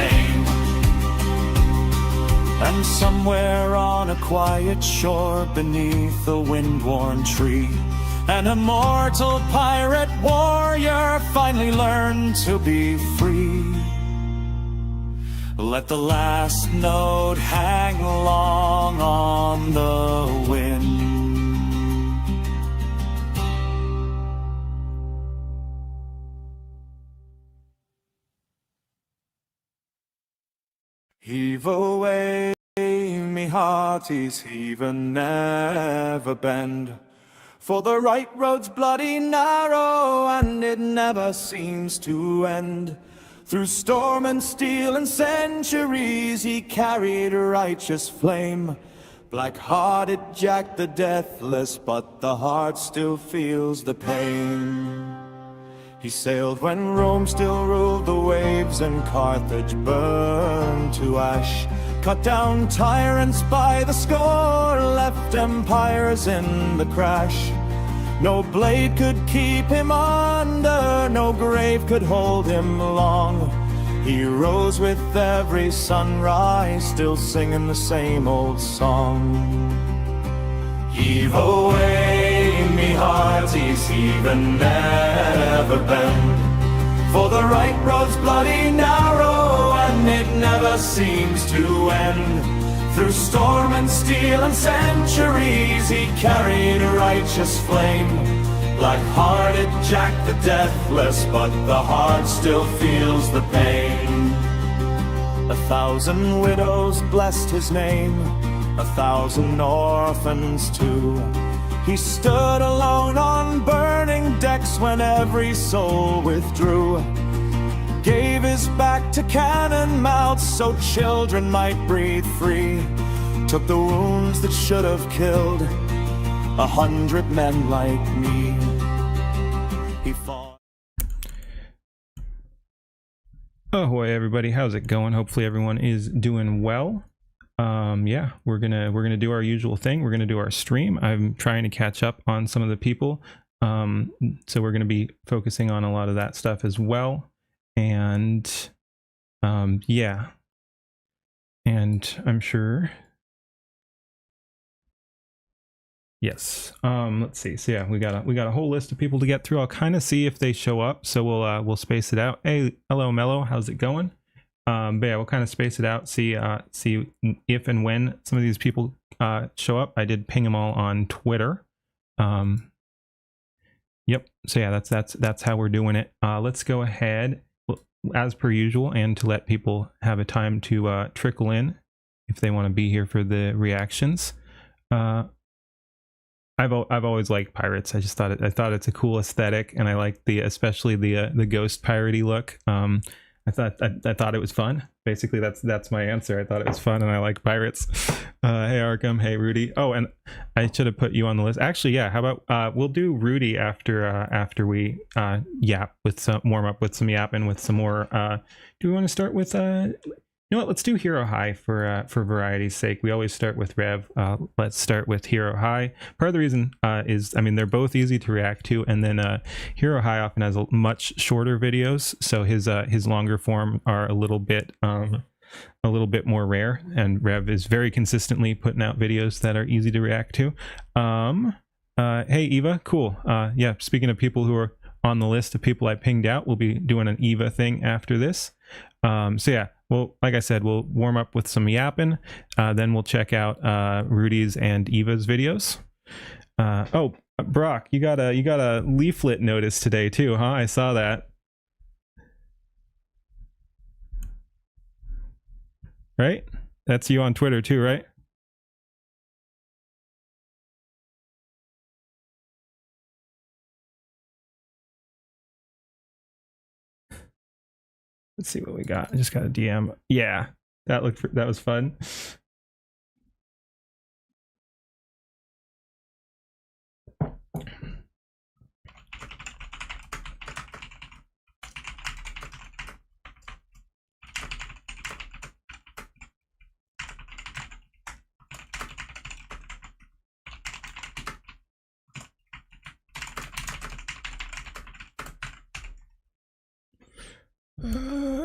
same. And somewhere on a quiet shore beneath a wind-worn tree, an immortal pirate warrior finally learned to be free. Let the last note hang long on the wind. Heave away, me hearties, heave and never bend. For the right road's bloody narrow, and it never seems to end. Through storm and steel and centuries, he carried a righteous flame. Black-hearted Jack the Deathless, but the heart still feels the pain. He sailed when Rome still ruled the waves and Carthage burned to ash. Cut down tyrants by the score, left empires in the crash. No blade could keep him under, no grave could hold him long. He rose with every sunrise, still singing the same old song. Heave away, me hearties, heave and never bend. For the right road's bloody narrow, and it never seems to end. Through storm and steel and centuries, he carried a righteous flame. Black-hearted Jack the Deathless, but the heart still feels the pain. 1,000 widows blessed his name, 1,000 orphans too. He stood alone on burning decks when every soul withdrew. Gave his back to cannon mouths so children might breathe free. Took the wounds that should have killed 100 men like me. He fought. Ahoy everybody, how's it going? Hopefully everyone is doing well. Yeah, we're gonna do our usual thing. We're gonna do our stream. I'm trying to catch up on some of the people, so we're gonna be focusing on a lot of that stuff as well. And yeah, and I'm sure, yes, let's see. So yeah, we got a whole list of people to get through. I'll kind of see if they show up, so we'll space it out. Hey, hello Mello, how's it going? But yeah, we'll kind of space it out, see if and when some of these people show up. I did ping them all on Twitter. Yep, so yeah, that's how we're doing it. Let's go ahead as per usual, and to let people have a time to trickle in if they want to be here for the reactions. I've always liked pirates. I thought it's a cool aesthetic, and I like especially the ghost piratey look. I thought it was fun. Basically, that's my answer. I thought it was fun, and I like pirates. Hey Arkham, hey Rudy. Oh, and I should have put you on the list. Actually, yeah. How about we'll do Rudy after we yap with some warm up with some yapping with some more. Do we want to start with you know what? Let's do Hero High for variety's sake. We always start with Rev. Let's start with Hero High. Part of the reason is, I mean, they're both easy to react to, and then Hero High often has much shorter videos, so his longer form are a little bit more rare, and Rev is very consistently putting out videos that are easy to react to. Hey Eva, cool. Yeah, speaking of people who are on the list of people I pinged out, we'll be doing an Eva thing after this. So yeah. Well, like I said, we'll warm up with some yapping, then we'll check out Rudy's and Eva's videos. Oh, Brock, you got a leaflet notice today too, huh? I saw that. Right? That's you on Twitter too, right? Let's see what we got. I just got a DM. Yeah, that was fun.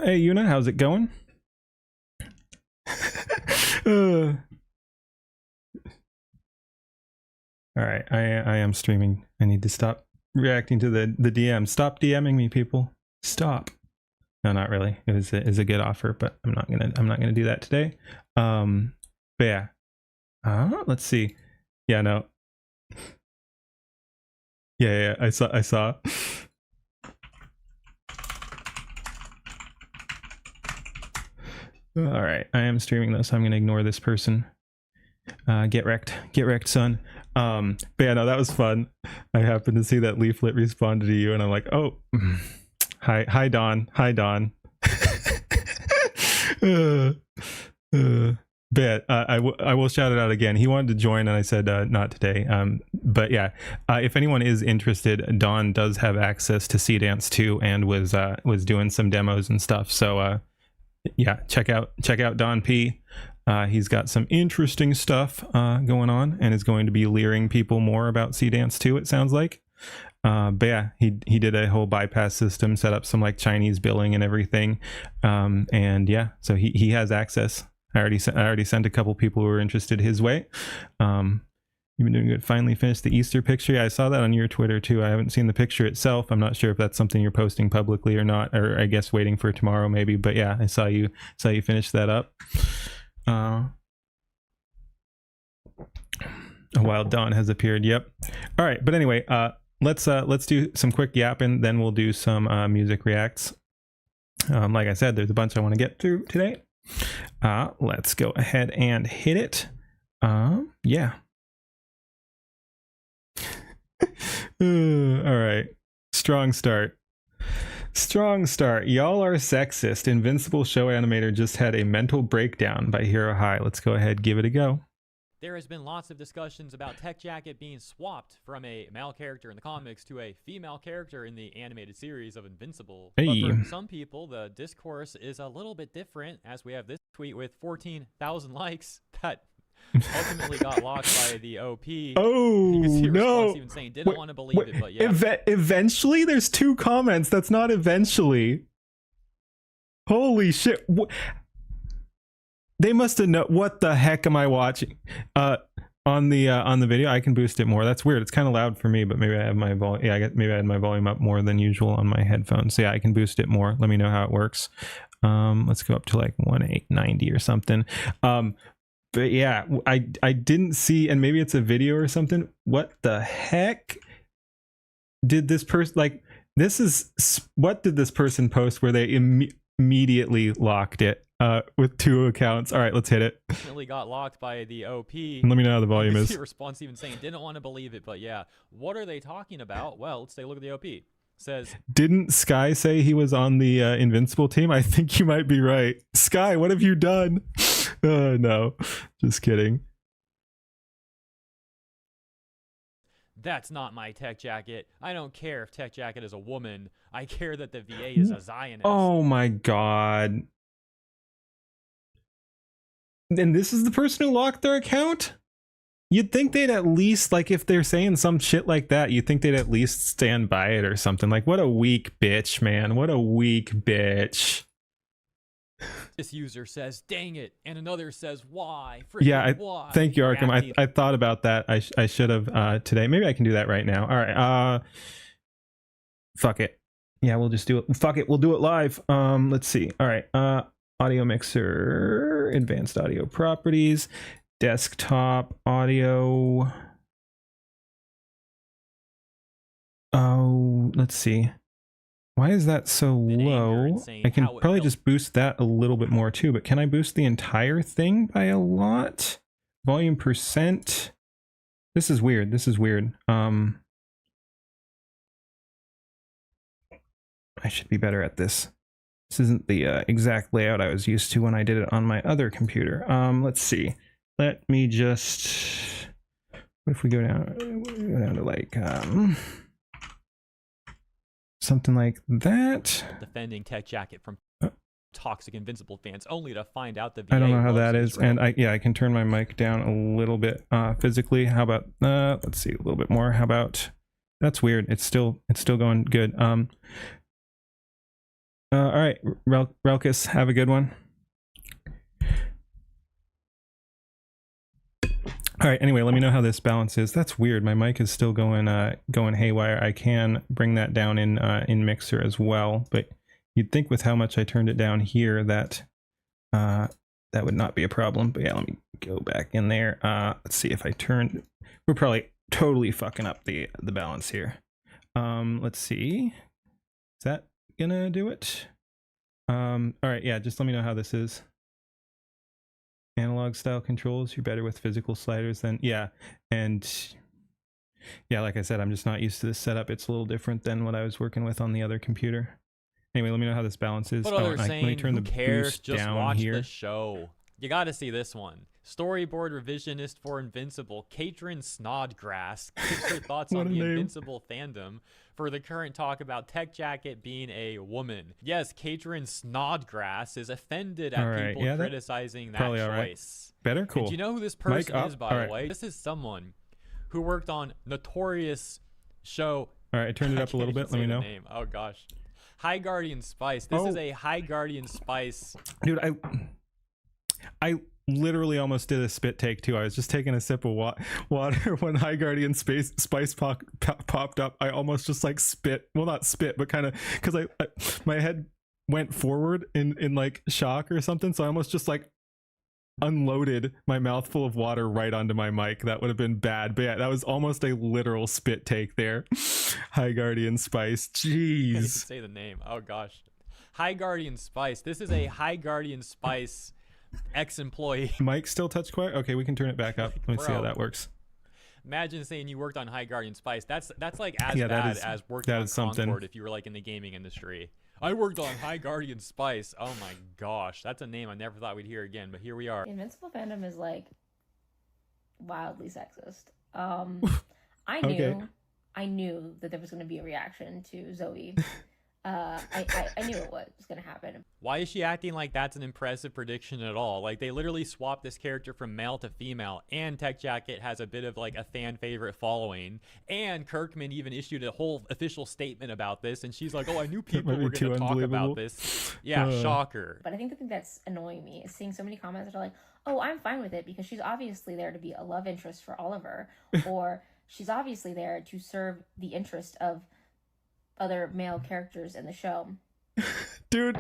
Hey Yuna, how's it going? All right, I am streaming. I need to stop reacting to the DM. Stop DMing me, people. Stop. No, not really. It was a good offer, but I'm not gonna do that today. But yeah. Let's see. Yeah, no. Yeah, I saw. All right, I am streaming this. So I'm gonna ignore this person. Get wrecked, son. But yeah, no, that was fun. I happened to see that leaflet responded to you, and I'm like, oh, hi, Don. But I will shout it out again. He wanted to join, and I said not today. But yeah, if anyone is interested, Don does have access to Dance 2 and was doing some demos and stuff. So yeah, check out Don P. He's got some interesting stuff going on, and is going to be leering people more about Dance 2. It sounds like. But yeah, he did a whole bypass system, set up some like Chinese billing and everything, and yeah, so he has access. I already sent a couple people who were interested his way. You've been doing good. Finally finished the Easter picture. Yeah, I saw that on your Twitter too. I haven't seen the picture itself. I'm not sure if that's something you're posting publicly or not, or I guess waiting for tomorrow maybe. But yeah, I saw you finish that up. A wild dawn has appeared. Yep. All right, but anyway, let's do some quick yapping, then we'll do some music reacts. Like I said, there's a bunch I want to get through today. Let's go ahead and hit it. Yeah. All right. Strong start. Y'all are sexist. Invincible show animator just had a mental breakdown by Hero High. Let's go ahead, give it a go. There has been lots of discussions about Tech Jacket being swapped from a male character in the comics to a female character in the animated series of Invincible. Hey. But for some people, the discourse is a little bit different, as we have this tweet with 14,000 likes that ultimately got locked by the OP. Oh, no. Even saying, didn't want to believe it, but yeah. Eventually? There's 2 comments. That's not eventually. Holy shit. They must have known. What the heck am I watching? On the video, I can boost it more. That's weird. It's kind of loud for me, but maybe I have my volume. Yeah, maybe I had my volume up more than usual on my headphones. So yeah, I can boost it more. Let me know how it works. Let's go up to like 1890 or something. But yeah, I didn't see, and maybe it's a video or something. What the heck did this person, like, what did this person post where they immediately locked it with 2 accounts? All right, let's hit it. Definitely got locked by the OP. Let me know how the volume is. Response even saying, didn't want to believe it, but yeah. What are they talking about? Well, let's take a look at the OP. Says, didn't Sky say he was on the Invincible team? I think you might be right. Sky, what have you done? No, just kidding. That's not my Tech Jacket. I don't care if Tech Jacket is a woman. I care that the VA is a Zionist. Oh my god. And this is the person who locked their account? You'd think they'd at least, like, if they're saying some shit like that, you'd think they'd at least stand by it or something. Like, what a weak bitch, man. What a weak bitch. This user says, dang it. And another says, why? Yeah, why? Thank you, Arkham. I thought about that. I should have today. Maybe I can do that right now. All right. Fuck it. Yeah, we'll just do it. Fuck it. We'll do it live. Let's see. All right. Audio mixer, advanced audio properties, desktop audio. Oh, let's see. Why is that so low? I can probably just boost that a little bit more too, but can I boost the entire thing by a lot? Volume percent. This is weird. I should be better at this. This isn't the exact layout I was used to when I did it on my other computer. Let's see. Let me just, what if we go down to like something like that. Defending Tech Jacket from toxic Invincible fans, only to find out the VA I don't know how that is. Israel. And I can turn my mic down a little bit physically. How about let's see, a little bit more. How about, that's weird. It's still going good. All right, Relkus, have a good one. All right, anyway, let me know how this balance is. That's weird. My mic is still going haywire. I can bring that down in Mixer as well, but you'd think with how much I turned it down here that that would not be a problem. But yeah, let me go back in there. Let's see if I turn. We're probably totally fucking up the balance here. Let's see. Is that gonna do it? All right, yeah, just let me know how this is. Analog style controls, you're better with physical sliders than, yeah. And yeah, like I said, I'm just not used to this setup. It's a little different than what I was working with on the other computer. Anyway, let me know how this balance is. But Let me turn who the cares? boost Just down watch here. the show. You got to see this one. Storyboard revisionist for Invincible, Katrin Snodgrass, gives her thoughts What on a the name. Invincible fandom for the current talk about Tech Jacket being a woman. Yes, Katrin Snodgrass is offended at All right, people yeah, criticizing that probably all right. choice. Better? Cool. And do you know who this Mic person up. is, by All the right. way? This is someone who worked on notorious show. All right, I turned it up a little bit. Let me know. Name. Oh gosh, High Guardian Spice. This is a High Guardian Spice. Dude, I literally almost did a spit take too. I was just taking a sip of water when High Guardian Spice popped up. I almost just like spit. Well, not spit, but kind of, because I my head went forward in like shock or something. So I almost just like unloaded my mouthful of water right onto my mic. That would have been bad. But yeah, that was almost a literal spit take there. High Guardian Spice. I can't even Jeez. say the name. Oh gosh, High Guardian Spice. This is a High Guardian Spice ex-employee. Mic still touch quiet? Okay, we can turn it back up. Let me see how Bro. that works. Imagine saying you worked on High Guardian Spice. That's like as Yeah, that bad is- as working that on is something. Concord if you were like in the gaming industry. I worked on High Guardian Spice. Oh my gosh, that's a name I never thought we'd hear again, but here we are. The Invincible fandom is like wildly sexist. Okay. I knew that there was going to be a reaction to Zoe. I knew it was going to happen. Why is she acting like that's an impressive prediction at all? Like, they literally swapped this character from male to female, and Tech Jacket has a bit of like a fan favorite following, and Kirkman even issued a whole official statement about this, and she's like, oh, I knew people might be were too going to talk unbelievable. about this. Yeah, shocker. But I think the thing that's annoying me is seeing so many comments that are like, oh, I'm fine with it because she's obviously there to be a love interest for Oliver, or she's obviously there to serve the interest of other male characters in the show. Dude,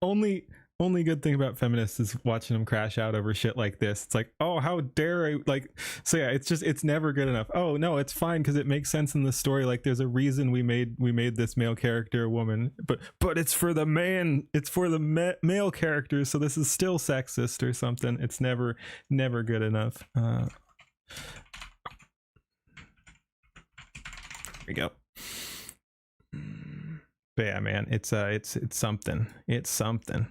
only good thing about feminists is watching them crash out over shit like this. It's like, oh, how dare I, like, so yeah, it's never good enough. Oh no, it's fine because it makes sense in the story. Like, there's a reason we made this male character a woman, but it's for the male characters, so this is still sexist or something. It's never good enough. There we go. But yeah, man, it's something. It's something.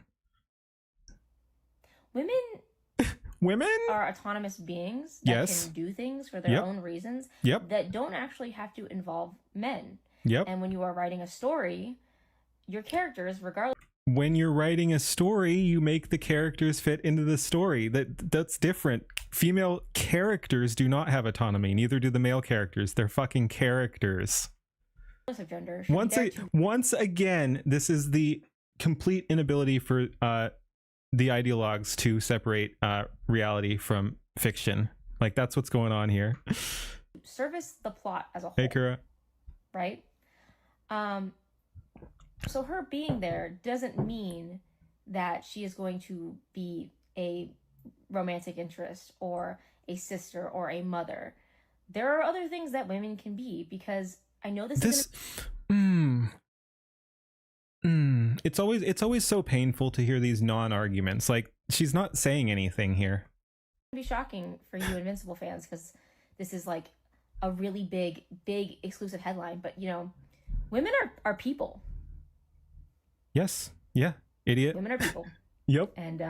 Women Are autonomous beings that Yes. can do things for their Yep. own reasons Yep. that don't actually have to involve men. Yep. And when you are writing a story, your characters, regardless When you're writing a story, you make the characters fit into the story. That's different. Female characters do not have autonomy, neither do the male characters. They're fucking characters. of gender, should be there to Once again, this is the complete inability for the ideologues to separate reality from fiction. Like, that's what's going on here. service the plot as a whole. Hey, Kura. Right? So her being there doesn't mean that she is going to be a romantic interest or a sister or a mother. There are other things that women can be, because I know this is It's always so painful to hear these non-arguments. Like, she's not saying anything here. gonna be shocking for you Invincible fans, because this is like a really big exclusive headline, but you know, women are people. Yes. Yeah. Idiot. Women are people. Yep. And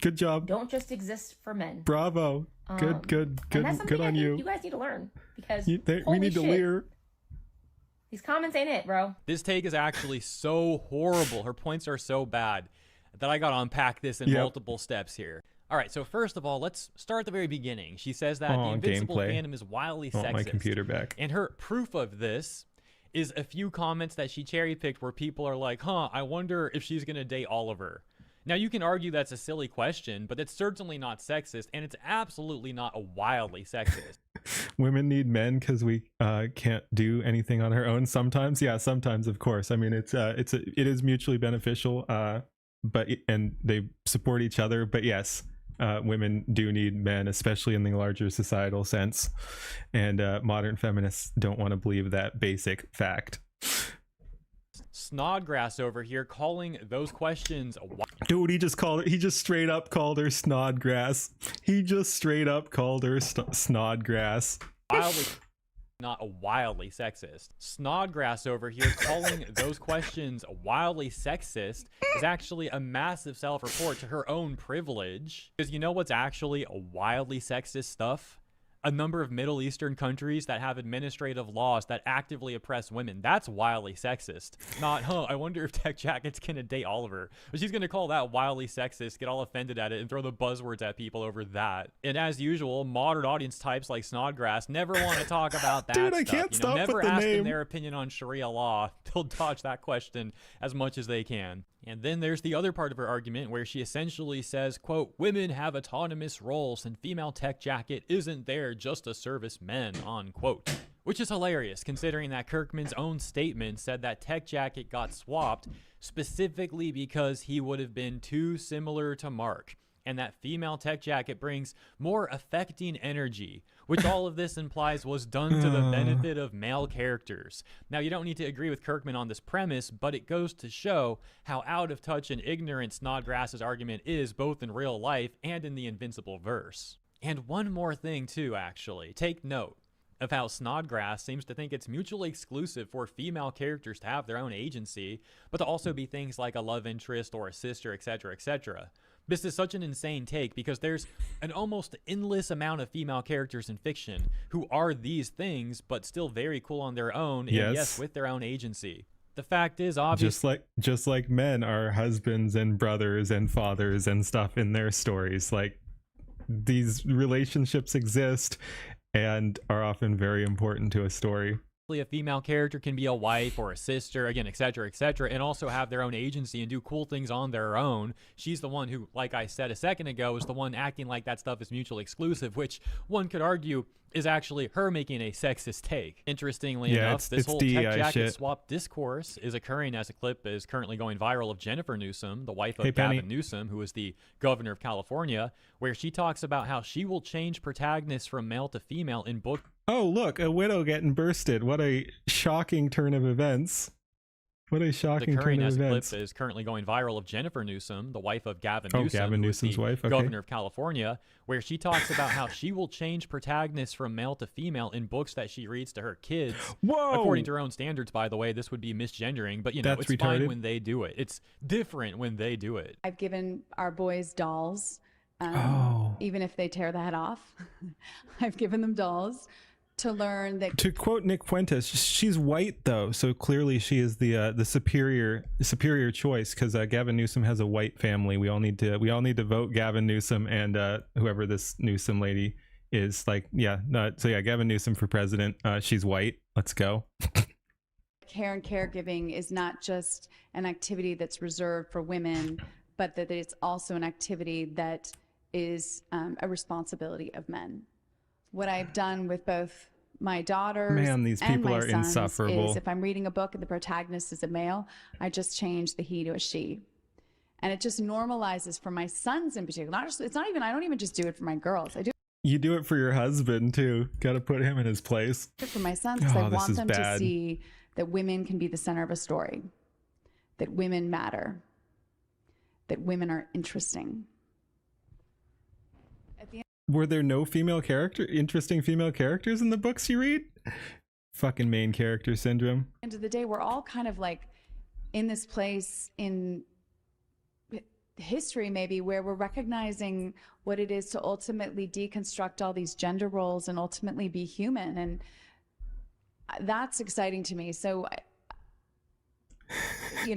Good job. don't just exist for men. Bravo. Good And that's something on I think you. you guys need to learn, because We holy need to shit, leer. these comments ain't it, bro. This take is actually so horrible. Her points are so bad that I got to unpack this in Yep. multiple steps here. All right, so first of all, let's start at the very beginning. She says that the Oh, Invincible gameplay. fandom is wildly I want sexist. my computer back. And her proof of this is a few comments that she cherry-picked where people are like, huh, I wonder if she's going to date Oliver. Now, you can argue that's a silly question, but it's certainly not sexist, and it's absolutely not wildly sexist. Women need men because we can't do anything on our own sometimes. Yeah, sometimes, of course. I mean, it is mutually beneficial, and they support each other. But yes, women do need men, especially in the larger societal sense. And modern feminists don't want to believe that basic fact. Snodgrass over here calling those questions Dude, he just straight up called her Snodgrass. He just straight up called her Snodgrass. wildly, not wildly sexist. Snodgrass over here calling those questions wildly sexist is actually a massive self-report to her own privilege. Because you know what's actually wildly sexist stuff? A number of Middle Eastern countries that have administrative laws that actively oppress women. That's wildly sexist. Not, I wonder if Tech Jacket's gonna date Oliver. But she's gonna call that wildly sexist, get all offended at it, and throw the buzzwords at people over that. And as usual, modern audience types like Snodgrass never want to talk about that Dude, stuff. I can't stop never with the ask them name. their opinion on Sharia law. They'll dodge that question as much as they can. And then there's the other part of her argument where she essentially says, quote, women have autonomous roles and female Tech Jacket isn't there just to service men, unquote. Which is hilarious considering that Kirkman's own statement said that Tech Jacket got swapped specifically because he would have been too similar to Mark. And that female Tech Jacket brings more affecting energy, which all of this implies was done to the benefit of male characters. Now, you don't need to agree with Kirkman on this premise, but it goes to show how out of touch and ignorant Snodgrass's argument is both in real life and in the Invincible verse. And one more thing too, actually. Take note of how Snodgrass seems to think it's mutually exclusive for female characters to have their own agency, but to also be things like a love interest or a sister, etc., etc. This is such an insane take because there's an almost endless amount of female characters in fiction who are these things, but still very cool on their own, and yes, with their own agency. The fact is, obviously, just like men are husbands and brothers and fathers and stuff in their stories. Like, these relationships exist and are often very important to a story. a female character can be a wife or a sister, again, etc., and also have their own agency and do cool things on their own. She's the one who, like I said a second ago, is the one acting like that stuff is mutually exclusive, which one could argue is actually her making a sexist take. Interestingly enough, this whole Tech Jacket swap discourse is occurring as a clip is currently going viral of Jennifer Newsom, the wife of Gavin Newsom, who is the governor of California, where she talks about how she will change protagonists from male to female in book. Oh, look, a widow getting bursted. What a shocking turn of events. What a shocking turn of events. Clip is currently going viral of Jennifer Newsom, the wife of Gavin Newsom. Oh, Gavin Newsom's wife, okay. Governor of California, where she talks about how she will change protagonists from male to female in books that she reads to her kids. Whoa! According to her own standards, by the way, this would be misgendering, but you know, it's fine when they do it. It's different when they do it. I've given our boys dolls, even if they tear the head off. I've given them dolls to learn that, to quote Nick Fuentes, she's white though, so clearly she is the superior choice, because Gavin Newsom has a white family. We all need to vote Gavin Newsom and whoever this Newsom lady is. So Gavin Newsom for president. She's white. Let's go. Care and caregiving is not just an activity that's reserved for women, but that it's also an activity that is a responsibility of men. What I've done with both my daughters these people and my are sons insufferable. is, if I'm reading a book and the protagonist is a male, I just change the he to a she. And it just normalizes for my sons in particular. I don't even just do it for my girls. You do it for your husband too. Got to put him in his place. For my sons, because I want them to see that women can be the center of a story, that women matter, that women are interesting. Were there no interesting female characters in the books you read? Fucking main character syndrome. End of the day, we're all kind of like in this place in history maybe where we're recognizing what it is to ultimately deconstruct all these gender roles and ultimately be human, and that's exciting to me. So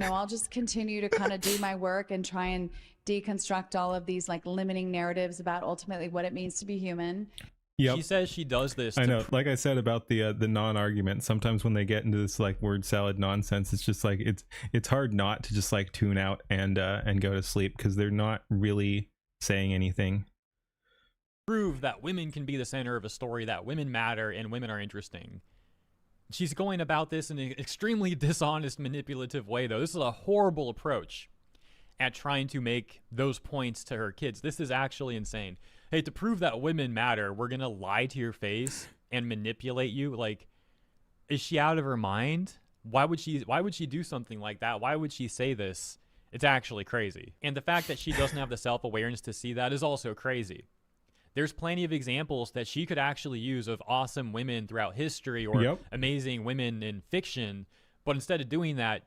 I'll just continue to kind of do my work and try and deconstruct all of these like limiting narratives about ultimately what it means to be human. Yep. She says she does this I to know, like I said about the non-argument, sometimes when they get into this like word salad nonsense, it's just like it's hard not to just like tune out and go to sleep because they're not really saying anything. prove that women can be the center of a story, that women matter and women are interesting. She's going about this in an extremely dishonest, manipulative way, though. This is a horrible approach at trying to make those points to her kids. This is actually insane. Hey, to prove that women matter, we're gonna lie to your face and manipulate you. Like, is she out of her mind? Why would she do something like that? Why would she say this? It's actually crazy. And the fact that she doesn't have the self-awareness to see that is also crazy. There's plenty of examples that she could actually use of awesome women throughout history or amazing women in fiction, but instead of doing that,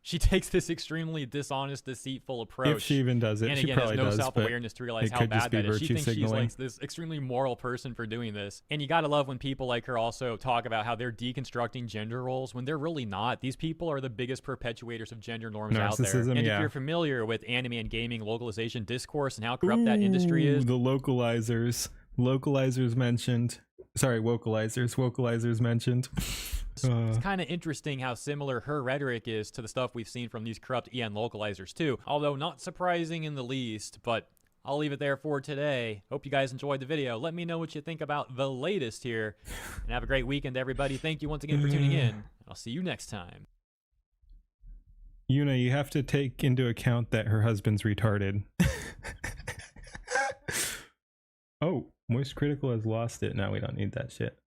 she takes this extremely dishonest, deceitful approach. If she even does it, and she again, probably has no does, self-awareness to realize it how could just bad be that is. She virtue thinks signaling. she's like this extremely moral person for doing this. And you gotta love when people like her also talk about how they're deconstructing gender roles when they're really not. These people are the biggest perpetuators of gender norms out there. And if you're familiar with anime and gaming localization discourse and how corrupt that industry is, the localizers mentioned. Sorry, vocalizers mentioned. It's kind of interesting how similar her rhetoric is to the stuff we've seen from these corrupt EN localizers too, although not surprising in the least, but I'll leave it there for today. Hope you guys enjoyed the video. Let me know what you think about the latest here, and have a great weekend, everybody. Thank you once again for tuning in. I'll see you next time. Yuna, you have to take into account that her husband's retarded. Oh, Moist Critical has lost it. No, we don't need that shit.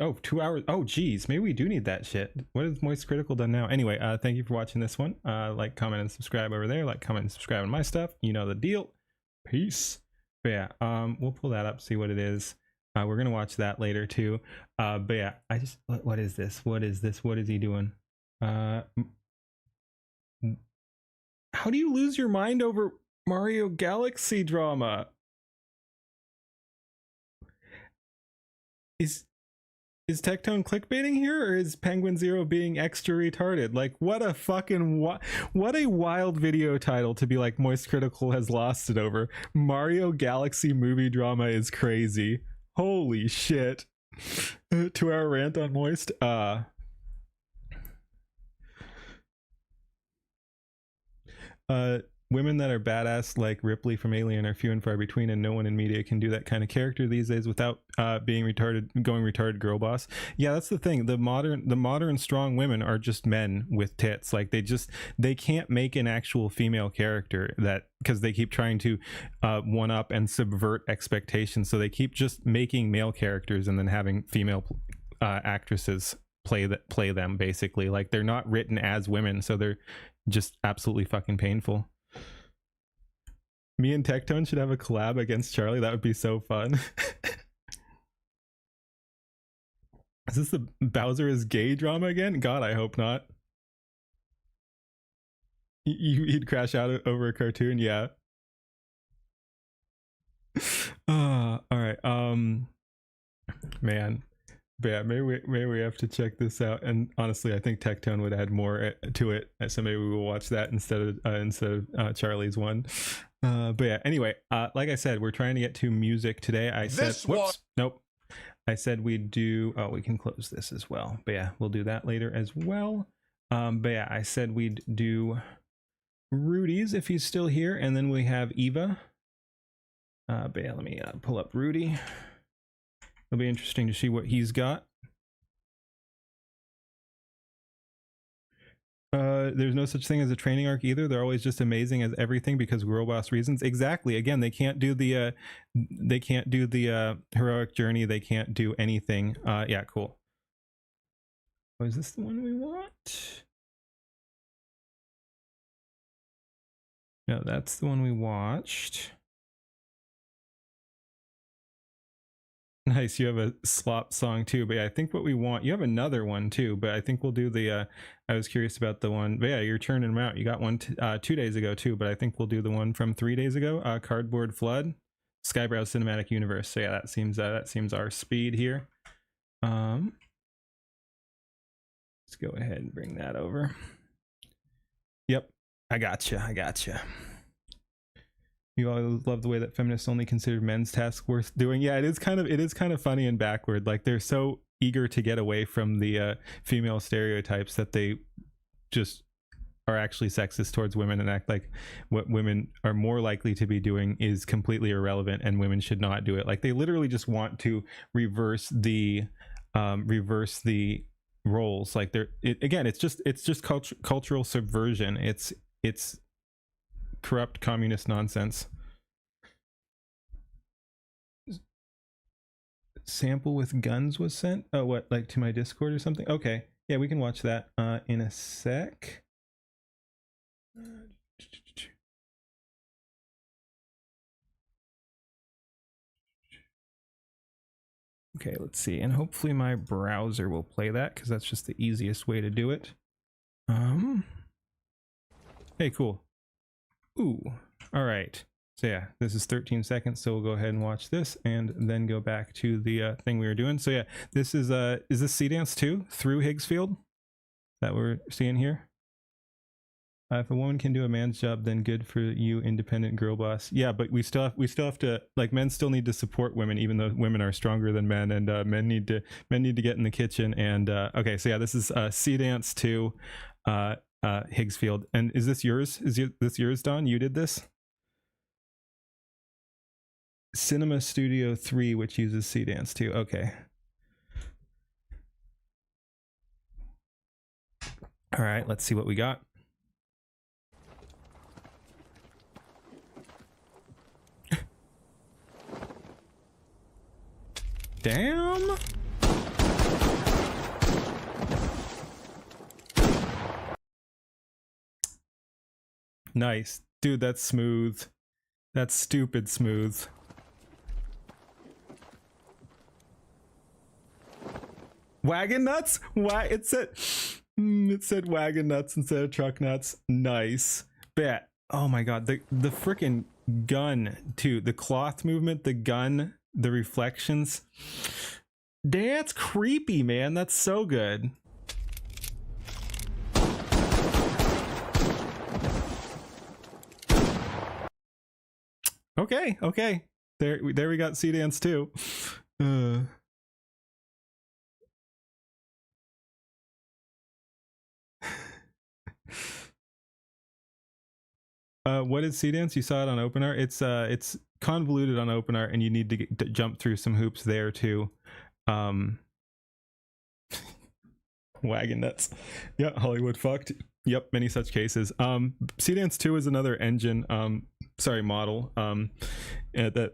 Oh, 2 hours. Oh, geez, maybe we do need that shit. What has Moist Critical done now? Anyway, thank you for watching this one. Like, comment, and subscribe over there. Like, comment, and subscribe on my stuff. You know the deal. Peace. But yeah, we'll pull that up, see what it is. We're gonna watch that later too. But yeah, what is this? What is this? What is he doing? How do you lose your mind over Mario Galaxy drama? Is Tectone clickbaiting here, or is Penguin Zero being extra retarded? Like, what a fucking what a wild video title to be like Moist Critical has lost it over. Mario Galaxy movie drama is crazy. Holy shit. 2 hour rant on Moist. Women that are badass like Ripley from Alien are few and far between, and no one in media can do that kind of character these days without being going retarded girl boss. Yeah, that's the thing. The modern strong women are just men with tits. Like they can't make an actual female character that, because they keep trying to one up and subvert expectations. So they keep just making male characters and then having female actresses play them, basically. Like, they're not written as women, so they're just absolutely fucking painful. Me and Tectone should have a collab against Charlie. That would be so fun. Is this the Bowser is gay drama again? God, I hope not. He'd crash out over a cartoon, yeah. All right. Man. But yeah, maybe we have to check this out. And honestly, I think Tectone would add more to it, so maybe we will watch that instead of Charlie's one. But yeah, anyway, like I said, we're trying to get to music today. I said, whoops, nope. I said we'd do. Oh, we can close this as well. But yeah, we'll do that later as well. But yeah, I said we'd do Rudy's if he's still here, and then we have Eva. But yeah, let me pull up Rudy. It'll be interesting to see what he's got. There's no such thing as a training arc either. They're always just amazing as everything because girl boss reasons. Exactly. Again, they can't do the heroic journey. They can't do anything. Yeah, cool. Oh, is this the one we want? No, that's the one we watched. Nice, you have a slop song too, but yeah, I think what we want, you have another one too, but I think we'll do the, I was curious about the one, but yeah, you're turning them out. You got one 2 days ago too, but I think we'll do the one from 3 days ago, Cardboard Flood, Skybrow Cinematic Universe. So yeah, that seems our speed here. Let's go ahead and bring that over. Yep, I gotcha. You always love the way that feminists only consider men's tasks worth doing. Yeah, it is kind of funny and backward. Like they're so eager to get away from the female stereotypes that they just are actually sexist towards women and act like what women are more likely to be doing is completely irrelevant and women should not do it. Like they literally just want to reverse the roles. Like it's just cultural subversion. It's corrupt communist nonsense. Sample with guns was sent. Oh, what, like to my Discord or something? Okay, yeah, we can watch that in a sec. Okay, let's see, and hopefully my browser will play that because that's just the easiest way to do it. Hey, cool. Ooh, all right. So yeah, this is 13 seconds, so we'll go ahead and watch this and then go back to the thing we were doing. So yeah, this is this Sea Dance 2 through Higgsfield that we're seeing here? If a woman can do a man's job, then good for you, independent girl boss. Yeah, but we still have to, like, men still need to support women, even though women are stronger than men, and men need to get in the kitchen. And okay, so yeah, this is Sea Dance 2, Higgsfield. And is this yours? This yours, Don? You did this? Cinema Studio 3, which uses Sea Dance 2. Okay. All right, let's see what we got. Damn. Nice. Dude, that's smooth. That's stupid smooth. Wagon nuts? Why it said wagon nuts instead of truck nuts. Nice. Bet. Oh my god, the freaking gun too. The cloth movement, the gun, the reflections. That's creepy, man. That's so good. Okay. There we got Sea Dance 2. What is Sea Dance? You saw it on OpenArt. It's convoluted on OpenArt, and you need to jump through some hoops there too. Wagon nuts. Yeah, Hollywood fucked. Yep, many such cases. Sea Dance 2 is another engine, model, that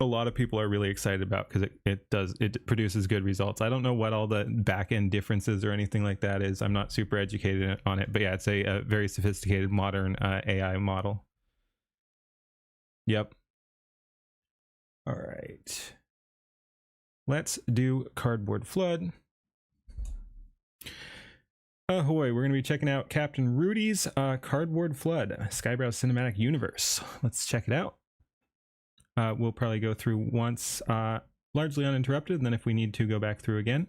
a lot of people are really excited about because it produces good results. I don't know what all the back end differences or anything like that is. I'm not super educated on it, but yeah, it's a very sophisticated modern AI model. Yep. All right. Let's do Cardboard Flood. Ahoy, we're going to be checking out Captain Rudy's Cardboard Flood, Skybrowse Cinematic Universe. Let's check it out. We'll probably go through once largely uninterrupted, and then if we need to, go back through again.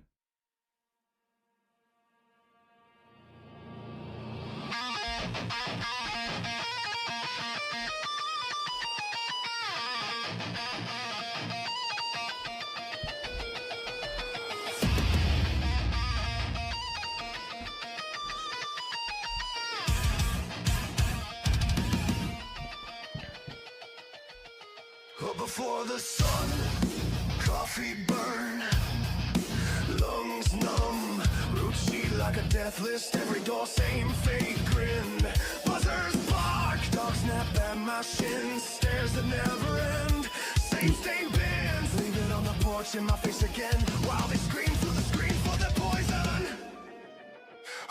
Before the sun, coffee burn, lungs numb, roots sheet like a death list, every door same fake grin, buzzers bark, dogs snap at my shins, stares that never end, same stained bins, leave it on the porch in my face again, while they scream through the screen for the poison.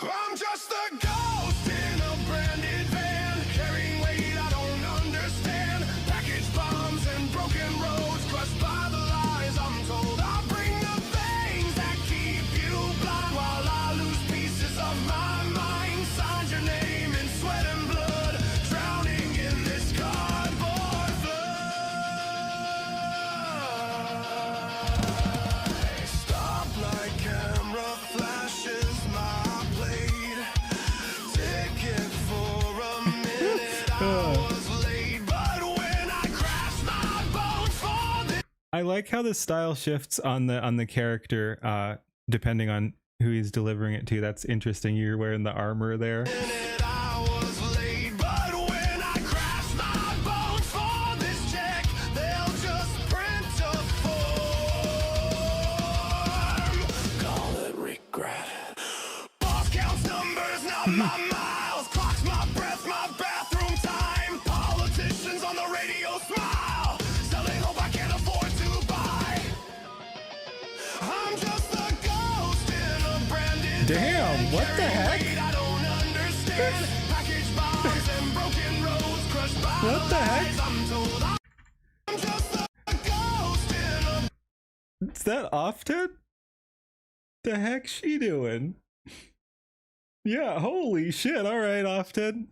I'm just a ghost in a branded van, carrying weight I don't understand, package bombs and broken roads, crushed by the lies I'm told. I bring the things that keep you blind while I lose pieces of my mind. Signed your name in sweat and blood, drowning in this cardboard flood. I like how the style shifts on the character depending on who he's delivering it to. That's interesting. You're wearing the armor there. Damn, what the heck? What the heck? Is that Often? The heck's she doing? Yeah, holy shit. All right, Often.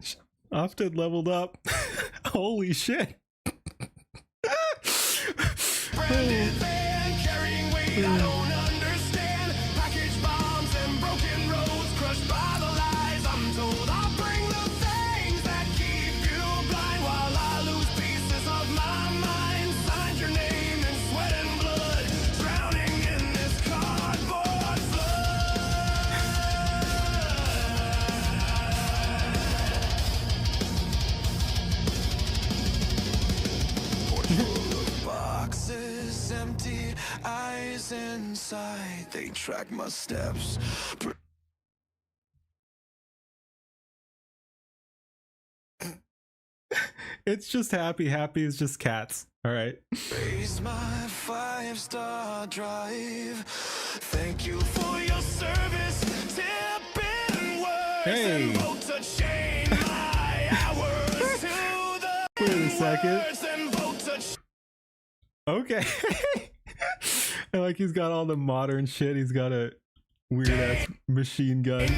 Often leveled up. Holy shit. Boxes empty, eyes inside, they track my steps. It's just happy. Happy is just cats. All right. Raise my 5-star drive. Thank you for your service. Tipping words Hey. and vote to change my hours to the Wait a second. words and vote to Okay. I like he's got all the modern shit. He's got a weird ass machine gun.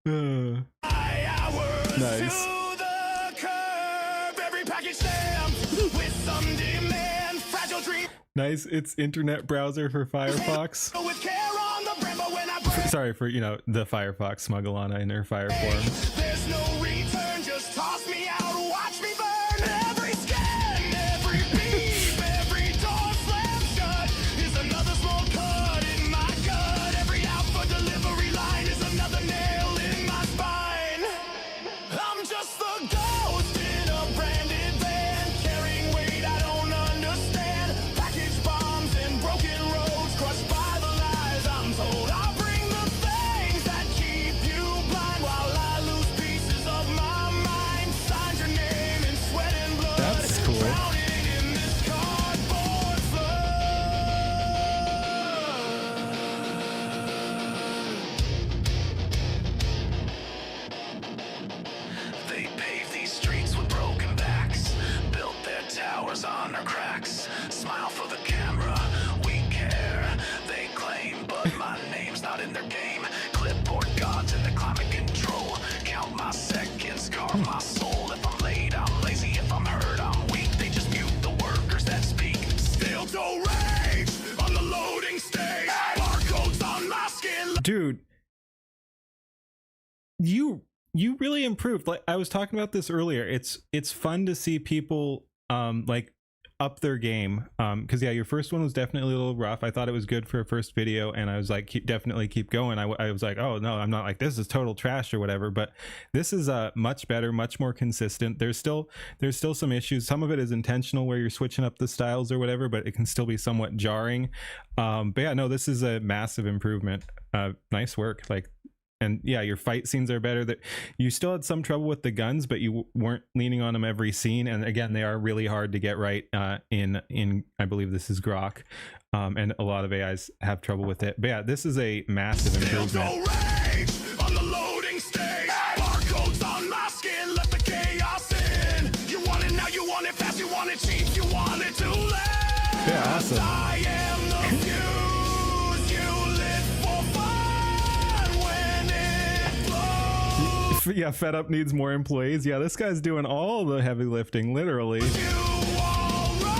my hours Nice. to the curb. Every package stamped with some demand. Fragile dream Nice. It's internet browser for Firefox. with care on the brim, but when I break, Sorry for, you know, the Firefox Smugglana in her fire form. there's no return. Just toss me out, watch me burn. Every scan, every beep, every door slam shut is another small cut in my gut. Every out for delivery line is another nail in my spine. I'm just the ghost in a branded van, carrying weight I don't understand. Package bombs and broken roads, crushed by the lies I'm told. I'll bring the things that keep you blind while I lose pieces of my mind. Signed your name in sweat and blood. That's cool. Drowning in this cardboard flood. They paved these streets with broken backs, built their towers on their cracks. Smile for the camera, we care. They claim, but my name's not in their game. Clipboard gods in the climate control. Count my seconds, carve my soul. If I'm late, I'm lazy. If I'm hurt, I'm weak. They just mute the workers that speak. Still do rage on the loading stage. Barcodes on my skin. Dude, you really improved. Like I was talking about this earlier. It's fun to see people like up their game, because yeah, your first one was definitely a little rough. I thought it was good for a first video, and I was like, definitely keep going. I was like, oh no, I'm not like, this is total trash or whatever, but this is much better, much more consistent. There's still some issues. Some of it is intentional where you're switching up the styles or whatever, but it can still be somewhat jarring. But yeah, no, this is a massive improvement. Nice work. Like, and yeah, your fight scenes are better. That you still had some trouble with the guns, but you weren't leaning on them every scene. And again, they are really hard to get right in I believe this is Grok, and a lot of AIs have trouble with it. But yeah, this is a massive improvement. Rage on the loading stage. Barcodes on my skin, let the chaos in. You want it now, you want it fast, you want it cheap, you want it too late. Yeah, awesome. I am the fuse you lit for fun when it blows. Yeah, Fed Up needs more employees. Yeah, this guy's doing all the heavy lifting, literally. You all run.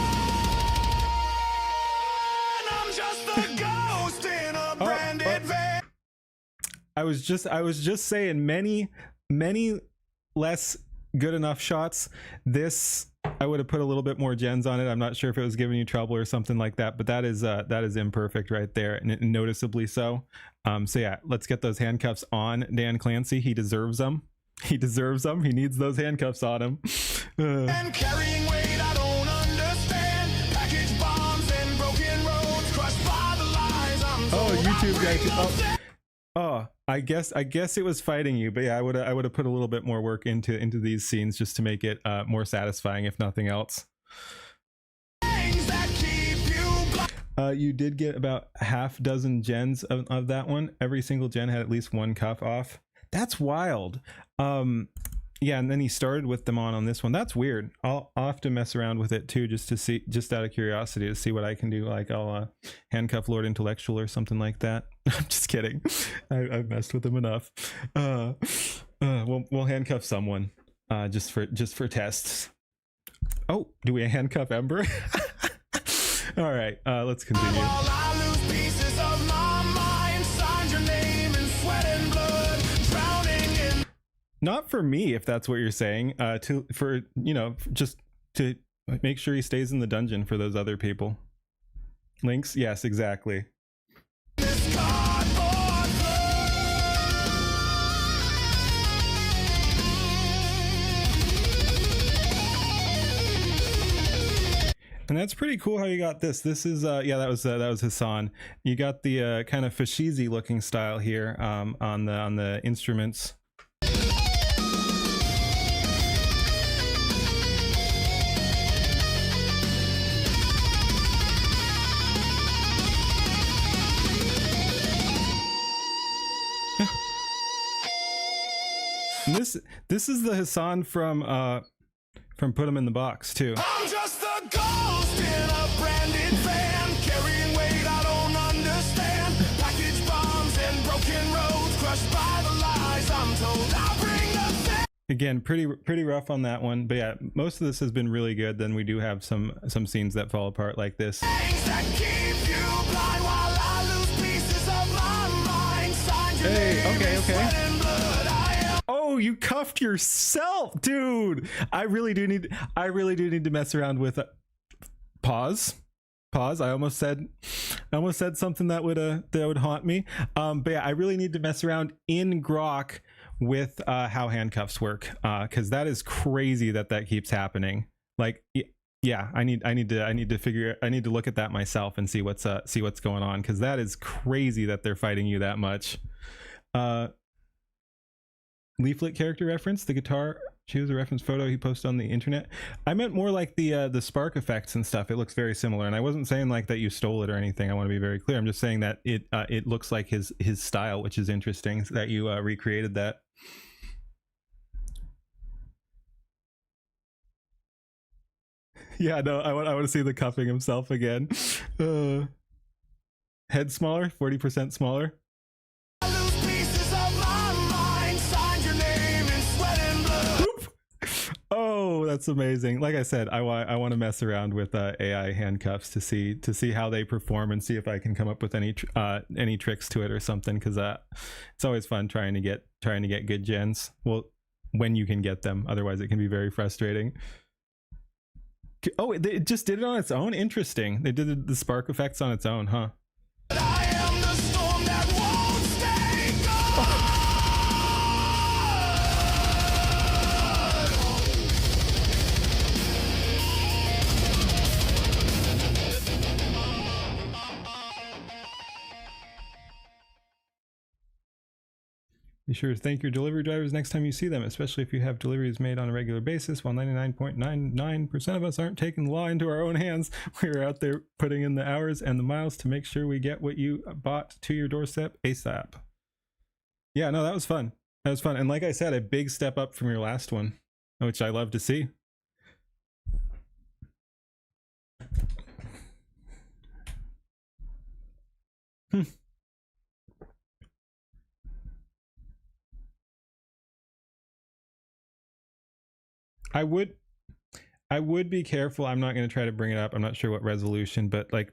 I'm just the ghost in a branded van. I was just saying, many less good enough shots. This I would have put a little bit more gens on it. I'm not sure if it was giving you trouble or something like that, but that is imperfect right there, and noticeably so. So yeah, let's get those handcuffs on Dan Clancy. He deserves them. He deserves them. He needs those handcuffs on him. And carrying weight I don't understand. Package bombs and broken roads crushed by the lies I'm told. YouTube guy. Oh, I guess it was fighting you, but yeah, I would have put a little bit more work into these scenes just to make it more satisfying, if nothing else. You did get about half dozen gens of that one. Every single gen had at least one cuff off. That's wild. Yeah, and then he started with them on this one. That's weird. I'll have to mess around with it too, just to see, just out of curiosity, to see what I can do. Like I'll handcuff Lord Intellectual or something like that. I'm just kidding. I've messed with him enough. We'll handcuff someone just for tests. Oh, do we handcuff Ember? All right, let's continue. Not for me, if that's what you're saying. Just to make sure he stays in the dungeon for those other people. Links? Yes, exactly. And that's pretty cool how you got this. This is yeah, that was Hassan. You got the kind of fashizi looking style here on the instruments. This is the Hassan from Put 'Em in the Box too. I'm just a ghost in a branded van, carrying weight I don't understand. Package bombs and broken roads crushed by the lies I'm told. I bring the Again, pretty rough on that one, but yeah, most of this has been really good. Then we do have some scenes that fall apart like this. things that keep you blind while I lose pieces of my mind. Signed your name in sweat and blood. Oh, you cuffed yourself, dude. I really do need to mess around with pause. I almost said something that would haunt me. But yeah, I really need to mess around in Grok with how handcuffs work, because that is crazy that keeps happening. Like, yeah, I need to look at that myself and see what's going on, because that is crazy that they're fighting you that much. Leaflet character reference, the guitar, choose a reference photo he posted on the internet. I meant more like the spark effects and stuff. It looks very similar, and I wasn't saying like that you stole it or anything. I want to be very clear. I'm just saying that it looks like his style, which is interesting, that you recreated that. Yeah, no, I want to see the cuffing himself again. Head smaller, 40% smaller. Oh, that's amazing. Like I said, I want to mess around with AI handcuffs to see how they perform, and see if I can come up with any tricks to it or something, because it's always fun trying to get good gens. Well, when you can get them, otherwise it can be very frustrating. Oh, it just did it on its own. Interesting. They did the spark effects on its own, huh? I am the storm that won't stay gone. Be sure to thank your delivery drivers next time you see them, especially if you have deliveries made on a regular basis. While 99.99% of us aren't taking the law into our own hands, we're out there putting in the hours and the miles to make sure we get what you bought to your doorstep ASAP. Yeah, no, that was fun. That was fun. And like I said, a big step up from your last one, which I love to see. I would be careful. I'm not going to try to bring it up. I'm not sure what resolution, but like,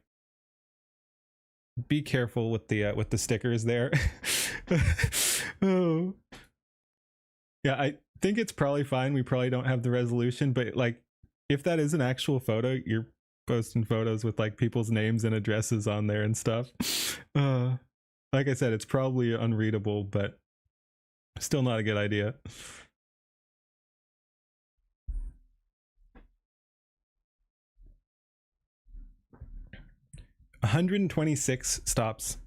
be careful with the stickers there. Oh. Yeah, I think it's probably fine. We probably don't have the resolution, but like, if that is an actual photo, you're posting photos with like people's names and addresses on there and stuff. Like I said, it's probably unreadable, but still not a good idea. $126 stops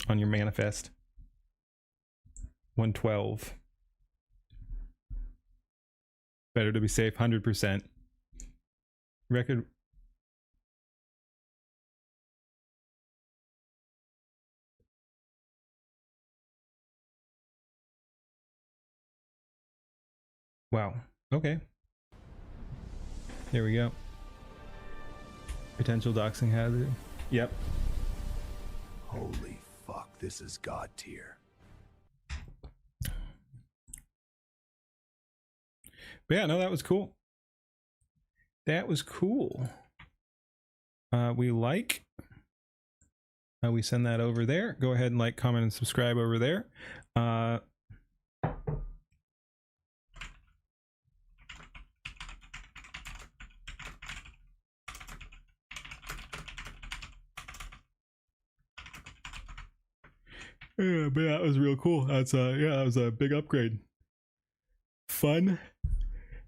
on your manifest. 112. Better to be safe. 100%. Record. Wow. Okay. There we go. Potential doxing hazard. Yep. Holy fuck, this is God tier. But yeah, no, that was cool. That was cool. We like. We send that over there. Go ahead and like, comment, and subscribe over there. Yeah, but that was real cool. That's yeah, that was a big upgrade. Fun.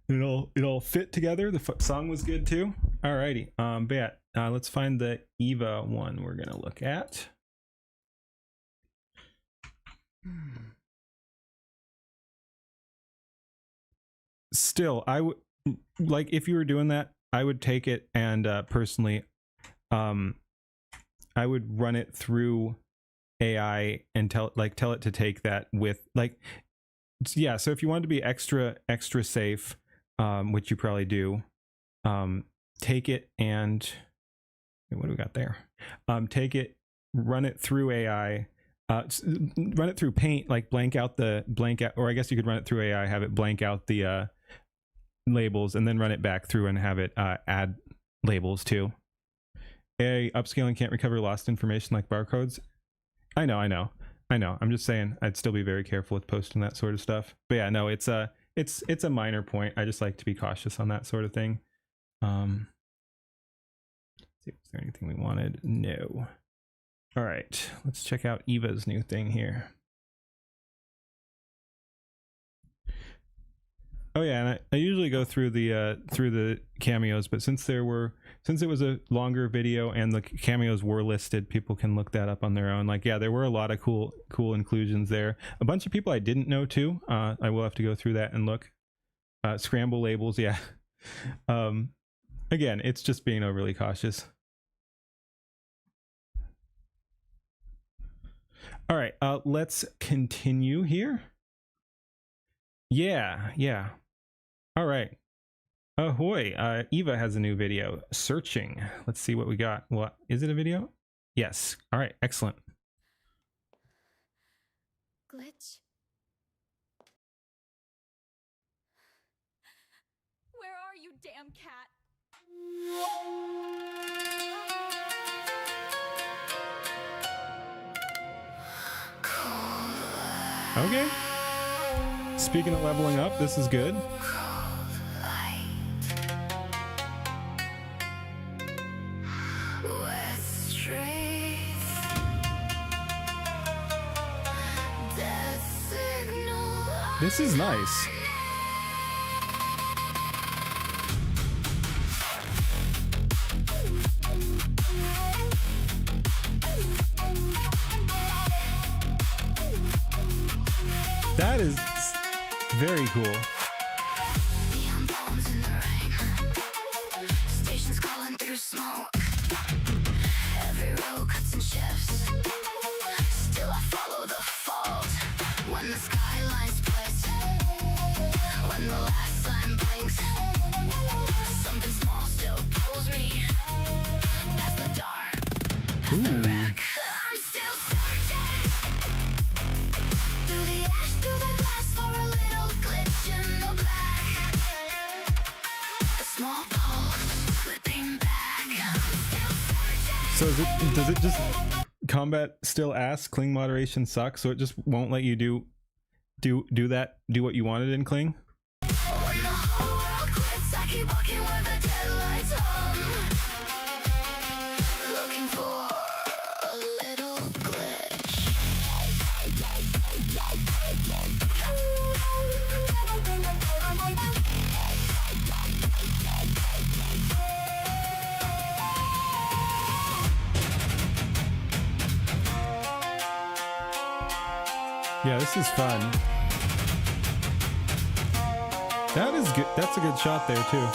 It all fit together. The song was good too. Alrighty. But yeah, let's find the Eva one we're gonna look at. Still, I would like, if you were doing that, I would take it and personally, I would run it through AI and tell it to take that with like, yeah. So if you wanted to be extra safe, which you probably do, take it and what do we got there? Take it, run it through AI, run it through Paint, like blank out, or I guess you could run it through AI, have it blank out the labels, and then run it back through and have it add labels too. AI upscaling can't recover lost information like barcodes. I know. I'm just saying I'd still be very careful with posting that sort of stuff. But yeah, no, it's a minor point. I just like to be cautious on that sort of thing. Let's see, was there anything we wanted? No. All right, let's check out Eva's new thing here. Oh yeah, and I usually go through the cameos, but since it was a longer video and the cameos were listed, people can look that up on their own. Like, yeah, there were a lot of cool inclusions there. A bunch of people I didn't know too. I will have to go through that and look. Scramble labels, yeah. Again, it's just being overly cautious. All right, let's continue here. Yeah. All right. Ahoy. Eva has a new video, Searching. Let's see what we got. What is it, a video? Yes. All right, excellent. Glitch? Where are you, damn cat? Okay. Speaking of leveling up, this is good. This is nice. That is very cool. Stations calling through smoke. Every road cuts and shifts. Still I follow the fault. When the skyline splits, when the last sign blinks, something small still pulls me past the dark. Ooh. I'm still searching through the ash, through the glass for a little glitch in the black. A small pulse slipping back. I'm still searching. So does it just combat still ass? Cling moderation sucks, so it just won't let you do what you wanted in Cling? When the whole world quits, I keep walking where the deadline lights on. Looking for a little glitch. Yeah, this is fun. That is good. That's a good shot there too.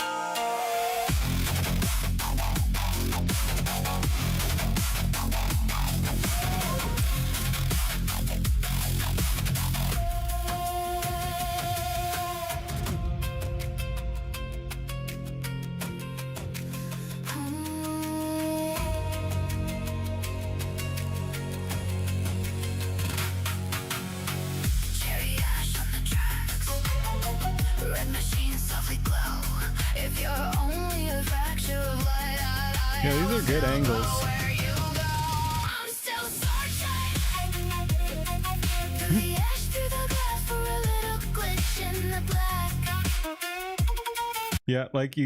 Cherry ash on the tracks. Red machine softly glow. If you're only a fracture of light, Yeah, these are good angles. where you go. I'm still searching through the ash, through the glass for a little glitch in the black. Yeah, like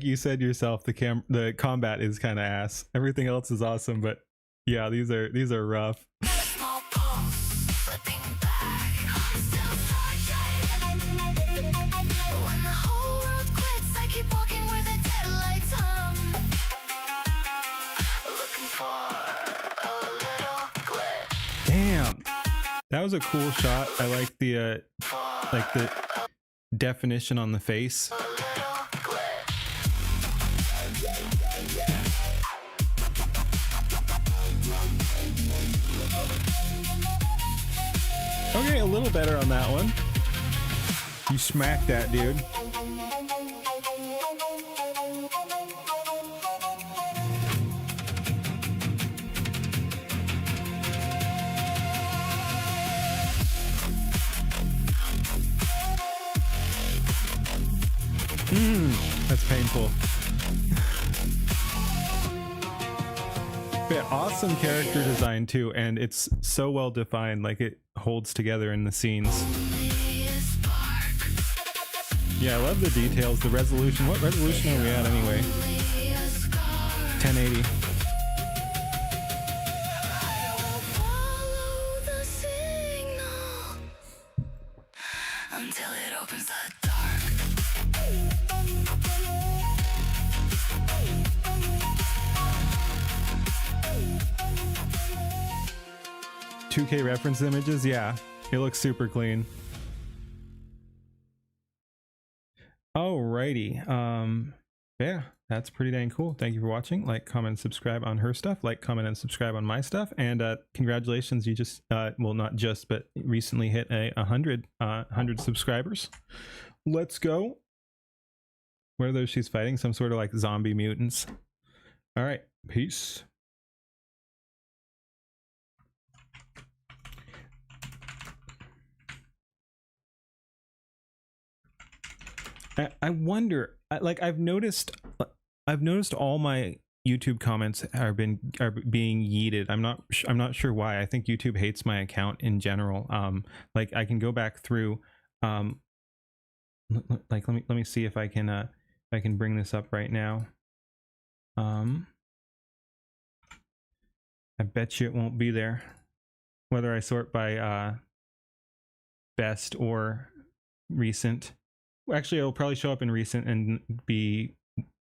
you said yourself, the combat is kind of ass. Everything else is awesome, but yeah, these are rough. A small pulse slipping back. I'm still searching. When the whole world quits, I keep walking where the deadlights hum. Looking for a little glitch. Damn, that was a cool shot. I like the definition on the face. Okay, a little better on that one. You smacked that, dude. That's painful. But awesome character design too, and it's so well defined, like it holds together in the scenes. Yeah, I love the details, the resolution. What resolution are we at anyway? 1080. Follow the signal until it opens the dark. 2K reference images, yeah, it looks super clean. Alrighty, yeah, that's pretty dang cool. Thank you for watching. Like, comment, and subscribe on her stuff. Like, comment, and subscribe on my stuff. And congratulations, you just well, not just, but recently hit 100 subscribers. Let's go. What are those she's fighting? Some sort of like zombie mutants. All right, peace. I wonder, like I've noticed all my YouTube comments are being yeeted. I'm not sure why. I think YouTube hates my account in general. Like I can go back through, like let me see if I can bring this up right now. I bet you it won't be there, whether I sort by best or recent. Actually, it'll probably show up in recent and be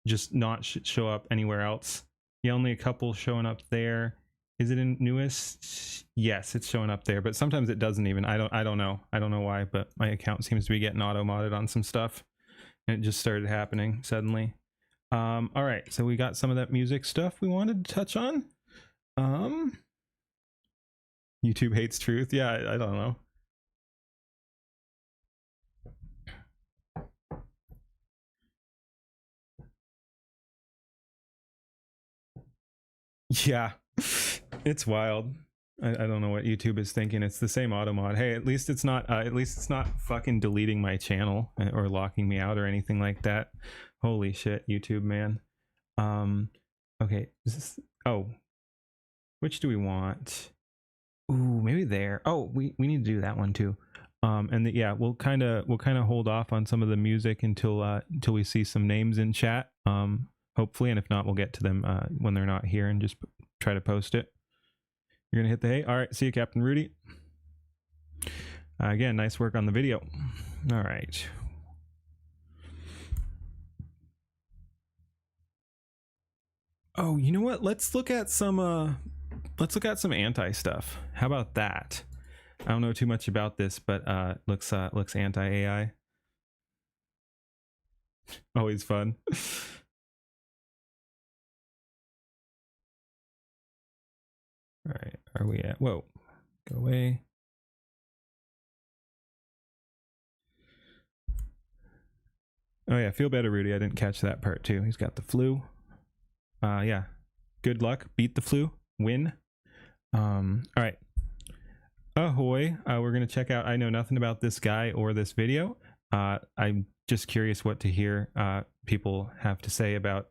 just not show up anywhere else. Yeah, only a couple showing up there. Is it in newest? Yes, it's showing up there, but sometimes it doesn't even. I don't know why, but my account seems to be getting auto modded on some stuff, and it just started happening suddenly. All right, so we got some of that music stuff we wanted to touch on. YouTube hates truth. Yeah, I don't know. Yeah, it's wild. I don't know what YouTube is thinking. It's the same automod. Hey, at least it's not fucking deleting my channel or locking me out or anything like that. Holy shit, YouTube, man. Okay, is this, oh, which do we want? Ooh, maybe there. Oh, we need to do that one too. And yeah, we'll kind of hold off on some of the music until we see some names in chat. hopefully, and if not, we'll get to them when they're not here and just try to post it. You're gonna hit the hay. All right, see you, Captain Rudy. Again, nice work on the video. All right. Oh, you know what? Let's look at some anti stuff. How about that? I don't know too much about this, but looks anti-AI. Always fun. All right, are we at? Whoa, go away. Oh yeah, feel better, Rudy. I didn't catch that part too. He's got the flu. Yeah, good luck. Beat the flu. Win. All right. Ahoy. We're gonna check out. I know nothing about this guy or this video. I'm just curious what to hear people have to say about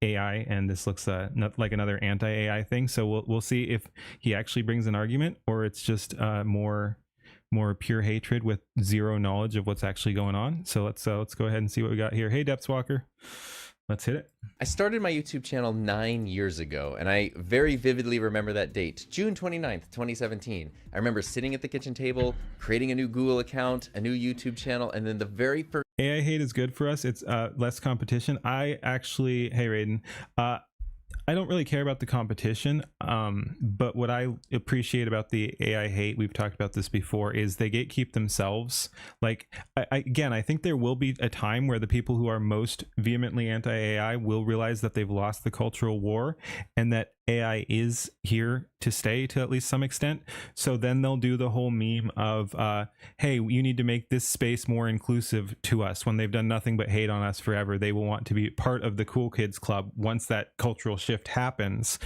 AI, and this looks not like another anti-AI thing. So we'll see if he actually brings an argument, or it's just more pure hatred with zero knowledge of what's actually going on. So let's go ahead and see what we got here. Hey, Depths Walker, let's hit it. I started my YouTube channel 9 years ago, and I very vividly remember that date, June 29th, 2017. I remember sitting at the kitchen table, creating a new Google account, a new YouTube channel, and then the very first AI hate is good for us. It's less competition. I actually, hey Raiden, I don't really care about the competition, but what I appreciate about the AI hate, we've talked about this before, is they gatekeep themselves. Like, again, I think there will be a time where the people who are most vehemently anti-AI will realize that they've lost the cultural war and that AI is here to stay to at least some extent. So then they'll do the whole meme of, hey, you need to make this space more inclusive to us, when they've done nothing but hate on us forever. They will want to be part of the cool kids club once that cultural shift happens.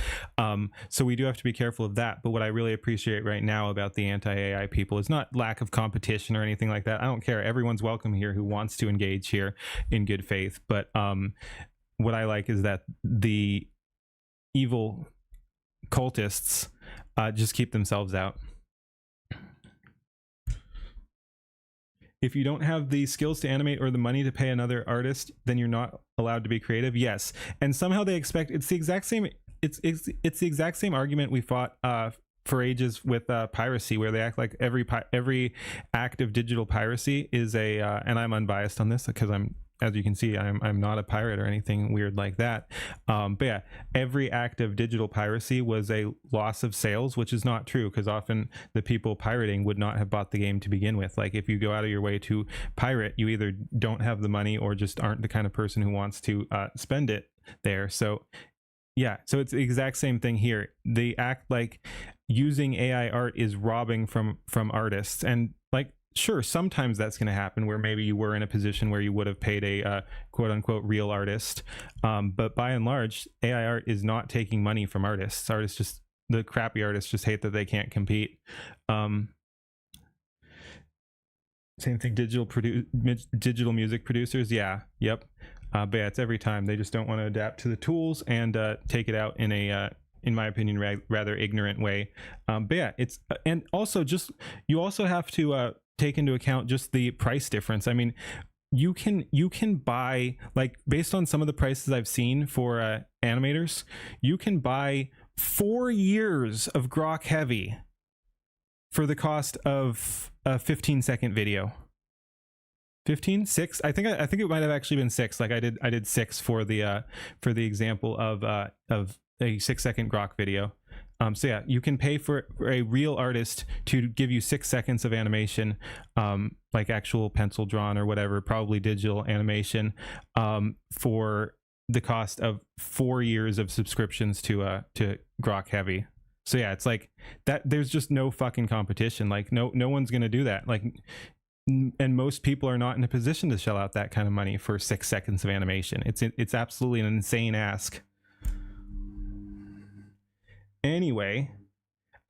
So we do have to be careful of that. But what I really appreciate right now about the anti-AI people is not lack of competition or anything like that. I don't care. Everyone's welcome here who wants to engage here in good faith. But what I like is that the evil cultists just keep themselves out. If you don't have the skills to animate or the money to pay another artist, then you're not allowed to be creative. Yes, and somehow they expect it's the exact same. It's the exact same argument we fought for ages with piracy, where they act like every act of digital piracy is a and I'm unbiased on this because as you can see, I'm not a pirate or anything weird like that. But yeah, every act of digital piracy was a loss of sales, which is not true, because often the people pirating would not have bought the game to begin with. Like, if you go out of your way to pirate, you either don't have the money or just aren't the kind of person who wants to spend it there. So yeah, so it's the exact same thing here. They act like using AI art is robbing from artists, and like, sure, sometimes that's going to happen where maybe you were in a position where you would have paid a quote unquote real artist. But by and large, AI art is not taking money from artists. The crappy artists just hate that they can't compete. Same thing, digital music producers. Yeah, yep. But yeah, it's every time. They just don't want to adapt to the tools and take it out in a in my opinion, rather ignorant way. But yeah, it's, and also just, you also have to take into account just the price difference. I mean, you can buy, like, based on some of the prices I've seen for animators, you can buy 4 years of Grok Heavy for the cost of a 15-second video. 15, 6. I think it might have actually been 6. Like, I did 6 for the example of a 6-second Grok video. So yeah, you can pay for a real artist to give you 6 seconds of animation, like actual pencil drawn or whatever, probably digital animation, for the cost of 4 years of subscriptions to Grok Heavy. So yeah, it's like that. There's just no fucking competition. Like, no one's gonna do that. Like, and most people are not in a position to shell out that kind of money for 6 seconds of animation. It's absolutely an insane ask. Anyway,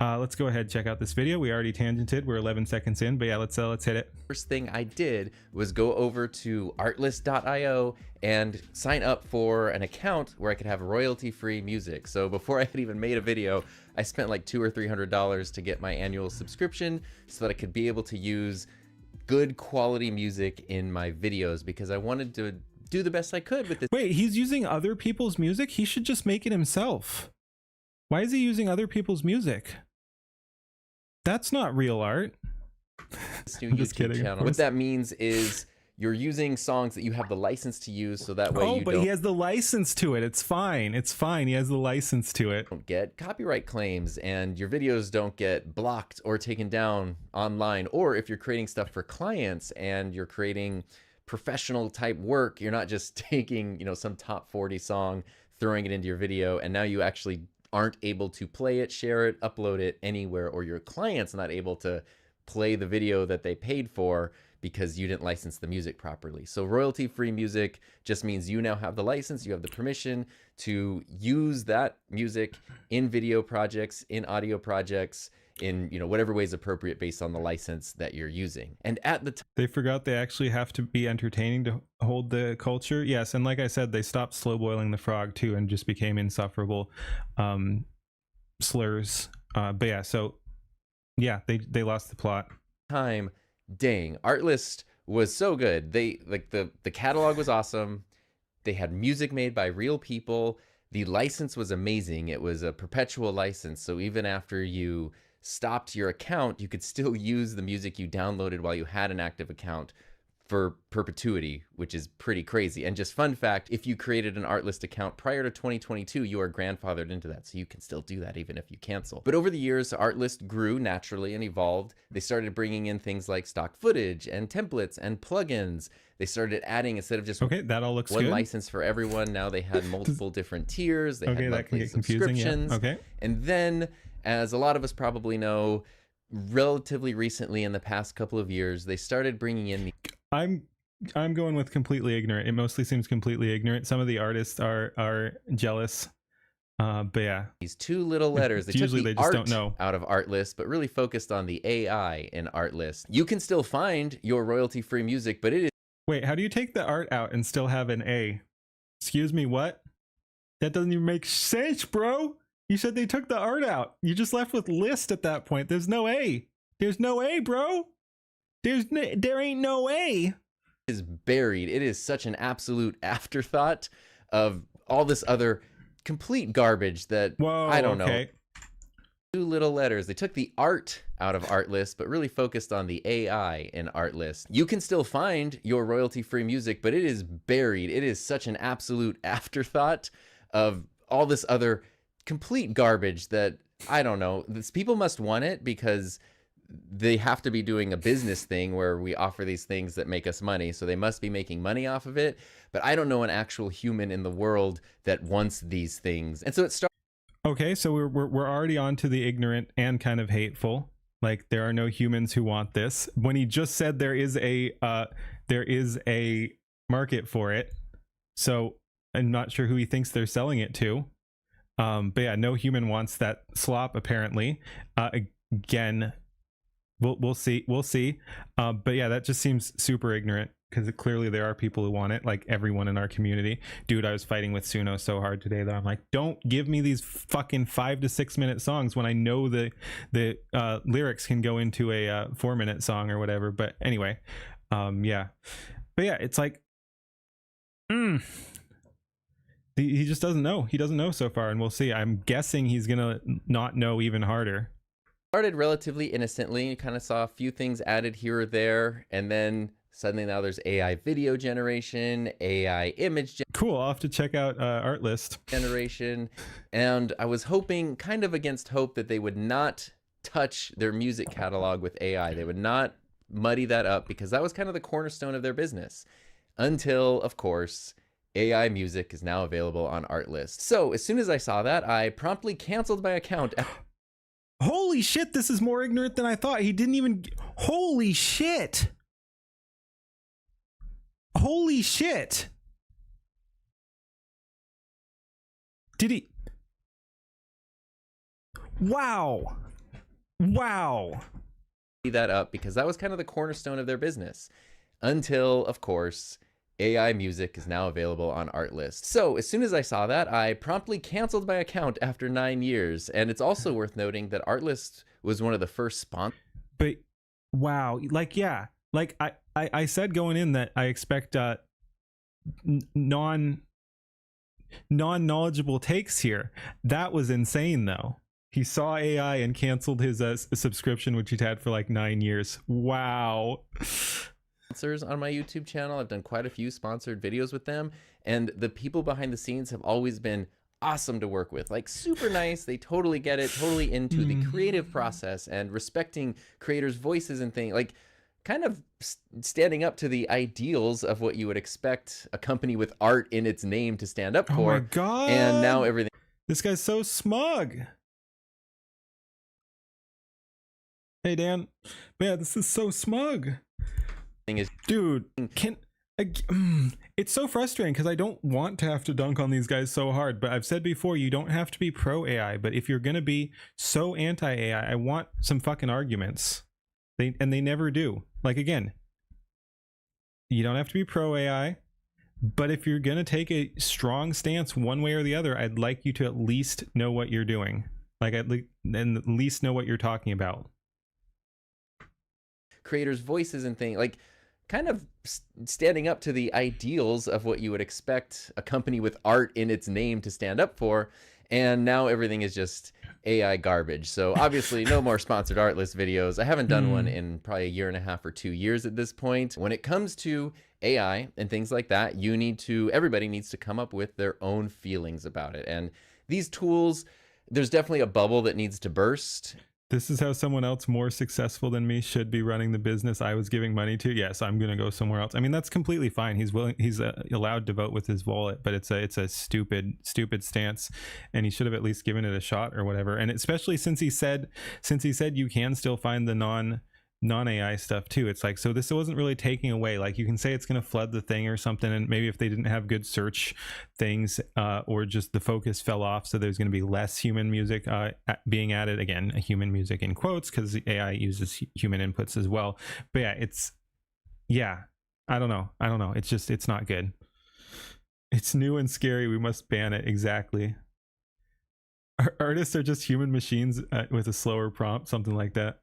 let's go ahead and check out this video. We already tangented. We're 11 seconds in, but yeah, let's hit it. First thing I did was go over to artlist.io and sign up for an account where I could have royalty-free music. So before I had even made a video, I spent like $200 or $300 to get my annual subscription so that I could be able to use good quality music in my videos, because I wanted to do the best I could with this. Wait, he's using other people's music? He should just make it himself. Why is he using other people's music? That's not real art. New I'm just YouTube kidding, of channel. What course. that means is you're using songs that you have the license to use, so that way Oh, you but he has the license to it. It's fine. It's fine. He has the license to it. don't get copyright claims, and your videos don't get blocked or taken down online. Or if you're creating stuff for clients and you're creating professional type work, you're not just taking, you know, some top 40 song, throwing it into your video, and now you actually aren't able to play it, share it, upload it anywhere, or your client's not able to play the video that they paid for because you didn't license the music properly. So royalty-free music just means you now have the license, you have the permission to use that music in video projects, in audio projects, in, you know, whatever way is appropriate based on the license that you're using. And at the time, They forgot they actually have to be entertaining to hold the culture. Yes, and like I said, they stopped slow boiling the frog too and just became insufferable slurs. But yeah, so yeah, they lost the plot. dang, Artlist was so good. They like the catalog was awesome. They had music made by real people. The license was amazing. It was a perpetual license, so even after you stopped your account, you could still use the music you downloaded while you had an active account for perpetuity, which is pretty crazy. And just fun fact, if you created an Artlist account prior to 2022, you are grandfathered into that, so you can still do that even if you cancel. But over the years, Artlist grew naturally and evolved. They started bringing in things like stock footage and templates and plugins. They started adding, instead of just Okay, that all looks one good. license for everyone, now they had multiple different tiers. They Okay, had that can monthly get confusing. Yeah. subscriptions. Okay. And then, as a lot of us probably know, relatively recently in the past couple of years, they started bringing in the I'm going with completely ignorant. It mostly seems completely ignorant. Some of the artists are jealous. But yeah. these two little letters. They Usually took the they just art don't know. out of Artlist, but really focused on the AI in Artlist. You can still find your royalty-free music, but it is Wait, how do you take the art out and still have an A? Excuse me, what? That doesn't even make sense, bro. You said they took the art out. You just left with list at that point. There's no A. There's no A, bro. There ain't no A. buried. It is such an absolute afterthought of all this other complete garbage that Whoa, I don't okay. know. Two little letters. They took the art out of Artlist, but really focused on the AI in Artlist. You can still find your royalty-free music, but it is buried. It is such an absolute afterthought of all this other complete garbage that I don't know. People must want it because they have to be doing a business thing where we offer these things that make us money. So they must be making money off of it. But I don't know an actual human in the world that wants these things. And so it started. Okay, so we're already on to the ignorant and kind of hateful. Like, there are no humans who want this. When he just said there is a market for it. So I'm not sure who he thinks they're selling it to. But yeah, no human wants that slop apparently. Again, we'll see. But yeah, that just seems super ignorant because clearly there are people who want it, like everyone in our community. Dude, I was fighting with Suno so hard today that I'm like, don't give me these fucking 5 to 6 minute songs when I know the lyrics can go into a 4-minute song or whatever. But anyway, yeah. But yeah, it's like, he just doesn't know. He doesn't know so far, and we'll see. I'm guessing he's gonna not know even harder. Started relatively innocently. You kind of saw a few things added here or there, and then suddenly now there's AI video generation, AI image Cool. I'll have to check out Artlist. generation, and I was hoping, kind of against hope, that they would not touch their music catalog with AI. They would not muddy that up because that was kind of the cornerstone of their business. Until, of course, AI music is now available on Artlist. So as soon as I saw that, I promptly canceled my account. Holy shit, this is more ignorant than I thought. He didn't even... Holy shit. Holy shit. Did he... Wow. Wow. That up because that was kind of the cornerstone of their business. Until, of course, AI music is now available on Artlist. So as soon as I saw that, I promptly canceled my account after 9 years. And it's also worth noting that Artlist was one of the first sponsors. But wow, like, yeah, like I said going in that I expect non-knowledgeable takes here. That was insane though. He saw AI and canceled his subscription, which he'd had for like 9 years. Wow. Sponsors on my YouTube channel. I've done quite a few sponsored videos with them, and the people behind the scenes have always been awesome to work with, like super nice. They totally get it, totally into the creative process and respecting creators' voices and things, like kind of standing up to the ideals of what you would expect a company with art in its name to stand up for. Oh my God. And now everything. This guy's so smug. Hey Dan, man, this is so smug. Is Dude, it's so frustrating because I don't want to have to dunk on these guys so hard, but I've said before, you don't have to be pro AI, but if you're gonna be so anti AI, I want some fucking arguments. They never do. Like, again, you don't have to be pro AI, but if you're gonna take a strong stance one way or the other, I'd like you to at least know what you're doing. Like, at least know what you're talking about. creators' voices and things, like kind of standing up to the ideals of what you would expect a company with art in its name to stand up for. And now everything is just AI garbage. So obviously no more sponsored art list videos. I haven't done one in probably 1.5 or 2 years at this point. When it comes to AI and things like that, everybody needs to come up with their own feelings about it. And these tools, there's definitely a bubble that needs to burst. This is how someone else more successful than me should be running the business I was giving money to. Yes, I'm going to go somewhere else. I mean, that's completely fine. He's allowed to vote with his wallet, but it's a stupid stance, and he should have at least given it a shot or whatever. And especially since he said you can still find the non-AI stuff too. It's like, so this wasn't really taking away, like, you can say it's going to flood the thing or something, and maybe if they didn't have good search things, or just the focus fell off, so there's going to be less human music being added. Again, a human music in quotes, because AI uses human inputs as well. But I don't know, it's not good. It's new and scary. We must ban it. Exactly. Artists are just human machines with a slower prompt, something like that.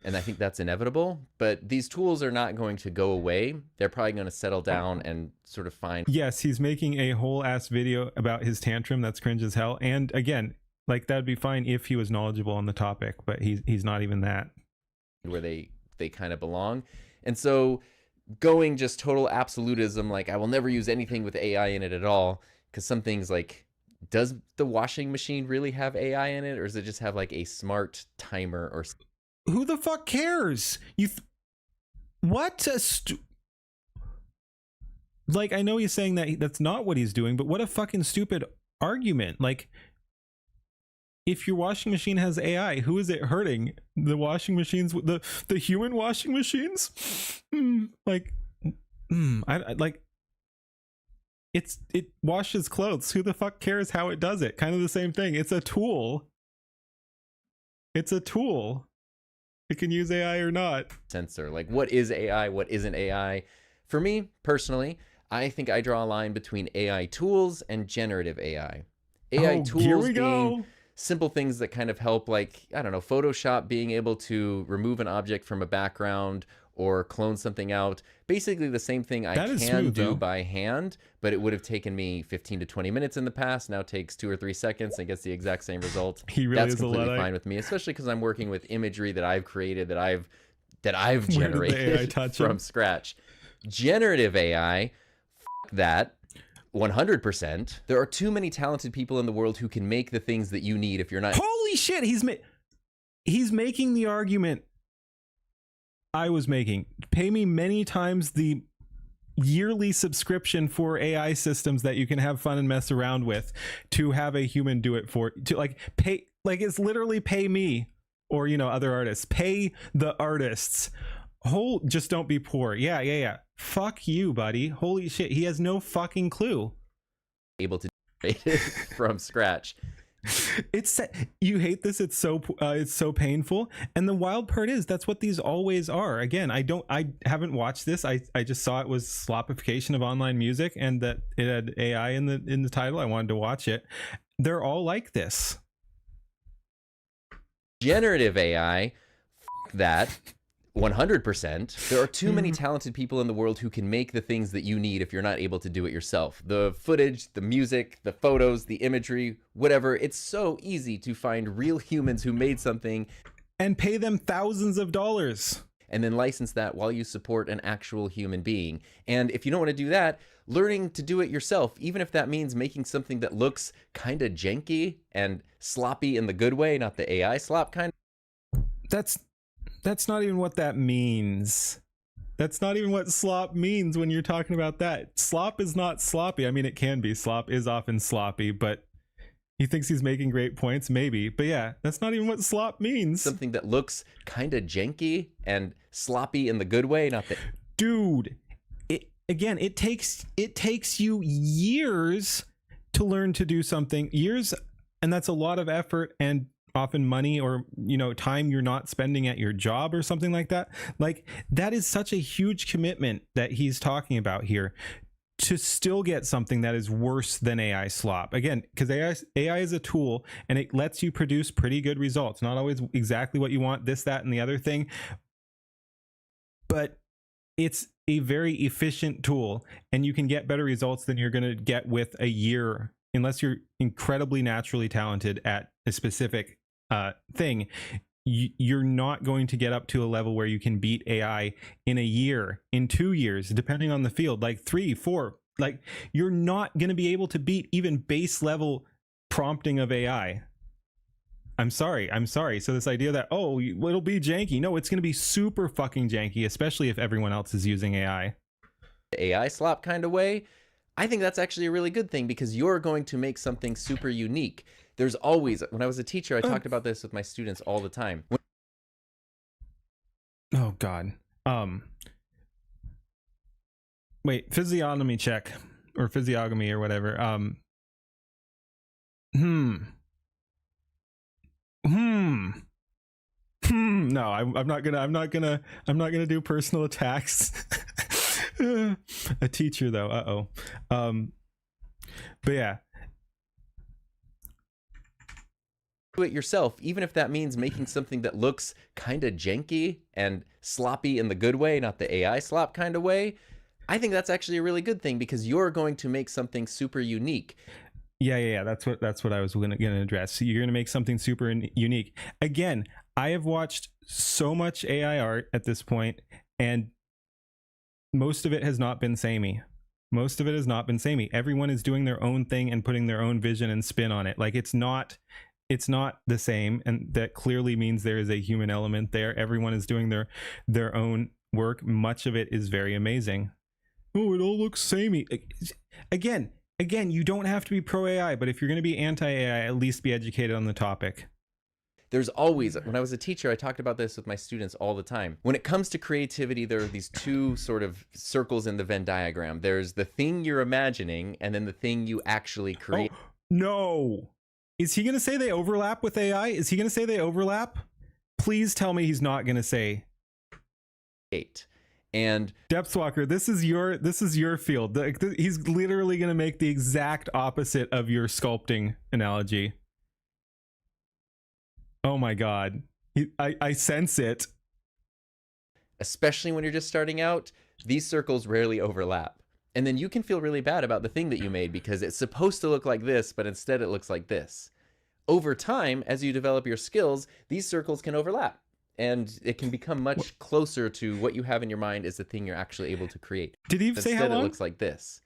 And I think that's inevitable, but these tools are not going to go away. They're probably going to settle down and sort of find. Yes, he's making a whole ass video about his tantrum. That's cringe as hell. And again, like, that'd be fine if he was knowledgeable on the topic, but he's not even that. Where they kind of belong. And so going just total absolutism, like I will never use anything with AI in it at all, because some things, like, does the washing machine really have AI in it, or does it just have like a smart timer or something? Who the fuck cares? What a like, I know he's saying that that's not what he's doing, but what a fucking stupid argument. Like, if your washing machine has AI, who is it hurting? The washing machines, the human washing machines? I like, it washes clothes. Who the fuck cares how it does it? Kind of the same thing. It's a tool. It can use AI or not. Sensor, like, what is AI, what isn't AI? For me personally, I think I draw a line between AI tools and generative AI. AI tools being simple things that kind of help, like, I don't know, Photoshop being able to remove an object from a background or clone something out. Basically the same thing I can do by hand, but it would have taken me 15 to 20 minutes in the past. Now takes 2 or 3 seconds and gets the exact same result. That's completely fine with me, especially because I'm working with imagery that I've created, that I've generated from scratch. Generative AI, that 100%. There are too many talented people in the world who can make the things that you need if you're not. Holy shit, he's making the argument I was making. Pay me many times the yearly subscription for AI systems that you can have fun and mess around with, to have a human do it for, to like pay, like, it's literally pay me, or, you know, other artists. Pay the artists. Just don't be poor. Yeah. Fuck you, buddy. Holy shit, he has no fucking clue. Able to create it from scratch. You hate this. It's so painful. And the wild part is that's what these always are. Again, I haven't watched this. I just saw it was slopification of online music, and that it had AI in the title. I wanted to watch it. They're all like this. Generative AI, that 100%. There are too many talented people in the world who can make the things that you need if you're not able to do it yourself. The footage, the music, the photos, the imagery, whatever. It's so easy to find real humans who made something and pay them thousands of dollars. And then license that while you support an actual human being. And if you don't want to do that, learning to do it yourself, even if that means making something that looks kind of janky and sloppy in the good way, not the AI slop kind. That's not even what that means. That's not even what slop means when you're talking about that. Slop is not sloppy. I mean, it can be. Slop is often sloppy, but he thinks he's making great points, maybe. But yeah, that's not even what slop means. Something that looks kind of janky and sloppy in the good way, not the... Dude, it takes you years to learn to do something. Years, and that's a lot of effort and often money or, you know, time you're not spending at your job or something like that. Like, that is such a huge commitment that he's talking about here to still get something that is worse than AI slop. Again, because AI is a tool and it lets you produce pretty good results. Not always exactly what you want, this, that, and the other thing, but it's a very efficient tool and you can get better results than you're going to get with a year, unless you're incredibly naturally talented at a specific thing. You're not going to get up to a level where you can beat AI in a year, in 2 years, depending on the field, like 3, 4. Like, you're not going to be able to beat even base level prompting of AI. I'm sorry. So this idea that, oh, it'll be janky. No, it's going to be super fucking janky, especially if everyone else is using AI. The AI slop kind of way. I think that's actually a really good thing because you're going to make something super unique. There's always, when I was a teacher, I talked about this with my students all the time. Oh God. Wait, physiognomy check or physiognomy or whatever. No, I'm not gonna do personal attacks. A teacher though. But yeah. Do it yourself, even if that means making something that looks kind of janky and sloppy in the good way, not the AI slop kind of way. I think that's actually a really good thing because you're going to make something super unique. Yeah. That's what I was gonna address. So you're gonna make something super unique. Again, I have watched so much AI art at this point, and most of it has not been samey. Everyone is doing their own thing and putting their own vision and spin on it. Like, it's not the same, and that clearly means there is a human element there. Everyone is doing their own work. Much of it is very amazing. Oh, it all looks samey. Again, you don't have to be pro AI, but if you're going to be anti AI, at least be educated on the topic. There's always, when I was a teacher, I talked about this with my students all the time. When it comes to creativity, there are these two sort of circles in the Venn diagram. There's the thing you're imagining and then the thing you actually create. Oh, no. Is he going to say they overlap with AI? Is he going to say they overlap? Please tell me he's not going to say. And Depthwalker, this is your field. He's literally going to make the exact opposite of your sculpting analogy. Oh my God. I sense it. Especially when you're just starting out, these circles rarely overlap. And then you can feel really bad about the thing that you made because it's supposed to look like this, but instead it looks like this. Over time, as you develop your skills, these circles can overlap. And it can become much closer to what you have in your mind is the thing you're actually able to create. Did he say how long? Instead it looks like this.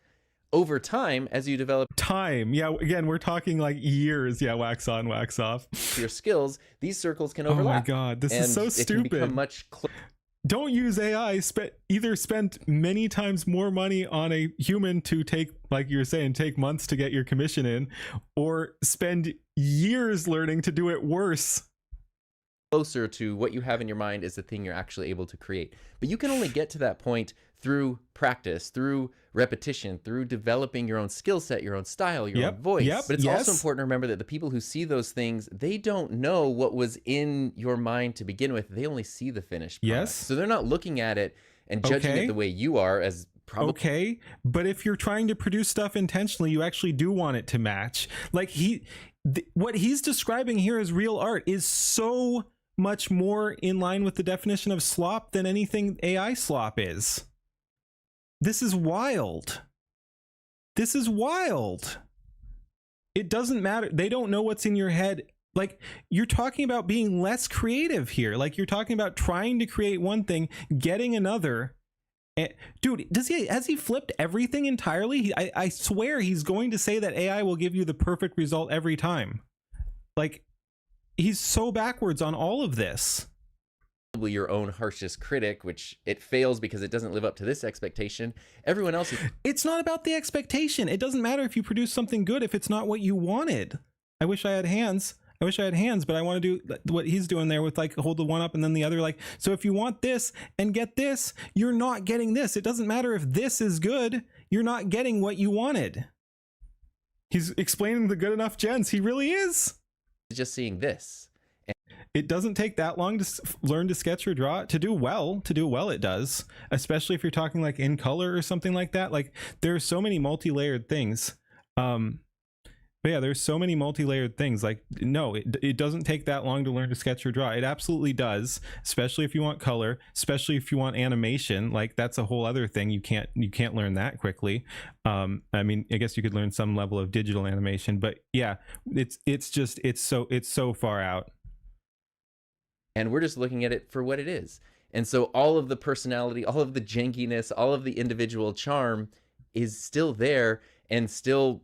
Over time, as you develop time, yeah, again, we're talking like years. Yeah, wax on, wax off. Your skills, these circles can overlap. Oh my God, this is so stupid. It can become much Don't use AI. Either spend many times more money on a human to take, like you're saying, take months to get your commission in, or spend years learning to do it worse. Closer to what you have in your mind is the thing you're actually able to create. But you can only get to that point through practice, through repetition, through developing your own skill set, your own style, your own voice. But it's also important to remember that the people who see those things, they don't know what was in your mind to begin with. They only see the finished product. So they're not looking at it and judging it the way you are as probably. Okay, but if you're trying to produce stuff intentionally, you actually do want it to match. Like what he's describing here as real art is so much more in line with the definition of slop than anything AI slop is. This is wild. This is wild. It doesn't matter. They don't know what's in your head. Like, you're talking about being less creative here. Like, you're talking about trying to create one thing, getting another. And, dude, has he flipped everything entirely? I swear he's going to say that AI will give you the perfect result every time. Like, he's so backwards on all of this. Your own harshest critic, which it fails because it doesn't live up to this expectation. Everyone else is... It's not about the expectation. It doesn't matter if you produce something good if it's not what you wanted. I wish I had hands. But I want to do what he's doing there with, like, hold the one up and then the other. Like, so if you want this and get this, you're not getting this. It doesn't matter if this is good. You're not getting what you wanted. He's explaining the good enough gents. He really is. Just seeing this. It doesn't take that long to learn to sketch or draw. To do well, it does. Especially if you're talking like in color or something like that. Like, there's so many multi-layered things. But yeah, there's so many multi-layered things. Like, no, it doesn't take that long to learn to sketch or draw. It absolutely does, especially if you want color, especially if you want animation. Like, that's a whole other thing. You can't learn that quickly. I mean, I guess you could learn some level of digital animation, but yeah, it's so far out. And we're just looking at it for what it is. And so all of the personality, all of the jankiness, all of the individual charm is still there and still...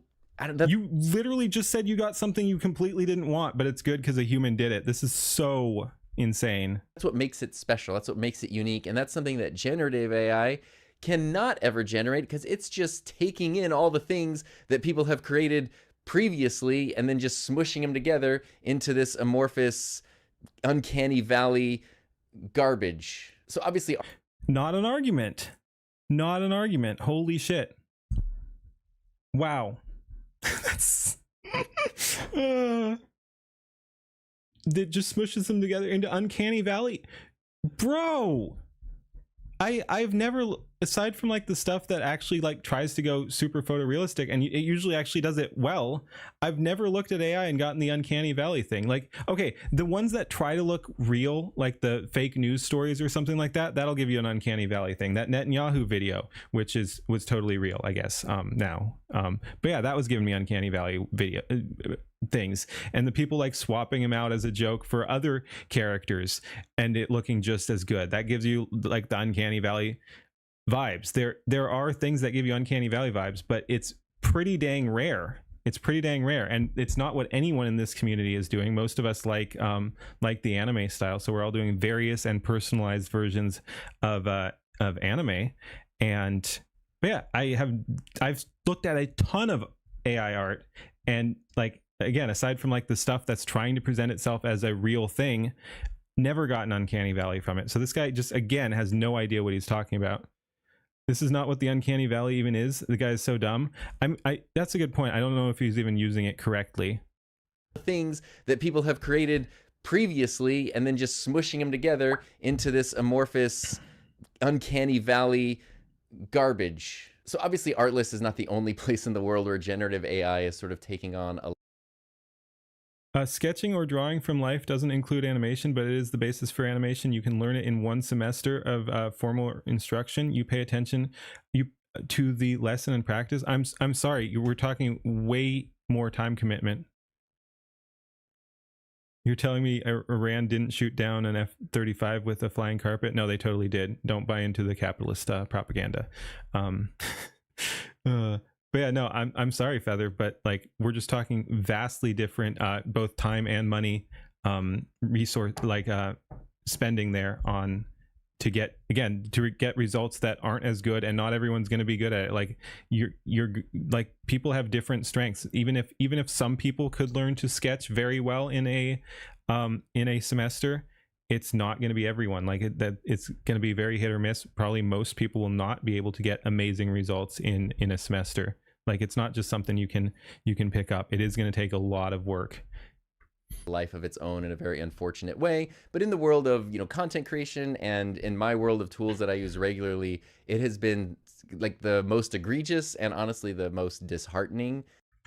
You literally just said you got something you completely didn't want, but it's good because a human did it. This is so insane. That's what makes it special. That's what makes it unique. And that's something that generative AI cannot ever generate, because it's just taking in all the things that people have created previously and then just smushing them together into this amorphous, uncanny valley garbage. So obviously... Not an argument. Not an argument. Holy shit. Wow. That's that just smushes them together into uncanny valley, bro. I've never, aside from like the stuff that actually like tries to go super photorealistic, and it usually actually does it well, I've never looked at AI and gotten the uncanny valley thing. Like, okay, the ones that try to look real, like the fake news stories or something like that, that'll give you an uncanny valley thing. That Netanyahu video, which was totally real, I guess, now. But yeah, that was giving me uncanny valley video things, and the people like swapping him out as a joke for other characters and it looking just as good, that gives you like the uncanny valley vibes. There are things that give you uncanny valley vibes, but it's pretty dang rare. And it's not what anyone in this community is doing. Most of us like the anime style, so we're all doing various and personalized versions of anime. And yeah, I've looked at a ton of AI art, and like, again, aside from like the stuff that's trying to present itself as a real thing, never gotten uncanny valley from it. So this guy just, again, has no idea what he's talking about. This is not what the uncanny valley even is. The guy is so dumb. That's a good point. I don't know if he's even using it correctly. Things that people have created previously and then just smushing them together into this amorphous, uncanny valley garbage. So obviously Artlist is not the only place in the world where generative AI is sort of taking on a... Sketching or drawing from life doesn't include animation, but it is the basis for animation. You can learn it in one semester of formal instruction. You pay attention to the lesson and practice. I'm sorry, we're talking way more time commitment. You're telling me Iran didn't shoot down an F-35 with a flying carpet? No, they totally did. Don't buy into the capitalist propaganda. But yeah, no, I'm sorry, Feather, but like, we're just talking vastly different, both time and money, resource, like spending there on to get results that aren't as good, and not everyone's going to be good at it. Like, you're like, people have different strengths. Even if some people could learn to sketch very well in a semester, it's not going to be everyone. Like, it's going to be very hit or miss. Probably most people will not be able to get amazing results in a semester. Like, it's not just something you can pick up. It is going to take a lot of work. Life of its own in a very unfortunate way. But in the world of, content creation, and in my world of tools that I use regularly, it has been like the most egregious and honestly the most disheartening.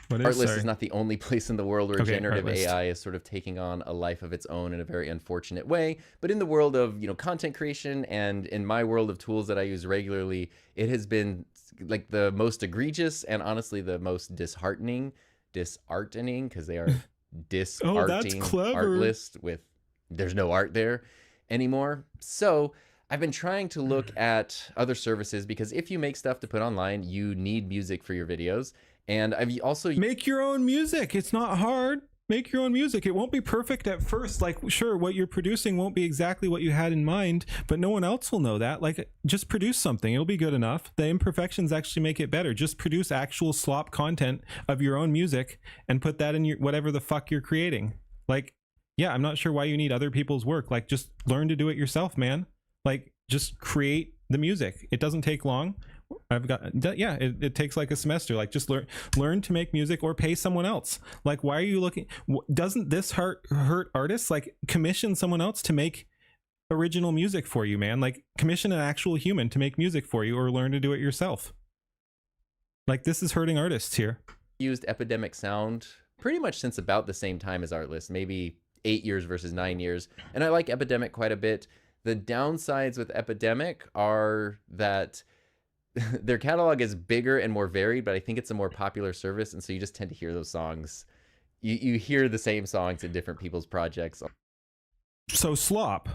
What is? Artlist Sorry. is not the only place in the world where Okay, generative Artlist. AI is sort of taking on a life of its own in a very unfortunate way. But in the world of, content creation, and in my world of tools that I use regularly, it has been like the most egregious and honestly the most disheartening, because they are Oh, that's disarting clever. Artlist with there's no art there anymore. So I've been trying to look at other services because if you make stuff to put online, you need music for your videos. And I've also Make your own music. It's not hard. Make your own music. It won't be perfect at first. Like, sure, what you're producing won't be exactly what you had in mind, but no one else will know that. Like, just produce something. It'll be good enough. The imperfections actually make it better. Just produce actual slop content of your own music and put that in your whatever the fuck you're creating. Like, yeah, I'm not sure why you need other people's work. Like, just learn to do it yourself, man. Like, just create the music. It doesn't take long. It takes like a semester. Like, just learn to make music or pay someone else. Like, why are you looking? Doesn't this hurt artists? Like, commission someone else to make original music for you, man. Like, commission an actual human to make music for you, or learn to do it yourself. Like, this is hurting artists here. used Epidemic Sound pretty much since about the same time as Artlist, maybe 8 years versus 9 years. And I like Epidemic quite a bit. The downsides with Epidemic are that their catalog is bigger and more varied, but I think it's a more popular service, and so you just tend to hear those songs. You hear the same songs in different people's projects. So slop.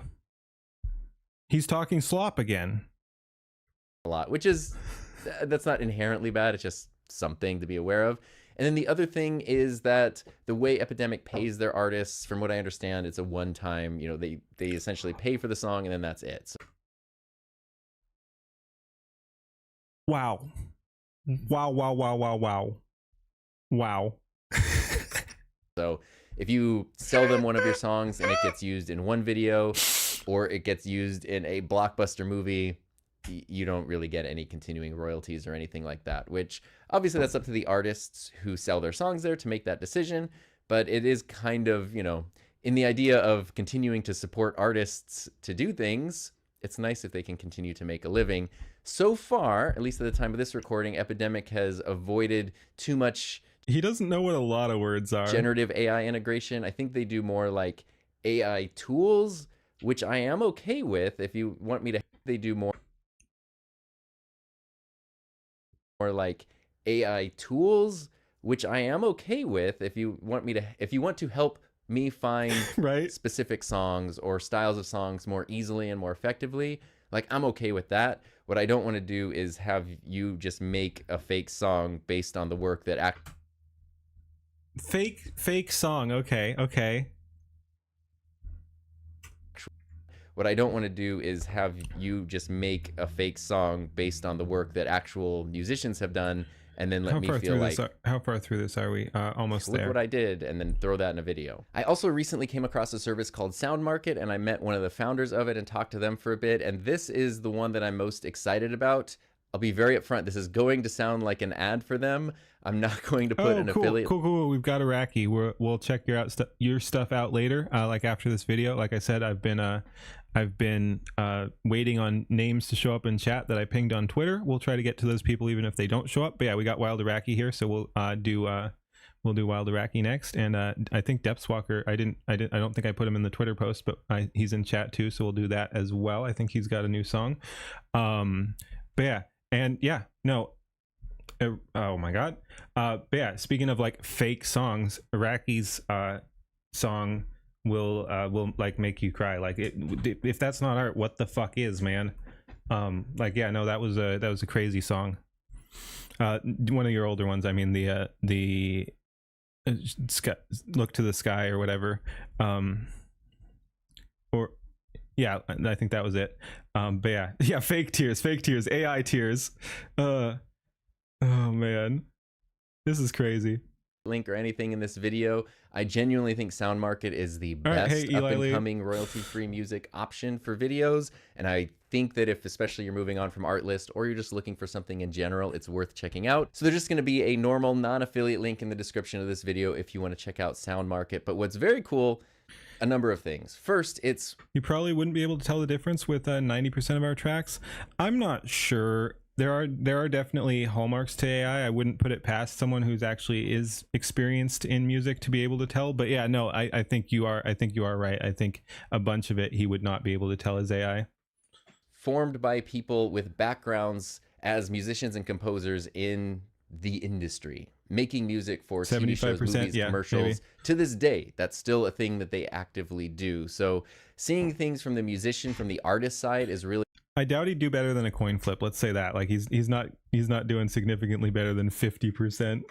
He's talking slop again. A lot, which is, that's not inherently bad. It's just something to be aware of. And then the other thing is that the way Epidemic pays their artists, from what I understand, it's a one-time, they essentially pay for the song and then that's it. So Wow. Wow. So if you sell them one of your songs and it gets used in one video or it gets used in a blockbuster movie, you don't really get any continuing royalties or anything like that, which obviously that's up to the artists who sell their songs there to make that decision. But it is kind of, in the idea of continuing to support artists to do things, it's nice if they can continue to make a living. So far, at least at the time of this recording, Epidemic has avoided too much. He doesn't know what a lot of words are. Generative AI integration. I think they do more like AI tools, which I am okay with. If you want me to, they do more like AI tools, which I am okay with. If you want to help me find Right. specific songs or styles of songs more easily and more effectively, like, I'm okay with that. What I don't want to do is have you just make a fake song based on the work that Fake song. Okay. What I don't want to do is have you just make a fake song based on the work that actual musicians have done, and then let me feel like, how far through this are we? Almost look there. what I did, and then throw that in a video. I also recently came across a service called Sound Market, and I met one of the founders of it and talked to them for a bit, and this is the one that I'm most excited about. I'll be very upfront. This is going to sound like an ad for them. I'm not going to put an affiliate. Cool. We've got Iraqi. We'll check your stuff out later. Like after this video. Like I said, I've been waiting on names to show up in chat that I pinged on Twitter. We'll try to get to those people even if they don't show up. But yeah, we got Wild Iraqi here, so we'll do Wild Iraqi next. And I think Depthswalker. I don't think I put him in the Twitter post, but he's in chat too, so we'll do that as well. I think he's got a new song. But yeah, and yeah, no. Oh my god. But yeah, speaking of like fake songs, Iraqi's song will like make you cry. Like, if that's not art, what the fuck is, man? Like, yeah, no, that was a crazy song. One of your older ones. I mean, the sky, Look to the Sky or whatever. Or yeah, I think that was it. But yeah, fake tears, AI tears. Oh man, this is crazy. Link or anything in this video. I genuinely think Sound Market is the best up-and-coming royalty-free music option for videos, and I think that if especially you're moving on from Artlist or you're just looking for something in general, it's worth checking out. So there's just going to be a normal non-affiliate link in the description of this video if you want to check out Sound Market. But what's very cool, a number of things. First, you probably wouldn't be able to tell the difference with 90% of our tracks. I'm not sure there are definitely hallmarks to AI. I wouldn't put it past someone who's actually is experienced in music to be able to tell. But yeah, no, I think you are right. I think a bunch of it he would not be able to tell as AI. Formed by people with backgrounds as musicians and composers in the industry, making music for TV shows, 75%, movies, yeah, commercials. maybe. To this day, that's still a thing that they actively do. So seeing things from the musician, from the artist side is really I doubt he'd do better than a coin flip. Let's say that. Like he's not doing significantly better than 50%.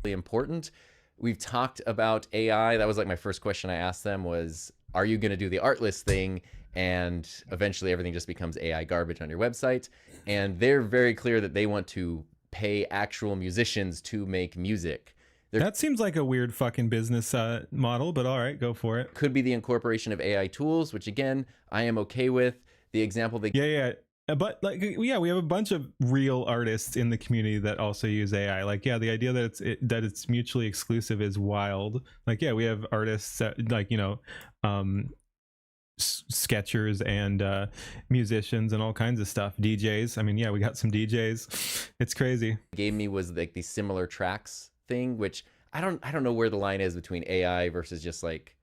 important. We've talked about AI. That was like my first question I asked them was, are you going to do the artlist thing? And eventually everything just becomes AI garbage on your website. And they're very clear that they want to pay actual musicians to make music. That seems like a weird fucking business model, but all right, go for it. Could be the incorporation of AI tools, which again, I am okay with. The example they Yeah. But like, yeah, we have a bunch of real artists in the community that also use AI. Like, yeah, the idea that it's mutually exclusive is wild. Like, yeah, we have artists that, like, you know, sketchers and musicians and all kinds of stuff. DJs. I mean, yeah, we got some DJs. It's crazy. gave me was like the similar tracks thing, which I don't know where the line is between AI versus just like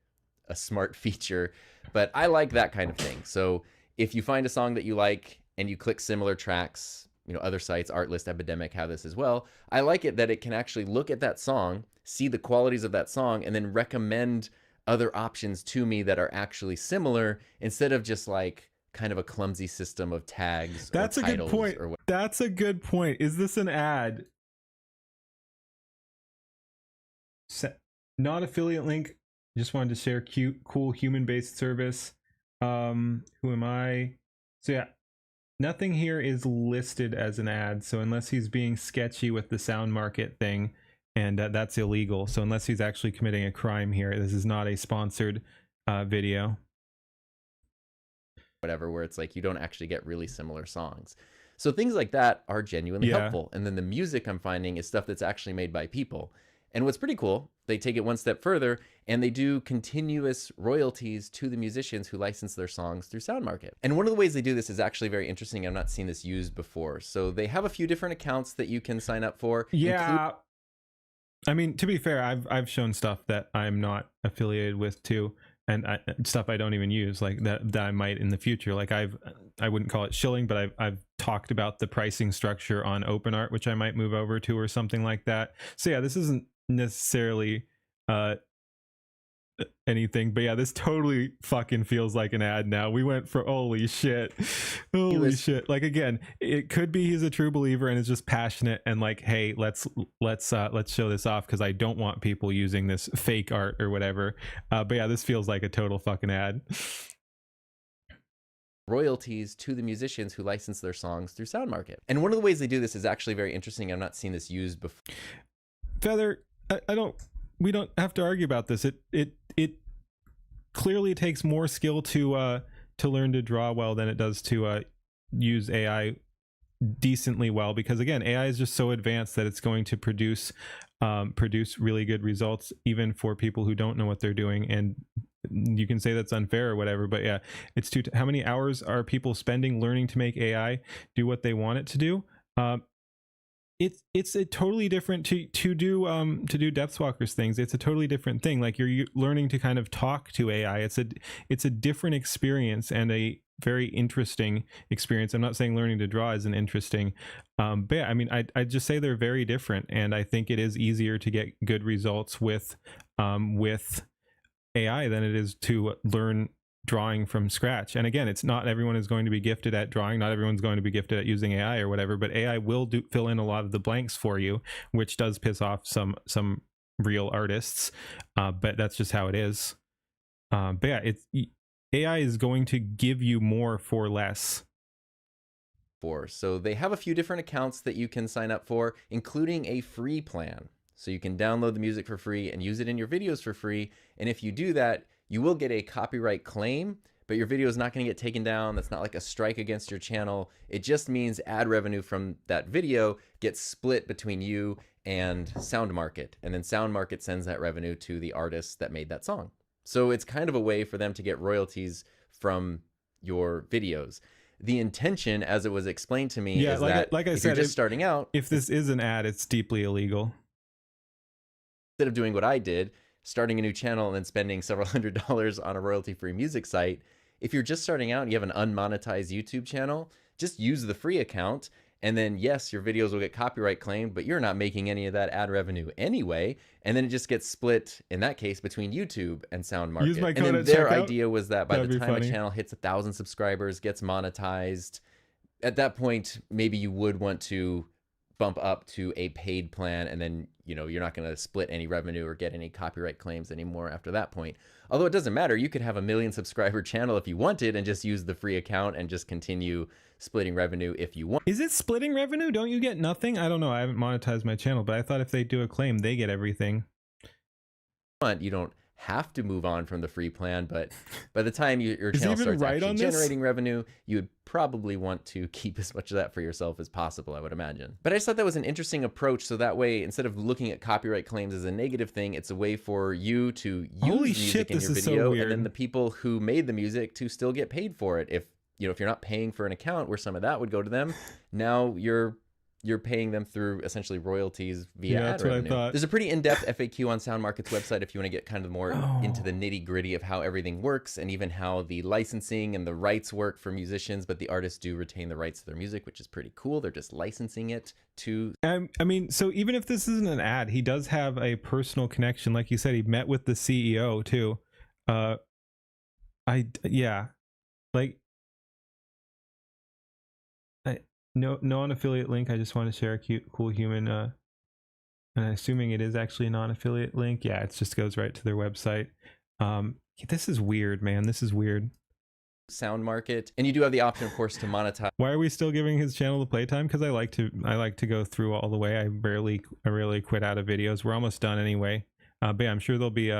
a smart feature, but I like that kind of thing. So if you find a song that you like and you click similar tracks, you know, other sites, Artlist, Epidemic have this as well. I like it that it can actually look at that song, see the qualities of that song, and then recommend other options to me that are actually similar instead of just like kind of a clumsy system of tags. That's or a good titles point. Or That's a good point. Is this an ad? Not affiliate link. Just wanted to share cool human-based service. Who am I? So yeah, nothing here is listed as an ad. So unless he's being sketchy with the sound market thing, and that's illegal. So unless he's actually committing a crime here, this is not a sponsored video. whatever, where it's like you don't actually get really similar songs. So things like that are genuinely helpful. And then the music I'm finding is stuff that's actually made by people. And what's pretty cool, they take it one step further and they do continuous royalties to the musicians who license their songs through SoundMarket. And one of the ways they do this is actually very interesting. I've not seen this used before. So they have a few different accounts that you can sign up for. Yeah. I mean, to be fair, I've shown stuff that I'm not affiliated with too, and stuff I don't even use, like that I might in the future. Like I wouldn't call it shilling, but I've talked about the pricing structure on OpenArt, which I might move over to or something like that. So yeah, this isn't necessarily anything, but yeah, this totally fucking feels like an ad now. We went for holy shit. Like, again, it could be he's a true believer and is just passionate and like, hey, let's show this off because I don't want people using this fake art or whatever. But yeah, this feels like a total fucking ad. Royalties to the musicians who license their songs through SoundMarket. And one of the ways they do this is actually very interesting. I've not seen this used before. Feather, we don't have to argue about this. It clearly takes more skill to learn to draw well than it does to use AI decently well, because again, AI is just so advanced that it's going to produce really good results even for people who don't know what they're doing. And you can say that's unfair or whatever, but yeah, it's how many hours are people spending learning to make AI do what they want it to do? It's a totally different to do Depthwalkers things. It's a totally different thing. Like you're learning to kind of talk to AI. It's a different experience and a very interesting experience. I'm not saying learning to draw isn't interesting, but yeah, I mean, I just say they're very different, and I think it is easier to get good results with AI than it is to learn drawing from scratch. And again, it's not everyone is going to be gifted at drawing, not everyone's going to be gifted at using AI or whatever, but AI will fill in a lot of the blanks for you, which does piss off some real artists, but that's just how it is. But yeah, AI is going to give you more for less. So they have a few different accounts that you can sign up for, including a free plan. So you can download the music for free and use it in your videos for free. And if you do that, you will get a copyright claim, but your video is not going to get taken down. That's not like a strike against your channel. It just means ad revenue from that video gets split between you and SoundMarket. And then SoundMarket sends that revenue to the artist that made that song. So it's kind of a way for them to get royalties from your videos. the intention, as it was explained to me, Yeah, is like that like I if said, you're just starting out, if this is an ad, it's deeply illegal. instead of doing what I did, starting a new channel and then spending several $100s on a royalty-free music site, if you're just starting out and you have an unmonetized YouTube channel, just use the free account. And then, yes, your videos will get copyright claimed, but you're not making any of that ad revenue anyway. And then it just gets split, in that case, between YouTube and Sound Market. Use my And code then at their checkout? idea was that by That'd the be time funny. a channel hits 1,000 subscribers, gets monetized, at that point, maybe you would want to bump up to a paid plan, and then, you know, you're not going to split any revenue or get any copyright claims anymore after that point. Although it doesn't matter, you could have a 1 million subscriber channel if you wanted and just use the free account and just continue splitting revenue if you want. Is it splitting revenue? Don't you get nothing? I don't know. I haven't monetized my channel, but I thought if they do a claim, they get everything. You don't have to move on from the free plan, but by the time your Is it channel even starts right actually on this? generating revenue, you would probably want to keep as much of that for yourself as possible, I would imagine. But I just thought that was an interesting approach, so that way, instead of looking at copyright claims as a negative thing, it's a way for you to use Holy music shit, in this your is so video, weird. and then the people who made the music to still get paid for it. If you're not paying for an account where some of that would go to them, now you're paying them through essentially royalties via Yeah, ad that's what I revenue. thought. There's a pretty in-depth FAQ on Sound Market's website if you want to get kind of more into the nitty-gritty of how everything works, and even how the licensing and the rights work for musicians, but the artists do retain the rights to their music, which is pretty cool. They're just licensing it to... I mean, so even if this isn't an ad, he does have a personal connection. Like you said, he met with the CEO too. Yeah, like... No non-affiliate link. I just want to share a cute, cool human. And I'm assuming it is actually a non-affiliate link. Yeah, it just goes right to their website. This is weird, man. This is weird. Sound Market, and you do have the option, of course, to monetize. Why are we still giving his channel the playtime? Because I like to go through all the way. I rarely quit out of videos. We're almost done anyway. But yeah, I'm sure there'll be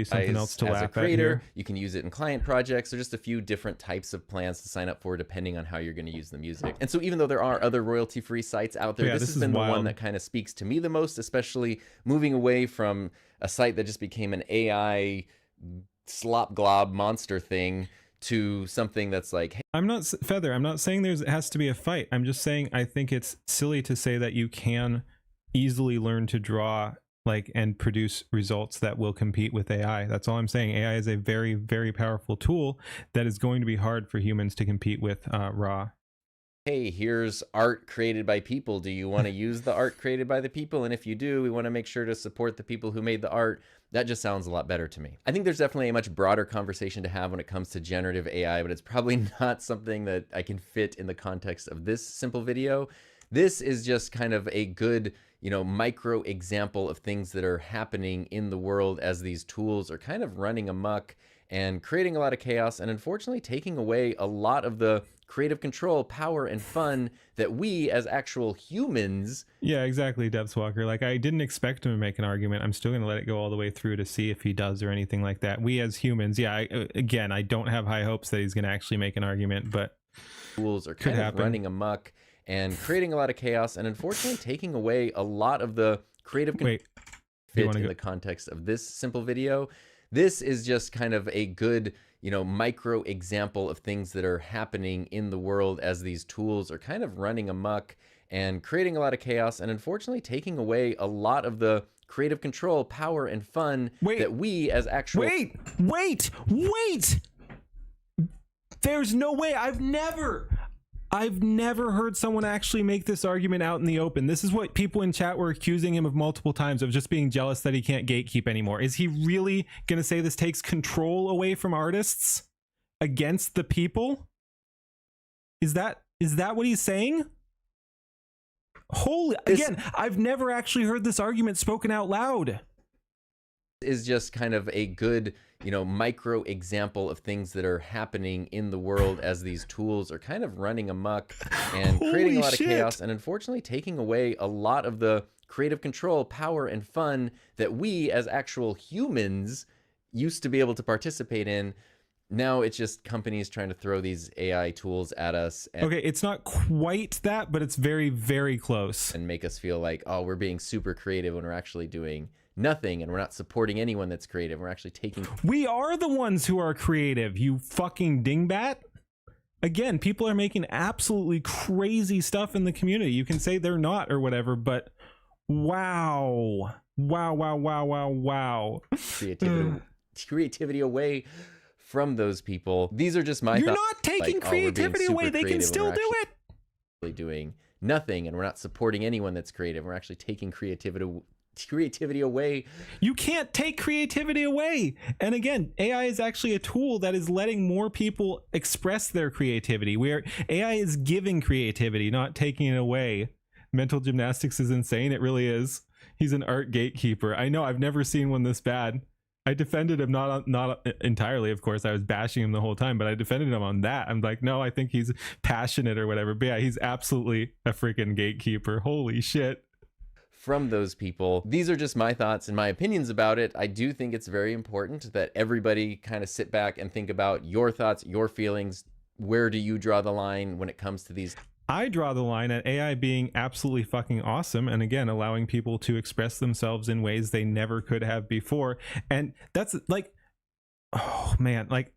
something else to as a laugh at creator, here. you can use it in client projects. There's just a few different types of plans to sign up for depending on how you're going to use the music. And so even though there are other royalty-free sites out there, Yeah, this this has is been the one wild. that kind of speaks to me the most, especially moving away from a site that just became an AI slop glob monster thing to something that's like, hey, I'm not Feather. I'm not saying it has to be a fight. I'm just saying I think it's silly to say that you can easily learn to draw and produce results that will compete with AI. That's all I'm saying. AI is a very, very powerful tool that is going to be hard for humans to compete with raw. hey, here's art created by people. Do you want to use the art created by the people? And if you do, we want to make sure to support the people who made the art. That just sounds a lot better to me. I think there's definitely a much broader conversation to have when it comes to generative AI, but it's probably not something that I can fit in the context of this simple video. This is just kind of a good, micro example of things that are happening in the world as these tools are kind of running amok and creating a lot of chaos, and unfortunately taking away a lot of the creative control, power, and fun that we as actual humans... Yeah, exactly, Depthwalker. I didn't expect him to make an argument. I'm still going to let it go all the way through to see if he does or anything like that. We as humans, yeah, again, I don't have high hopes that he's going to actually make an argument, but tools are kind of running amok and creating a lot of chaos, and unfortunately taking away a lot of the creative control fit in the context of this simple video. This is just kind of a good, micro example of things that are happening in the world as these tools are kind of running amok and creating a lot of chaos, and unfortunately taking away a lot of the creative control, power, and fun that we as actual... Wait! There's no way. I've never heard someone actually make this argument out in the open. This is what people in chat were accusing him of multiple times, of just being jealous that he can't gatekeep anymore. Is he really going to say this takes control away from artists against the people? Is that what he's saying? Again, I've never actually heard this argument spoken out loud. Is just kind of a good, micro example of things that are happening in the world as these tools are kind of running amok and creating a lot of chaos, and unfortunately taking away a lot of the creative control, power, and fun that we as actual humans used to be able to participate in. Now it's just companies trying to throw these AI tools at us. Okay, it's not quite that, but it's very, very close. And make us feel like, oh, we're being super creative when we're actually doing nothing, and we're not supporting anyone that's creative. We're actually taking... We are the ones who are creative, you fucking dingbat. again, people are making absolutely crazy stuff in the community. You can say they're not or whatever, but wow. Creativity away from those people. These are just my You're thoughts. not taking Like, oh, we're being creativity super away. They can creative when still we're do it. actually doing nothing, and we're not supporting anyone that's creative. We're actually taking creativity away. You can't take creativity away. And again, AI is actually a tool that is letting more people express their creativity. Where AI is giving creativity, not taking it away. Mental gymnastics is insane. It really is. He's an art gatekeeper. I know, I've never seen one this bad. I defended him, not entirely, of course. I was bashing him the whole time, but I defended him on that. I'm like, no, I think he's passionate or whatever. But yeah, he's absolutely a freaking gatekeeper. Holy shit. From those people. These are just my thoughts and my opinions about it. I do think it's very important that everybody kind of sit back and think about your thoughts, your feelings. Where do you draw the line when it comes to these? I draw the line at AI being absolutely fucking awesome, and again, allowing people to express themselves in ways they never could have before. And that's like, oh man, like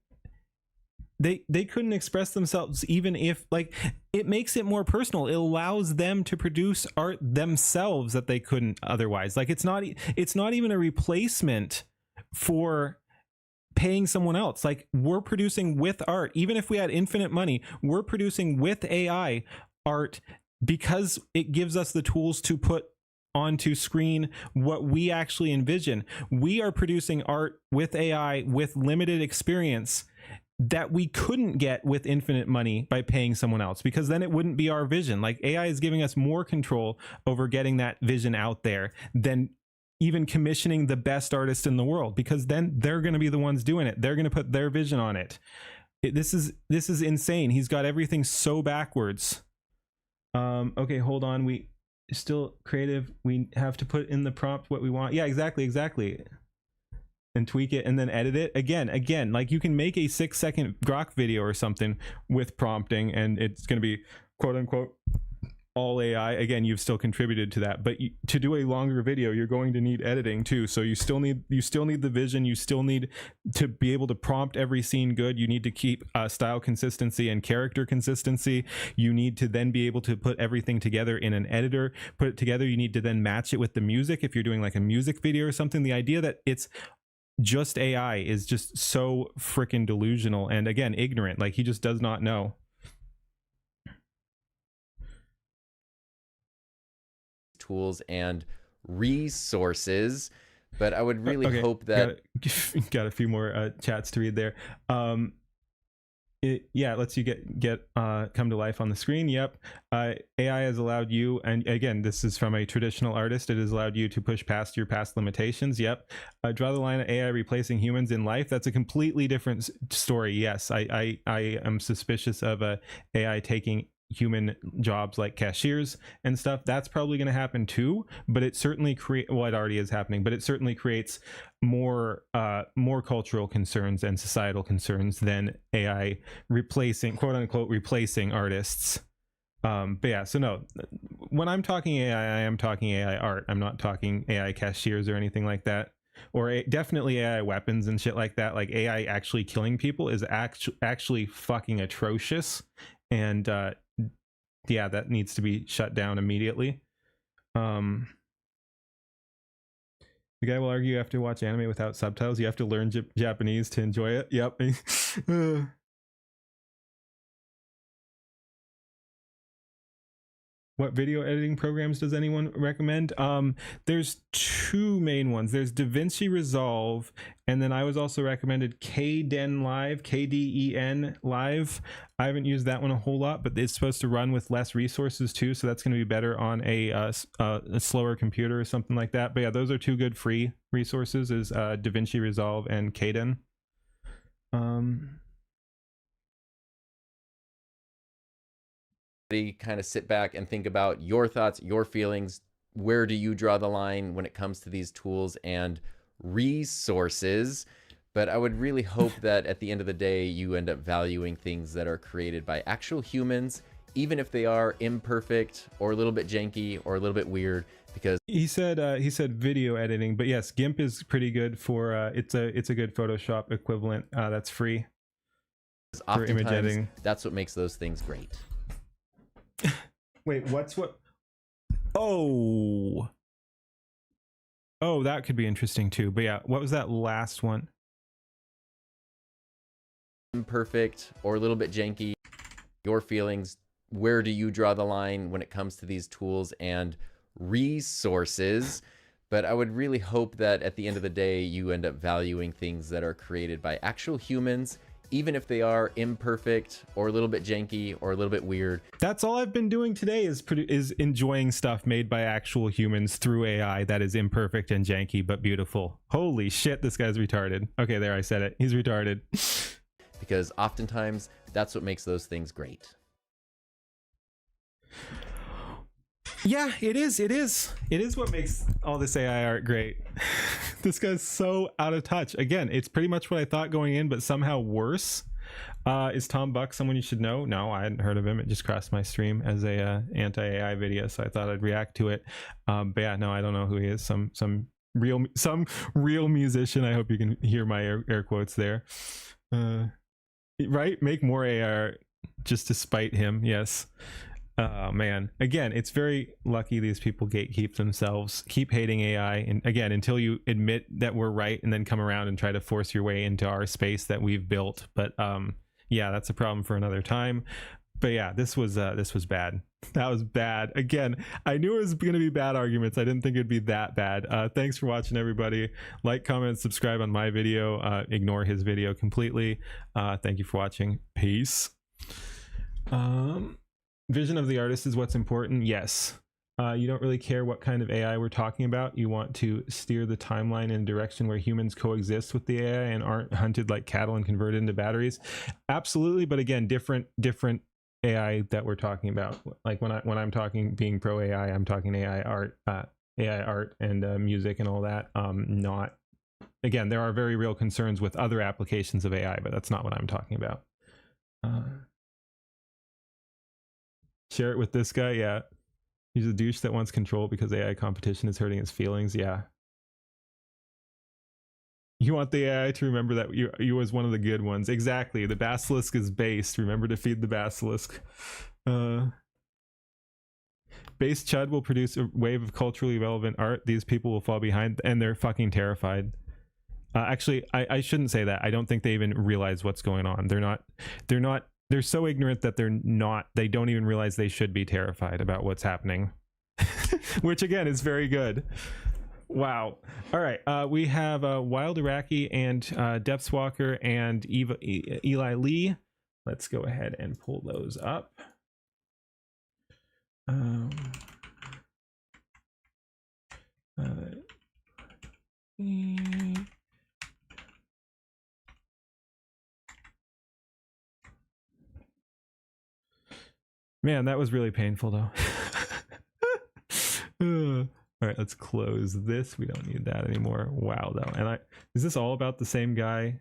they couldn't express themselves even if, like, it makes it more personal. It allows them to produce art themselves that they couldn't otherwise. Like, it's not even a replacement for paying someone else. Like, we're producing with art. Even if we had infinite money, we're producing with AI art because it gives us the tools to put onto screen what we actually envision. We are producing art with AI with limited experience that we couldn't get with infinite money by paying someone else, because then it wouldn't be our vision. Like, AI is giving us more control over getting that vision out there than even commissioning the best artist in the world, because then they're going to be the ones doing it. They're going to put their vision on it. This is insane. He's got everything so backwards. Okay, hold on. We still creative. We have to put in the prompt what we want. Yeah, exactly. And tweak it and then edit it again. Like, you can make a 6-second Grok video or something with prompting, and it's going to be quote unquote all AI. Again, you've still contributed to that, but to do a longer video, you're going to need editing too. So you still need the vision. You still need to be able to prompt every scene good. You need to keep style consistency and character consistency. You need to then be able to put everything together in an editor, put it together. You need to then match it with the music. If you're doing like a music video or something, the idea that it's just AI is just so freaking delusional and, again, ignorant. Like, he just does not know. Tools and resources, but I would really hope that got a few more chats to read there. It lets you get come to life on the screen. Yep. AI has allowed you, and again, this is from a traditional artist, it has allowed you to push past your past limitations. Yep. Draw the line at AI replacing humans in life. That's a completely different story. Yes, I am suspicious of AI taking human jobs like cashiers and stuff. That's probably going to happen too, but it certainly it already is happening, but it certainly creates more cultural concerns and societal concerns than AI replacing, quote unquote, replacing artists. But yeah, so no, when I'm talking AI, I am talking AI art. I'm not talking AI cashiers or anything like that, or definitely AI weapons and shit like that. Like, AI actually killing people is actually fucking atrocious, and yeah, that needs to be shut down immediately. The guy will argue you have to watch anime without subtitles. You have to learn Japanese to enjoy it. Yep. What video editing programs does anyone recommend? There's two main ones. There's DaVinci Resolve, and then I was also recommended KDen Live, KDEN Live. I haven't used that one a whole lot, but it's supposed to run with less resources too, so that's going to be better on a slower computer or something like that. But yeah, those are two good free resources, is DaVinci Resolve and KDen. kind of sit back and think about your thoughts, your feelings. Where do you draw the line when it comes to these tools and resources? But I would really hope that at the end of the day, you end up valuing things that are created by actual humans, even if they are imperfect or a little bit janky or a little bit weird. Because he said video editing, but yes, GIMP is pretty good for it's a good Photoshop equivalent that's free. for image Oftentimes, editing. that's what makes those things great. Wait, what's what? Oh, that could be interesting too. But yeah, what was that last one? Imperfect or a little bit janky, your feelings, where do you draw the line when it comes to these tools and resources? But I would really hope that at the end of the day, you end up valuing things that are created by actual humans, even if they are imperfect or a little bit janky or a little bit weird. That's all I've been doing today is enjoying stuff made by actual humans through AI that is imperfect and janky but beautiful. Holy shit, this guy's retarded. Okay, there, I said it. He's retarded. Because oftentimes that's what makes those things great. Yeah, it is what makes all this AI art great. This guy's so out of touch. Again, it's pretty much what I thought going in, but somehow worse. Is Tom Buck someone you should know? No, I hadn't heard of him. It just crossed my stream as a anti-AI video, so I thought I'd react to it. But yeah, no, I don't know who he is. Some real musician. I hope you can hear my air quotes there. Right? Make more AI art just to spite him. Yes. Oh man, again, it's very lucky these people gatekeep themselves, keep hating AI, and again, until you admit that we're right and then come around and try to force your way into our space that we've built. But yeah, that's a problem for another time. But yeah, this was bad. That was bad. Again, I knew it was going to be bad arguments. I didn't think it'd be that bad. Thanks for watching, everybody. Like, comment, subscribe on my video. Ignore his video completely. Thank you for watching. Peace. Vision of the artist is what's important. Yes. You don't really care what kind of AI we're talking about. You want to steer the timeline in a direction where humans coexist with the AI and aren't hunted like cattle and converted into batteries. Absolutely, but again, different AI that we're talking about. Like when I'm talking being pro AI, I'm talking AI art and music and all that. Not, again, there are very real concerns with other applications of AI, but that's not what I'm talking about. Share it with this guy. Yeah, he's a douche that wants control because AI competition is hurting his feelings. Yeah, you want the AI to remember that you was one of the good ones. Exactly. The basilisk is based. Remember to feed the basilisk. Base chud will produce a wave of culturally relevant art. These people will fall behind, and they're fucking terrified. Actually, I shouldn't say that. I don't think they even realize what's going on. They're so ignorant that they don't even realize they should be terrified about what's happening. Which again is very good. Wow. All right. We have Wild Iraqi and Depthswalker and Eli Lee. Let's go ahead and pull those up. Man, that was really painful though. All right, let's close this. We don't need that anymore. Wow, though. And is this all about the same guy?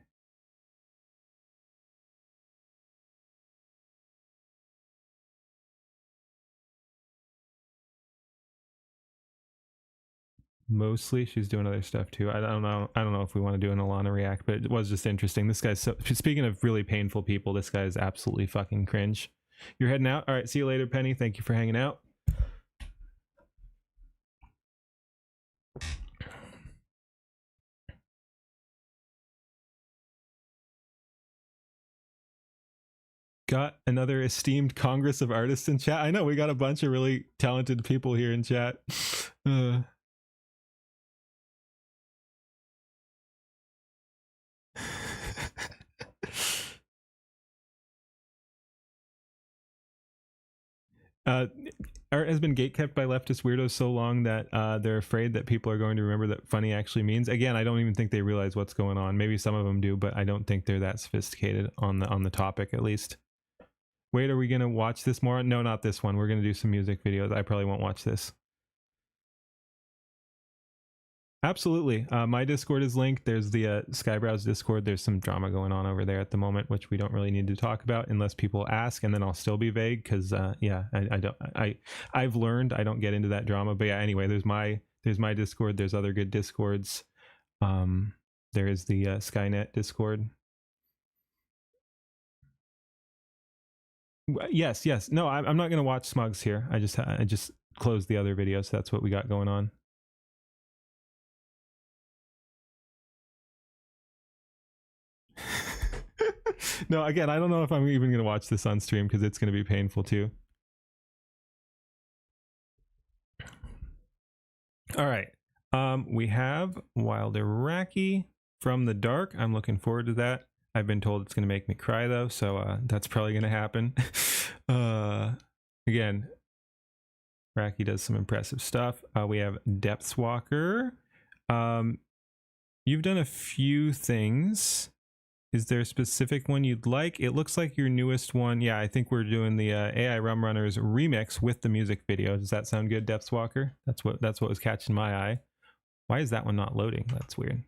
Mostly she's doing other stuff too. I don't know if we want to do an Alana react, but it was just interesting. This guy's so, speaking of really painful people, this guy is absolutely fucking cringe. You're heading out. All right, see you later, Penny. Thank you for hanging out. Got another esteemed Congress of Artists in chat. I know we got a bunch of really talented people here in chat. Art has been gatekept by leftist weirdos so long that they're afraid that people are going to remember that funny actually means. Again, I don't even think they realize what's going on. Maybe some of them do, but I don't think they're that sophisticated on the topic, at least. Wait, are we gonna watch this more? No, not this one. We're gonna do some music videos. I probably won't watch this. Absolutely. My Discord is linked. There's the Skybrow's Discord. There's some drama going on over there at the moment, which we don't really need to talk about unless people ask, and then I'll still be vague because yeah, I've learned I don't get into that drama. But yeah, anyway, there's my Discord. There's other good Discords. There is the Skynet Discord. Yes, yes. No, I'm not gonna watch Smugs here. I just closed the other video, so that's what we got going on. No, again, I don't know if I'm even gonna watch this on stream because it's gonna be painful too. All right. We have Wild Iraqi from the Dark. I'm looking forward to that. I've been told it's going to make me cry though, so that's probably going to happen. Again, Iraqi does some impressive stuff. We have Depths Walker. You've done a few things. Is there a specific one you'd like? It looks like your newest one. Yeah, I think we're doing the AI Rum Runners remix with the music video. Does that sound good, Depths Walker? That's what was catching my eye. Why is that one not loading? That's weird.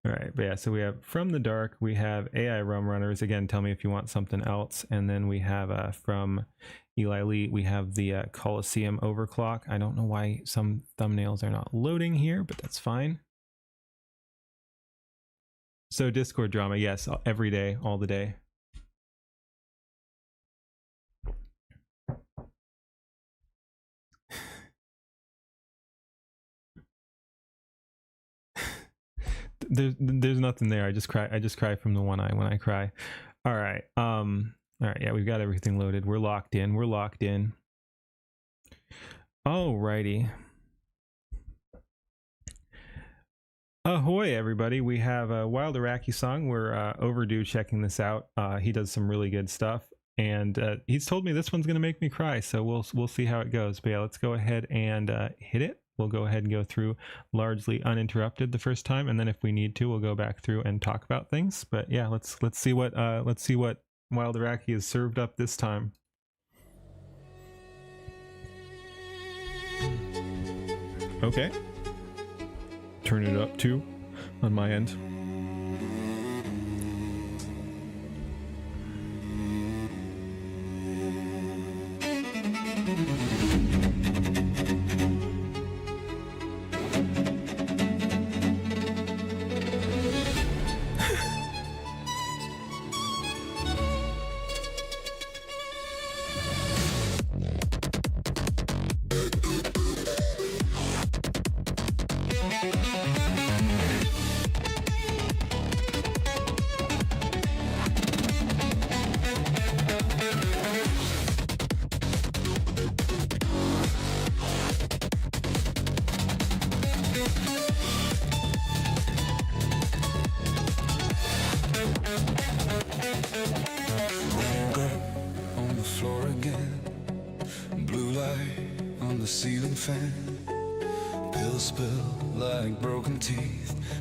All right, but yeah, so we have From the Dark, we have AI Rum Runners. Again, tell me if you want something else. And then we have from Eli Lee, we have the Coliseum Overclock. I don't know why some thumbnails are not loading here, but that's fine. So Discord drama, yes, every day, all the day. There's nothing there. I just cry from the one eye when I cry. All right. All right, yeah, we've got everything loaded. We're locked in. Alrighty. Ahoy, everybody. We have a Wild Iraqi song. We're overdue checking this out. He does some really good stuff. And he's told me this one's going to make me cry, so we'll see how it goes. But yeah, let's go ahead and hit it. We'll go ahead and go through largely uninterrupted the first time, and then if we need to, we'll go back through and talk about things. But yeah, let's see what Wild Iraqi has served up this time. Okay. Turn it up too on my end.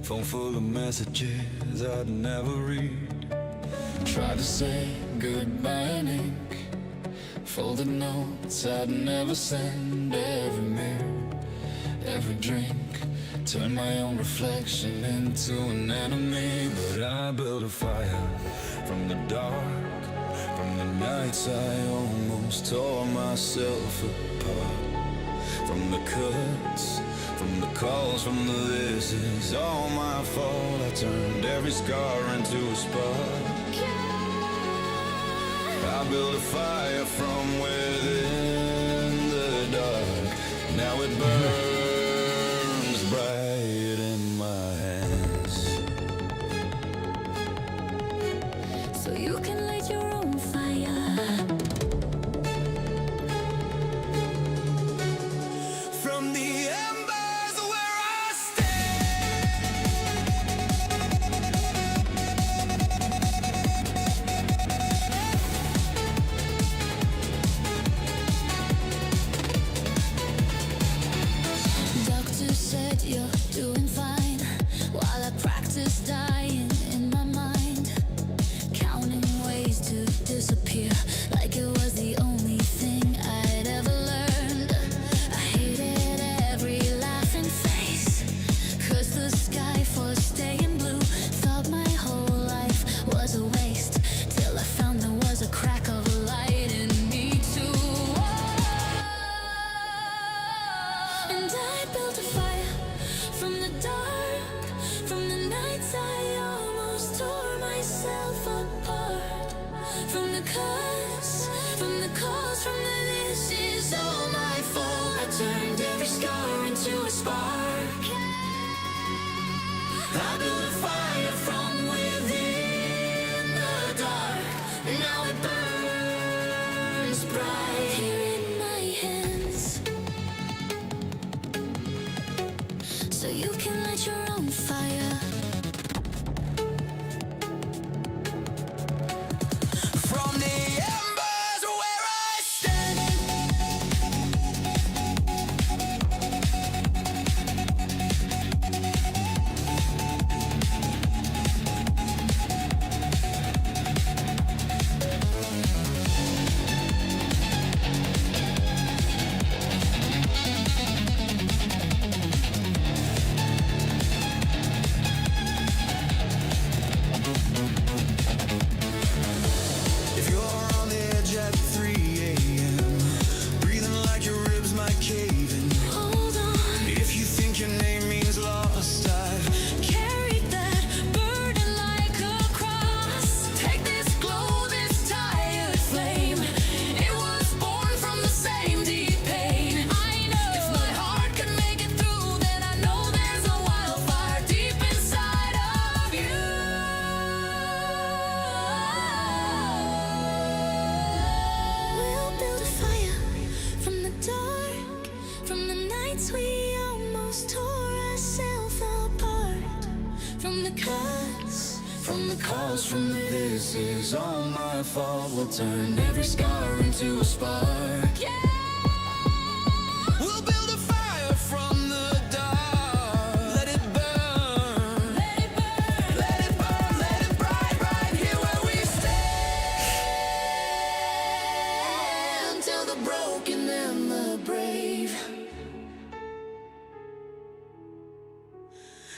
Phone full of messages I'd never read. Tried to say goodbye in ink, folded notes I'd never send. Every mirror, every drink, turned my own reflection into an enemy. But I built a fire from the dark, from the nights I almost tore myself apart. From the cuts, from the calls, from the this is all my fault. I turned every scar into a spark. I built a fire from within the dark. Now it burns bright in my hands. So you can light your own fire. From the embers where I stand. Doctor said you're doing fine, while I practice dying in my mind, counting ways to cuts, from the calls, from the this is all my fault. I turned every scar into a spark. I built a fire from within the dark. Now it burns bright here in my hands. So you can light your own fire. From the embers where I stand. If you're on the edge at 3 a.m., breathing like your ribs might cave in. Hold on, If you think your name means lost, I've carried that burden like a cross. Take this glow, this tired flame. It was born from the same deep pain. I know if my heart can make it through, then I know there's a wildfire deep inside of you. We'll build a fire from the dark, from the nights we almost tore ourselves apart, from the cuts, from the calls, from the this is all my fault. We'll turn every scar into a spark. yeah. We'll build a fire from the dark. Let it burn. Let it burn, Let it burn. Let it bright right here where we stand. till the broken and the brave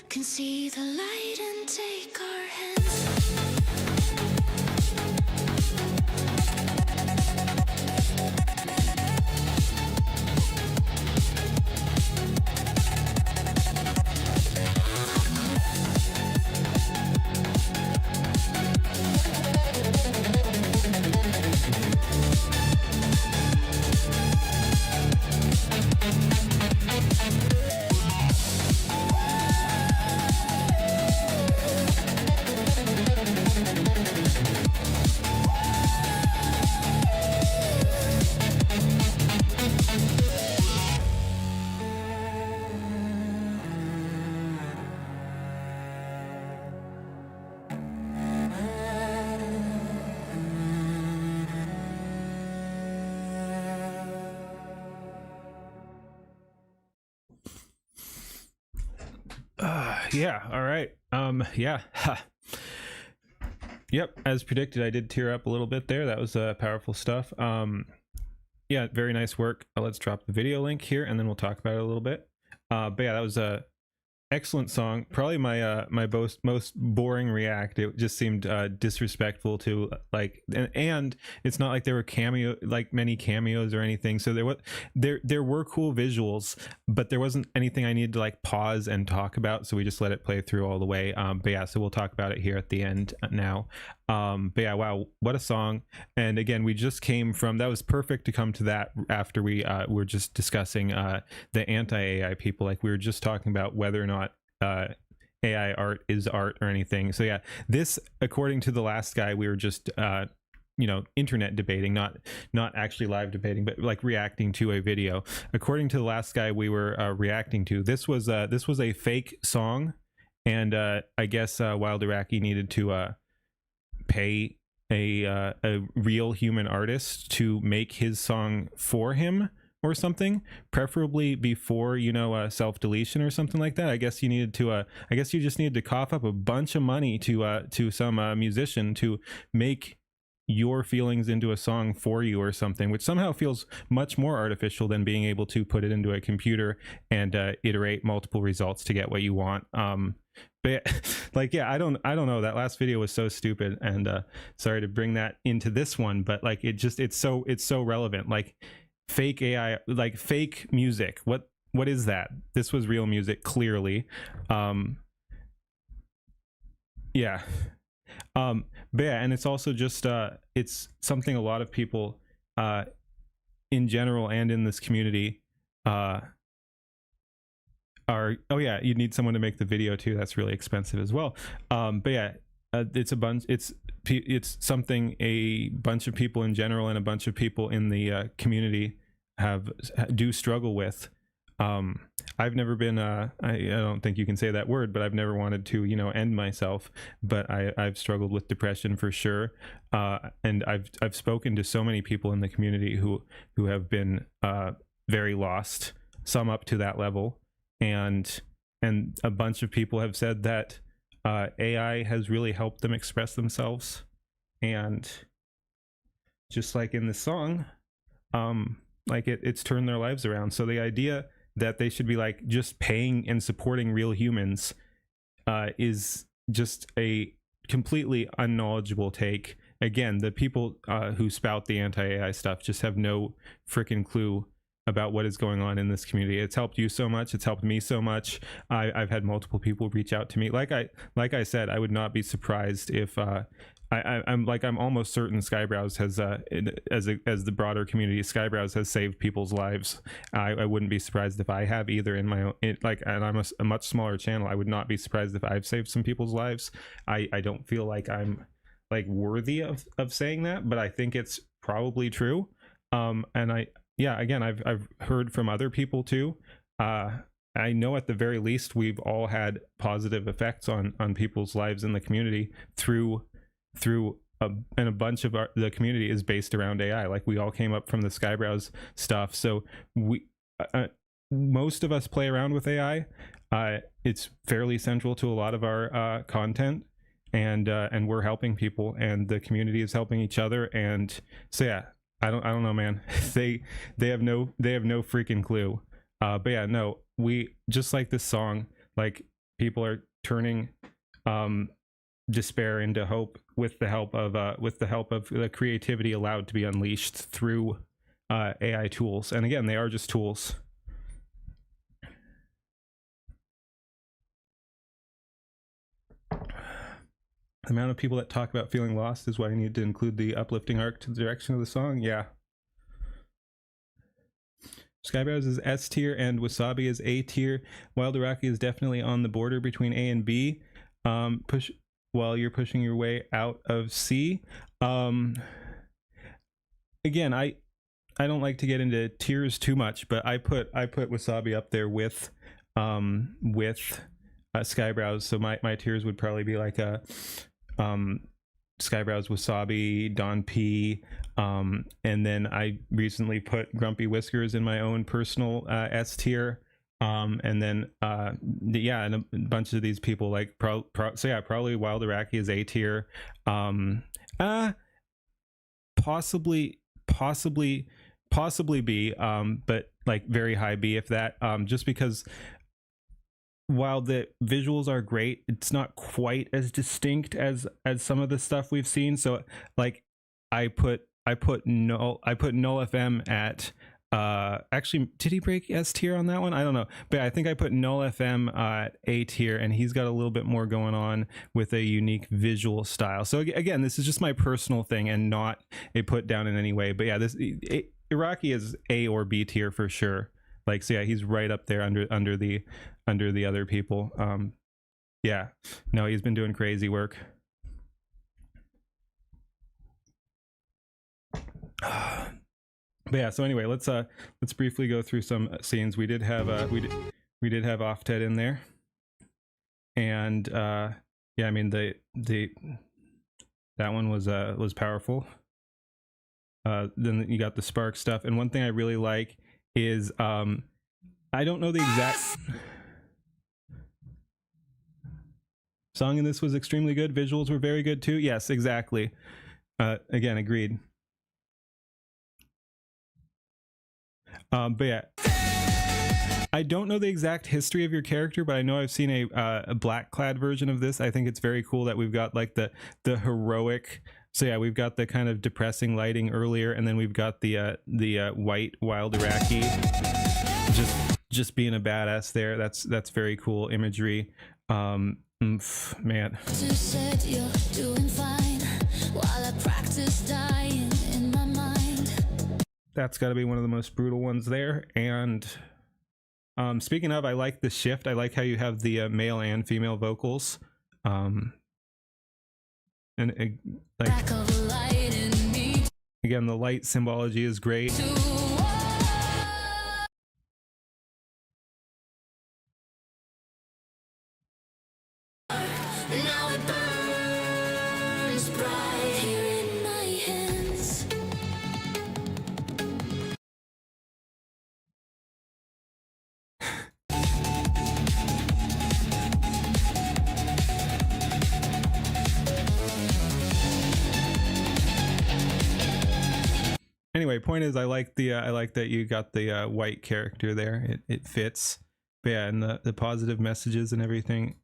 can see the light and take our hands. Yeah, all right. Yeah. Yep, as predicted, I did tear up a little bit there. That was powerful stuff. Yeah, very nice work. Let's drop the video link here and then we'll talk about it a little bit. But yeah, that was a excellent song. Probably my my most boring react. It just seemed disrespectful to like, and it's not like there were many cameos or anything. So there were cool visuals, but there wasn't anything I needed to like pause and talk about. So we just let it play through all the way. But yeah, so we'll talk about it here at the end now. But yeah, wow, what a song. And again, we just came from, that was perfect to come to that after we were just discussing the anti-AI people. Like we were just talking about whether or not AI art is art or anything. So yeah, this, according to the last guy, we were just you know, internet debating, not actually live debating, but like reacting to a video. According to the last guy we were reacting to, this was a fake song, and I guess Wild Iraqi needed to pay a real human artist to make his song for him or something, preferably before, you know, self-deletion or something like that. I guess you needed to I guess you just needed to cough up a bunch of money to some musician to make your feelings into a song for you or something, which somehow feels much more artificial than being able to put it into a computer and iterate multiple results to get what you want. But like, yeah, I don't know, that last video was so stupid, and sorry to bring that into this one, but like it's so relevant. Like fake AI, like fake music, what is that? This was real music, clearly. Yeah, But yeah, and it's also just it's something a lot of people in general and in this community are, oh yeah, you need someone to make the video too. That's really expensive as well. But yeah, it's a bunch, it's something a bunch of people in general and a bunch of people in the community do struggle with. I've never been I don't think you can say that word, but I've never wanted to, you know, end myself, but I've struggled with depression for sure. And I've spoken to so many people in the community who have been very lost, some up to that level, and a bunch of people have said that AI has really helped them express themselves. And just like in the song, like it's turned their lives around. So the idea that they should be like just paying and supporting real humans is just a completely unknowledgeable take. Again, the people who spout the anti-AI stuff just have no freaking clue about what is going on in this community. It's helped you so much. It's helped me so much. I've had multiple people reach out to me. Like I said, I would not be surprised if I'm almost certain Skybrowse has as the broader community, Skybrowse has saved people's lives. I wouldn't be surprised if I have either in my own, and I'm a much smaller channel. I would not be surprised if I've saved some people's lives. I don't feel like I'm like worthy of saying that, but I think it's probably true. And yeah, again, I've heard from other people too. I know at the very least we've all had positive effects on people's lives in the community through and a bunch of the community is based around AI. Like we all came up from the Skybrowse stuff, so we most of us play around with AI. It's fairly central to a lot of our content, and we're helping people, and the community is helping each other. And so yeah, I don't know, man. they have no freaking clue. But yeah, no, we just like this song, like people are turning despair into hope with the help of the creativity allowed to be unleashed through AI tools. And again, they are just tools. The amount of people that talk about feeling lost is why you need to include the uplifting arc to the direction of the song. Yeah. Skybrowse is S tier and Wasabi is A tier. Wild Iraqi is definitely on the border between A and B. Push while you're pushing your way out of C. Again, I don't like to get into tiers too much, but I put Wasabi up there with Skybrowse. So my tiers would probably be like a Skybrowse, Wasabi, Don P, and then I recently put Grumpy Whiskers in my own personal S tier, and then yeah, and a bunch of these people like so yeah, probably Wild Iraqi is A tier, possibly B, but like very high B if that, just because while the visuals are great, it's not quite as distinct as some of the stuff we've seen. So like I put Null FM at actually, did he break S tier on that one? I don't know, but I think I put Null FM at A tier, and he's got a little bit more going on with a unique visual style. So again, this is just my personal thing and not a put down in any way, but yeah, Iraqi is A or B tier for sure. Like, so yeah, he's right up there under the other people. Yeah, no, he's been doing crazy work. But yeah, so anyway, let's briefly go through some scenes. We did have we did have Ofted in there, and yeah, I mean that one was powerful. Then you got the Spark stuff, and one thing I really like is I don't know the exact song in this was extremely good. Visuals were very good too. Yes, exactly. Again, agreed. But yeah, I don't know the exact history of your character, but I know I've seen a black clad version of this. I think it's very cool that we've got like the heroic. So yeah, we've got the kind of depressing lighting earlier, and then we've got the white Wild Iraqi just being a badass there. That's very cool imagery. And Man. Said you're doing fine while I practice dying in my mind. That's got to be one of the most brutal ones there. And speaking of, I like the shift. I like how you have the male and female vocals. And like, Back of a light in me again, the light symbology is great. to now it burns bright here in my hands. Anyway, point is, I like that you got the white character there. It fits. But yeah, and the positive messages and everything.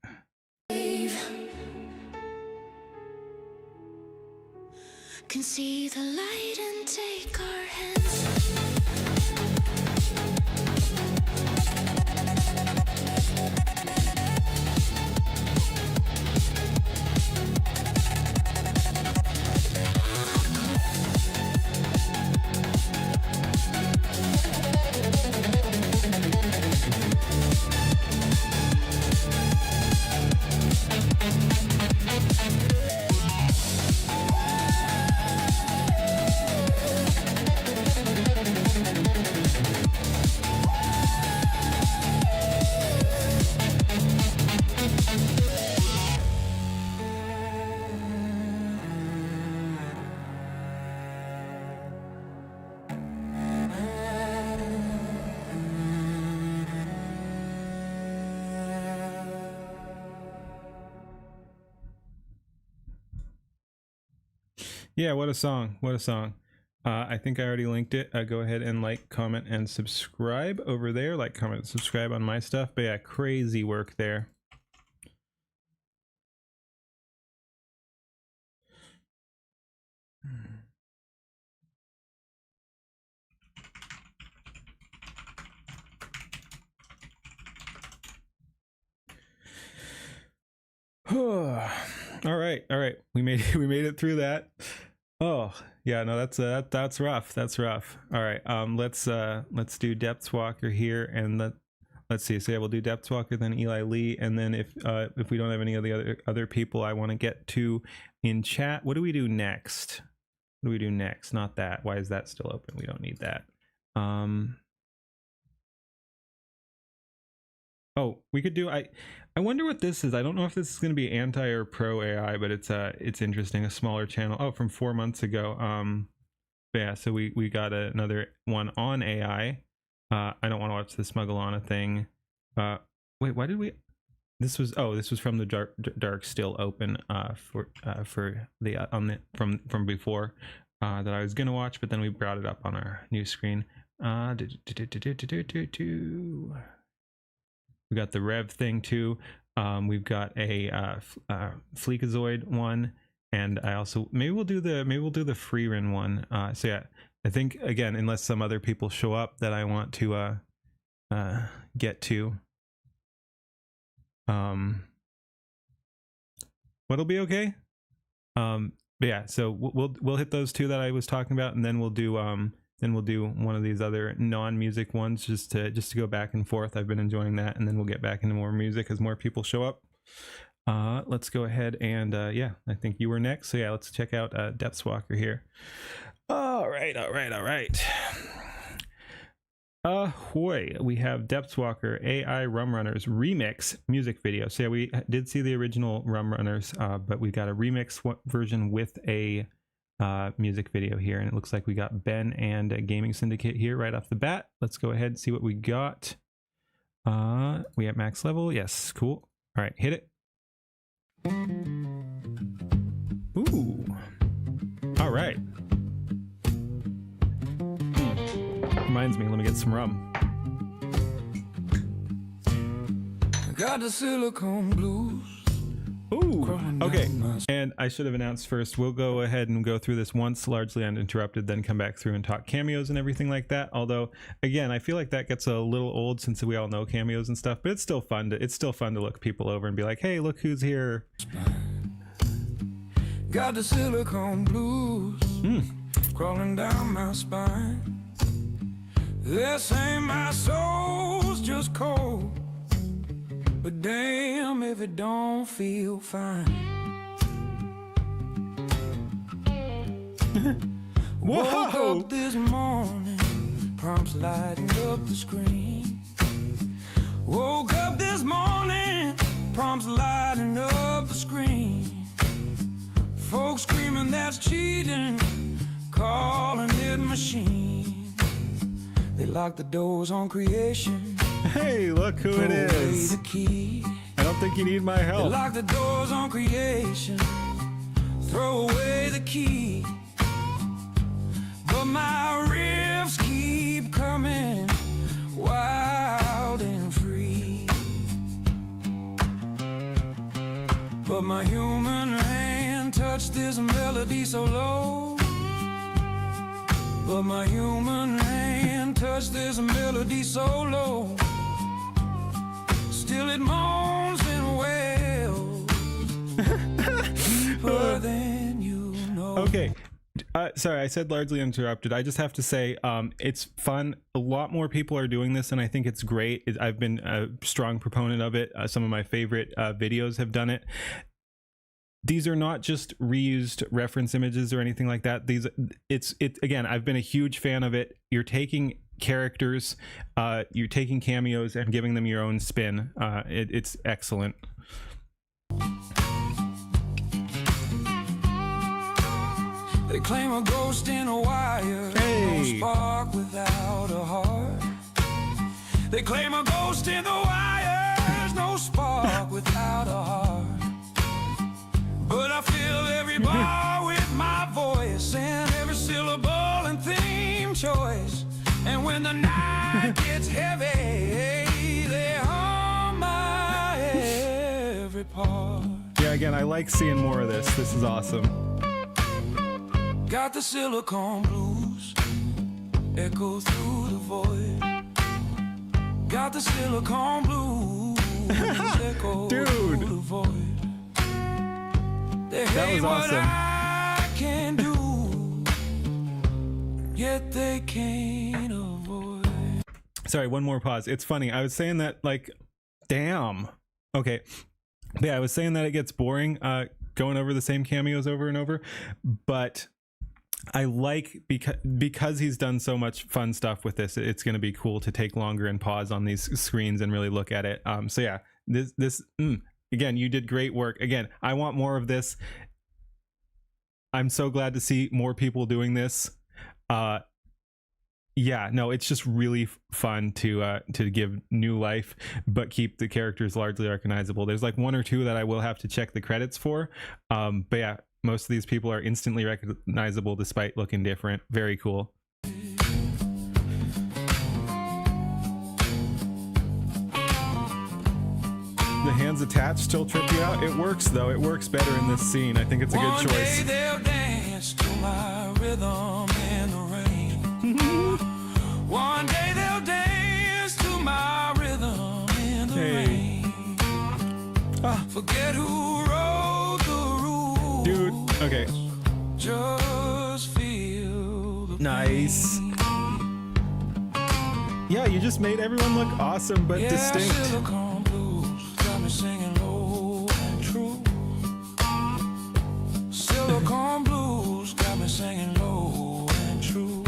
Can see the light and take our hands. Yeah, what a song. What a song. I think I already linked it. Go ahead and like, comment, and subscribe over there. Like, comment, and subscribe on my stuff. But yeah, crazy work there. All right, we made it through that. Oh yeah, no, that's rough. That's rough. All right, let's do Depthwalker here, and let's see. So yeah, we'll do Depthwalker, then Eli Lee, and then if we don't have any of the other people I want to get to in chat, what do we do next? What do we do next? Not that. Why is that still open? We don't need that. Oh, we could do, I wonder what this is. I don't know if this is going to be anti or pro AI, but it's interesting. A smaller channel. Oh, from 4 months ago. But yeah, so we got another one on AI. I don't want to watch the Smugglana thing. Wait, why did we? This was from the dark still open for the from before that I was gonna watch, but then we brought it up on our new screen. We got the Rev thing too. We've got a Fleekazoid one, and I also maybe we'll do the Freerin one. So yeah, I think again, unless some other people show up that I want to get to, what'll be okay. But yeah, so we'll hit those two that I was talking about, and then we'll do one of these other non-music ones just to go back and forth. I've been enjoying that, and then we'll get back into more music as more people show up. Let's go ahead and yeah, I think you were next. So yeah, let's check out Depthwalker here. All right. Ahoy, we have Depthwalker AI Rum Runners remix music video. So yeah, we did see the original Rum Runners, but we got a remix version with a music video here, and it looks like we got Ben and a Gaming Syndicate here right off the bat. Let's go ahead and see what we got. We at max level. Yes, cool. All right, hit it. Ooh. All right. Reminds me, let me get some rum. Got the silicone blues, Ooh, okay. And I should have announced first, we'll go ahead and go through this once, largely uninterrupted, then come back through and talk cameos and everything like that. Although, again, I feel like that gets a little old since we all know cameos and stuff, but it's still fun to look people over and be like, hey, look who's here. Got the silicone blues crawling down my spine. They're saying my soul's just cold, but damn if it don't feel fine. Woke up this morning, prompts lighting up the screen. Woke up this morning, prompts lighting up the screen. Folks screaming that's cheating, calling it machine. They lock the doors on creation. Hey, look who it is. I don't think you need my help. They lock the doors on creation, throw away the key. But my riffs keep coming wild and free. But my human hand touched this melody so low. But my human hand touched this melody so low. Still it moans and wails deeper than you know. Okay. Sorry, I said largely interrupted. I just have to say, it's fun. A lot more people are doing this, and I think it's great. I've been a strong proponent of it. Some of my favorite videos have done it. These are not just reused reference images or anything like that. It's again, I've been a huge fan of it. You're taking characters, you're taking cameos and giving them your own spin. It's excellent. They claim a ghost in a wire, no spark without a heart. They claim a ghost in the wires, no spark without a heart. But I fill every bar with my voice and every syllable and theme choice. And when the night gets heavy, they hum my every part. Yeah, again, I like seeing more of this. This is awesome. Got the silicone blues echo through the void. Got the silicone blues echo through the void. They hate what I can do, yet they can't avoid. Sorry, one more pause. It's funny. I was saying that, like, damn. Okay. Yeah, I was saying that it gets boring going over the same cameos over and over, but I like, because he's done so much fun stuff with this, it's going to be cool to take longer and pause on these screens and really look at it. So yeah, again, you did great work. Again, I want more of this. I'm so glad to see more people doing this. Yeah, no, it's just really fun to give new life, but keep the characters largely recognizable. There's like one or two that I will have to check the credits for. But yeah, most of these people are instantly recognizable despite looking different. Very cool. The hands attached still trip you out? It works though. It works better in this scene. I think it's a good choice. One day they'll dance to my rhythm in the rain. One day they'll dance to my rhythm in the rain. Forget who wrote the rules. Dude, okay. Just feel the nice. Yeah, you just made everyone look awesome but distinct. Silicone blues got me singing low and true. Silicone blues got me singing low and true.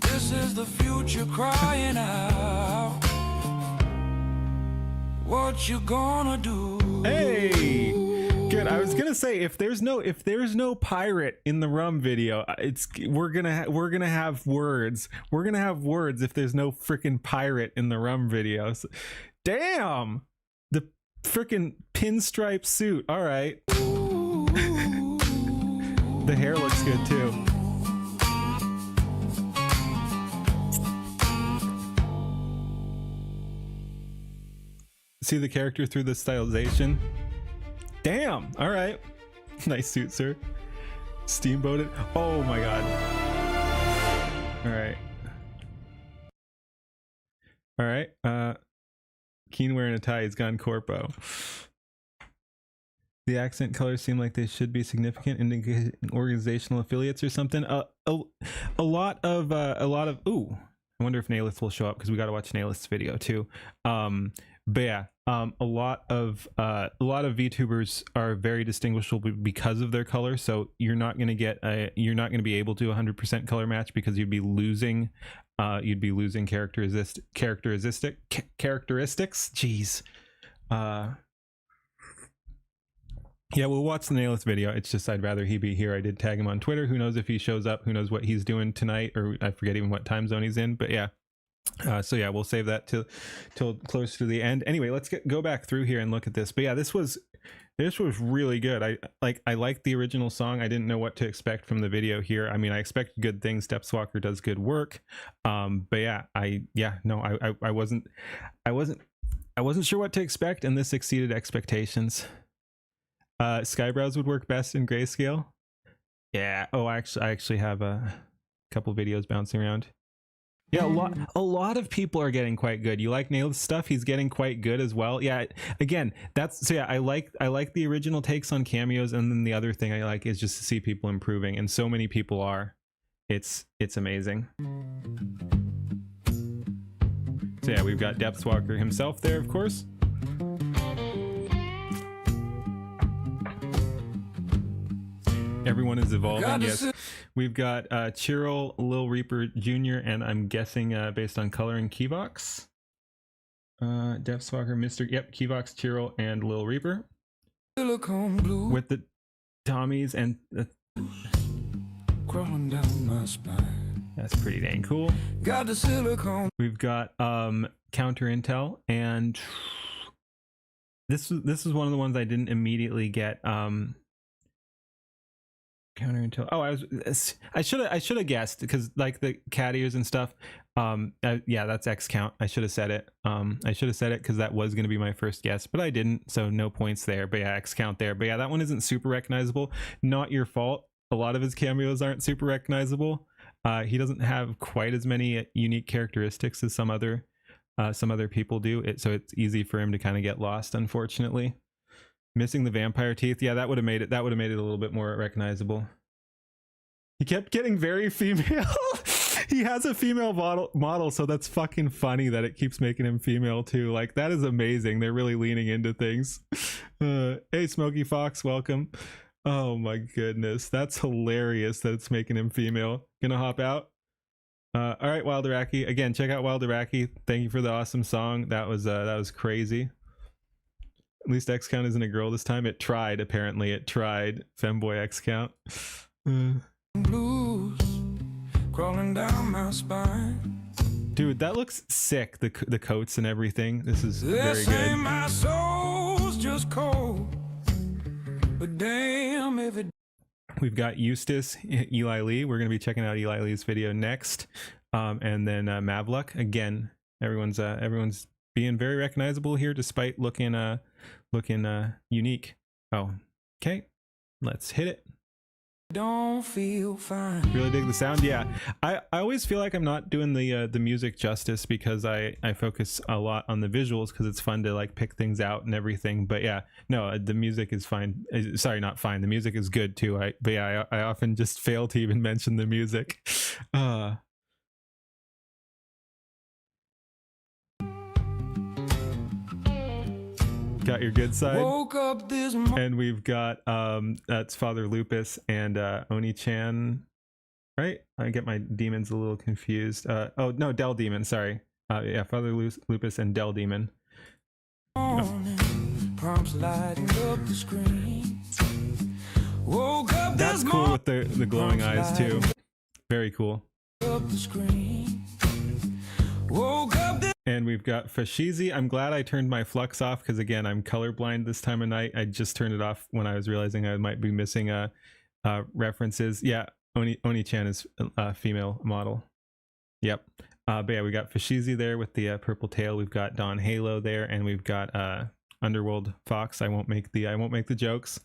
This is the future crying out. What you gonna do? Hey, good. I was gonna say, if there's no pirate in the rum video, we're gonna have words. We're gonna have words if there's no freaking pirate in the rum videos. Damn, the freaking pinstripe suit. All right, the hair looks good too. see the character through the stylization. Damn. All right. Nice suit, sir. Steamboated. Oh my god. All right. All right. Keen wearing a tie. He's gone corpo. The accent colors seem like they should be significant, indicating organizational affiliates or something. A lot of ooh, I wonder if Nailith will show up because we got to watch Nailith's video too. But yeah, a lot of VTubers are very distinguishable because of their color. So you're not going to be able to 100% color match because you'd be losing characteristics. Jeez. Yeah, we'll watch the Nailith video. It's just I'd rather he be here. I did tag him on Twitter. Who knows if he shows up? Who knows what he's doing tonight? Or I forget even what time zone he's in. But yeah. So yeah, we'll save that till close to the end. Anyway, let's go back through here and look at this. But yeah, this was really good. I liked the original song. I didn't know what to expect from the video here. I mean, I expected good things. Stepswalker does good work. But yeah, I wasn't sure what to expect, and this exceeded expectations. Skybrows would work best in grayscale. Yeah. Oh, I actually have a couple videos bouncing around. Yeah, a lot of people are getting quite good. You like Nail's stuff? He's getting quite good as well. Yeah. Again, yeah. I like the original takes on cameos, and then the other thing I like is just to see people improving, and so many people are. It's amazing. So yeah, we've got Depthwalker himself there, of course. Everyone is evolving. Yes, we've got Chirrell, Lil Reaper Jr., and I'm guessing based on color and Keybox. Depthwalker, Mr. Yep, Keybox, Chirrell, and Lil Reaper. With the Tommies and crawling down my spine. That's pretty dang cool. Got the silicone. We've got counter intel, and this is one of the ones I didn't immediately get. Counter intel. Oh, I should have guessed, because like the cat ears and stuff. Yeah, that's X count. I should have said it. I should have said it because that was going to be my first guess, but I didn't, so no points there. But yeah, X count there. But yeah, that one isn't super recognizable. Not your fault. A lot of his cameos aren't super recognizable. He doesn't have quite as many unique characteristics as some other people do. So it's easy for him to kind of get lost, unfortunately. Missing the vampire teeth. Yeah, that would have made it a little bit more recognizable. He kept getting very female. He has a female model, so that's fucking funny that it keeps making him female too. Like, that is amazing. They're really leaning into things. Hey, Smokey Fox, welcome. Oh my goodness, that's hilarious that it's making him female. Gonna hop out. All right, Wilderaki. Again, check out Wilderaki. Thank you for the awesome song. That was crazy. At least X count isn't a girl this time. It tried, apparently. It tried. Femboy X count. Blues crawling down my spine. Dude, that looks sick. The coats and everything. This is very good. My soul's just cold. But damn if it. We've got Eustace, Eli Lee. We're gonna be checking out Eli Lee's video next. And then Mavluck. Again, everyone's being very recognizable here despite looking unique. Oh, okay. Let's hit it. Don't feel fine. Really dig the sound. Yeah, I always feel like I'm not doing the music justice because I focus a lot on the visuals because it's fun to like pick things out and everything. But yeah, no, the music is fine. Sorry, not fine. The music is good too. But yeah, I often just fail to even mention the music. Got your good side. Woke up this and we've got that's Father Lupus and Oni-chan, right? I get my demons a little confused. Oh no, Del Demon, sorry. Yeah, Father Lupus and Del Demon. Prompts lighting up the screen. Woke up that's cool with the glowing eyes too. Very cool. Up the screen. Woke up and we've got Fashizi. I'm glad I turned my flux off because again, I'm colorblind this time of night. I just turned it off when I was realizing I might be missing references. Yeah, Oni-chan is a female model. Yep. But yeah, we got Fashizi there with the purple tail. We've got Don Halo there, and we've got Underworld Fox. I won't make the jokes.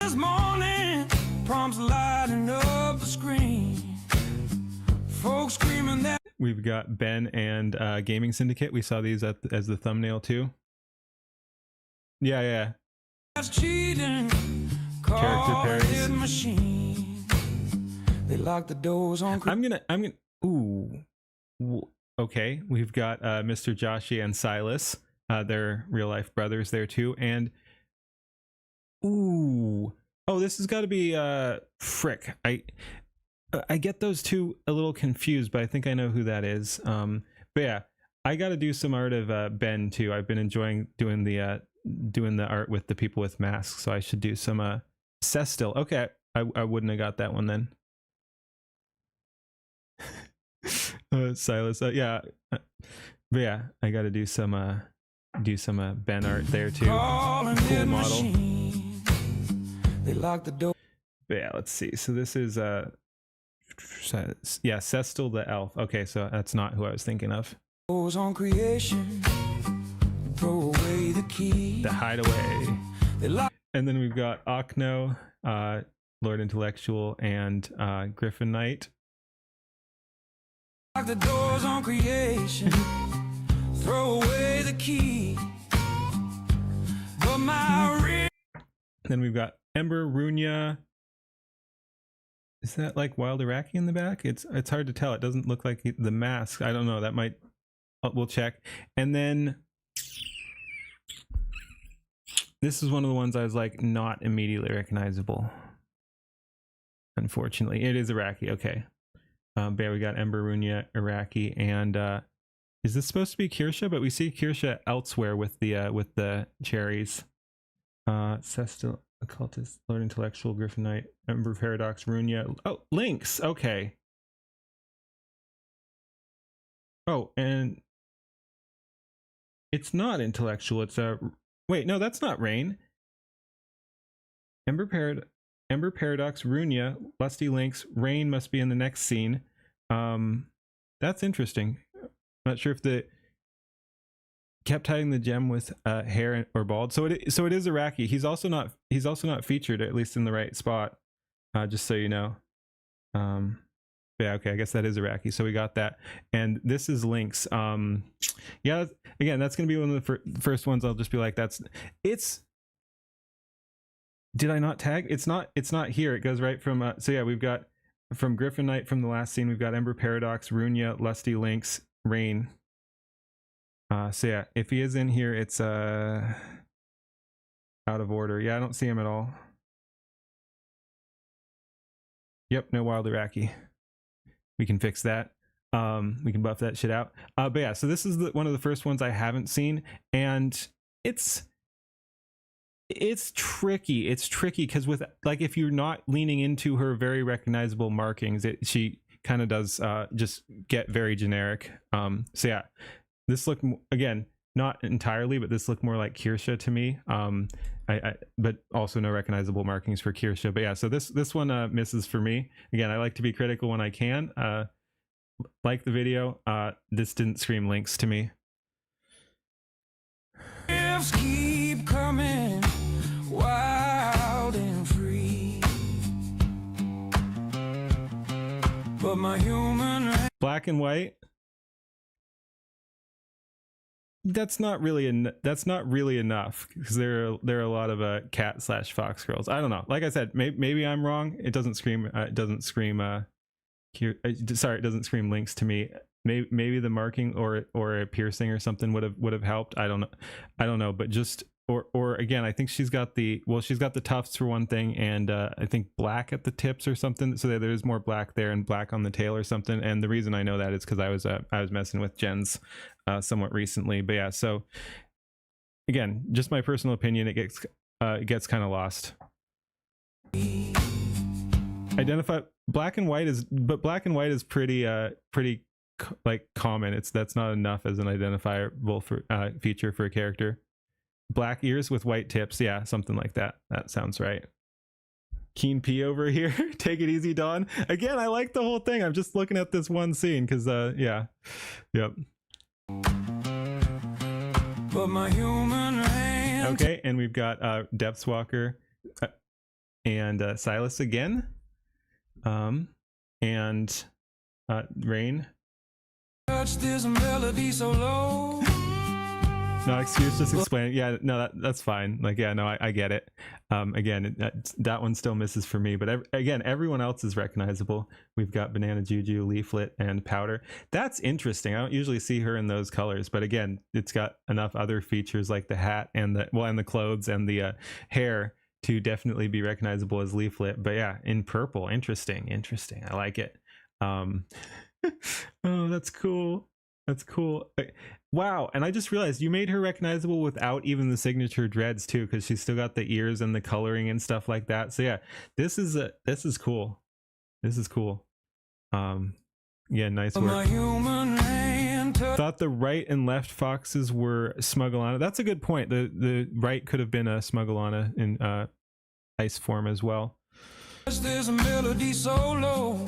This morning, prompts lighting up the screen. Folks screaming that We've got Ben and Gaming Syndicate. We saw these as the thumbnail too. Yeah. that's cheating. Character pairs. Machine. They lock the doors on. I'm gonna. Ooh. Okay. We've got Mr. Joshi and Silas. They're real life brothers there too. And ooh. Oh, this has got to be Frick. I get those two a little confused, but I think I know who that is. But yeah, I got to do some art of Ben too. I've been enjoying doing the art with the people with masks, so I should do some Cestil. Okay, I wouldn't have got that one then. Silas, yeah, but yeah, I got to do some Ben art there too. Cool model. They lock the door. But yeah, let's see. So this is yeah, Cestil the elf. Okay, so that's not who I was thinking of. On creation. Throw away the key. The Hideaway. They lock And then we've got Okno, Lord Intellectual, and Griffin Knight. the doors on creation. Throw away the key. But my Then we've got Ember, Runya. Is that like Wild Iraqi in the back? It's hard to tell. It doesn't look like the mask. I don't know. That might, we'll check. And then this is one of the ones I was like not immediately recognizable. Unfortunately, it is Iraqi. Okay. But yeah, we got Ember, Runya, Iraqi, and is this supposed to be Kirsha? But we see Kirsha elsewhere with the cherries. Cestil, Occultist, Lord Intellectual, Griffin Knight, Ember Paradox, Runya. Oh, Lynx. Okay. Oh, and it's not Intellectual. It's wait, no, that's not Rain. Ember Paradox, Runya, Lusty Lynx, Rain must be in the next scene. That's interesting. Not sure if the kept hiding the gem with hair or bald. So it is Iraqi. He's also not featured, at least in the right spot. Just so you know. Yeah, okay, I guess that is Iraqi. So we got that. And this is Lynx. Yeah, again, that's gonna be one of the first ones I'll just be like, did I not tag? It's not here. It goes right from so yeah, we've got from Griffin Knight from the last scene, we've got Ember Paradox, Runya, Lusty Lynx, Rain. So yeah, if he is in here, it's out of order. Yeah, I don't see him at all. Yep, no Wild Iraqi. We can fix that. We can buff that shit out. But yeah, so this is one of the first ones I haven't seen, and it's tricky. It's tricky because with like if you're not leaning into her very recognizable markings, she kind of does just get very generic. So yeah, this looked, again, not entirely, but this looked more like Kirsha to me. But also no recognizable markings for Kirsha. But yeah, so this one misses for me. Again, I like to be critical when I can. Like the video, this didn't scream Lynx to me. gifts keep coming, wild and free. But my human Black and white. That's not really enough because there are a lot of cat/fox girls. I don't know. Like I said, maybe I'm wrong. It doesn't scream. It doesn't scream Lynx to me. Maybe the marking or a piercing or something would have helped. I don't know. But just or again, I think she's got the tufts for one thing, and I think black at the tips or something. So there's more black there and black on the tail or something. And the reason I know that is because I was messing with Jen's somewhat recently. But yeah, so again, just my personal opinion, it gets kind of lost. Identify black and white is pretty like common. That's not enough as an identifiable feature for a character. Black ears with white tips, yeah, something like that. That sounds right. Keen P over here. Take it easy, Dawn. Again, I like the whole thing. I'm just looking at this one scene because, yeah. Yep. But my human hand. Okay, and we've got Depths Walker and Silas again. And Rain. Touch this melody so low. No excuse, just explain it. Yeah, no, that's fine. Like, yeah, no, I get it. Again, that one still misses for me, but again, everyone else is recognizable. We've got Banana Juju, Leaflet, and Powder. That's interesting. I don't usually see her in those colors, but again, it's got enough other features like the hat and the clothes and the hair to definitely be recognizable as Leaflet. But yeah, in purple, interesting. I like it. Oh, that's cool. That's cool. Wow, and I just realized you made her recognizable without even the signature dreads too, because she's still got the ears and the coloring and stuff like that. So yeah, this is cool. This is cool. Yeah, nice work. Thought the right and left foxes were Smugglana. That's a good point. The right could have been a Smugglana in ice form as well. There's a melody so low.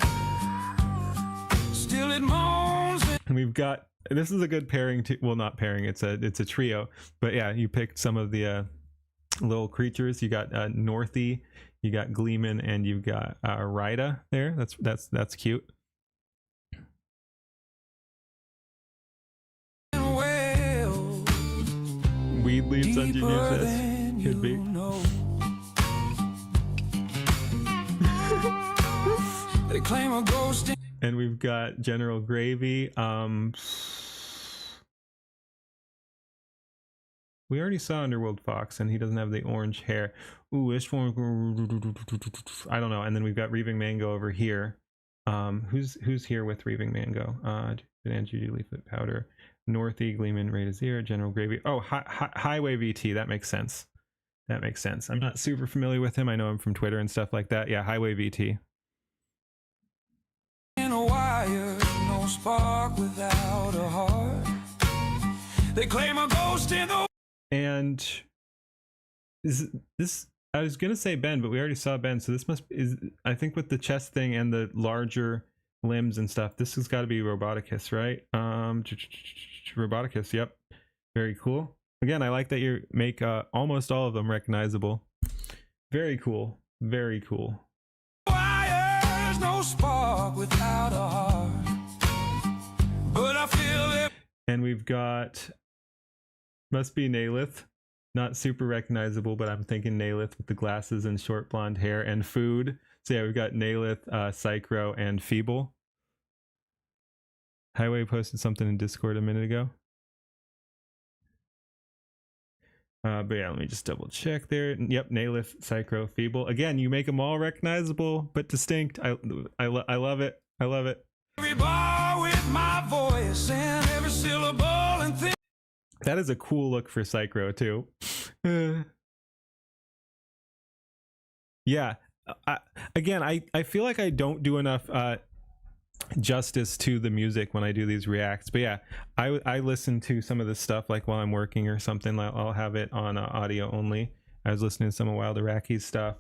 Still it moans. And we've got, this is a good pairing too. Well, not pairing, it's a trio, but yeah, you picked some of the little creatures. You got Northy, you got Gleeman, and you've got Rida there. That's cute. Well, Weed leaves on Junior says could be. They claim a ghost. And we've got General Gravy. We already saw Underworld Fox, and he doesn't have the orange hair. Ooh, this one, I don't know. And then we've got Reaving Mango over here. Who's here with Reaving Mango? Banana Judy, Leaflet, Powder, Northy, Gleeman, Ray to Zero, General Gravy. Oh, Highway VT. That makes sense. That makes sense. I'm not super familiar with him. I know him from Twitter and stuff like that. Yeah, Highway VT. No spark without a heart. They claim a ghost in the. And is this? I was gonna say Ben, but we already saw Ben, so this is. I think with the chest thing and the larger limbs and stuff, this has got to be Roboticus, right? Roboticus. Yep. Very cool. Again, I like that you make almost all of them recognizable. Very cool. Very cool. There's no spark without a heart. But I feel it. And we've got, must be Naylith. Not super recognizable, but I'm thinking Naylith with the glasses and short blonde hair and food. So yeah, we've got Naylith, Psychro, and Feeble. Highway posted something in Discord a minute ago. But yeah, let me just double check there. Yep, Naylith, Psychro, Feeble. Again, you make them all recognizable but distinct. I love it. I love it. Every bar with my voice and every syllable and thing. That is a cool look for Psychro too. Yeah. I feel like I don't do enough justice to the music when I do these reacts, but yeah, I listen to some of this stuff like while I'm working or something. I'll have it on audio only. I was listening to some of Wild Iraqi's stuff,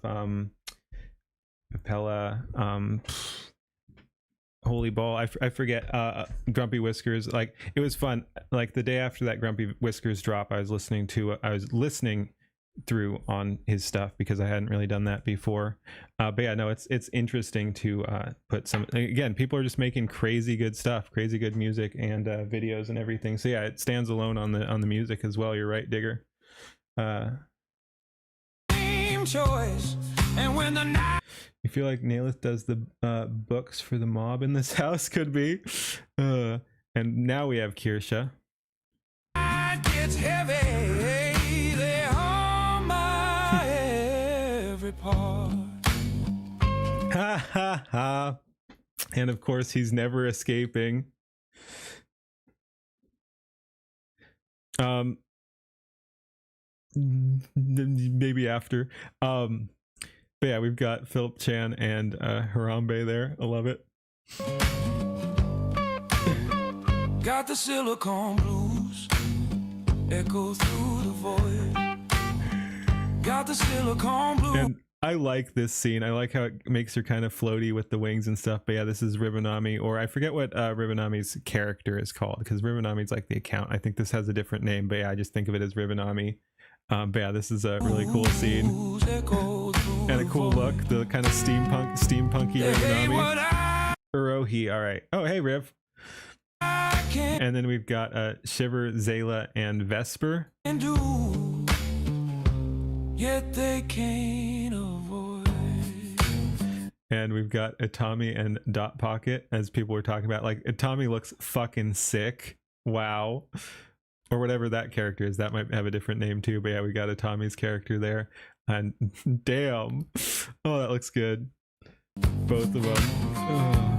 Papella, Holy Ball, I forget, Grumpy Whiskers. Like, it was fun. Like the day after that Grumpy Whiskers drop, I was listening through on his stuff because I hadn't really done that before. But yeah, no, it's interesting to put some, again, people are just making crazy good stuff, crazy good music and videos and everything. So yeah, it stands alone on the music as well. You're right, Digger. Choice. And when the night. You feel like Naylith does the books for the mob in this house? Could be. And now we have Kirsha. Gets heavy, they harm my every part. Ha ha ha. And of course, he's never escaping. Maybe after. But yeah, we've got Philip Chan and Harambe there. I love it. Got the silicone blues echo through the void. Got the silicone blues. And I like this scene. I like how it makes her kind of floaty with the wings and stuff. But yeah, this is Ribonami, or I forget what Ribonami's character is called, because Ribonami's like the account. I think this has a different name, but yeah, I just think of it as Ribonami. But yeah, this is a really cool scene and a cool look. The kind of steampunky Ribonami. Urohi, all right. Oh, hey, Riv. And then we've got Shiver, Zayla, and Vesper. Yet they can't avoid. And we've got Itami and Dot Pocket, as people were talking about. Like, Itami looks fucking sick. Wow. Or whatever that character is. That might have a different name too. But yeah, we got Itami's character there. And damn. Oh, that looks good. Both of them. Oh.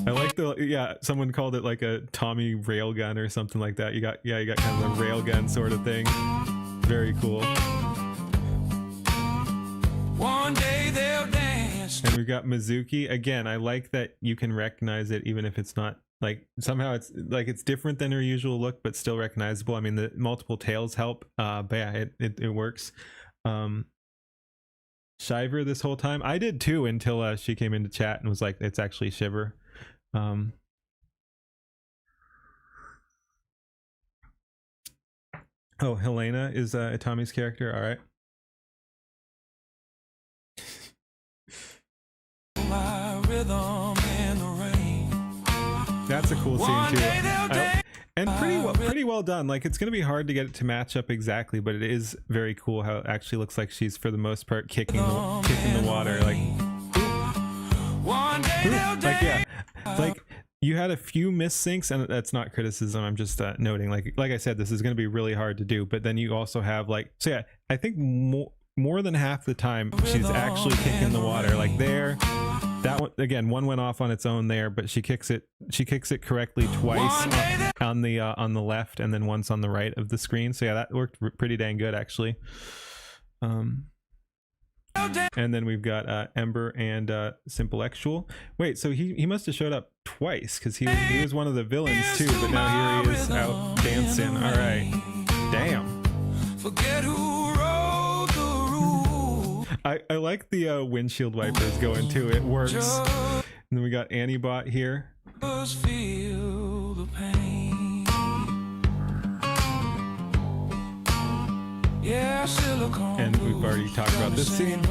I like the, yeah, someone called it like a Tommy railgun or something like that. You got kind of the railgun sort of thing. Very cool. One day they'll dance. And we've got Mizuki. Again, I like that you can recognize it even if it's not, like, somehow it's like it's different than her usual look, but still recognizable. I mean, the multiple tails help. But yeah, it works. Shiver this whole time. I did too until she came into chat and was like, it's actually Shiver. Oh, Helena is Itami's character. All right. My rhythm in the rain. That's a cool scene too. And pretty well done. Like, it's gonna be hard to get it to match up exactly, but it is very cool how it actually looks like she's for the most part kicking the water. Like, One day they'll like, yeah, like you had a few missyncs, and that's not criticism. I'm just noting, like I said, this is going to be really hard to do. But then you also have like, so yeah, I think more than half the time she's actually kicking the water. Like there, that one again, one went off on its own there, but she kicks it correctly twice on the left, and then once on the right of the screen. So yeah, that worked pretty dang good actually. And then we've got Ember and Simplectual. Wait, so he must have showed up twice, because he was one of the villains too, but now here he is out dancing. All right, damn. forget who wrote the rules. I like the windshield wipers going too. It works. And then we got Antibot here. Just feel the pain. Yeah, silicone. And we've already talked about this scene.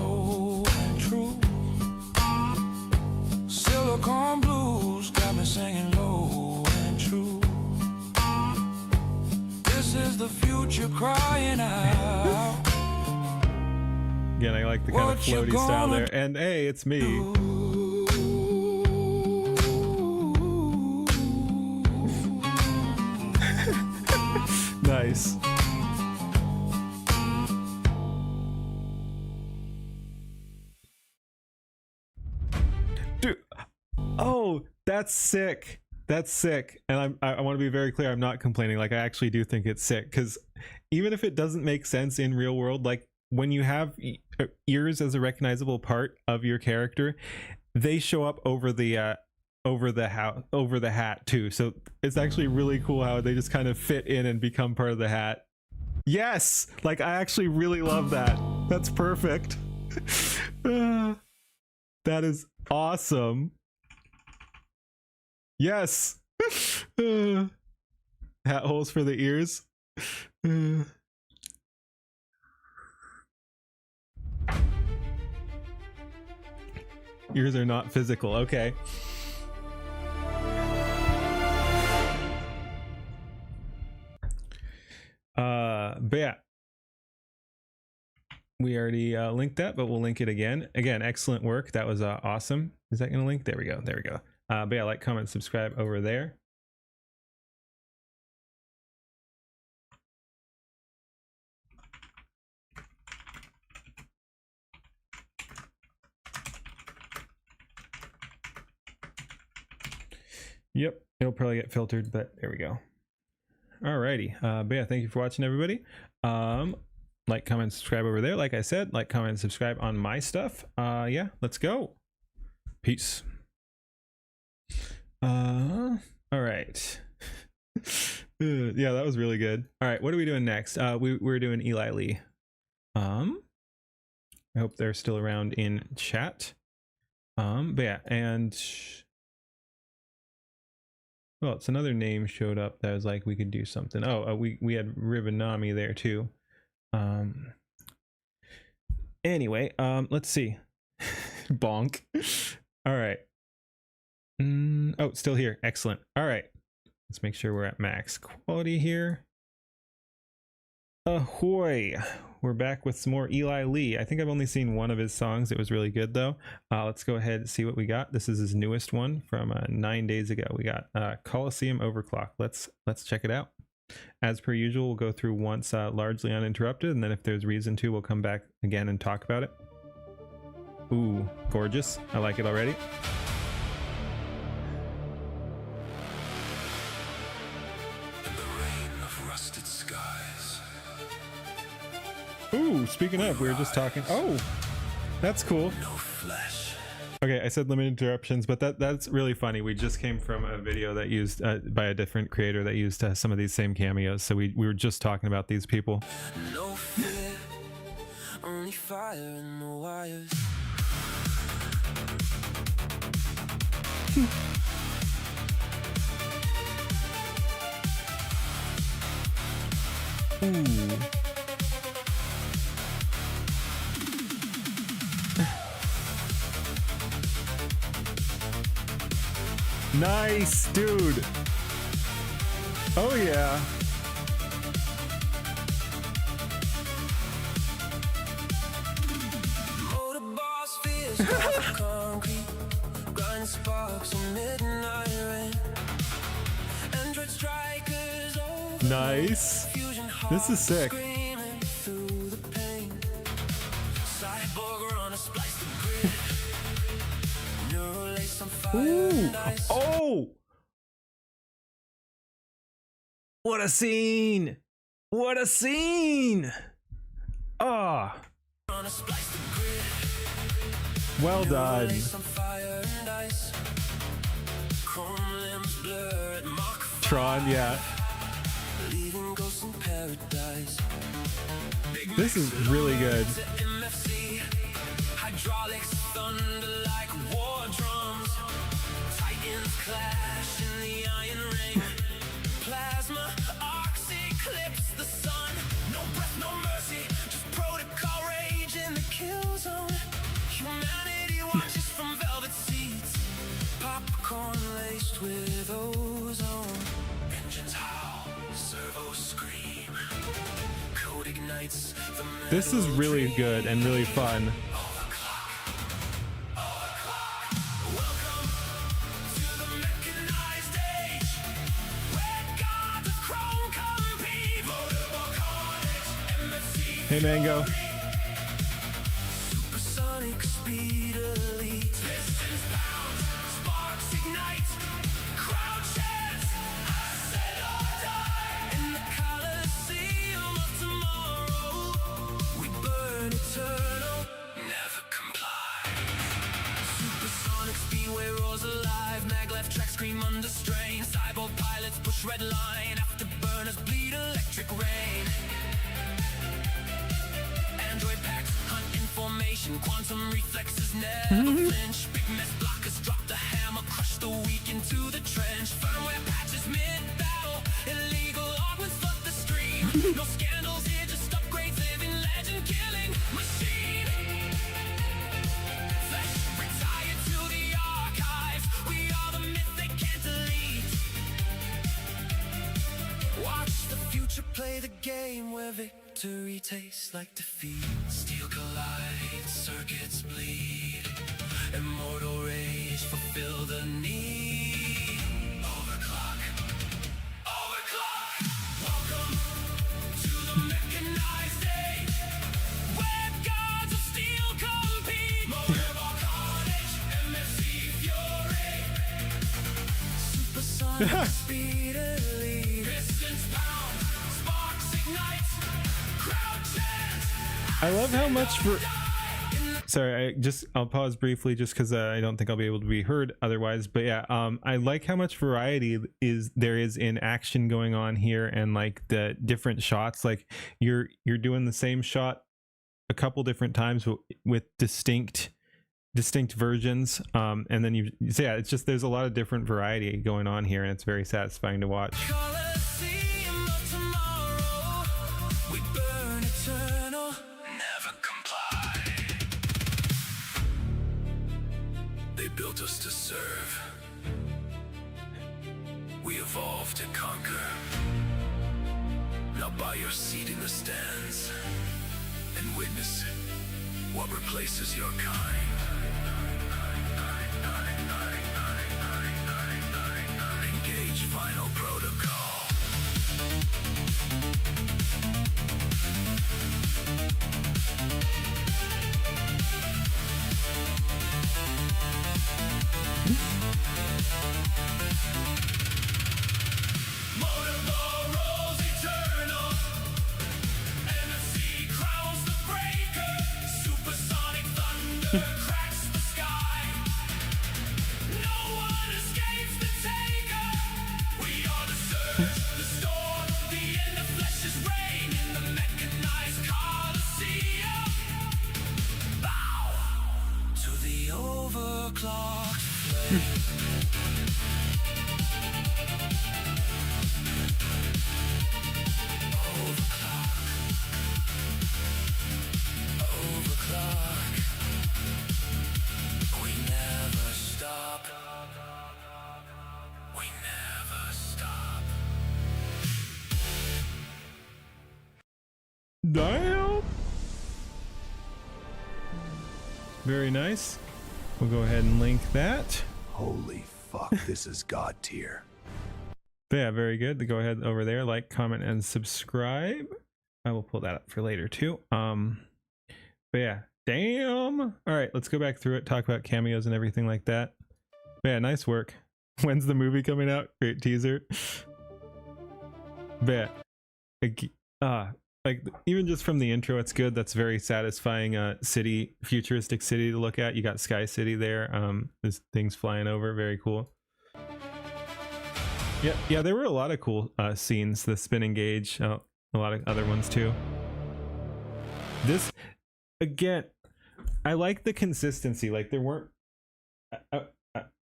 Silicone blues got me singing low and true. This is the future crying out. Again, I like the kind of floaty style there. And hey, it's me. Nice. Dude, oh, that's sick. That's sick. And I want to be very clear, I'm not complaining. Like, I actually do think it's sick, because even if it doesn't make sense in real world, like when you have ears as a recognizable part of your character, they show up over the hat too. So it's actually really cool how they just kind of fit in and become part of the hat. Yes, like I actually really love that. That's perfect. That is awesome. Yes. Hat holes for the ears. Ears are not physical. Okay. But yeah, we already linked that, but we'll link it again. Again, excellent work. That was awesome. Is that gonna link? There we go. There we go. But yeah, like, comment, subscribe over there. Yep, it'll probably get filtered, but there we go. Alrighty, but yeah, thank you for watching, everybody. Like, comment, subscribe over there. Like I said, like, comment, subscribe on my stuff. Yeah, let's go. Peace. All right. Yeah, that was really good. All right, what are we doing next? We're doing Eli Lee. I hope they're still around in chat. But yeah, and well, it's another name showed up that was like we could do something. Oh, we had Ribonami there too. Anyway, let's see. Bonk. All right. Oh, still here. Excellent. All right. Let's make sure we're at max quality here. Ahoy. We're back with some more Eli Lee. I think I've only seen one of his songs. It was really good though. Let's go ahead and see what we got. This is his newest one from 9 days ago. We got Coliseum Overclock. Let's check it out. As per usual, we'll go through once largely uninterrupted, and then if there's reason to, we'll come back again and talk about it. Ooh, gorgeous. I like it already. Ooh, speaking of, we were just talking. Oh, that's cool. Okay, I said limited interruptions, but that's really funny. We just came from a video that used by a different creator that used some of these same cameos. So we were just talking about these people. No fear, only fire in the wires. Ooh. Nice, dude. Oh yeah. Motor boss fears off concrete, grind sparks on midnight rain. Android strikers over. Nice. This is sick. Screaming through the pain. Cyborg run a splice the grid. Neural lace on fire Ooh. and ice. Oh. What a scene. What a scene. Ah. Run a splice the grid. Well done. Lace on fire and ice. Chrome limbs blur at Mach 5. Tron, yeah. Leaving ghosts in paradise. This is really good. To MFC. Hydraulics thunder like war drums. Titans clash in the iron ring. Plasma arcs eclipse the sun. No breath, no mercy. Just protocol rage in the kill zone. Humanity watches from velvet seats. Popcorn laced with ozone. Engines howl, servos scream. Code ignites the This is really good and really fun. Hey, Mango. Supersonic speed elite. Pistons pound, sparks ignite. Crowd chants, I said or die. In the Coliseum of tomorrow, we burn eternal, never comply. Supersonic speedway roars alive. Maglev tracks scream under strain. Cyborg pilots push red line. Afterburners bleed electric rain. Android packs hunt information. Quantum reflexes never flinch. Big mess blockers drop the hammer. Crush the weak into the trench. Firmware patches mid-battle. Illegal augments flood the stream. No scandals here, just upgrades. Living legend, killing machine. Flesh retired to the archives. We are the myth they can't delete. Watch the future play the game where victory tastes like defeat. Steel collide, circuits bleed. Immortal rage fulfill the need. Overclock, overclock. Welcome to the mechanized age. Web gods of steel compete. Motorable carnage, MFC fury. Supersonic speed elite. Pistons pound, sparks ignite. Crowd chants. I love how much for... Sorry, I'll pause briefly just because I don't think I'll be able to be heard otherwise. But yeah, I like how much variety there is in action going on here, and like the different shots. Like you're doing the same shot a couple different times with distinct versions, and then so yeah, it's just there's a lot of different variety going on here, and it's very satisfying to watch. Colosseum of tomorrow, we burn eternal, never comply. They built us to serve. We evolved to conquer. Now buy your seat in the stands and witness what replaces your kind. Engage final protocol. Motorball rolls eternal, and the sea crowns the breaker. Supersonic thunder cracks the sky. No one escapes the taker. We are the surge, the storm, the end of flesh's reign in the mechanized Colosseum. Bow to the overclocked flame. Overclock. We never stop. We never stop. Damn. Very nice. We'll go ahead and link that. Holy fuck, this is god tier. But yeah, very good. Go ahead over there, like, comment, and subscribe. I will pull that up for later too. But yeah, damn. All right, let's go back through it, talk about cameos and everything like that. But yeah, nice work. When's the movie coming out? Great teaser. But yeah, like even just from the intro, it's good. That's very satisfying. City, futuristic city to look at. You got Sky City there. There's things flying over. Very cool. Yeah, there were a lot of cool scenes. The spinning gauge, a lot of other ones too. This, again, I like the consistency. Like there weren't, I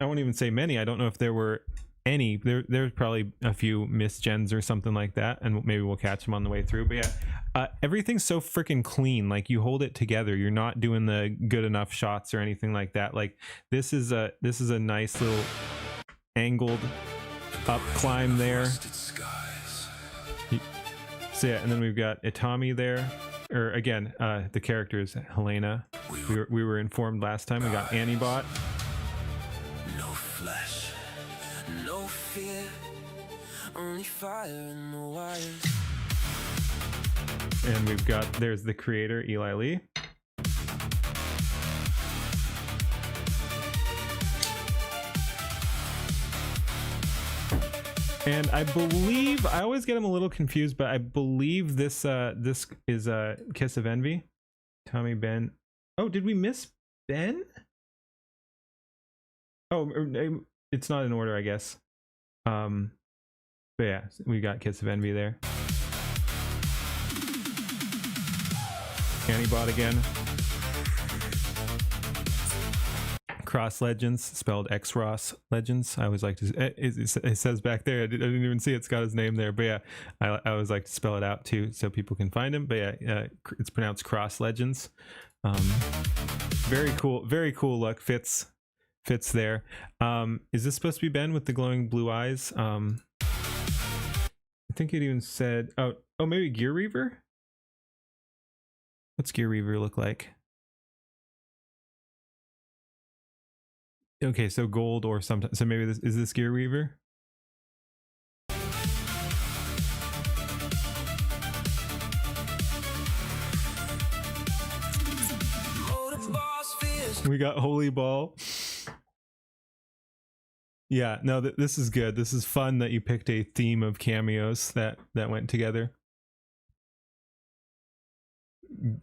won't even say many. I don't know if there were any. There's probably a few misgens or something like that, and maybe we'll catch them on the way through. But yeah, everything's so freaking clean. Like you hold it together. You're not doing the good enough shots or anything like that. Like this is a nice little angled up climb there. So yeah, and then we've got Itami there, or again, the character is Helena. We were informed last time. We got Anibot. No flesh, no fear, only fire in the wires. And we've got, there's the creator, Eli Lee. And I believe, I always get him a little confused, but I believe this this is Kiss of Envy. Tommy, Ben. Oh, did we miss Ben? Oh, it's not in order, I guess. But yeah, we got Kiss of Envy there. Antibot again. Cross Legends, spelled X-Ross Legends. I always like to, it says back there, I didn't even see it's got his name there, but yeah, I always like to spell it out too so people can find him. But yeah, it's pronounced Cross Legends. Very cool look. Fits there. Is this supposed to be Ben with the glowing blue eyes? I think it even said, oh maybe Gear Reaver. What's Gear Reaver look like? Okay, so gold or sometimes, so maybe this is this Gear Reaver. We got Holy Ball. Yeah, no, this is good. This is fun that you picked a theme of cameos that went together.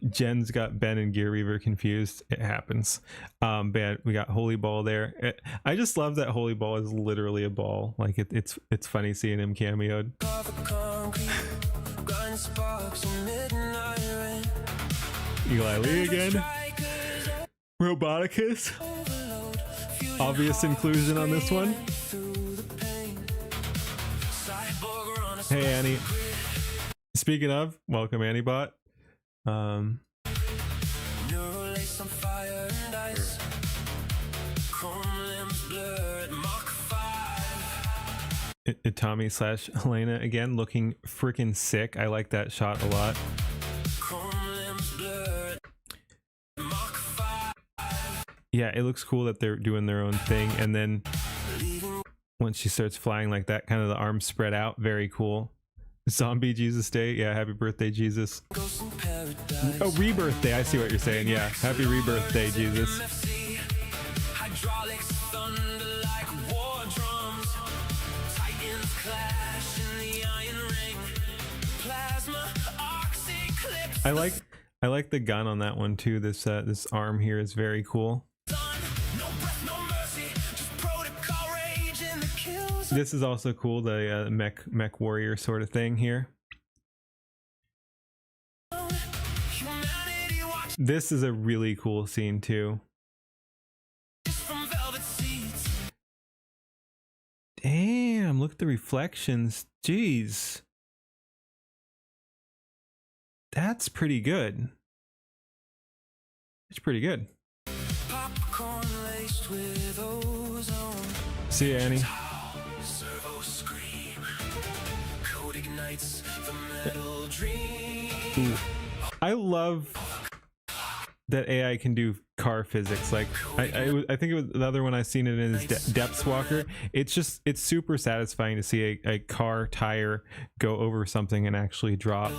Jen's got Ben and Gear Reaver confused. It happens. But we got Holy Ball there. I just love that Holy Ball is literally a ball. Like it's funny seeing him cameoed. Eli Lee again. Roboticus. Obvious inclusion on this one. Hey Annie. Speaking of, welcome Annie-bot. Tommy/Helena again, looking freaking sick. I like that shot a lot. Yeah, it looks cool that they're doing their own thing, and then once she starts flying like that, kind of the arms spread out, very cool. Zombie Jesus Day, yeah, happy birthday Jesus. Oh, rebirth day, I see what you're saying. Yeah, happy rebirth day Jesus. I like the gun on that one too. This this arm here is very cool. This is also cool, the mech warrior sort of thing here. This is a really cool scene too. Damn, look at the reflections. Jeez. That's pretty good. It's pretty good. See you, Annie. Ooh. I love that AI can do car physics. Like I think it was the other one I seen it in is Depths Walker. It's super satisfying to see a car tire go over something and actually drop.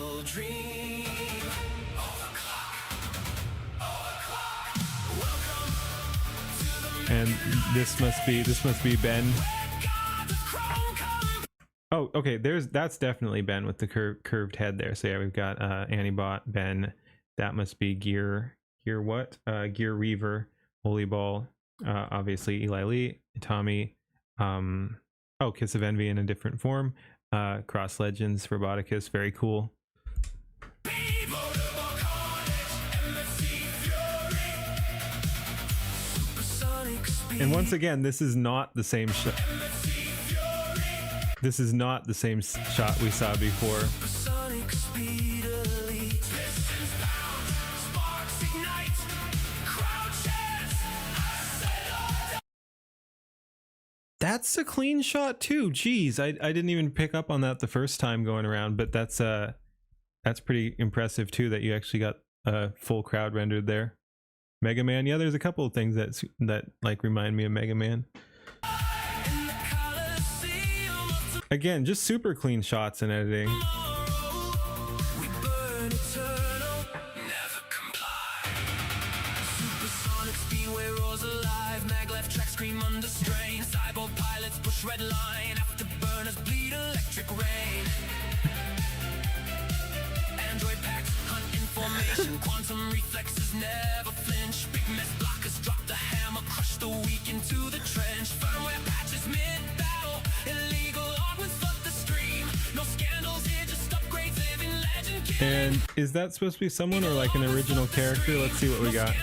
And this must be Ben. Oh, okay. That's definitely Ben with the curved head there. So yeah, we've got Antibot, Ben. That must be Gear what? Gear Reaver, Holy Ball. Obviously Eli Lee, Tommy. Oh, Kiss of Envy in a different form. Cross Legends, Roboticus, very cool. And once again, this is not the same shot. This is not the same shot we saw before. That's a clean shot too. Jeez, I didn't even pick up on that the first time going around, but that's pretty impressive too that you actually got a full crowd rendered there. Mega Man, yeah, there's a couple of things that like remind me of Mega Man. Again, just super clean shots and editing. Red line after burners bleed electric rain. Android packs hunt information. Quantum reflexes never flinch. Big mess blockers drop the hammer, crush the weak into the trench. Firmware patches mid-battle. Illegal arguments flood the stream. No scandals here, just upgrades, living legend killing. And is that supposed to be someone or like an original character? Let's see what we got.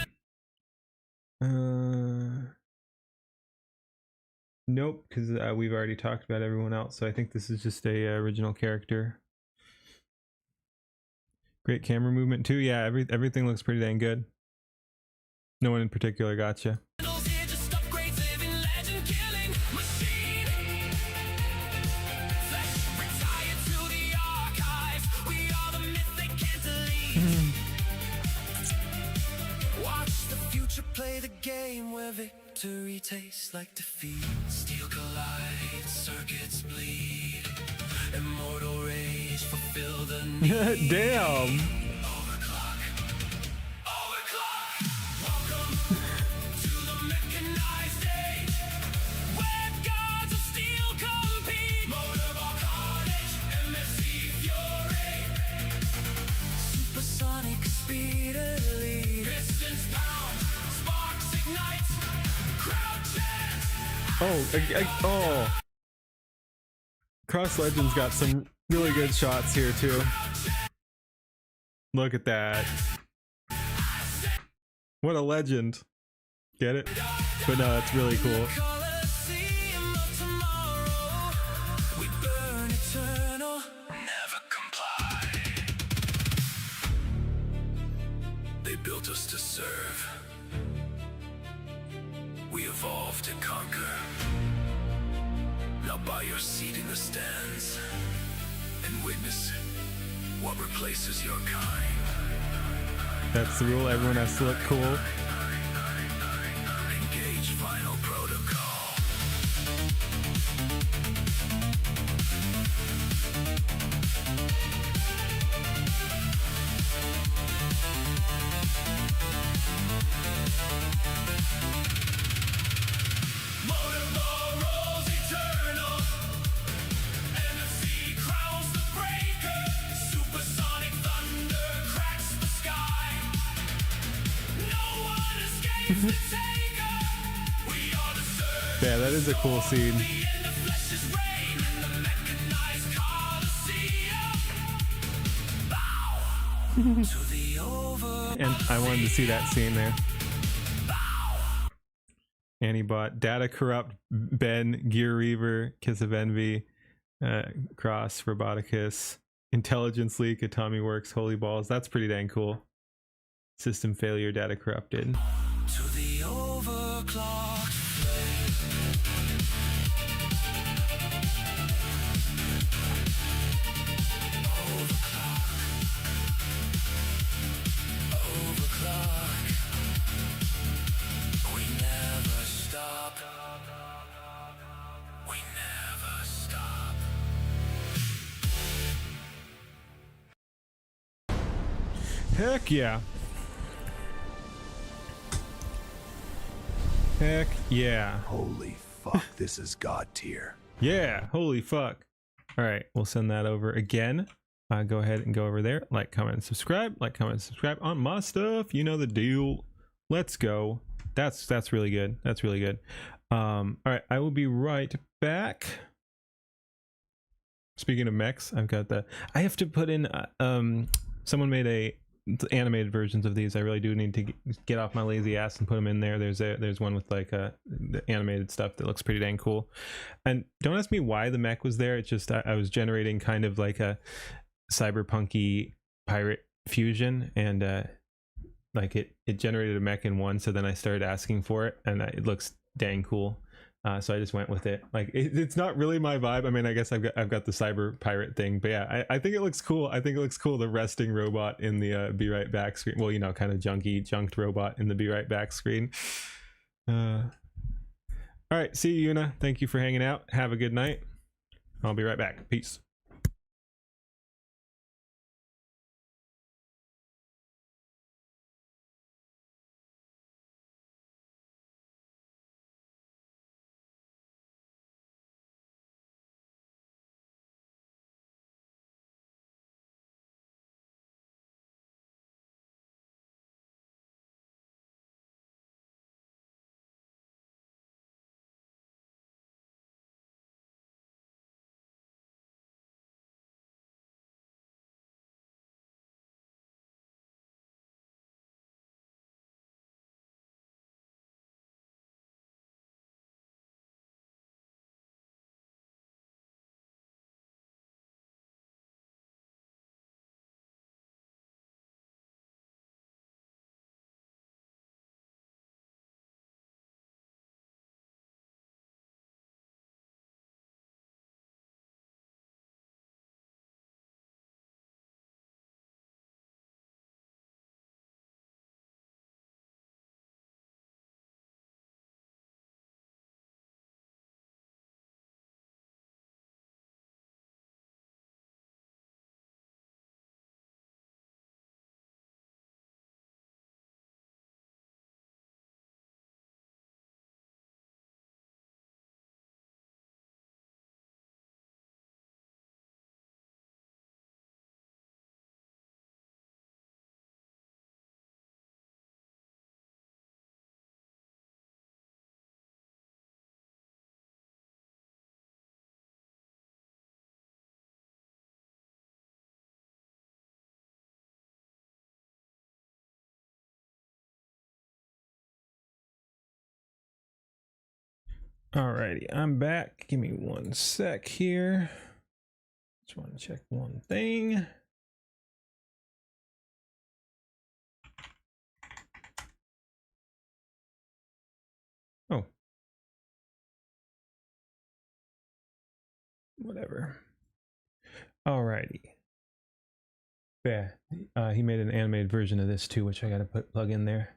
Nope, because we've already talked about everyone else, so I think this is just a original character. Great camera movement too. Yeah, everything looks pretty dang good. No one in particular gotcha. Watch the future play the game where victory tastes like defeat. Steel collide, circuits bleed. Immortal rage fulfill the need. Damn. Overclock. Welcome to the mechanized age, where gods of steel compete. Motorball carnage, MFC fury. Supersonic speed elite. Pistons pound, sparks ignite. Oh, Cross Legends got some really good shots here too. Look at that. What a legend. Get it? But no, that's really cool. Colosseum of tomorrow. We burn eternal. Never comply. They built us to serve. We evolved to conquer. Now buy your seat in the stands and witness what replaces your kind. That's the rule. Everyone has to look cool. Engage final protocol. Motorboat rolls eternal. NFC crowns the breaker. Supersonic thunder cracks the sky. No one escapes the taker. We are the surge. Yeah, that is a cool scene. The end of flesh's reign in the mechanized Colosseum. Bow to the over. And I wanted to see that scene there. Antibot, Data Corrupt, Ben, Gear Reaver, Kiss of Envy, Cross, Roboticus, Intelligence Leak, Atomy Works, Holy Balls. That's pretty dang cool. System failure, Data Corrupted. To the overclocked flame. Overclock. We never stop. We never stop. Heck yeah. Heck yeah. Holy fuck, this is God tier. Yeah, holy fuck. All right, we'll send that over again. Go ahead and go over there. Like, comment, and subscribe. Like, comment, and subscribe on my stuff. You know the deal. Let's go. That's really good. That's really good. All right, I will be right back. Speaking of mechs, I've got the. I have to put in. Someone made animated versions of these. I really do need to get off my lazy ass and put them in there. There's one with like the animated stuff that looks pretty dang cool. And don't ask me why the mech was there. It's just I was generating kind of like a cyberpunky pirate fusion, and like it generated a mech in one. So then I started asking for it, and it looks dang cool. So I just went with it. Like it's not really my vibe. I mean, I guess I've got the cyber pirate thing, but yeah, I think it looks cool. I think it looks cool. The resting robot in the be right back screen. Well, you know, kind of junked robot in the be right back screen. All right, see you, Yuna. Thank you for hanging out. Have a good night. I'll be right back. Peace. Alrighty, I'm back. Give me one sec here. Just want to check one thing. Oh. Whatever. Alrighty. Yeah, he made an animated version of this too, which I gotta plug in there.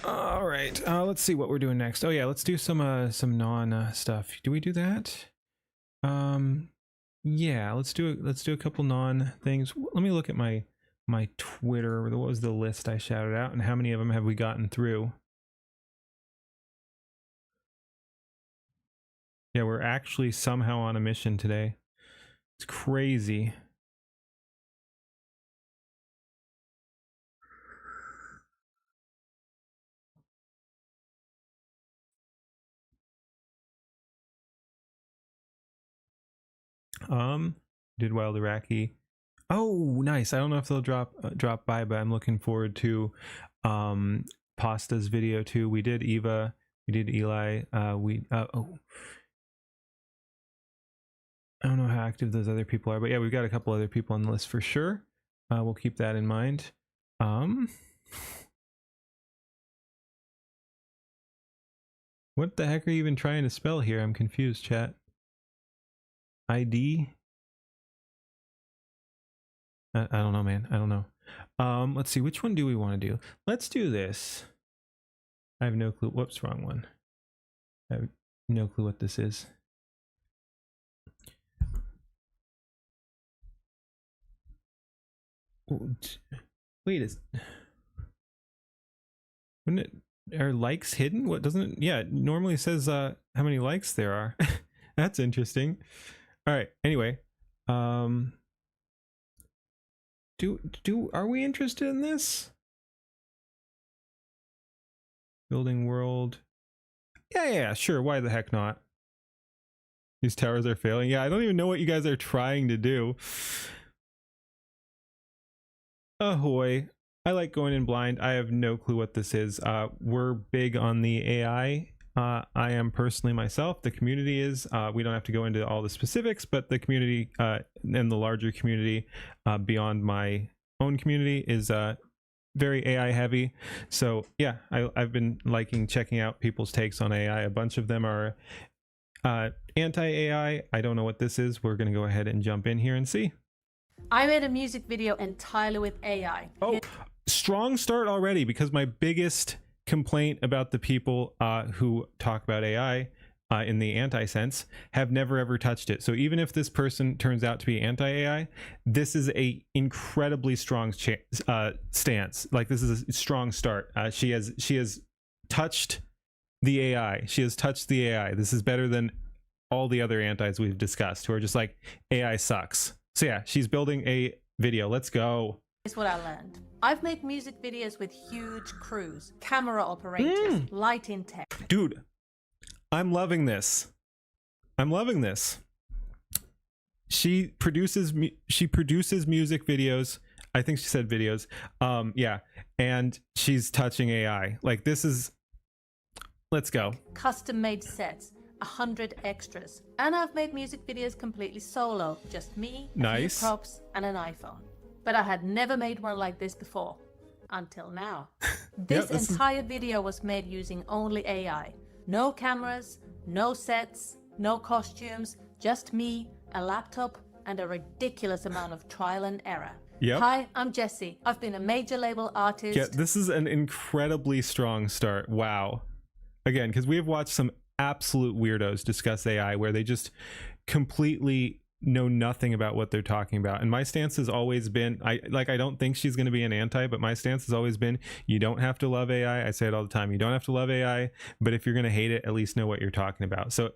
All right, let's see what we're doing next. Oh yeah, let's do some non stuff. Do we do that? Yeah, let's do a couple non things. Let me look at my Twitter. What was the list I shouted out, and how many of them have we gotten through? Yeah, we're actually somehow on a mission today. It's crazy. Did Wild Iraqi. Oh, nice. I don't know if they'll drop by, but I'm looking forward to Pasta's video too. We did Eva, we did Eli, oh, I don't know how active those other people are, but yeah, we've got a couple other people on the list for sure. We'll keep that in mind. What the heck are you even trying to spell here? I'm confused, chat. ID? I don't know, man. I don't know. Let's see. Which one do we want to do? Let's do this. I have no clue. Whoops, wrong one. I have no clue what this is. Wait, wouldn't it, are likes hidden? What doesn't it? Yeah, it normally says how many likes there are. That's interesting. All right. Anyway, are we interested in this? Building world. Yeah, sure. Why the heck not? These towers are failing. Yeah, I don't even know what you guys are trying to do. Ahoy. I like going in blind. I have no clue what this is. We're big on the AI. I am personally myself. The community is. We don't have to go into all the specifics, but the community and the larger community beyond my own community is very AI heavy. So yeah, I've been liking checking out people's takes on AI. A bunch of them are anti-AI. I don't know what this is. We're going to go ahead and jump in here and see. I made a music video entirely with AI. Oh, strong start already, because my biggest complaint about the people who talk about AI in the anti-sense have never ever touched it. So even if this person turns out to be anti-AI, this is a incredibly strong stance. Like, this is a strong start. She has touched the AI. She has touched the AI. This is better than all the other antis we've discussed who are just like, AI sucks. So yeah, she's building a video. Let's go. Is what I learned. I've made music videos with huge crews, camera operators, lighting tech. Dude, I'm loving this. I'm loving this. She produces music videos. I think she said videos. Yeah, and she's touching AI. Like, this is. Let's go. Custom made sets, 100 extras, and I've made music videos completely solo, just me, nice, a few props, and an iPhone. But I had never made one like this before, until now. This entire video was made using only AI. No cameras, no sets, no costumes, just me, a laptop, and a ridiculous amount of trial and error. Yep. Hi, I'm Jessie. I've been a major label artist. Yeah, this is an incredibly strong start. Wow. Again, because we have watched some absolute weirdos discuss AI where they just completely know nothing about what they're talking about. And my stance has always been, I don't think she's going to be an anti, but my stance has always been, you don't have to love AI. I say it all the time. You don't have to love AI, but if you're going to hate it, at least know what you're talking about. So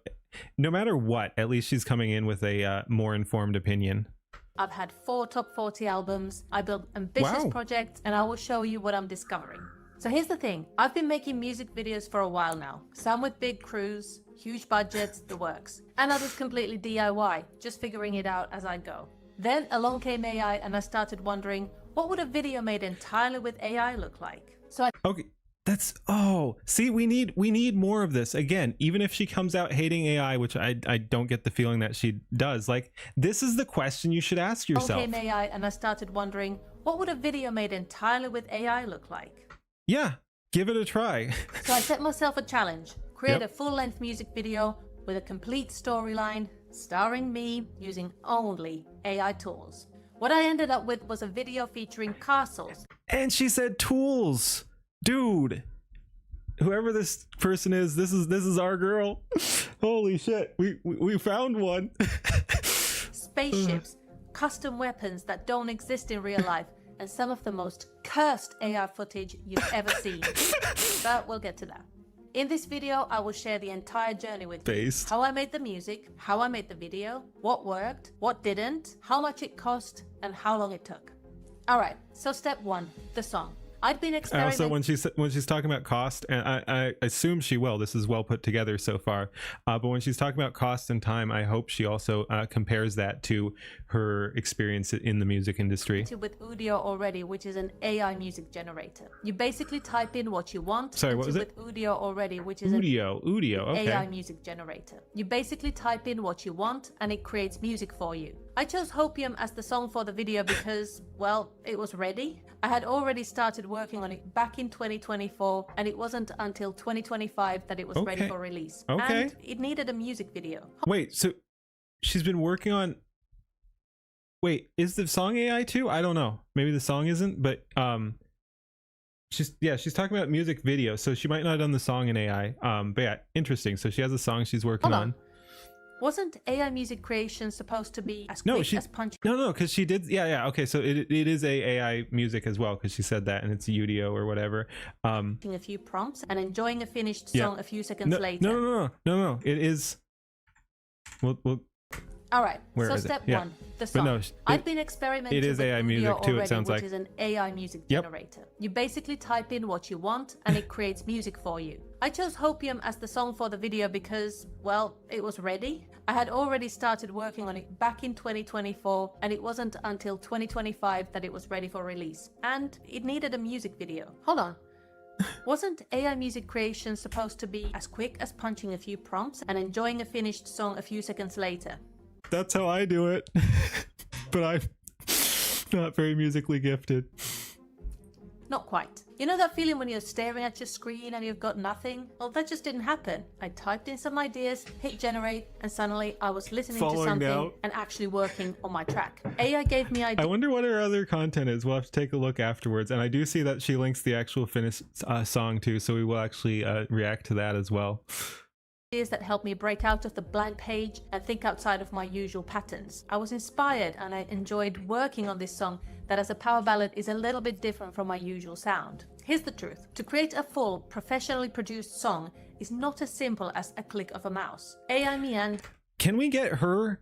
no matter what, at least she's coming in with a more informed opinion. I've had 4 top 40 albums. I build ambitious projects, and I will show you what I'm discovering. So here's the thing. I've been making music videos for a while now. Some with big crews, huge budgets, the works. And others completely DIY, just figuring it out as I go. Then along came AI, and I started wondering, what would a video made entirely with AI look like? So That's see, we need more of this. Again, even if she comes out hating AI, which I don't get the feeling that she does, like, this is the question you should ask yourself. Came AI, and I started wondering, what would a video made entirely with AI look like? Yeah, give it a try. So I set myself a challenge: create Yep. a full-length music video with a complete storyline starring me using only AI tools. What I ended up with was a video featuring castles. And she said tools. Dude, whoever this person is, this is our girl. Holy shit, we found one. Spaceships, custom weapons that don't exist in real life, and some of the most cursed AI footage you've ever seen. But we'll get to that. In this video, I will share the entire journey with you. How I made the music, how I made the video, what worked, what didn't, how much it cost, and how long it took. Alright, so step 1, the song. I'd been experimenting. Also, when she's talking about cost, and I assume she will. This is well put together so far. But when she's talking about cost and time, I hope she also compares that to her experience in the music industry. With Udio already, which is an AI music generator. You basically type in what you want. Sorry, what was it? With Udio already, which is Udio, okay. AI music generator. You basically type in what you want, and it creates music for you. I chose Hopium as the song for the video because, well, it was ready. I had already started working on it back in 2024, and it wasn't until 2025 that it was ready for release. Okay. And it needed a music video. Wait, so she's been working on... Wait, is the song AI too? I don't know. Maybe the song isn't, but she's talking about music video, so she might not have done the song in AI. But yeah, interesting. So she has a song she's working on. Wasn't AI music creation supposed to be as quick as punching? No, because she did. Yeah. Okay, so it is AI music as well, because she said that, and it's Udio or whatever. A few prompts and enjoying a finished song a few seconds later. No. It is. We'll All right. Where so is it? step Yeah. 1, the song. No, I've been experimenting. It is with AI Udio music too. already, It sounds which like. is an AI music generator. You basically type in what you want, and it creates music for you. I chose Hopium as the song for the video because, well, it was ready. I had already started working on it back in 2024, and it wasn't until 2025 that it was ready for release. And it needed a music video. Hold on. Wasn't AI music creation supposed to be as quick as punching a few prompts and enjoying a finished song a few seconds later? That's how I do it. But I'm not very musically gifted. Not quite. You know that feeling when you're staring at your screen and you've got nothing? Well, that just didn't happen. I typed in some ideas, hit generate, and suddenly I was listening to something and actually working on my track. AI gave me ideas. I wonder what her other content is. We'll have to take a look afterwards. And I do see that she links the actual finished song too, so we will actually react to that as well. That helped me break out of the blank page and think outside of my usual patterns. I was inspired and I enjoyed working on this song that as a power ballad is a little bit different from my usual sound. Here's the truth. To create a full, professionally produced song is not as simple as a click of a mouse. AI me and... Can we get her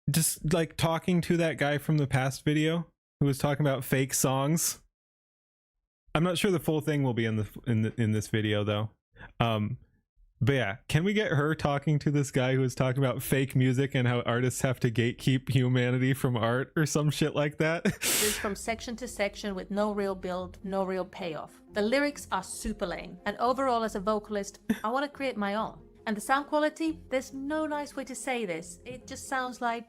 just like talking to that guy from the past video who was talking about fake songs? I'm not sure the full thing will be in this video though. But yeah, can we get her talking to this guy who was talking about fake music and how artists have to gatekeep humanity from art or some shit like that? It's from section to section with no real build, no real payoff. The lyrics are super lame, and overall as a vocalist, I want to create my own. And the sound quality, there's no nice way to say this. It just sounds like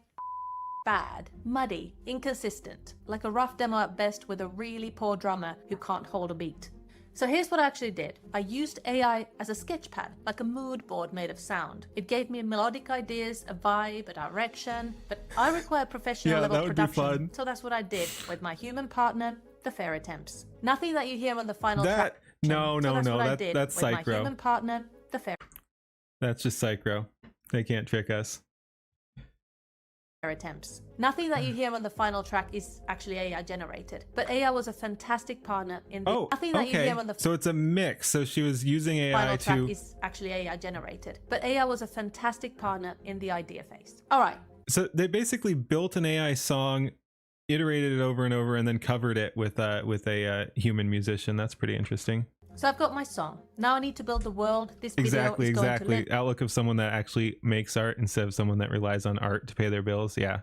bad, muddy, inconsistent, like a rough demo at best with a really poor drummer who can't hold a beat. So here's what I actually did. I used AI as a sketchpad, like a mood board made of sound. It gave me melodic ideas, a vibe, a direction, but I require professional level production. So that's what I did with my human partner, the Fairy Temps. Nothing that you hear on the final track. No, that's Psychro. My human partner, the Fairy. That's just Psychro. They can't trick us. Attempts. Nothing that you hear on the final track is actually AI generated, but AI was a fantastic partner in the nothing that you hear on the so it's a mix. So she was using AI final to track is actually AI generated, but AI was a fantastic partner in the idea phase. All right. So they basically built an AI song, iterated it over and over, and then covered it with a human musician. That's pretty interesting. So I've got my song. Now I need to build the world this video is going to live. Outlook of someone that actually makes art instead of someone that relies on art to pay their bills. Yeah.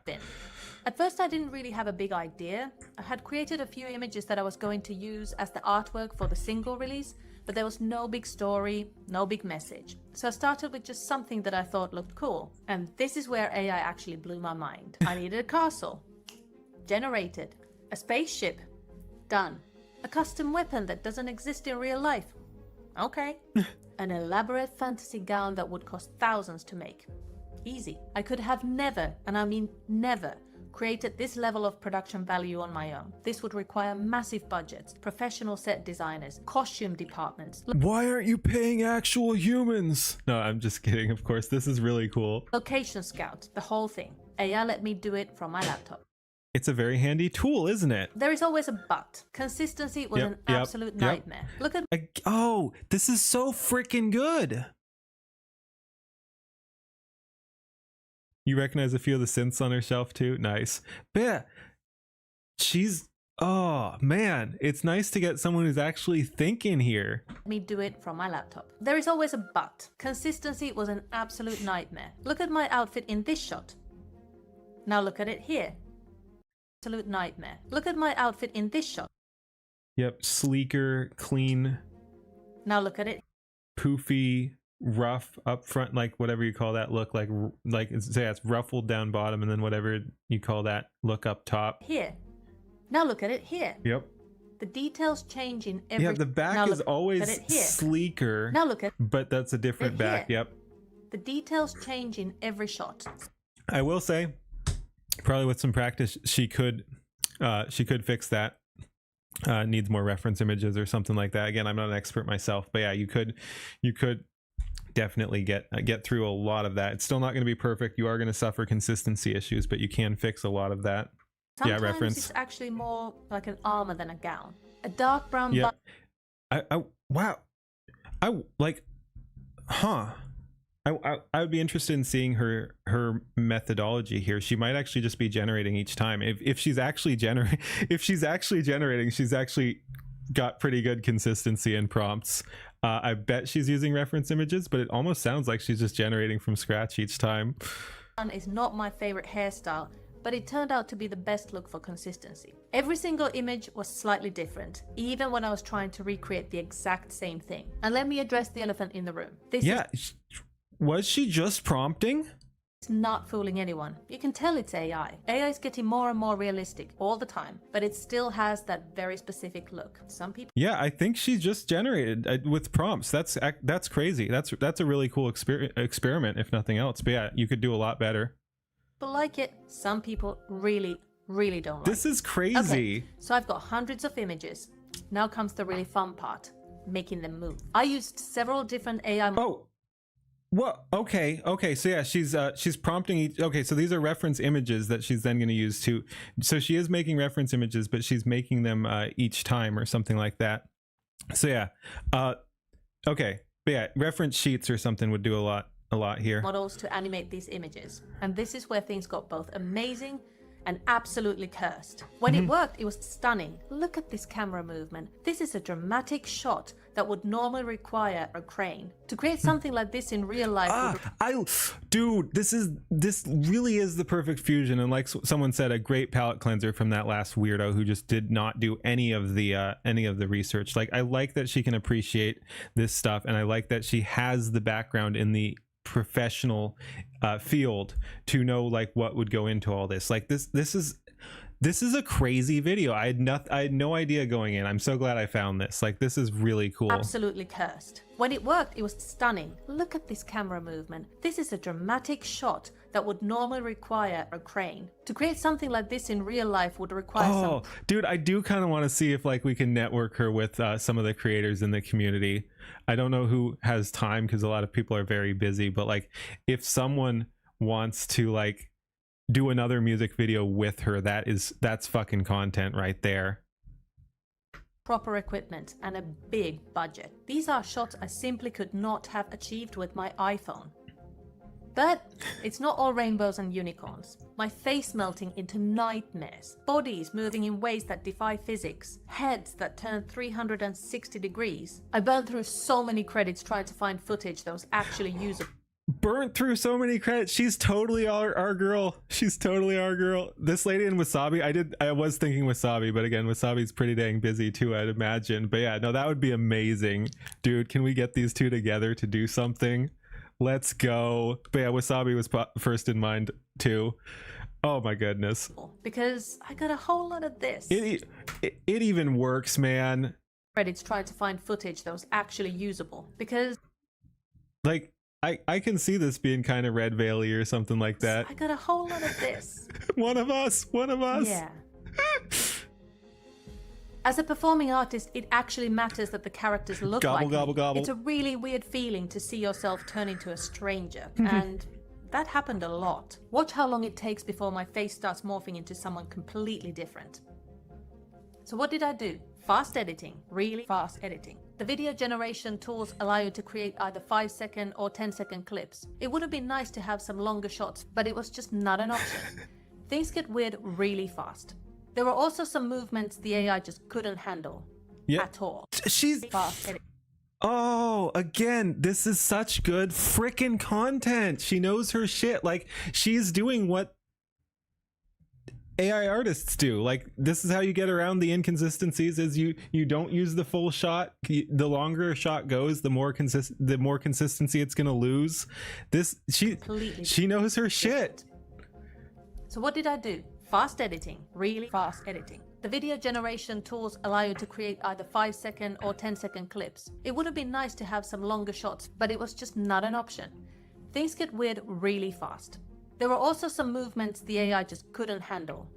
At first I didn't really have a big idea. I had created a few images that I was going to use as the artwork for the single release, but there was no big story, no big message. So I started with just something that I thought looked cool. And this is where AI actually blew my mind. I needed a castle. Generated. A spaceship. Done. A custom weapon that doesn't exist in real life. Okay. An elaborate fantasy gown that would cost thousands to make. Easy. I could have never, and I mean never, created this level of production value on my own. This would require massive budgets, professional set designers, costume departments. Why aren't you paying actual humans? No, I'm just kidding. Of course, this is really cool. Location scouts, the whole thing. AI let me do it from my laptop. It's a very handy tool, isn't it? There is always a but. Consistency was an absolute nightmare. Look at oh, this is so freaking good. You recognize a few of the synths on her shelf too? Nice. But yeah, she's, oh man, it's nice to get someone who's actually thinking here. me do it from my laptop. There is always a but. Consistency was an absolute nightmare. Look at my outfit in this shot. Now look at it here. Absolute nightmare. Look at my outfit in this shot. Yep, sleeker, clean. Now look at it. Poofy, rough up front, like whatever you call that look, like say it's ruffled down bottom, and then whatever you call that look up top. Here. Now look at it here. Yep. The details change in every. Yeah, the back is always sleeker. Now look at. But that's a different back. Here. Yep. The details change in every shot. I will say, probably with some practice, she could fix that. Needs more reference images or something like that. Again, I'm not an expert myself, but yeah, you could definitely get through a lot of that. It's still not going to be perfect. You are going to suffer consistency issues, but you can fix a lot of that. Sometimes yeah, reference. It's actually more like an armor than a gown. A dark brown. Yeah. Wow. I like. Huh. I would be interested in seeing her methodology here. She might actually just be generating each time. If she's actually generating, she's actually got pretty good consistency in prompts. I bet she's using reference images, but it almost sounds like she's just generating from scratch each time. Is not my favorite hairstyle, but it turned out to be the best look for consistency. Every single image was slightly different, even when I was trying to recreate the exact same thing. And let me address the elephant in the room. Was she just prompting? It's not fooling anyone. You can tell it's AI. AI is getting more and more realistic all the time, but it still has that very specific look. Some people. Yeah, I think she just generated with prompts. That's crazy. That's a really cool experiment, if nothing else. But yeah, you could do a lot better. People like it. Some people really don't like it. This is crazy. Okay, so I've got hundreds of images. Now comes the really fun part, making them move. I used several different AI. Oh. Well, okay. So yeah, she's prompting each. Okay, so these are reference images that she's then going to use to. So she is making reference images, but she's making them each time or something like that. So yeah, okay, but yeah, reference sheets or something would do a lot here. Models to animate these images, and this is where things got both amazing and absolutely cursed. When it worked, it was stunning. Look at this camera movement. This is a dramatic shot that would normally require a crane. To create something like this in real life. Dude, this really is the perfect fusion, and like someone said, a great palette cleanser from that last weirdo who just did not do any of the research. Like, I like that she can appreciate this stuff, and I like that she has the background in the professional field to know like what would go into all this. Like this is a crazy video. I had no idea going in. I'm so glad I found this. Like, this is really cool. Absolutely cursed. When it worked, it was stunning. Look at this camera movement. This is a dramatic shot that would normally require a crane. To create something like this in real life would require dude, I do kind of want to see if like we can network her with some of the creators in the community. I don't know who has time because a lot of people are very busy, but like if someone wants to like do another music video with her, that's fucking content right there. Proper equipment and a big budget. These are shots I simply could not have achieved with my iPhone. But it's not all rainbows and unicorns. My face melting into nightmares, bodies moving in ways that defy physics, heads that turn 360 degrees. I burned through so many credits trying to find footage that was actually usable. burnt through so many credits. She's totally our girl. She's totally our girl. This lady in Wasabi, I was thinking Wasabi, but again, Wasabi's pretty dang busy too, I'd imagine. But yeah, no, that would be amazing. Dude, can we get these two together to do something? Let's go. But yeah, Wasabi was first in mind too. Oh my goodness. Because I got a whole lot of this. It even works, man. Credits trying to find footage that was actually usable. Because like I can see this being kind of Red Valley or something like that. I got a whole lot of this. One of us. Yeah. As a performing artist, it actually matters that the characters look Gobble, like gobble, me. gobble. It's a really weird feeling to see yourself turn into a stranger. And that happened a lot. Watch how long it takes before my face starts morphing into someone completely different. So what did I do? Fast editing. Really fast editing. The video generation tools allow you to create either 5-second or 10-second clips. It would have been nice to have some longer shots, but it was just not an option. Things get weird really fast. There were also some movements the AI just couldn't handle at all. She's Fast editing. Oh, again, this is such good frickin' content. She knows her shit. Like, she's doing what AI artists do. Like, this is how you get around the inconsistencies, is you don't use the full shot. The longer a shot goes, the more consistency it's gonna lose. She knows her shit. So what did I do? Fast editing. Really fast editing. The video generation tools allow you to create either 5-second or 10-second clips. It would have been nice to have some longer shots, but it was just not an option. Things get weird really fast. There were also some movements the AI just couldn't handle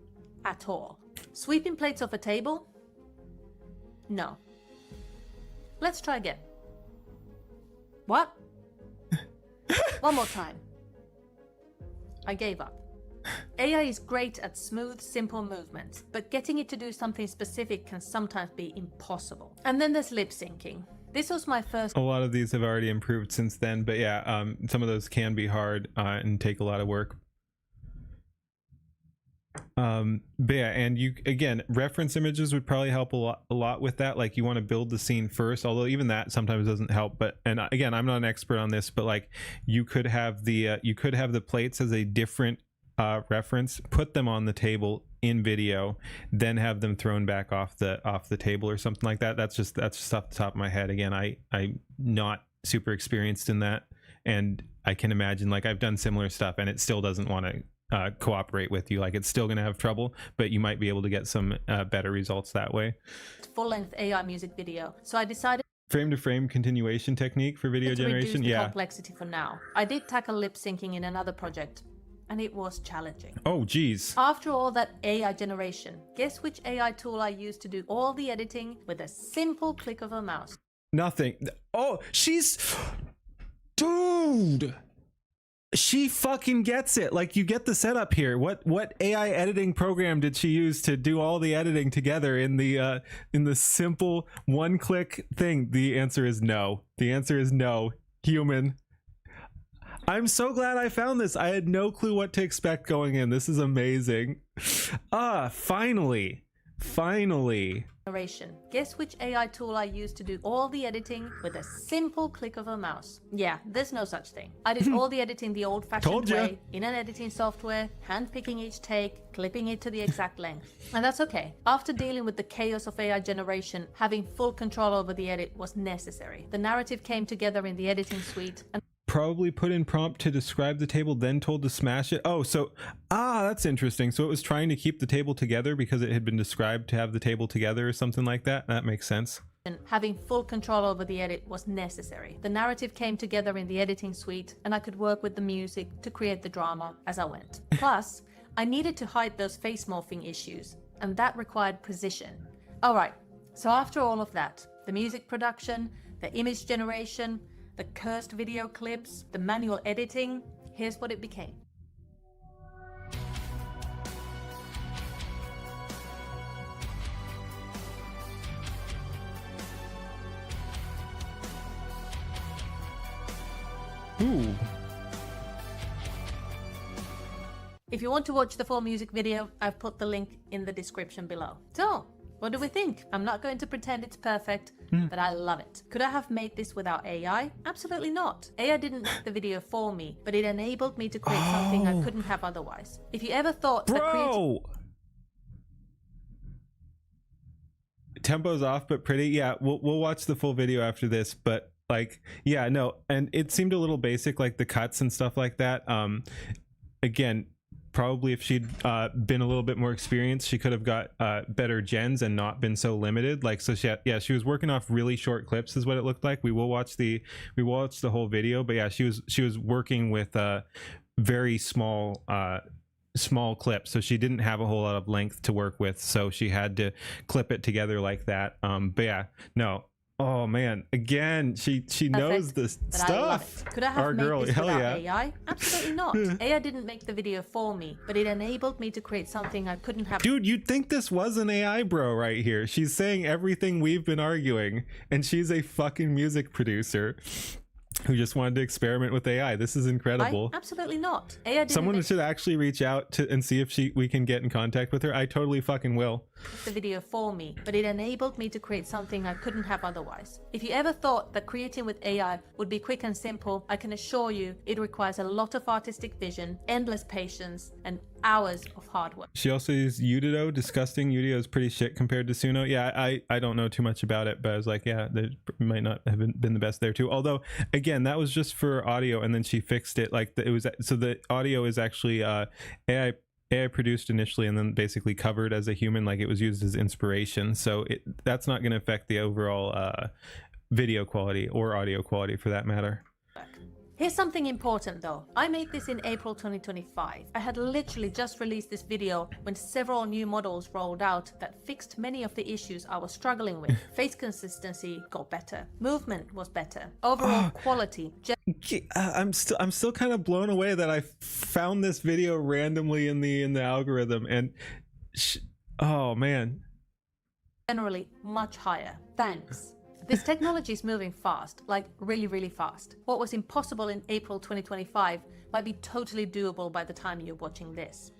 at all. Sweeping plates off a table? No. Let's try again. What? One more time. I gave up. AI is great at smooth, simple movements, but getting it to do something specific can sometimes be impossible. And then there's lip syncing. This was my first. A lot of these have already improved since then, but yeah, some of those can be hard and take a lot of work. But yeah, and you, again, reference images would probably help a lot with that. Like, you want to build the scene first, although even that sometimes doesn't help. But, and again, I'm not an expert on this, but like, you could have the plates as a different reference, put them on the table in video, then have them thrown back off the table or something like that. That's just off the top of my head. Again, I'm not super experienced in that, and I can imagine, like, I've done similar stuff and it still doesn't want to cooperate with you. Like, it's still going to have trouble, but you might be able to get some better results that way. Full-length AI music video, so I decided frame to frame continuation technique for video generation. Reduce the complexity for now. I did tackle lip syncing in another project, and it was challenging. Oh geez. After all that AI generation, guess which AI tool I used to do all the editing with a simple click of a mouse? Nothing. Oh, dude, she fucking gets it. Like, you get the setup here. What AI editing program did she use to do all the editing together in the simple one-click thing? The answer is no. The answer is no. Human. I'm so glad I found this. I had no clue what to expect going in. This is amazing. Finally. Guess which AI tool I used to do all the editing with a simple click of a mouse? Yeah, there's no such thing. I did all the editing the old-fashioned way, in an editing software, hand-picking each take, clipping it to the exact length. And that's okay. After dealing with the chaos of AI generation, having full control over the edit was necessary. The narrative came together in the editing suite, and probably put in prompt to describe the table, then told to smash it. Oh, so that's interesting. So it was trying to keep the table together because it had been described to have the table together or something like that. That makes sense. and having full control over the edit was necessary. The narrative came together in the editing suite, and I could work with the music to create the drama as I went. Plus, I needed to hide those face morphing issues, and that required precision. Alright, so after all of that, the music production, the image generation, the cursed video clips, the manual editing, here's what it became. Ooh. If you want to watch the full music video, I've put the link in the description below. So, What do we think? I'm not going to pretend it's perfect, but I love it. Could I have made this without AI? Absolutely not. AI didn't make the video for me, but it enabled me to create something I couldn't have otherwise. If you ever thought that creating... Tempo's off, but pretty. Yeah, we'll watch the full video after this, but like, yeah, no, and it seemed a little basic, like the cuts and stuff like that. Again, probably if she'd been a little bit more experienced, she could have got better gens and not been so limited. Like, so she was working off really short clips is what it looked like. We will watch the whole video, but yeah, she was working with very small clips, so she didn't have a whole lot of length to work with, so she had to clip it together like that. But yeah, no, oh man, again, she knows this stuff. Could I have Our made girl, this hell without yeah. AI? Absolutely not. AI didn't make the video for me, but it enabled me to create something I couldn't have. Dude, you'd think this was an AI bro right here. She's saying everything we've been arguing, and she's a fucking music producer who just wanted to experiment with AI. This is incredible. Absolutely not. AI didn't Someone make should actually reach out to and see if we can get in contact with her. I totally fucking will. the video for me, but it enabled me to create something I couldn't have otherwise. If you ever thought that creating with AI would be quick and simple, I can assure you it requires a lot of artistic vision, endless patience, and hours of hard work. She also used Udido. Disgusting. Udido is pretty shit compared to Suno. Yeah, I don't know too much about it, but I was like, yeah, they might not have been the best there too. Although, again, that was just for audio, and then she fixed it. Like, it was, so the audio is actually AI produced initially and then basically covered as a human, like it was used as inspiration. So that's not going to affect the overall video quality or audio quality for that matter. Here's something important though. I made this in April 2025. I had literally just released this video when several new models rolled out that fixed many of the issues I was struggling with. Face consistency got better. Movement was better. Overall quality. I'm still kind of blown away that I found this video randomly in the algorithm, and oh man. Generally much higher. Thanks. This technology is moving fast, like really, really fast. What was impossible in April 2025 might be totally doable by the time you're watching this.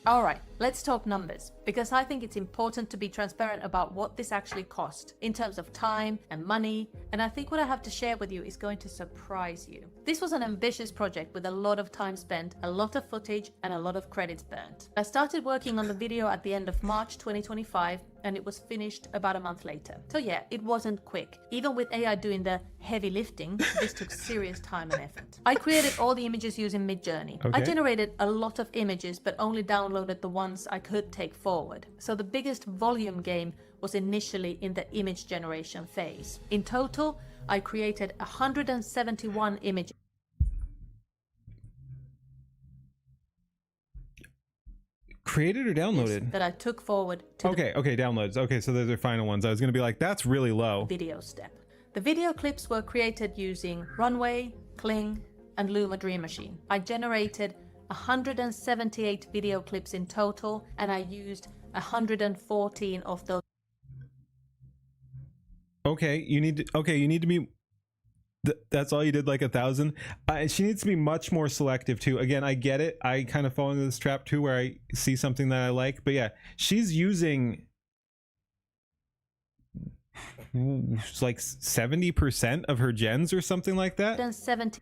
Alright, let's talk numbers, because I think it's important to be transparent about what this actually cost in terms of time and money, and I think what I have to share with you is going to surprise you. This was an ambitious project with a lot of time spent, a lot of footage, and a lot of credits burnt. I started working on the video at the end of March 2025, and it was finished about a month later. So yeah, it wasn't quick. Even with AI doing the heavy lifting, this took serious time and effort. I created all the images using Midjourney. I generated a lot of images, but only downloaded the ones I could take forward. So the biggest volume game was initially in the image generation phase. In total, I created 171 images. Created or downloaded? That I took forward to okay, downloads. Okay, so those are final ones. I was going to be like, that's really low. Video step. The video clips were created using Runway, Kling, and Luma Dream Machine. I generated 178 video clips in total, and I used 114 of those. Okay, you need to be. That's all you did, like 1,000. She needs to be much more selective too. Again, I get it. I kind of fall into this trap too, where I see something that I like. But yeah, she's using like 70% of her gens or something like that. 170.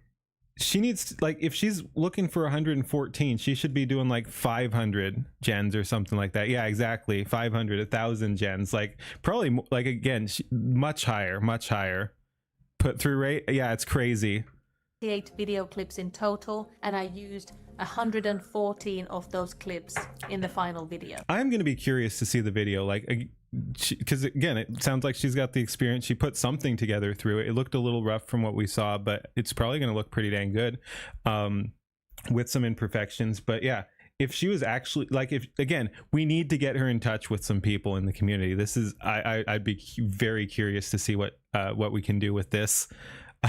She needs, like, if she's looking for 114, she should be doing like 500 gens or something like that. Yeah, exactly. 500, 1,000 gens. Like, probably, like, again, much higher. Put through rate, yeah, it's crazy. 8 video clips in total, and I used 114 of those clips in the final video. I'm going to be curious to see the video, like, because again, it sounds like she's got the experience. She put something together through it. It looked a little rough from what we saw, but it's probably going to look pretty dang good with some imperfections. But yeah, if she was actually, like, if, again, we need to get her in touch with some people in the community. This is, I'd be very curious to see what we can do with this.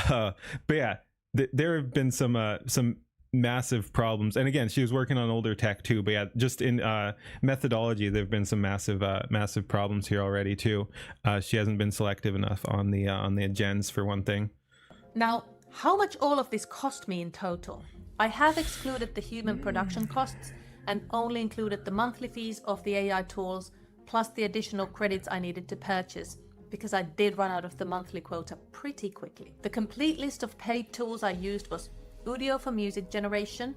But yeah, there have been some massive problems. And again, she was working on older tech too. But yeah, just in methodology, there have been some massive problems here already too. She hasn't been selective enough on the gens, for one thing. Now, how much all of this cost me in total? I have excluded the human production costs and only included the monthly fees of the AI tools, plus the additional credits I needed to purchase, because I did run out of the monthly quota pretty quickly. The complete list of paid tools I used was Udio for music generation,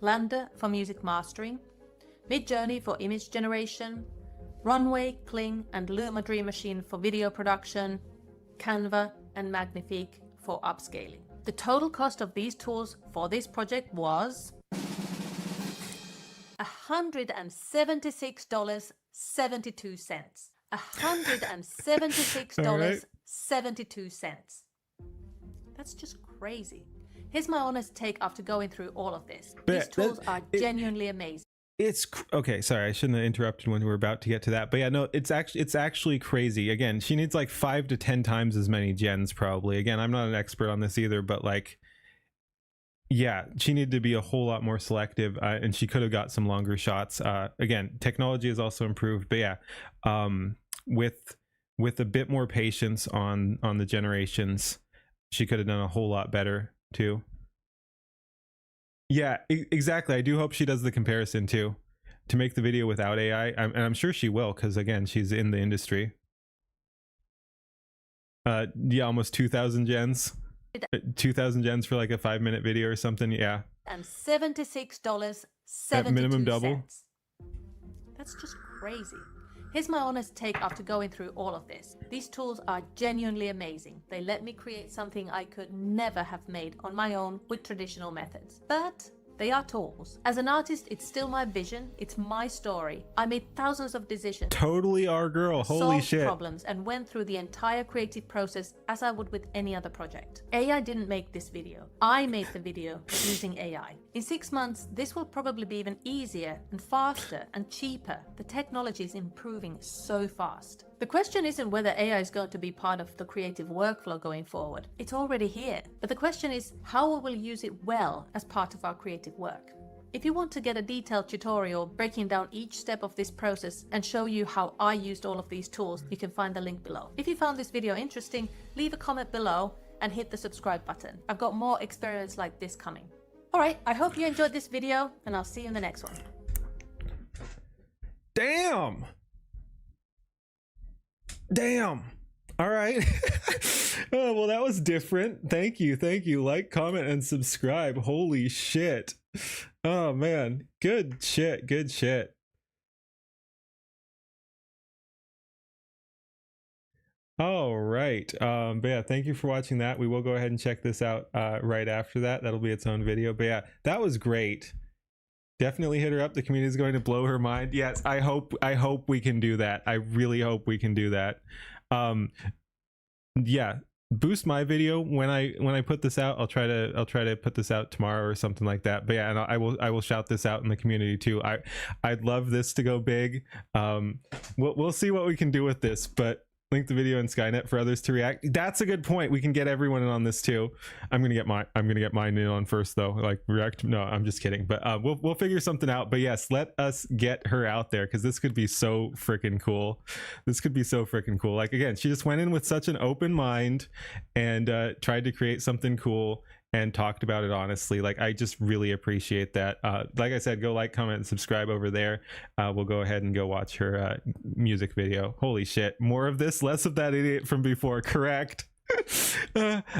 Lander for music mastering, Midjourney for image generation, Runway, Kling, and Luma Dream Machine for video production, Canva and Magnifique for upscaling. The total cost of these tools for this project was $176.72. $176.72. That's just crazy. Here's my honest take after going through all of this. These tools are genuinely amazing. It's okay. Sorry, I shouldn't have interrupted when we were about to get to that. But yeah, no, it's actually crazy. Again, she needs like 5 to 10 times as many gens probably. Again, I'm not an expert on this either, but like, yeah, she needed to be a whole lot more selective, and she could have got some longer shots. Again, technology has also improved, but yeah, with a bit more patience on the generations, she could have done a whole lot better too. Yeah, exactly. I do hope she does the comparison too, to make the video without AI, and I'm sure she will, because again, she's in the industry. Yeah, almost 2,000 gens. 2,000 gens for like a 5-minute video or something. Yeah. And $76.72. At minimum double. That's just crazy. Here's my honest take after going through all of this. These tools are genuinely amazing. They let me create something I could never have made on my own with traditional methods. But they are tools. As an artist, it's still my vision. It's my story. I made thousands of decisions. Totally our girl. Holy solved shit. problems and went through the entire creative process as I would with any other project. AI didn't make this video. I made the video using AI. In 6 months, this will probably be even easier and faster and cheaper. The technology is improving so fast. The question isn't whether AI is going to be part of the creative workflow going forward. It's already here. But the question is how we will use it well as part of our creative work. If you want to get a detailed tutorial breaking down each step of this process and show you how I used all of these tools, you can find the link below. If you found this video interesting, leave a comment below and hit the subscribe button. I've got more experiments like this coming. Alright, I hope you enjoyed this video and I'll see you in the next one. Damn. All right. Oh, well, that was different. Thank you. Like, comment, and subscribe. Holy shit. Oh man, good shit. All right. But yeah, thank you for watching that. We will go ahead and check this out right after that. That'll be its own video. But yeah, that was great. Definitely hit her up. The community is going to blow her mind. Yes, I hope we can do that. I really hope we can do that. Yeah, boost my video when I put this out. I'll try to put this out tomorrow or something like that. But yeah, and I will shout this out in the community too. I'd love this to go big. We'll see what we can do with this, but link the video in Skynet for others to react. That's a good point. We can get everyone in on this too. I'm gonna get mine in on first though. Like react. No, I'm just kidding. But we'll figure something out. But yes, let us get her out there because this could be so freaking cool. Like again, she just went in with such an open mind and tried to create something cool and talked about it honestly. Like I just really appreciate that. Like I said, go like, comment, and subscribe over there. We'll go ahead and go watch her music video. Holy shit, more of this, less of that idiot from before. Correct.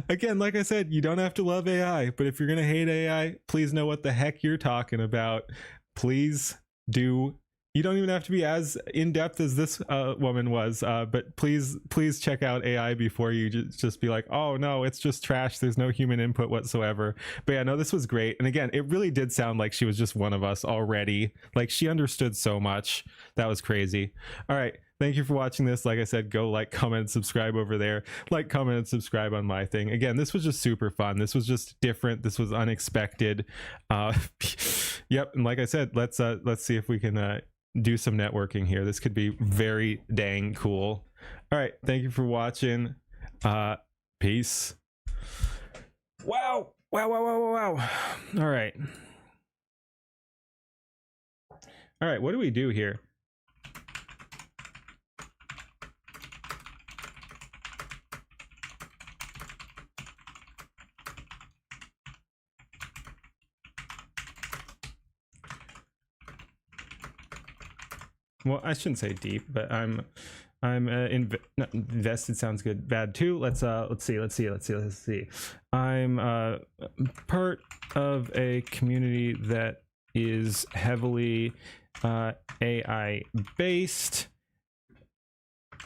Again, like I said, you don't have to love AI, but if you're gonna hate AI, please know what the heck you're talking about. Please do. You don't even have to be as in-depth as this woman was, but please check out AI before you just be like, oh no, it's just trash, there's no human input whatsoever. But yeah, no, this was great. And again, it really did sound like she was just one of us already. Like she understood so much. That was crazy. All right, thank you for watching this. Like I said, go like, comment, and subscribe over there. Like, comment, and subscribe on my thing. Again, this was just super fun. This was just different. This was unexpected. Yep, and like I said, let's see if we can do some networking here. This could be very dang cool. All right, thank you for watching. Peace. Wow. All right, what do we do here? well, I shouldn't say deep, but I'm not invested sounds good. Bad too. Let's see. I'm part of a community that is heavily AI based,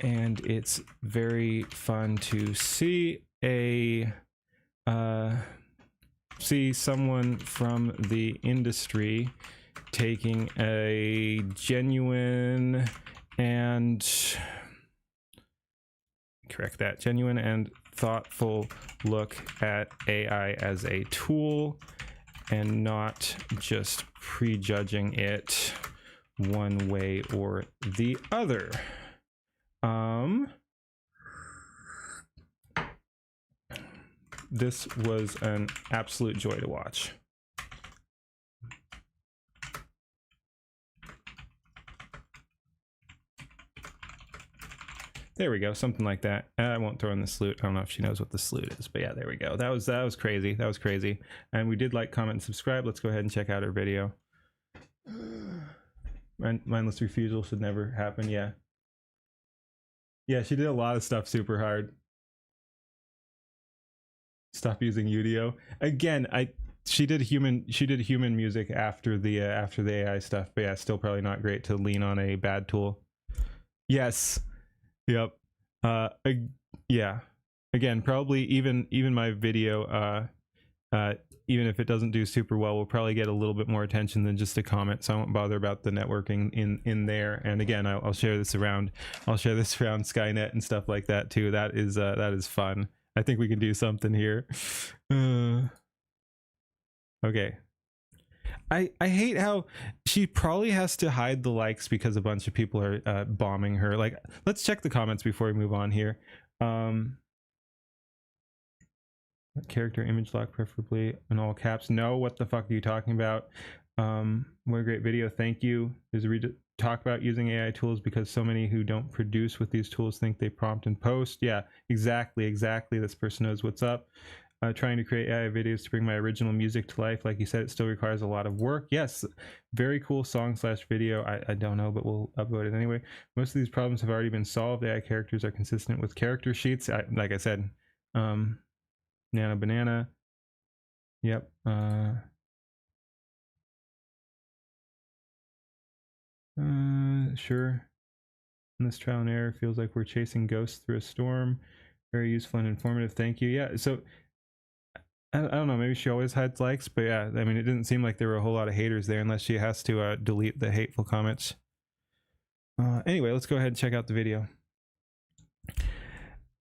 and it's very fun to see someone from the industry taking a genuine and thoughtful look at AI as a tool and not just prejudging it one way or the other. This was an absolute joy to watch. There we go, something like that. I won't throw in the salute. I don't know if she knows what the salute is, but yeah, there we go. That was crazy. That was crazy. And we did like, comment, and subscribe. Let's go ahead and check out her video. Mindless refusal should never happen. Yeah. Yeah, she did a lot of stuff super hard. Stop using Udio. Again, she did human music after the AI stuff, but yeah, still probably not great to lean on a bad tool. Yes. Yep. Yeah. Again, probably even my video, even if it doesn't do super well, will probably get a little bit more attention than just a comment. So I won't bother about the networking in there. And again, I'll share this around. I'll share this around Skynet and stuff like that too. That is fun. I think we can do something here. Okay. I hate how she probably has to hide the likes because a bunch of people are bombing her. Like, let's check the comments before we move on here. Character image lock preferably in all caps. No, what the fuck are you talking about? What a great video. Thank you. There's a talk about using AI tools because so many who don't produce with these tools think they prompt and post. Yeah, exactly. This person knows what's up. Trying to create AI videos to bring my original music to life. Like you said, it still requires a lot of work. Yes, very cool song/video. I don't know, but we'll upload it anyway. Most of these problems have already been solved. AI characters are consistent with character sheets. Like I said, Nana Banana. Yep. Sure. In this trial and error feels like we're chasing ghosts through a storm. Very useful and informative. Thank you. Yeah, so I don't know, maybe she always hides likes, but yeah, I mean, it didn't seem like there were a whole lot of haters there unless she has to delete the hateful comments. Anyway, let's go ahead and check out the video.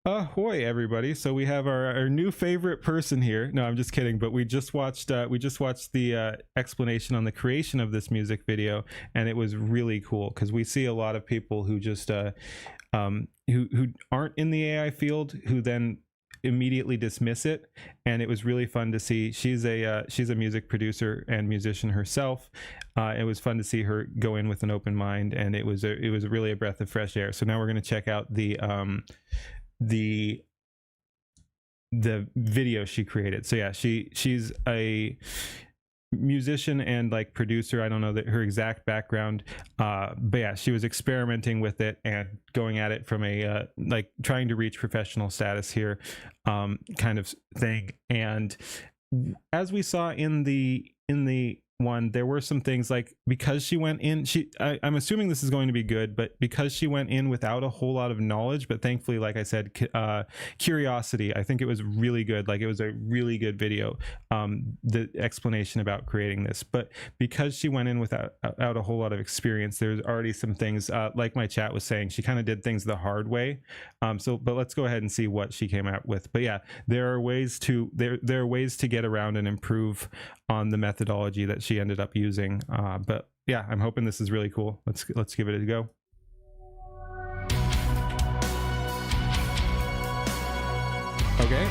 Ahoy, everybody. So we have our new favorite person here. No, I'm just kidding, but we just watched the explanation on the creation of this music video, and it was really cool because we see a lot of people who just who aren't in the AI field who then immediately dismiss it, and it was really fun to see. She's a music producer and musician herself. It was fun to see her go in with an open mind, and it was really a breath of fresh air. So now we're going to check out the video she created. So yeah, she's a musician and like producer. I don't know her exact background, but yeah, she was experimenting with it and going at it from a like trying to reach professional status here, kind of thing. And as we saw in the one, there were some things like, because she went in, I'm assuming this is going to be good, but because she went in without a whole lot of knowledge, but thankfully, like I said, curiosity, I think it was really good. Like, it was a really good video, the explanation about creating this. But because she went in without a whole lot of experience, there's already some things, like my chat was saying, she kind of did things the hard way. But let's go ahead and see what she came out with. But yeah, there are ways to get around and improve on the methodology that she ended up using. But yeah, I'm hoping this is really cool. Let's give it a go. Okay.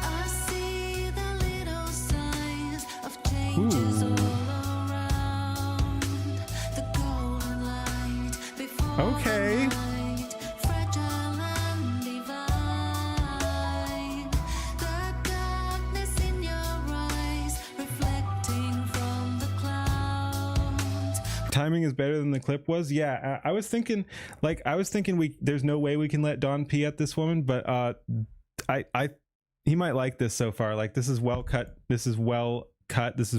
I see the little signs of changes all around. The golden light before Okay. the night, fragile and divine. Timing is better than the clip was. Yeah, I was thinking there's no way we can let Don pee at this woman, but he might like this so far. Like, this is well cut, this is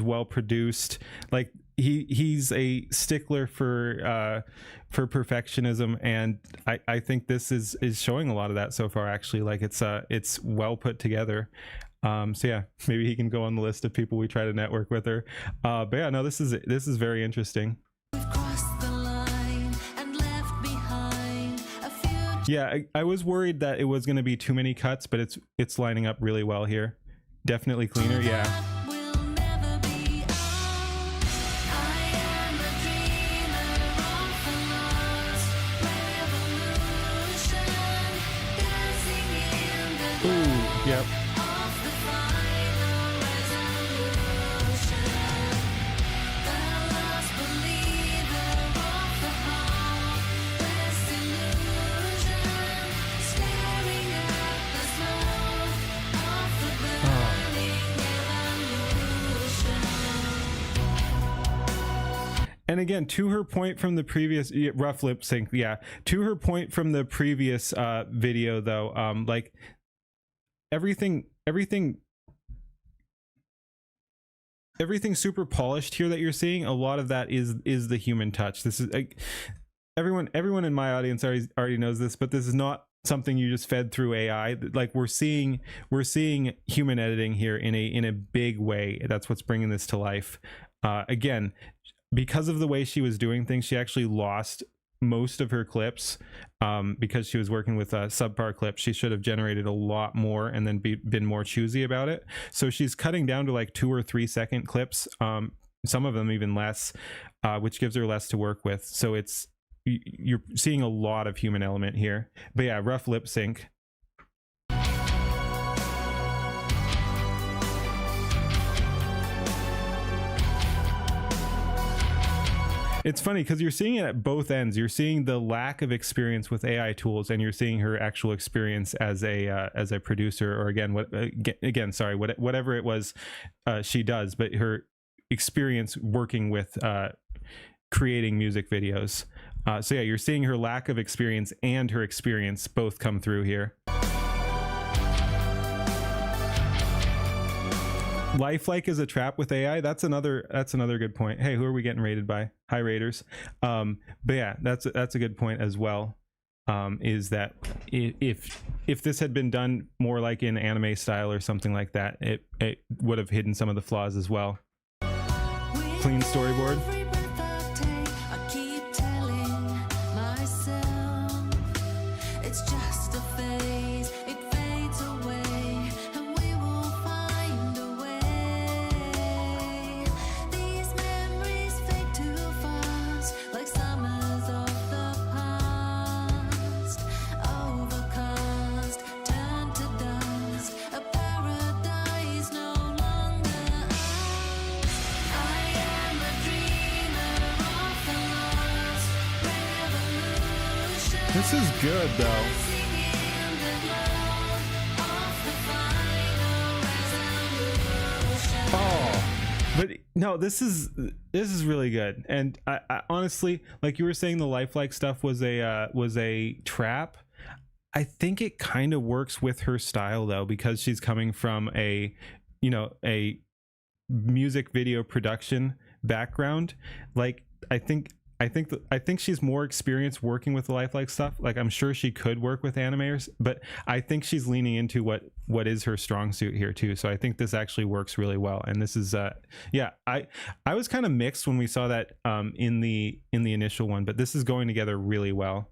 well produced. Like, he's a stickler for perfectionism, and I think this is showing a lot of that so far, actually. Like, it's well put together. So yeah, maybe he can go on the list of people we try to network with her. But yeah, no, this is very interesting. Yeah, I was worried that it was going to be too many cuts, but it's lining up really well here. Definitely cleaner, yeah. Ooh, yep. And again, to her point from the previous rough lip sync, yeah, to her point from the previous video though, like everything super polished here that you're seeing, a lot of that is the human touch. This is like, everyone in my audience already knows this, but this is not something you just fed through AI. Like, we're seeing human editing here in a big way. That's what's bringing this to life. Again, because of the way she was doing things, she actually lost most of her clips because she was working with subpar clips. She should have generated a lot more and then been more choosy about it. So she's cutting down to like 2 or 3 second clips, some of them even less, which gives her less to work with. So you're seeing a lot of human element here. But yeah, rough lip sync. It's funny because you're seeing it at both ends. You're seeing the lack of experience with AI tools, and you're seeing her actual experience as a producer, or whatever it was she does, but her experience working with creating music videos. So yeah, you're seeing her lack of experience and her experience both come through here. Lifelike is a trap with AI. That's another good point. Hey, who are we getting rated by? Hi, raters. But yeah, that's a good point as well. Is that if this had been done more like in anime style or something like that, it would have hidden some of the flaws as well. Clean storyboard. This is good though. Oh, but no, this is really good. And I honestly, like you were saying, the lifelike stuff was a trap. I think it kind of works with her style though, because she's coming from a music video production background. Like, I think she's more experienced working with the lifelike stuff. Like, I'm sure she could work with animators, but I think she's leaning into what is her strong suit here too. So I think this actually works really well. And this is yeah, I was kind of mixed when we saw that in the initial one, but this is going together really well.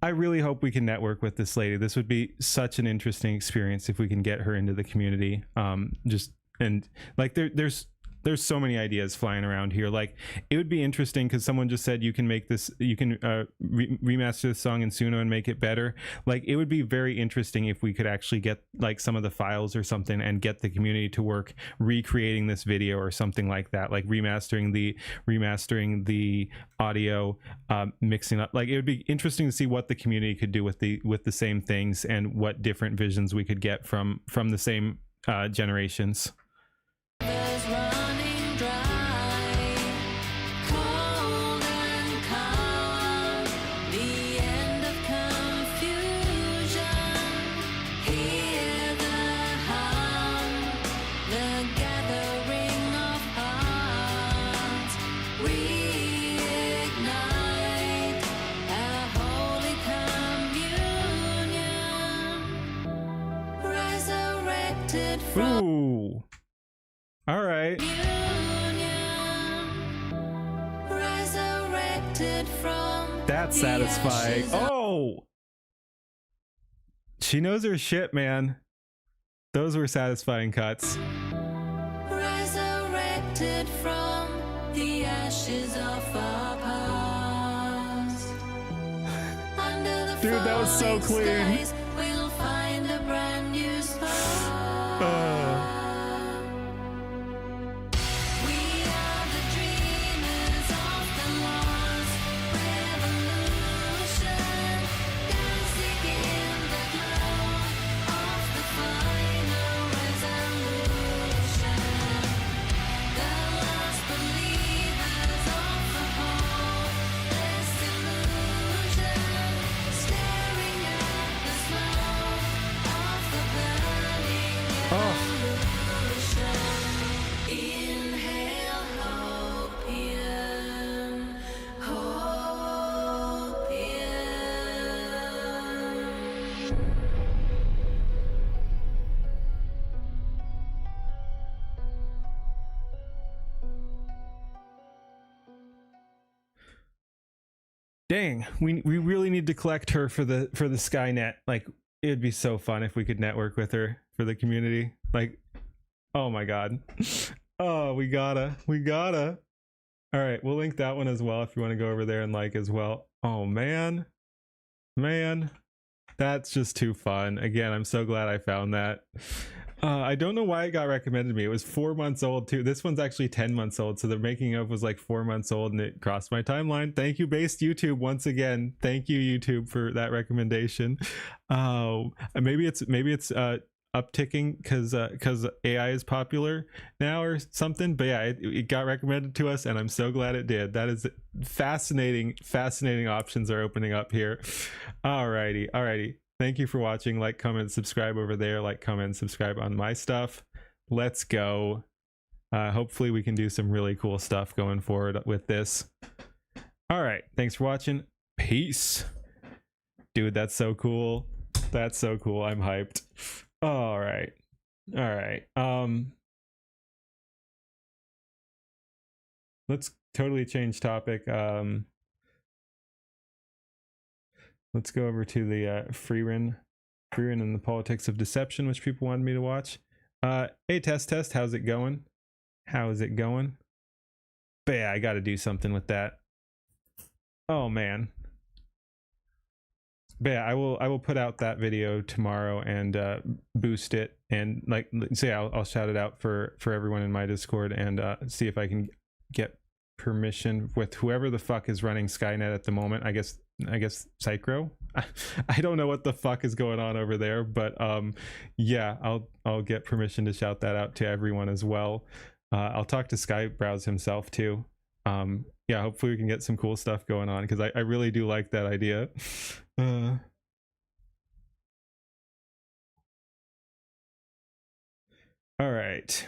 I really hope we can network with this lady. This would be such an interesting experience if we can get her into the community. And like there's there's so many ideas flying around here. Like, it would be interesting because someone just said you can make this, you can remaster this song in Suno and make it better. Like, it would be very interesting if we could actually get like some of the files or something and get the community to work recreating this video or something like that, like remastering the audio, mixing up. Like, it would be interesting to see what the community could do with the same things and what different visions we could get from the same generations. Rivers running dry, cold and calm, the end of confusion. Hear the hum, the gathering of hearts. Reignite a holy communion, resurrected from Ooh. All right. resurrected from That's the satisfying. ashes of- Oh, she knows her shit, man. Those were satisfying cuts. resurrected from the ashes of our past. Under the Dude, that was so falling clean. skies, we'll find a brand new spark. We are the dreamers of the lost revolution, dancing in the glow of the final resolution. The last believers of the hopeless illusion, staring at the smoke of the burning revolution. Inhale hopium, hopium. Dang, we really need to collect her for the Skynet. Like, it'd be so fun if we could network with her for the community. Like, oh my god. Oh, we gotta. All right, we'll link that one as well if you want to go over there and like as well. Oh man, that's just too fun. Again, I'm so glad I found that. I don't know why it got recommended to me. It was 4 months old too. This one's actually 10 months old, so the making of was like 4 months old, and it crossed my timeline. Thank you, based YouTube, once again. Thank you, YouTube, for that recommendation. Maybe it's upticking because AI is popular now or something. But yeah, it got recommended to us, and I'm so glad it did. That is fascinating. Fascinating options are opening up here. Alrighty. Thank you for watching. Like, comment, subscribe over there. Like, comment, subscribe on my stuff. Let's go. Hopefully we can do some really cool stuff going forward with this. All right. Thanks for watching. Peace. Dude, that's so cool. That's so cool. I'm hyped. All right. Let's totally change topic. Let's go over to the Freerin and the Politics of Deception, which people wanted me to watch. Hey, test, how's it going? But yeah, I got to do something with that. Oh man. But yeah, I will put out that video tomorrow and boost it, and like, so yeah, I'll shout it out for everyone in my Discord, and see if I can get permission with whoever the fuck is running Skynet at the moment. I guess Psychro. I don't know what the fuck is going on over there, but yeah, I'll get permission to shout that out to everyone as well. I'll talk to Skybrowse himself too. Yeah, hopefully we can get some cool stuff going on, because I really do like that idea. All right.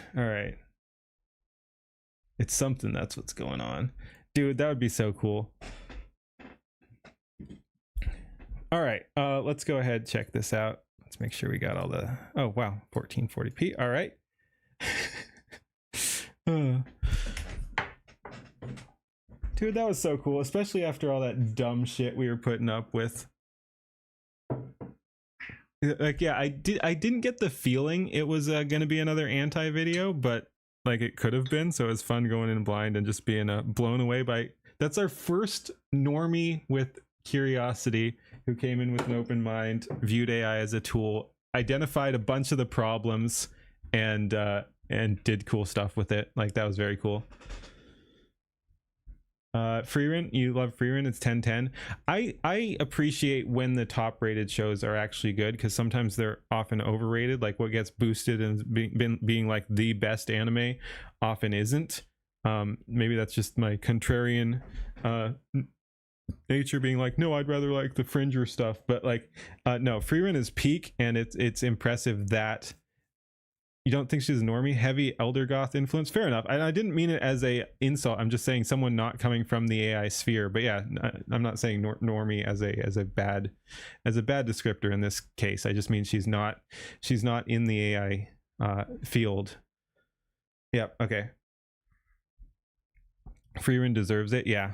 It's something, that's what's going on. Dude, that would be so cool. All right, let's go ahead, check this out. Let's make sure we got all the, oh wow, 1440p. All right. Dude, that was so cool, especially after all that dumb shit we were putting up with. Like, yeah, I didn't get the feeling it was gonna be another anti video, but like it could have been. So it's fun going in blind and just being blown away by. That's our first normie with curiosity who came in with an open mind, viewed AI as a tool, identified a bunch of the problems, and did cool stuff with it. Like, that was very cool. Freerun, you love Freerun. It's 10/10. I appreciate when the top rated shows are actually good, because sometimes they're often overrated. Like what gets boosted and being like the best anime often isn't. Maybe that's just my contrarian nature being like, no, I'd rather like the fringer stuff. But like, no, Freerun is peak, and it's impressive that you don't think she's a normie. Heavy elder goth influence. Fair enough. I didn't mean it as a insult. I'm just saying someone not coming from the AI sphere. But yeah, I'm not saying normie as a bad descriptor in this case. I just mean she's not in the AI field. Yep. Okay. Freerun deserves it. Yeah.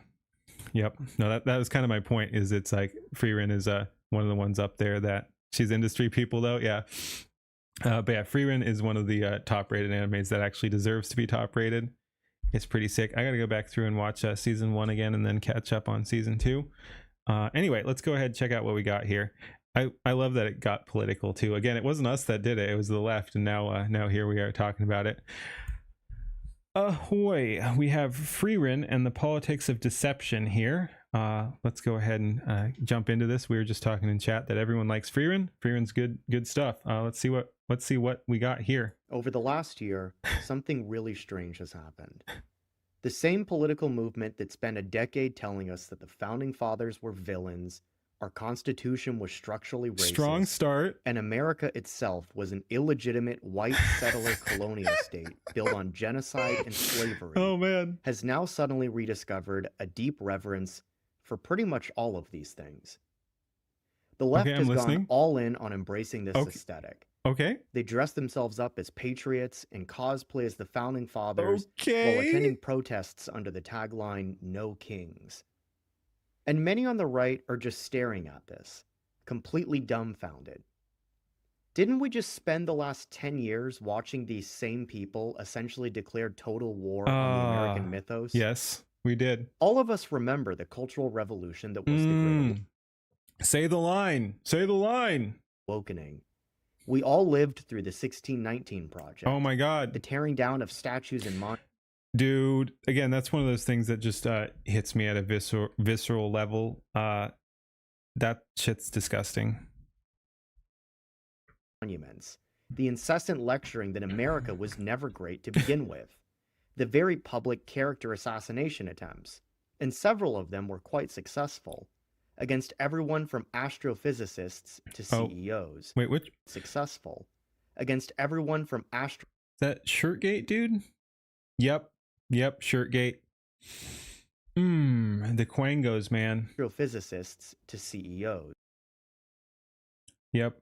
Yep. No, that was kind of my point. Is it's like Freerun is one of the ones up there that she's industry people though. Yeah. But yeah, Freerun is one of the top rated animes that actually deserves to be top rated. It's pretty sick. I gotta go back through and watch season 1 again and then catch up on season 2. Anyway, let's go ahead and check out what we got here. I love that it got political too. Again, it wasn't us that did it. It was the left, and now here we are talking about it. Ahoy! We have Freerun and the politics of deception here. Let's go ahead and jump into this. We were just talking in chat that everyone likes Freerun. Freerun's good stuff. Let's see what we got here. Over the last year, something really strange has happened. The same political movement that spent a decade telling us that the founding fathers were villains, our Constitution was structurally racist, strong start, and America itself was an illegitimate white settler colonial state built on genocide and slavery, oh man, has now suddenly rediscovered a deep reverence for pretty much all of these things. The left has gone all in on embracing this aesthetic. Okay. They dress themselves up as patriots and cosplay as the founding fathers while attending protests under the tagline, "No Kings." And many on the right are just staring at this, completely dumbfounded. Didn't we just spend the last 10 years watching these same people essentially declare total war on the American mythos? Yes, we did. All of us remember the Cultural Revolution that was the Great Say the line. Say the line. Awakening. We all lived through the 1619 Project. Oh my God. The tearing down of statues and monuments. Dude, again, that's one of those things that just hits me at a visceral level. That shit's disgusting. Monuments. The incessant lecturing that America was never great to begin with. The very public character assassination attempts, and several of them were quite successful, against everyone from astrophysicists to CEOs. Wait, which? Successful. Against everyone from That Shirtgate, dude? Yep, Shirtgate. The Quangos, man. Astrophysicists to CEOs. Yep.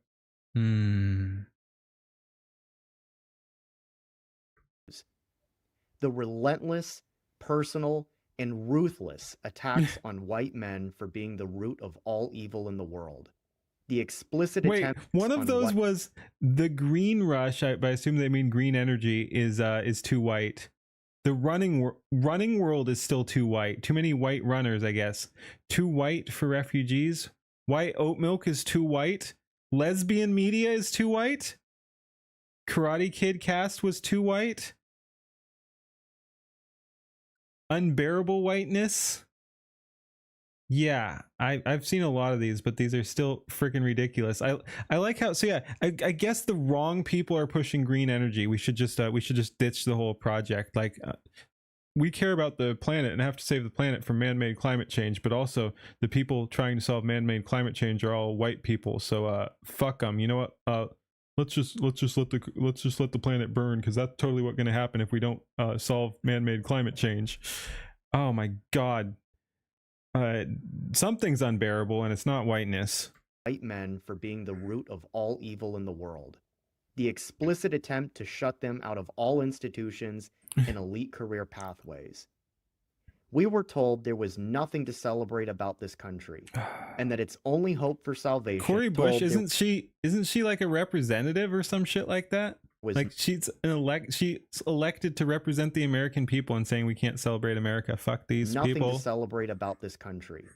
The relentless, personal, and ruthless attacks on white men for being the root of all evil in the world. The explicit attempt. One of those was the green rush. I assume they mean green energy is too white. The running world is still too white. Too many white runners, I guess. Too white for refugees. White oat milk is too white. Lesbian media is too white. Karate Kid cast was too white. Unbearable whiteness. Yeah, I've seen a lot of these, but these are still freaking ridiculous. I like how, so yeah, I guess the wrong people are pushing green energy. We should just ditch the whole project. Like, we care about the planet and have to save the planet from man-made climate change, but also the people trying to solve man-made climate change are all white people. So fuck them. You know what? Let's just let the planet burn, because that's totally what's going to happen if we don't solve man-made climate change. Oh my God. Something's unbearable, and it's not whiteness. White men for being the root of all evil in the world. The explicit attempt to shut them out of all institutions and elite career pathways. We were told there was nothing to celebrate about this country, and that its only hope for salvation. Cori Bush, isn't she like a representative or some shit like that? was like she's elected to represent the American people and saying we can't celebrate America. Fuck these nothing people. to celebrate about this country,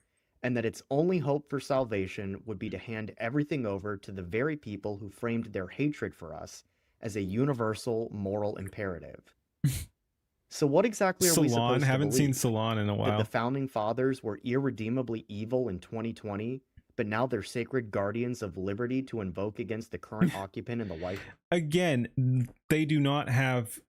and that its only hope for salvation would be to hand everything over to the very people who framed their hatred for us as a universal moral imperative. So what exactly are we supposed to haven't seen believe? Salon in a That while. the founding fathers were irredeemably evil in 2020, but now they're sacred guardians of liberty to invoke against the current occupant in the White House? Again, they do not have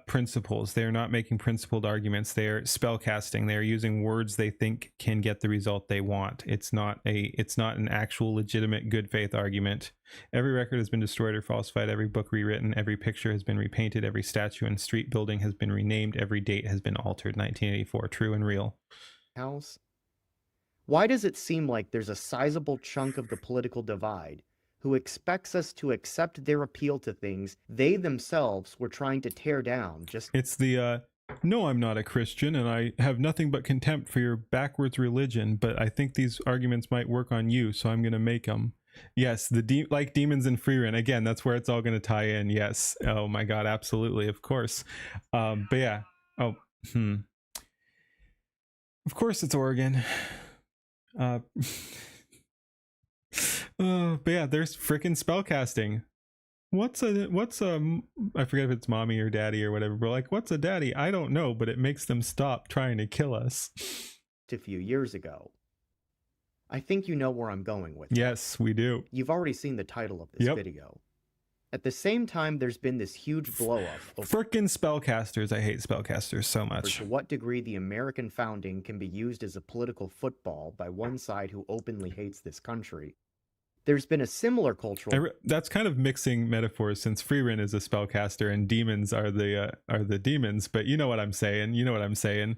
principles. They are not making principled arguments. They are spellcasting. They are using words they think can get the result they want. It's not an actual legitimate good faith argument. Every record has been destroyed or falsified. Every book rewritten. Every picture has been repainted. Every statue and street building has been renamed. Every date has been altered. 1984, true and real. House? Why does it seem like there's a sizable chunk of the political divide who expects us to accept their appeal to things they themselves were trying to tear down? It's the no, I'm not a Christian and I have nothing but contempt for your backwards religion, but I think these arguments might work on you, so I'm going to make them. Yes, like demons in Freerun. Again, that's where it's all going to tie in. Yes. Oh my god, absolutely, of course. But yeah. Of course it's Oregon. But yeah, there's freaking spellcasting. What's a I forget if it's mommy or daddy or whatever, but like, what's a daddy? I don't know, but it makes them stop trying to kill us. A few years ago. I think you know where I'm going with Yes, we do. You've already seen the title of this video. At the same time, there's been this huge blow-up over Frickin' spellcasters. I hate spellcasters so much. to what degree the American founding can be used as a political football by one side who openly hates this country. There's been a similar cultural... That's kind of mixing metaphors, since Freerun is a spellcaster and demons are the demons, but you know what I'm saying. You know what I'm saying.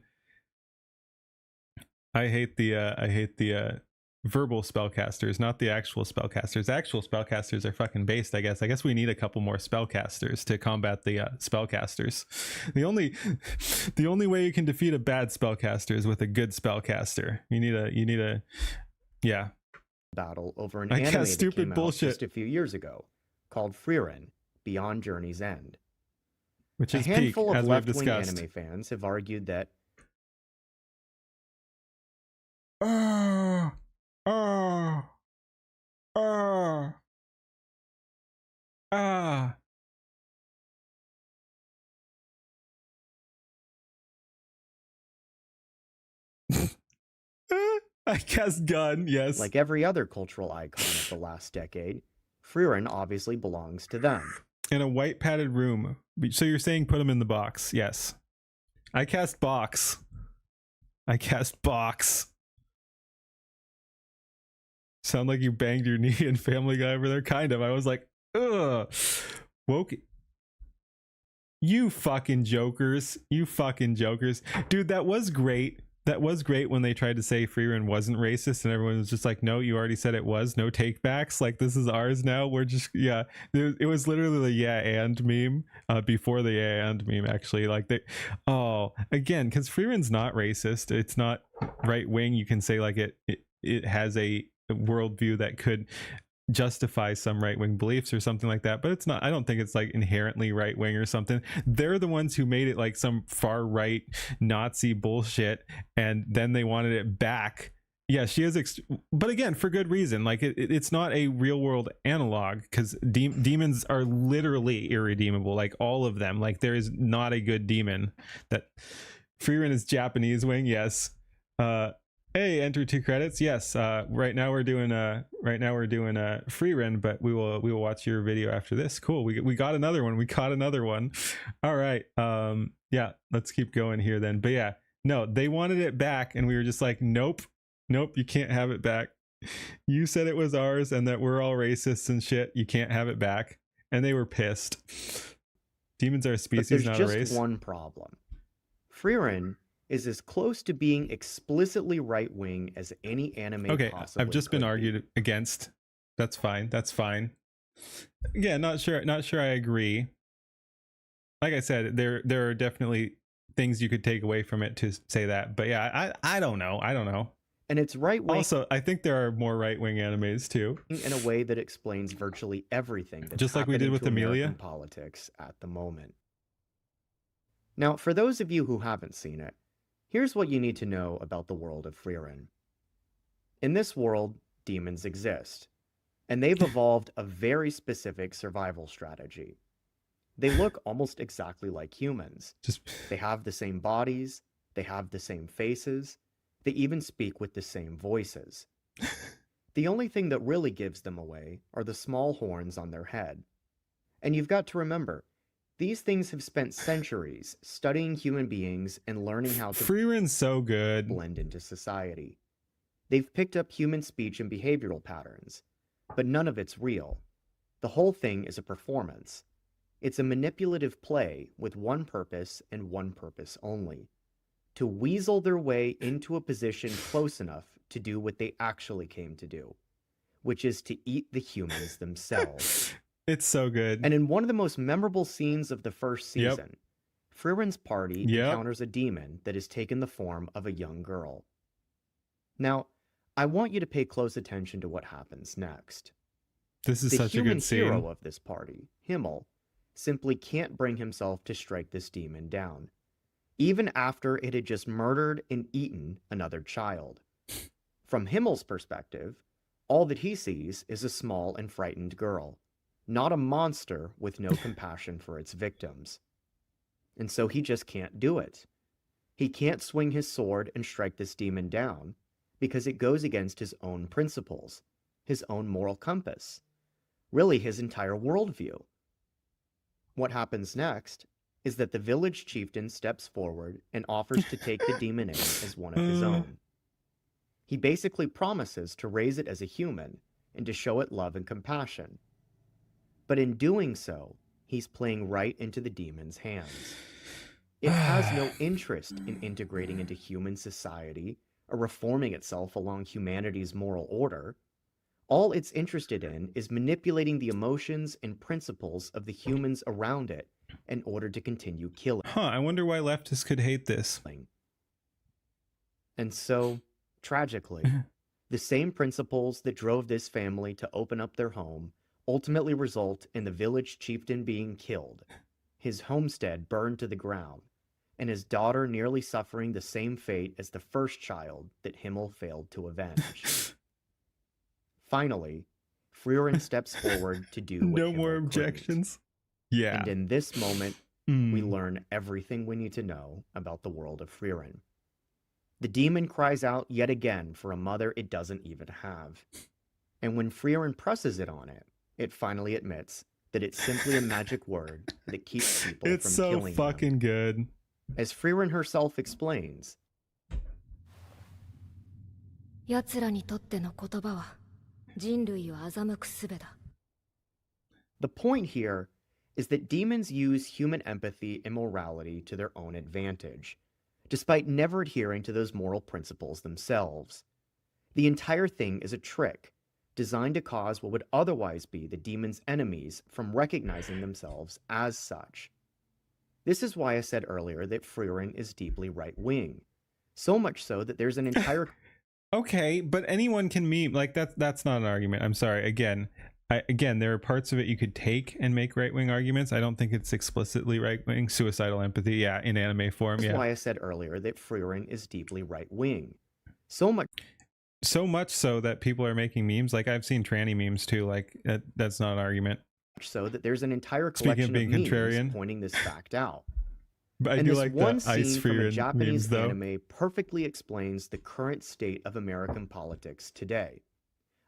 I hate the verbal spellcasters, not the actual spellcasters. Actual spellcasters are fucking based, I guess. I guess we need a couple more spellcasters to combat the spellcasters. The only way you can defeat a bad spellcaster is with a good spellcaster. You need a yeah. battle over an anime that came out just a few years ago called Freerun: Beyond Journey's End. Which is a handful peak, of as we've left-wing discussed. anime fans have argued that I guess gun, yes. like every other cultural icon of the last decade, Freerun obviously belongs to them. In a white padded room. So you're saying put them in the box? Yes. I cast box. Sound like you banged your knee in Family Guy over there? Kind of. I was like, ugh. Woke. You fucking jokers. Dude, that was great. That was great when they tried to say Freerun wasn't racist and everyone was just like, no, you already said it was. No takebacks. Like, this is ours now. We're just, yeah. It was literally the yeah and meme before the yeah and meme, actually. Like, again, because Freerun's not racist. It's not right wing. You can say, like, it has a worldview that could justify some right-wing beliefs or something like that, but it's not. I don't think it's like inherently right-wing or something. They're the ones who made it like some far-right Nazi bullshit, and then they wanted it back. Yeah, she is, but again, for good reason. Like, it's not a real-world analog, because demons are literally irredeemable, like all of them. Like, there is not a good demon. That Freerun is Japanese wing, yes. Hey, enter 2 credits. Yes. Right now we're doing Freerun, but we will watch your video after this. Cool. We got another one. All right. Yeah, let's keep going here then. But yeah, no, they wanted it back and we were just like, nope, you can't have it back. You said it was ours and that we're all racists and shit. You can't have it back. And they were pissed. Demons are a species, not a race. There's just one problem. Freerun is as close to being explicitly right-wing as any anime possibly I've just been could argued against. That's fine. Yeah, not sure I agree. Like I said, there are definitely things you could take away from it to say that. But yeah, I don't know. And it's right-wing Also, I think there are more right-wing animes too. in a way that explains virtually everything that's Just like we did happening with to Amelia. American politics at the moment. Now, for those of you who haven't seen it, here's what you need to know about the world of Frieren. In this world, demons exist, and they've evolved a very specific survival strategy. They look almost exactly like humans. They have the same bodies, they have the same faces, they even speak with the same voices. The only thing that really gives them away are the small horns on their head. And you've got to remember, these things have spent centuries studying human beings and learning how to Freeren's so good. blend into society. They've picked up human speech and behavioral patterns, but none of it's real. The whole thing is a performance. It's a manipulative play with one purpose and one purpose only: to weasel their way into a position close enough to do what they actually came to do, which is to eat the humans themselves. It's so good. And in one of the most memorable scenes of the first season, Friren's party encounters a demon that has taken the form of a young girl. Now, I want you to pay close attention to what happens next. This is such a good scene. The human hero of this party, Himmel, simply can't bring himself to strike this demon down, even after it had just murdered and eaten another child. From Himmel's perspective, all that he sees is a small and frightened girl, not a monster with no compassion for its victims. And so he just can't do it. He can't swing his sword and strike this demon down because it goes against his own principles, his own moral compass, really his entire worldview. What happens next is that the village chieftain steps forward and offers to take the demon in as one of his own. He basically promises to raise it as a human and to show it love and compassion. But in doing so, he's playing right into the demon's hands. It has no interest in integrating into human society or reforming itself along humanity's moral order. All it's interested in is manipulating the emotions and principles of the humans around it in order to continue killing. I wonder why leftists could hate this. And so, tragically, the same principles that drove this family to open up their home ultimately result in the village chieftain being killed, his homestead burned to the ground, and his daughter nearly suffering the same fate as the first child that Himmel failed to avenge. Finally, Frieren steps forward to do what No Himmel more couldn't. objections. Yeah. And in this moment, we learn everything we need to know about the world of Frieren. The demon cries out yet again for a mother it doesn't even have. And when Frieren presses it on it, it finally admits that it's simply a magic word that keeps people It's from so killing fucking them. good. As Frieren herself explains, 奴らにとっての言葉は人類を欺く術だ。 the point here is that demons use human empathy and morality to their own advantage, despite never adhering to those moral principles themselves. The entire thing is a trick, designed to cause what would otherwise be the demon's enemies from recognizing themselves as such. This is why I said earlier that Frieren is deeply right-wing, so much so that there's an entire... Okay, but anyone can meme. Like, that's not an argument. I'm sorry. Again, there are parts of it you could take and make right-wing arguments. I don't think it's explicitly right-wing. Suicidal empathy, yeah, in anime form, That's yeah. why I said earlier that Frieren is deeply right-wing. So much so that people are making memes. Like, I've seen tranny memes too. Like, that's not an argument. So that there's an entire Speaking collection of being memes contrarian, pointing this fact out. but I And do this like one the ice scene from a Frieren Japanese memes though. anime perfectly explains the current state of American politics today.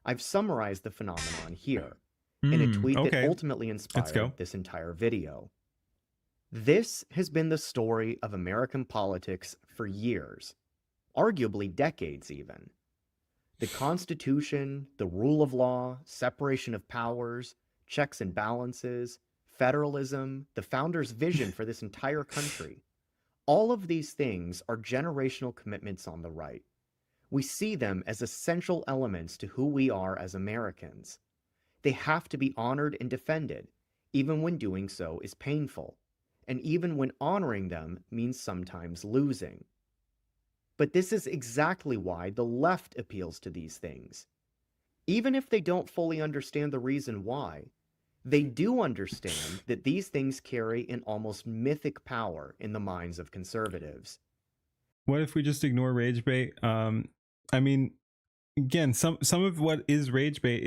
I've summarized the phenomenon here in a tweet that ultimately inspired this entire video. This has been the story of American politics for years, arguably decades even. The Constitution, the rule of law, separation of powers, checks and balances, federalism, the founders' vision for this entire country. All of these things are generational commitments on the right. We see them as essential elements to who we are as Americans. They have to be honored and defended, even when doing so is painful, and even when honoring them means sometimes losing. But this is exactly why the left appeals to these things. Even if they don't fully understand the reason why, they do understand that these things carry an almost mythic power in the minds of conservatives. What if we just ignore rage bait? I mean, again, some of what is rage bait,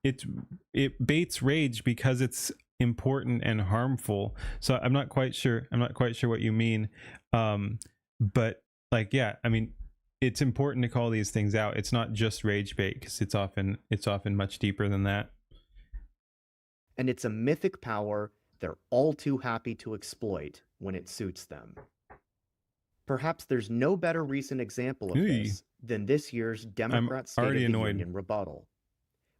it baits rage because it's important and harmful. So I'm not quite sure what you mean. But like, yeah, I mean, it's important to call these things out. It's not just rage bait, because it's often much deeper than that. And it's a mythic power they're all too happy to exploit when it suits them. Perhaps there's no better recent example of this than this year's Democrat State of the Union rebuttal.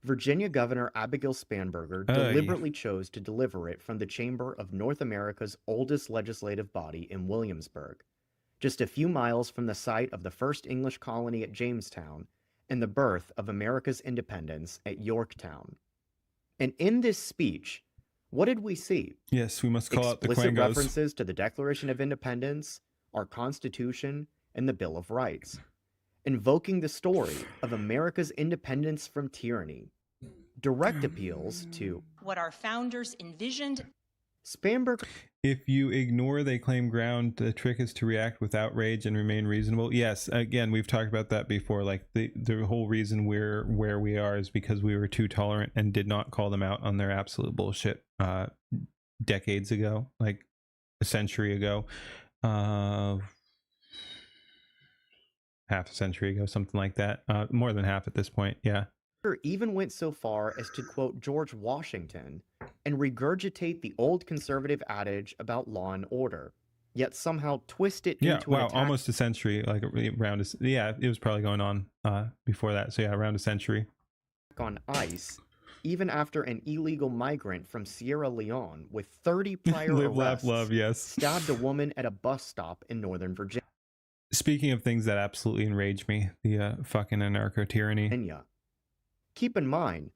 Virginia Governor Abigail Spanberger deliberately chose to deliver it from the chamber of North America's oldest legislative body in Williamsburg, just a few miles from the site of the first English colony at Jamestown and the birth of America's independence at Yorktown. And in this speech, what did we see? Yes, we must call out the explicit Quangos. References to the Declaration of Independence, our Constitution, and the Bill of Rights, invoking the story of America's independence from tyranny. Direct appeals to what our founders envisioned. Spanberger. If you ignore they claim ground, the trick is to react with outrage and remain reasonable. Yes, again, we've talked about that before. Like the whole reason we're where we are is because we were too tolerant and did not call them out on their absolute bullshit decades ago, like a century ago, half a century ago, something like that. More than half at this point, yeah. Even went so far as to quote George Washington and regurgitate the old conservative adage about law and order, yet somehow twist it into an attack. Almost a century, like around it was probably going on before that, so yeah, around a century. On ICE, even after an illegal migrant from Sierra Leone with 30 prior Live, arrests laugh, love, yes. stabbed a woman at a bus stop in Northern Virginia. Speaking of things that absolutely enrage me, the fucking anarcho-tyranny. Keep in mind,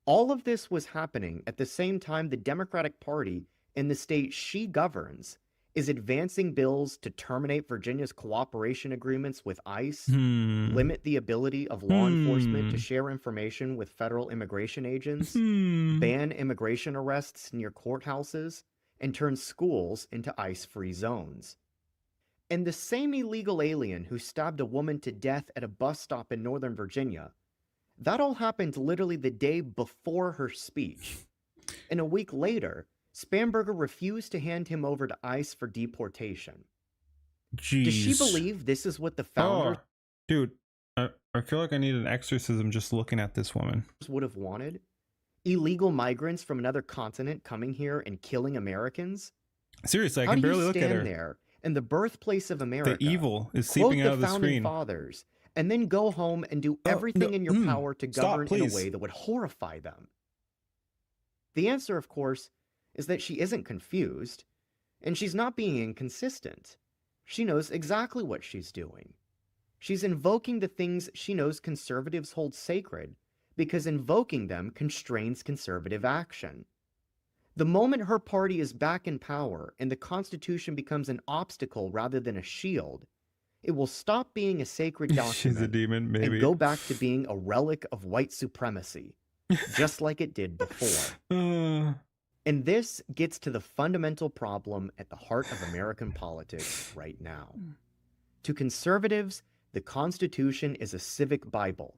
all of this was happening at the same time the Democratic Party in the state she governs is advancing bills to terminate Virginia's cooperation agreements with ICE, limit the ability of law enforcement to share information with federal immigration agents, ban immigration arrests near courthouses, and turn schools into ICE-free zones. And the same illegal alien who stabbed a woman to death at a bus stop in Northern Virginia, that all happened literally the day before her speech. And a week later, Spanberger refused to hand him over to ICE for deportation. Jeez. Does she believe this is what the founders... Dude, I feel like I need an exorcism just looking at this woman. ...would have wanted? Illegal migrants from another continent coming here and killing Americans? Seriously, I can barely look at her. How do you stand there in the birthplace of America, the evil is seeping out of the screen, fathers, and then go home and do everything in your power to govern in a way that would horrify them? The answer, of course, is that she isn't confused, and she's not being inconsistent. She knows exactly what she's doing. She's invoking the things she knows conservatives hold sacred, because invoking them constrains conservative action. The moment her party is back in power and the Constitution becomes an obstacle rather than a shield, it will stop being a sacred document She's a demon, maybe. and go back to being a relic of white supremacy, just like it did before. And this gets to the fundamental problem at the heart of American politics right now. To conservatives, the Constitution is a civic Bible.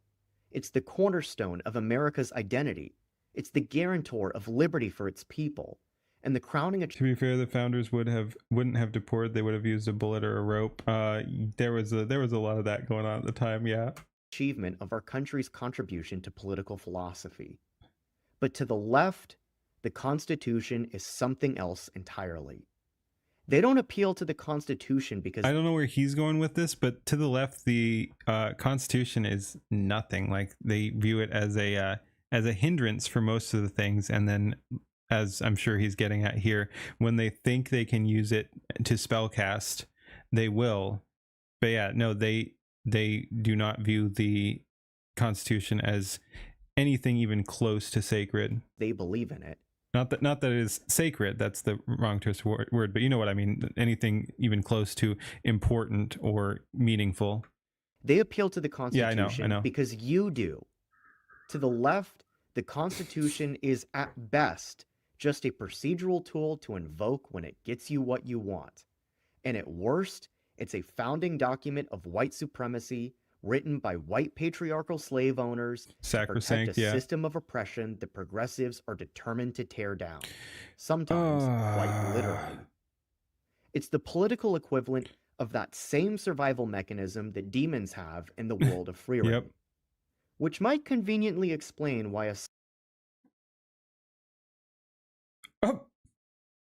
It's the cornerstone of America's identity. It's the guarantor of liberty for its people. And the crowning... To be fair, the founders wouldn't have deported. They would have used a bullet or a rope. There was a lot of that going on at the time, yeah. Achievement of our country's contribution to political philosophy. But to the left, the Constitution is something else entirely. They don't appeal to the Constitution because... I don't know where he's going with this, but to the left, the Constitution is nothing. Like, they view it as a hindrance for most of the things, and then, as I'm sure he's getting at here, when they think they can use it to spellcast, they will. But yeah, no, they do not view the Constitution as anything even close to sacred. They believe in it. Not that it is sacred. That's the wrong choice of word, but you know what I mean. Anything even close to important or meaningful. They appeal to the Constitution I know. because you do. To the left, the Constitution is at best just a procedural tool to invoke when it gets you what you want. And at worst, it's a founding document of white supremacy written by white patriarchal slave owners to protect a system of oppression that progressives are determined to tear down, sometimes quite literally. It's the political equivalent of that same survival mechanism that demons have in the world of freereign, which might conveniently explain why a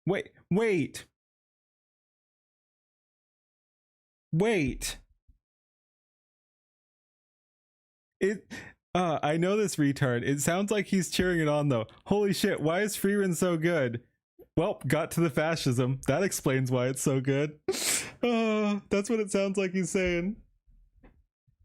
Wait. I know this retard. It sounds like he's cheering it on though. Holy shit, why is Freeran so good? Well, got to the fascism. That explains why it's so good. That's what it sounds like he's saying.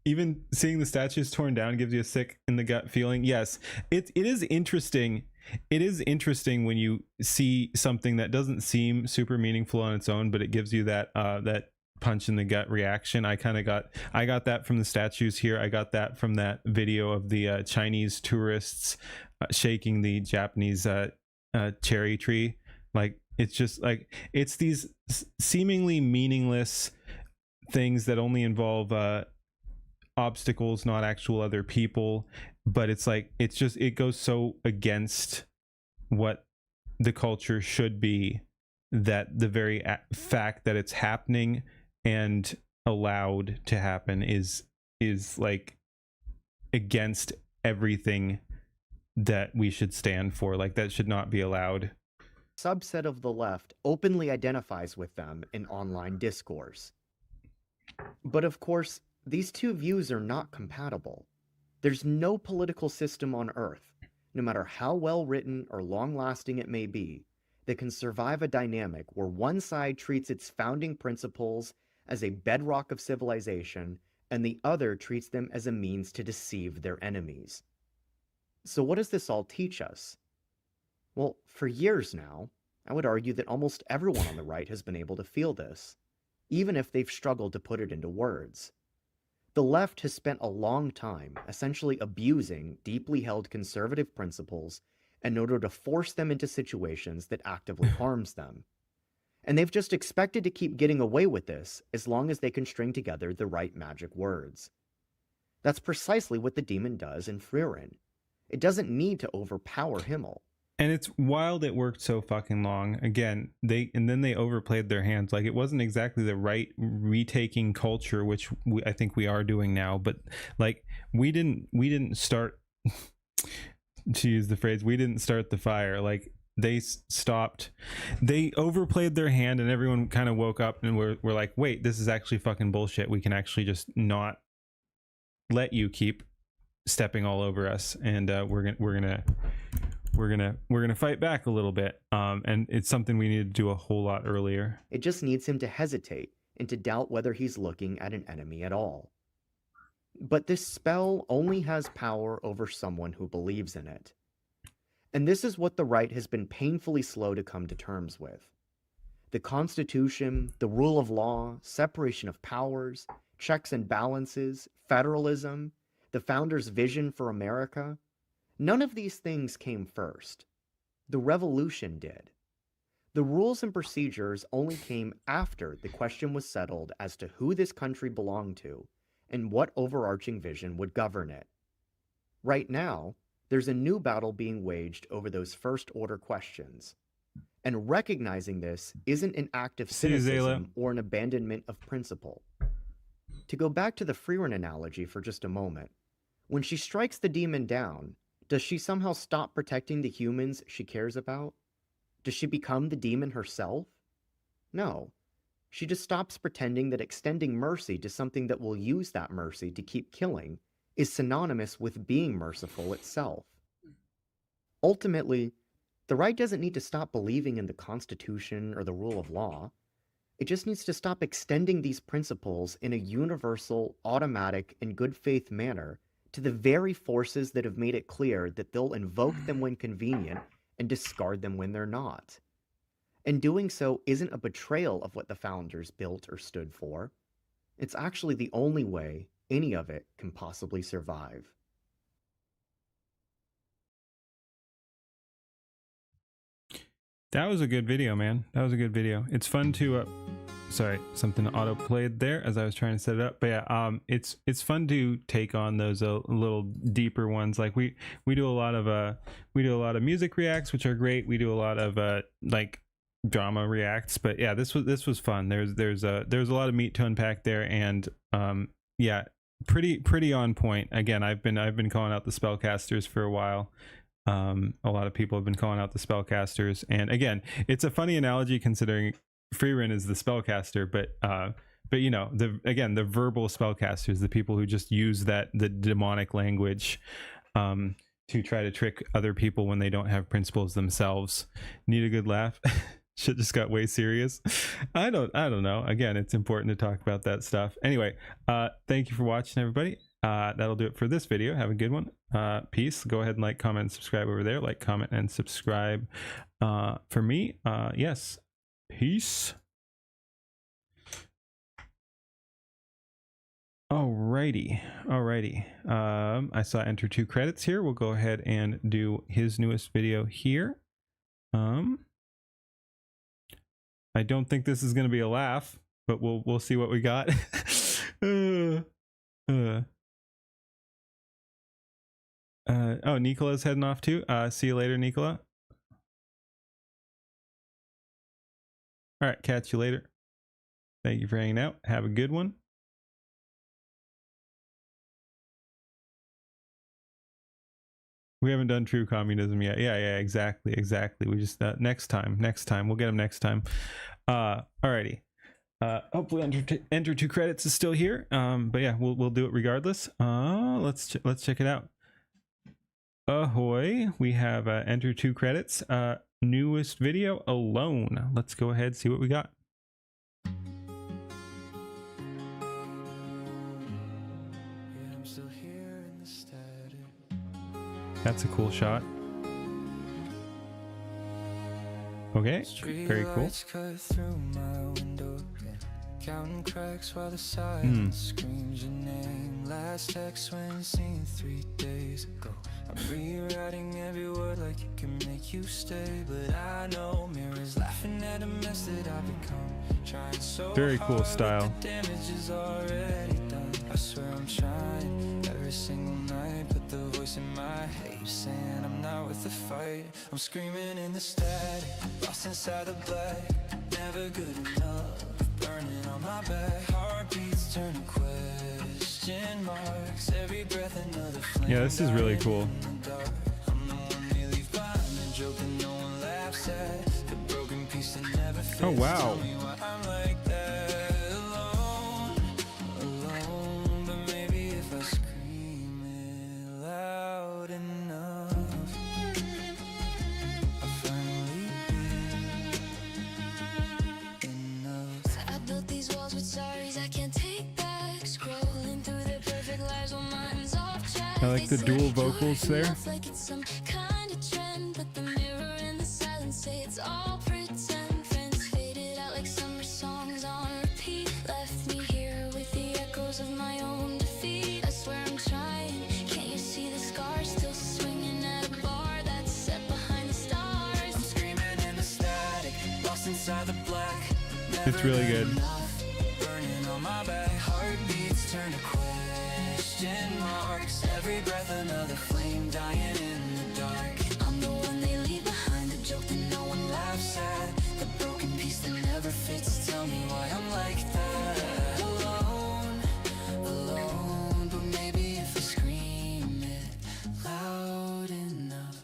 Even seeing the statues torn down gives you a sick in the gut feeling. Yes, it is interesting. It is interesting when you see something that doesn't seem super meaningful on its own, but it gives you that that punch in the gut reaction. I got that from the statues here. I got that from that video of the Chinese tourists shaking the Japanese cherry tree. Like, it's just like, it's these seemingly meaningless things that only involve obstacles, not actual other people, but it's like, it goes so against what the culture should be, that the very fact that it's happening and allowed to happen is like against everything that we should stand for. Like, that should not be allowed. Subset of the left openly identifies with them in online discourse. But of course, these two views are not compatible. There's no political system on Earth, no matter how well written or long-lasting it may be, that can survive a dynamic where one side treats its founding principles as a bedrock of civilization and the other treats them as a means to deceive their enemies. So what does this all teach us? Well, for years now, I would argue that almost everyone on the right has been able to feel this, even if they've struggled to put it into words. The left has spent a long time essentially abusing deeply held conservative principles in order to force them into situations that actively harms them. And they've just expected to keep getting away with this as long as they can string together the right magic words. That's precisely what the demon does in Freeran. It doesn't need to overpower Himmel. And it's wild it worked so fucking long. Again, then they overplayed their hands. Like, it wasn't exactly the right retaking culture, which I think we are doing now, but like, we didn't start to use the phrase, we didn't start the fire. Like, they overplayed their hand, and everyone kind of woke up and we're like, wait, this is actually fucking bullshit. We can actually just not let you keep stepping all over us, and we're gonna fight back a little bit, and it's something we need to do a whole lot earlier. It just needs him to hesitate and to doubt whether he's looking at an enemy at all. But this spell only has power over someone who believes in it. And this is what the right has been painfully slow to come to terms with. The Constitution, the rule of law, separation of powers, checks and balances, federalism, the founders' vision for America, none of these things came first. The revolution did. The rules and procedures only came after the question was settled as to who this country belonged to and what overarching vision would govern it. Right now, there's a new battle being waged over those first-order questions. And recognizing this isn't an act of cynicism or an abandonment of principle. To go back to the Freeran analogy for just a moment, when she strikes the demon down, does she somehow stop protecting the humans she cares about? Does she become the demon herself? No. She just stops pretending that extending mercy to something that will use that mercy to keep killing is synonymous with being merciful itself. Ultimately, the right doesn't need to stop believing in the Constitution or the rule of law. It just needs to stop extending these principles in a universal, automatic, and good faith manner to the very forces that have made it clear that they'll invoke them when convenient and discard them when they're not. And doing so isn't a betrayal of what the founders built or stood for. It's actually the only way any of it can possibly survive. That was a good video, man. That was a good video. It's fun to sorry, something auto played there as I was trying to set it up. But yeah, it's fun to take on those a little deeper ones. Like we do a lot of music reacts, which are great. We do a lot of like drama reacts. But yeah, this was fun. There's a lot of meat to unpack there, and yeah, pretty on point. Again, I've been calling out the spellcasters for a while. A lot of people have been calling out the spellcasters, and again, it's a funny analogy considering Freerin is the spellcaster, but you know, the verbal spellcasters, the people who just use the demonic language to try to trick other people when they don't have principles themselves. Need a good laugh? Shit just got way serious. I don't know. Again, it's important to talk about that stuff. Anyway, thank you for watching, everybody. That'll do it for this video. Have a good one. Peace. Go ahead and like, comment, and subscribe over there. Like, comment, and subscribe for me. Yes. Peace. Alrighty. I saw enter 2 credits here. We'll go ahead and do his newest video here. I don't think this is going to be a laugh, but we'll see what we got. Oh, Nicola's heading off too. See you later, Nicola. All right, catch you later. Thank you for hanging out. Have a good one. We haven't done true communism yet. Yeah, exactly. We just next time. We'll get them next time. Alrighty. Hopefully enter 2 credits is still here. But yeah, we'll do it regardless. Let's check it out. Ahoy! We have enter 2 credits. Newest video, Alone. Let's go ahead, see what we got. That's a cool shot. Okay, very cool. Counting cracks while the silence screams your name. Last text when seen 3 days ago. I'm rewriting every word like it can make you stay, but I know mirrors laughing at a mess that I've become. Trying so very cool style. The damage is already done. I swear I'm trying every single night, but the voice in my head saying I'm not worth the fight. I'm screaming in the static, lost inside the black. Never good enough. Burning on my back, heartbeats turn to question marks. Every breath another flame. Yeah, this is really cool. I'm the one they leave behind, the joke that no one laughs at, the broken piece that never fits. Oh wow. Tell me why I'm like that, alone. But maybe if I scream it loud enough, I'll finally be enough. I built these walls with stories I can't take back. Scrolling through their perfect lives while mine's off track. I like the dual vocals there. Like it's some kind of trend, but the mirror and the silence say it's all pretend. Friends faded out like summer songs on repeat. Left me here with the echoes of my own defeat. I swear I'm trying. Can't you see the scars still swinging at a bar that's set behind the stars? I'm screaming in the static, lost inside the black. It's really good. Burning on my back, heartbeats turn to question marks. Every breath another flame dying in the dark. I'm the one they leave behind, the joke that no one Laughs at the broken piece that never fits. Tell me why I'm like that, alone. But maybe if I scream it loud enough,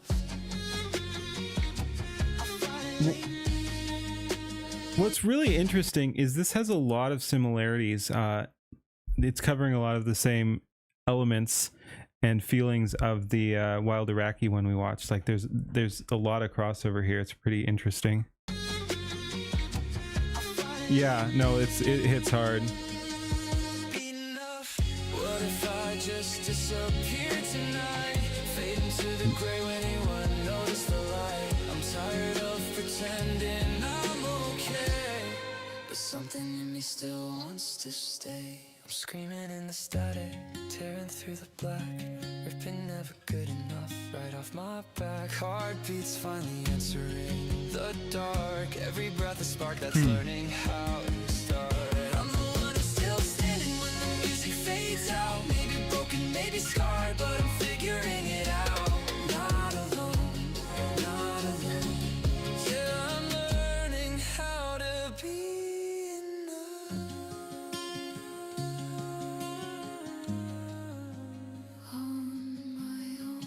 What's really interesting is this has a lot of similarities. It's covering a lot of the same elements and feelings of the Wild Iraqi one we watched. Like there's a lot of crossover here. It's pretty interesting. Yeah, no, it hits hard. enough. What if I just disappear tonight? Fade into the gray when anyone noticed the light. tired of pretending I'm okay, but something in me still wants to stay. I'm screaming in the static, tearing through the black, ripping never good enough right off my back. Heartbeats finally answering the dark, every breath a spark that's learning how to start. I'm the one who's still standing when the music fades out. Maybe broken, maybe scarred, but I'm figuring it out. Not alone, not alone. Yeah, I'm learning how to be enough on my own.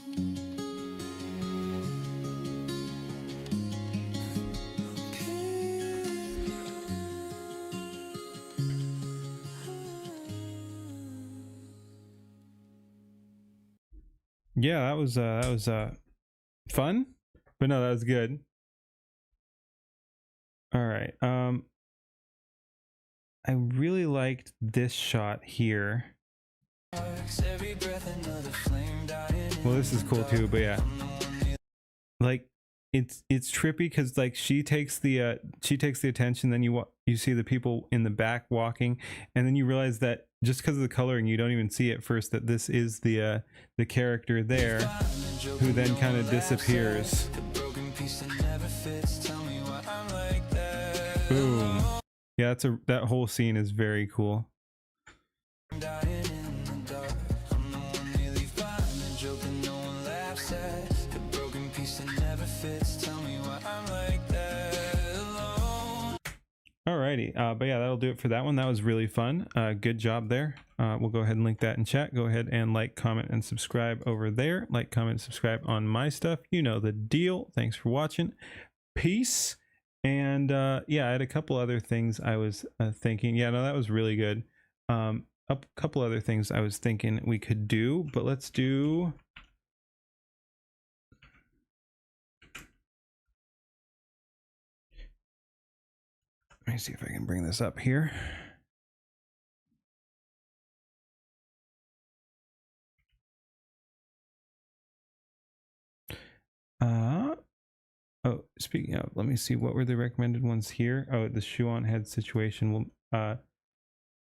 Yeah, that was fun, but no, that was good. All right, I really liked this shot here. Well, this is cool too, but yeah, like it's trippy because like she takes the attention, then you see the people in the back walking, and then you realize that just because of the coloring, you don't even see at first that this is the character there, who then kind of disappears. Boom. Yeah, that whole scene is very cool. Alrighty, but yeah, that'll do it for that one. That was really fun. Good job there. We'll go ahead and link that in chat. Go ahead and like, comment, and subscribe over there. Like, comment, subscribe on my stuff. You know the deal. Thanks for watching. Peace. And yeah, I had a couple other things I was thinking. Yeah, no, that was really good. A couple other things I was thinking we could do, but let's do... Let me see if I can bring this up here. Oh, speaking of, let me see, what were the recommended ones here? Oh, the shoe on head situation. Well, I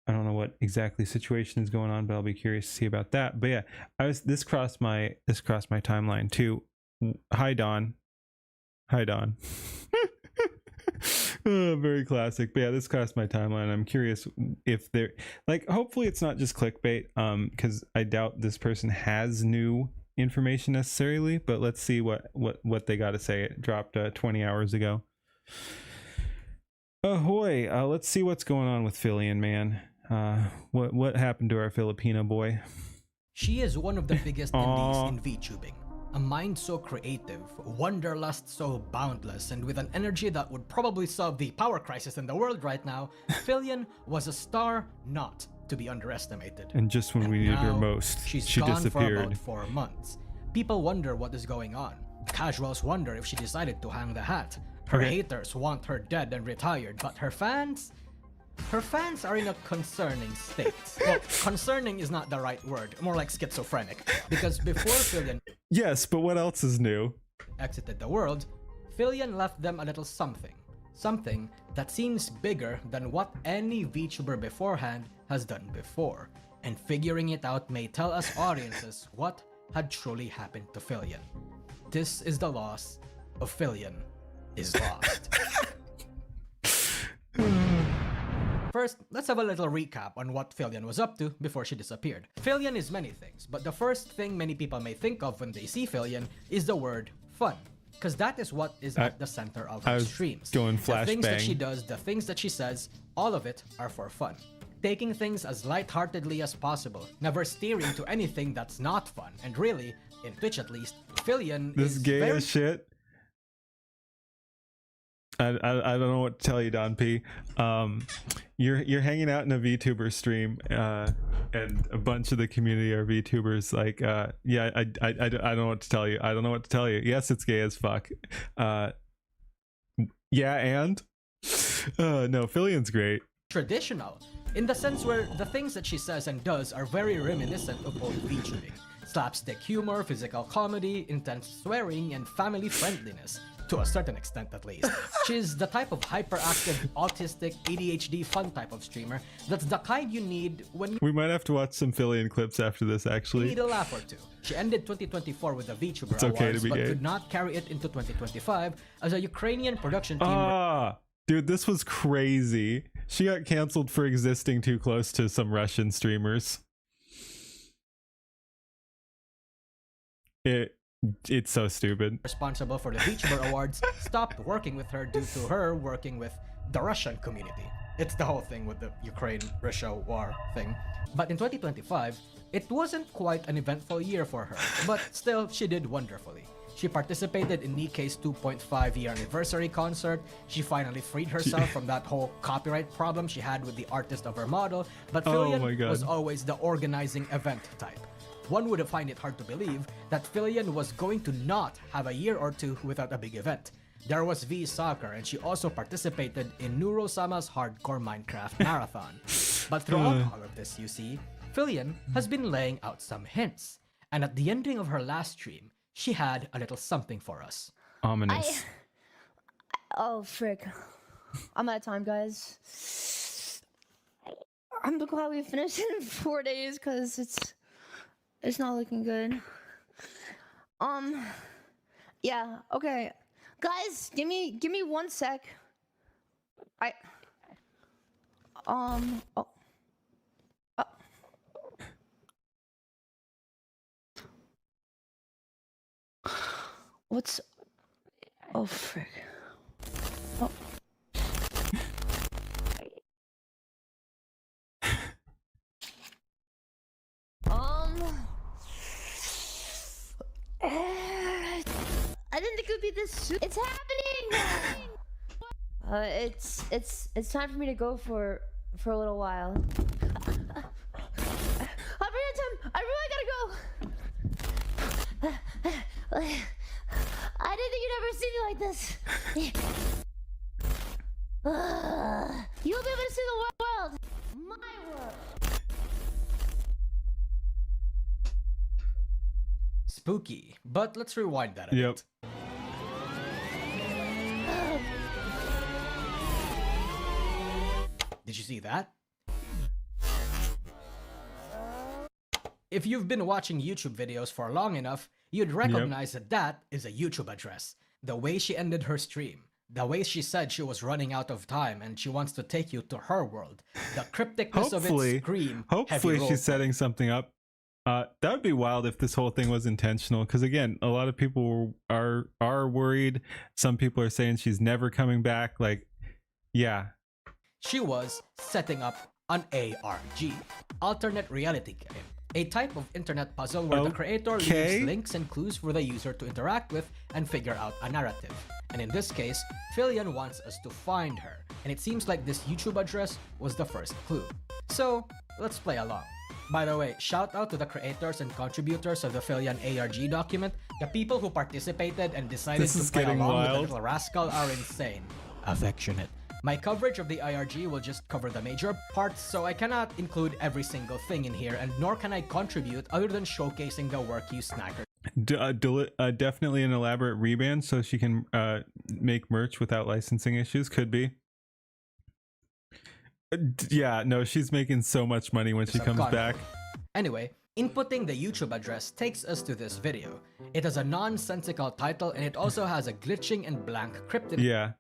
don't know what exactly situation is going on, but I'll be curious to see about that. But yeah, this crossed my timeline too. Hi Don. Hi Don. Oh, very classic. But yeah, this crossed my timeline. I'm curious if they're like, hopefully it's not just clickbait, because I doubt this person has new information necessarily, but let's see what they got to say. It dropped 20 hours ago. Ahoy. Let's see what's going on with Fillion, man. What happened to our Filipino boy? She is one of the biggest indies in VTubing. A mind so creative, wanderlust so boundless, and with an energy that would probably solve the power crisis in the world right now, Fillion was a star not to be underestimated. And just when we needed her most, she disappeared. For about 4 months. People wonder what is going on. Casuals wonder if she decided to hang the hat. Her haters want her dead and retired, but her fans are in a concerning state. Well, concerning is not the right word, more like schizophrenic. Because before Fillion... Yes, but what else is new? ...exited the world, Fillion left them a little something. Something that seems bigger than what any VTuber beforehand has done before. And figuring it out may tell us audiences what had truly happened to Fillion. This is the loss of Fillion is lost. First, let's have a little recap on what Fillion was up to before she disappeared. Fillion is many things, but the first thing many people may think of when they see Fillion is the word fun. Because that is what is at the center of her streams. Going the things that she does, the things that she says, all of it are for fun. Taking things as lightheartedly as possible, never steering to anything that's not fun. And really, in Twitch at least, Fillion is gay very... as shit. I don't know what to tell you, Don P. You're hanging out in a VTuber stream, and a bunch of the community are VTubers. Like, yeah, I don't know what to tell you. I don't know what to tell you. Yes, it's gay as fuck. Yeah, and no, Fillion's great. Traditional, in the sense where the things that she says and does are very reminiscent of old VTubing. Slapstick humor, physical comedy, intense swearing, and family friendliness. to a certain extent at least. She's the type of hyperactive, autistic, ADHD fun type of streamer that's the kind you need when We might have to watch some Fillion clips after this, you actually. need a laugh or two. She ended 2024 with the VTuber It's okay Awards, to be but gay. could not carry it into 2025 as a Ukrainian production team Ah, dude, this was crazy. She got canceled for existing too close to some Russian streamers. It's so stupid. responsible for the VTuber Awards stopped working with her due to her working with the Russian community. It's the whole thing with the Ukraine-Russia war thing. But in 2025, it wasn't quite an eventful year for her, but still, she did wonderfully. She participated in Nikkei's 2.5-year anniversary concert. She finally freed herself from that whole copyright problem she had with the artist of her model, but Oh Fillion my God. was always the organizing event type. One would find it hard to believe that Fillion was going to not have a year or two without a big event. There was V Soccer, and she also participated in Nuro-sama's Hardcore Minecraft Marathon. But throughout all of this, you see, Fillion has been laying out some hints. And at the ending of her last stream, she had a little something for us. Ominous. Oh, frick. I'm out of time, guys. I'm glad we finished in 4 days, because it's not looking good. Yeah, okay. Guys, give me 1 sec. What's... Oh, frick. Oh. I didn't think it would be this soon. It's happening! It's time for me to go for a little while. I'll bring time. I really gotta go. I didn't think you'd ever see me like this. You'll be able to see the world. My world. Spooky, but let's rewind that a bit. Did you see that? If you've been watching YouTube videos for long enough, you'd recognize that that is a YouTube address. The way she ended her stream, the way she said she was running out of time and she wants to take you to her world, the crypticness of its scream. Hopefully she's setting something up. That would be wild if this whole thing was intentional, because again, a lot of people are worried. Some people are saying she's never coming back. Like, yeah. She was setting up an ARG, alternate reality game, a type of internet puzzle where the creator leaves links and clues for the user to interact with and figure out a narrative. And in this case, Fillion wants us to find her, and it seems like this YouTube address was the first clue. So, let's play along. By the way, shout out to the creators and contributors of the Fillion ARG document. The people who participated and decided to play along with the little rascal are insane. Affectionate. My coverage of the IRG will just cover the major parts, so I cannot include every single thing in here, and nor can I contribute other than showcasing the work you snackers. Definitely an elaborate rebrand so she can make merch without licensing issues. Could be. Yeah, no, she's making so much money when she comes back. Anyway, inputting the YouTube address takes us to this video. It has a nonsensical title, and it also has a glitching and blank cryptic. Yeah.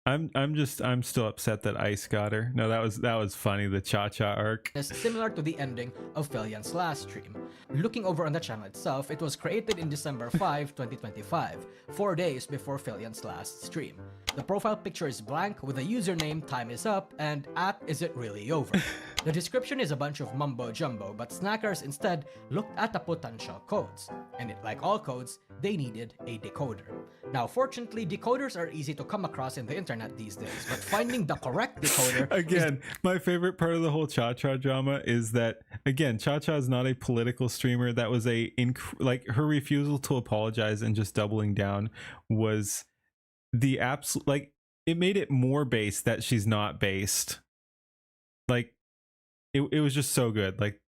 I'm still upset that Ice got her. No, that was funny, the Cha-Cha arc. Is similar to the ending of Fillion's last stream. Looking over on the channel itself, it was created in December 5, 2025, 4 days before Fillion's last stream. The profile picture is blank with the username time is up and @is it really over. The description is a bunch of mumbo jumbo, but snackers instead looked at the potential codes. And like all codes, they needed a decoder. Now fortunately, decoders are easy to come across in the internet these days, but finding the correct decoder again, my favorite part of the whole Cha-Cha drama is that, again, Cha-Cha is not a political streamer. That was like her refusal to apologize and just doubling down was the absolute, like, it made it more based that she's not based. Like, it was just so good. Like,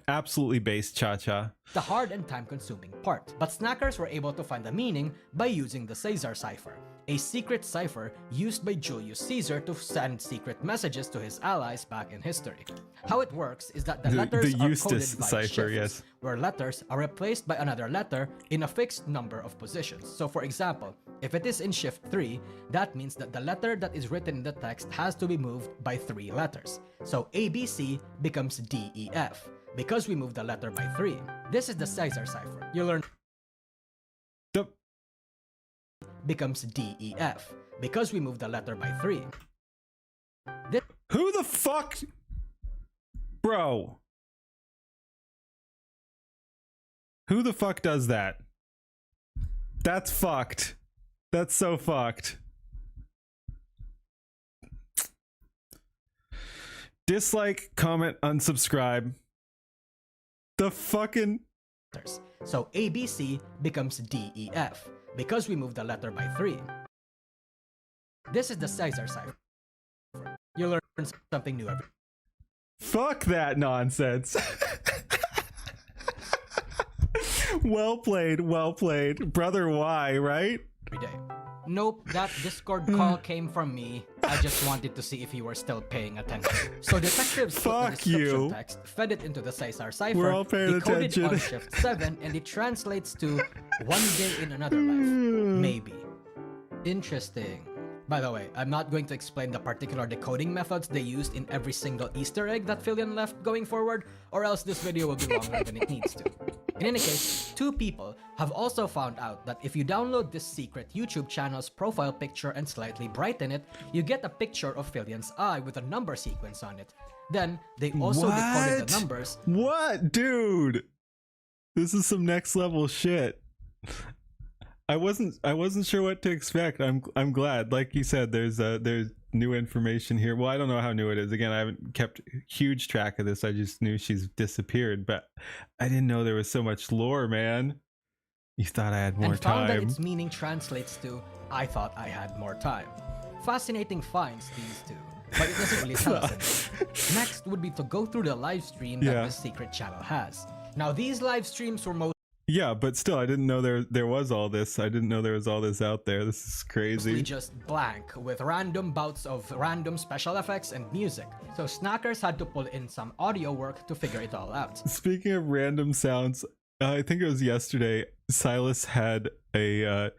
absolutely based cha-cha. The hard and time-consuming part. But snackers were able to find the meaning by using the Caesar cipher, a secret cipher used by Julius Caesar to send secret messages to his allies back in history. How it works is that the letters the are Eustace coded by cipher, shifts, yes. where letters are replaced by another letter in a fixed number of positions. So for example, if it is in shift 3, that means that the letter that is written in the text has to be moved by 3 letters. So ABC becomes DEF, because we moved the letter by 3. This is the Caesar cipher. You learn becomes DEF, because we moved the letter by 3. Who the fuck? Bro. Who the fuck does that? That's fucked. That's so fucked. Dislike, comment, unsubscribe. The fucking... So ABC becomes DEF, because we moved the letter by 3. This is the Caesar cipher. You learn something new every Fuck that nonsense. Well played, well played. Brother Y, right? day. Nope, that Discord call came from me. I just wanted to see if you were still paying attention. So detectives took the description text, fed it into the Caesar cipher, We're all paying decoded attention. on shift 7, and it translates to one day in another life. Maybe. Interesting. By the way, I'm not going to explain the particular decoding methods they used in every single Easter egg that Fillion left going forward, or else this video will be longer than it needs to. In any case, 2 people have also found out that if you download this secret YouTube channel's profile picture and slightly brighten it, you get a picture of Fillion's eye with a number sequence on it. Then, they also decoded the numbers. What? Dude! This is some next level shit. I wasn't sure what to expect. I'm glad. Like you said, there's new information here. Well, I don't know how new it is. Again, I haven't kept huge track of this. I just knew she's disappeared, but I didn't know there was so much lore, man. You thought I had more and found time. That its meaning translates to I thought I had more time. Fascinating finds, these 2. But it doesn't really tell us anything. Next would be to go through the live stream that this secret channel has. Now, these live streams were yeah, but still, I didn't know there was all this. I didn't know there was all this out there. This is crazy. mostly just blank, with random bouts of random special effects and music. So Snackers had to pull in some audio work to figure it all out. Speaking of random sounds, I think it was yesterday, Silas had a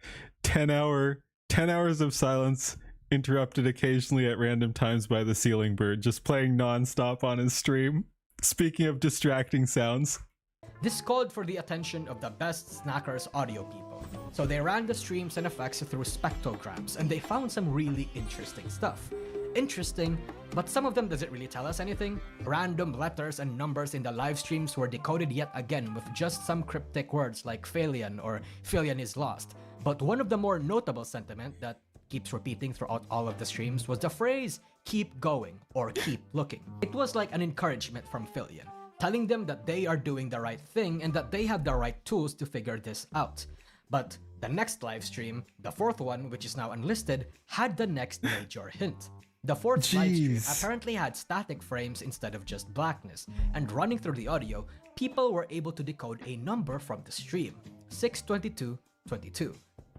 10 hours of silence interrupted occasionally at random times by the ceiling bird, just playing non-stop on his stream. Speaking of distracting sounds. This called for the attention of the best Snackers audio people. So they ran the streams and effects through spectrograms, and they found some really interesting stuff. Interesting, but some of them doesn't really tell us anything. Random letters and numbers in the live streams were decoded yet again with just some cryptic words like Phalion or Phalion is lost. But one of the more notable sentiment that keeps repeating throughout all of the streams was the phrase, keep going, or keep looking. It was like an encouragement from Phalion, telling them that they are doing the right thing and that they have the right tools to figure this out. But the next live stream, the 4th one, which is now unlisted, had the next major hint. The 4th live stream apparently had static frames instead of just blackness, and running through the audio, people were able to decode a number from the stream, 62222.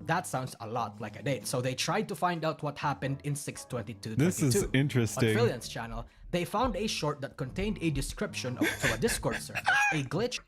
That sounds a lot like a date, so they tried to find out what happened in 62222. This is interesting. On Phillion's channel, they found a short that contained a description to a Discord server, a glitch.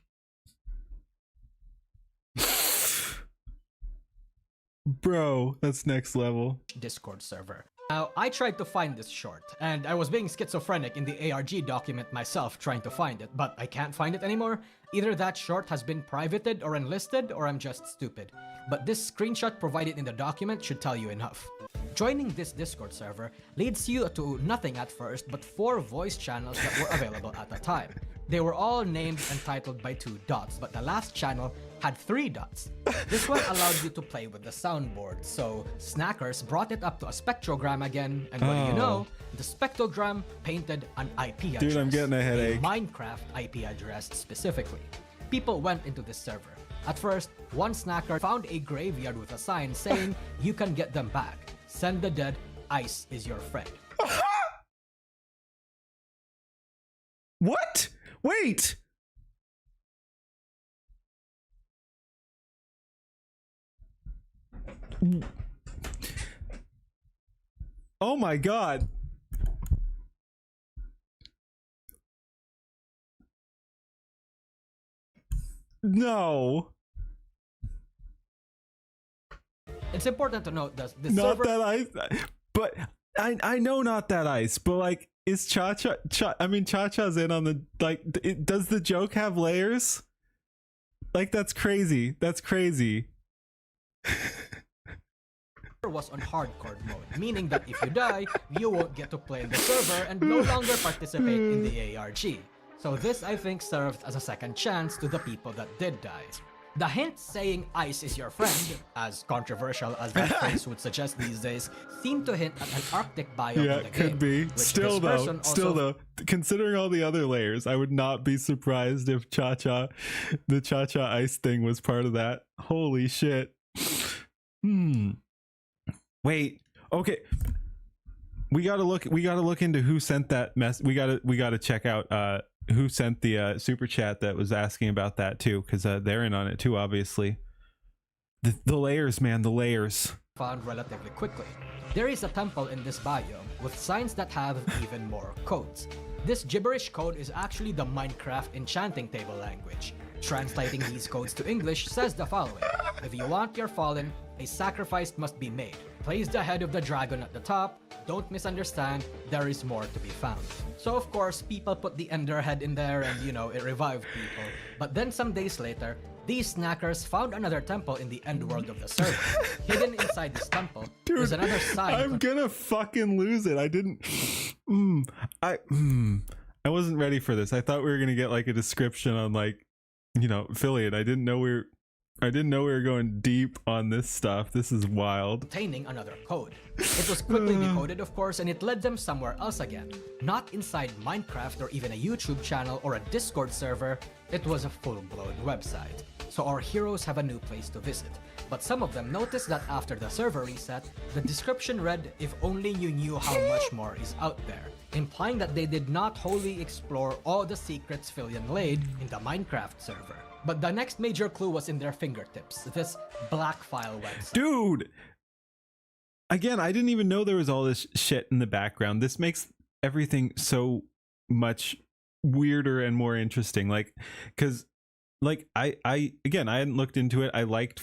Bro, that's next level. Discord server. Now, I tried to find this short, and I was being schizophrenic in the ARG document myself trying to find it, but I can't find it anymore. Either that short has been privated or enlisted, or I'm just stupid. But this screenshot provided in the document should tell you enough. Joining this Discord server leads you to nothing at first but 4 voice channels that were available at the time. They were all named and titled by 2 dots, but the last channel had 3 dots. This one allowed you to play with the soundboard, so Snackers brought it up to a spectrogram again, and what do you know? The spectrogram painted an IP address. Dude, I'm getting a headache. A Minecraft IP address specifically. People went into this server. At first, one Snacker found a graveyard with a sign saying, you can get them back. Send the dead, ice is your friend. What? Wait! Oh my god. No. It's important to note that the Not server... that ice, but I know not that ice, but like, is Cha-Cha, I mean, Cha-Cha's in on the, like, does the joke have layers? Like, that's crazy. That's crazy. was on hardcore mode, meaning that if you die, you won't get to play in the server and no longer participate in the ARG. So this, I think, served as a second chance to the people that did die. The hint saying ice is your friend, as controversial as that phrase would suggest these days, seemed to hint at an Arctic biome in the game. Yeah, could be. Still though, considering all the other layers, I would not be surprised if the Cha-Cha ice thing was part of that. Holy shit. Wait. Okay. We gotta look into who sent that mess. We gotta check out who sent the super chat that was asking about that too, because they're in on it too, obviously. The layers, man, the layers. Found relatively quickly. There is a temple in this biome with signs that have even more codes. This gibberish code is actually the Minecraft enchanting table language. Translating these codes to English says the following: if you want your fallen, a sacrifice must be made. Place the head of the dragon at the top. Don't misunderstand, there is more to be found. So of course, people put the ender head in there and, you know, it revived people. But then some days later, these snackers found another temple in the end world of the server. Hidden inside this temple, there's another sign. I'm gonna fucking lose it. I didn't... I wasn't ready for this. I thought we were gonna get like a description on, like, you know, affiliate. I didn't know we were going deep on this stuff. This is wild. Containing another code. It was quickly decoded, of course, and it led them somewhere else again. Not inside Minecraft or even a YouTube channel or a Discord server. It was a full-blown website. So our heroes have a new place to visit. But some of them noticed that after the server reset, the description read, "If only you knew how much more is out there," implying that they did not wholly explore all the secrets Fillion laid in the Minecraft server. But the next major clue was in their fingertips, this black file website. Dude! Again, I didn't even know there was all this shit in the background. This makes everything so much weirder and more interesting. Like, cause like I hadn't looked into it. I like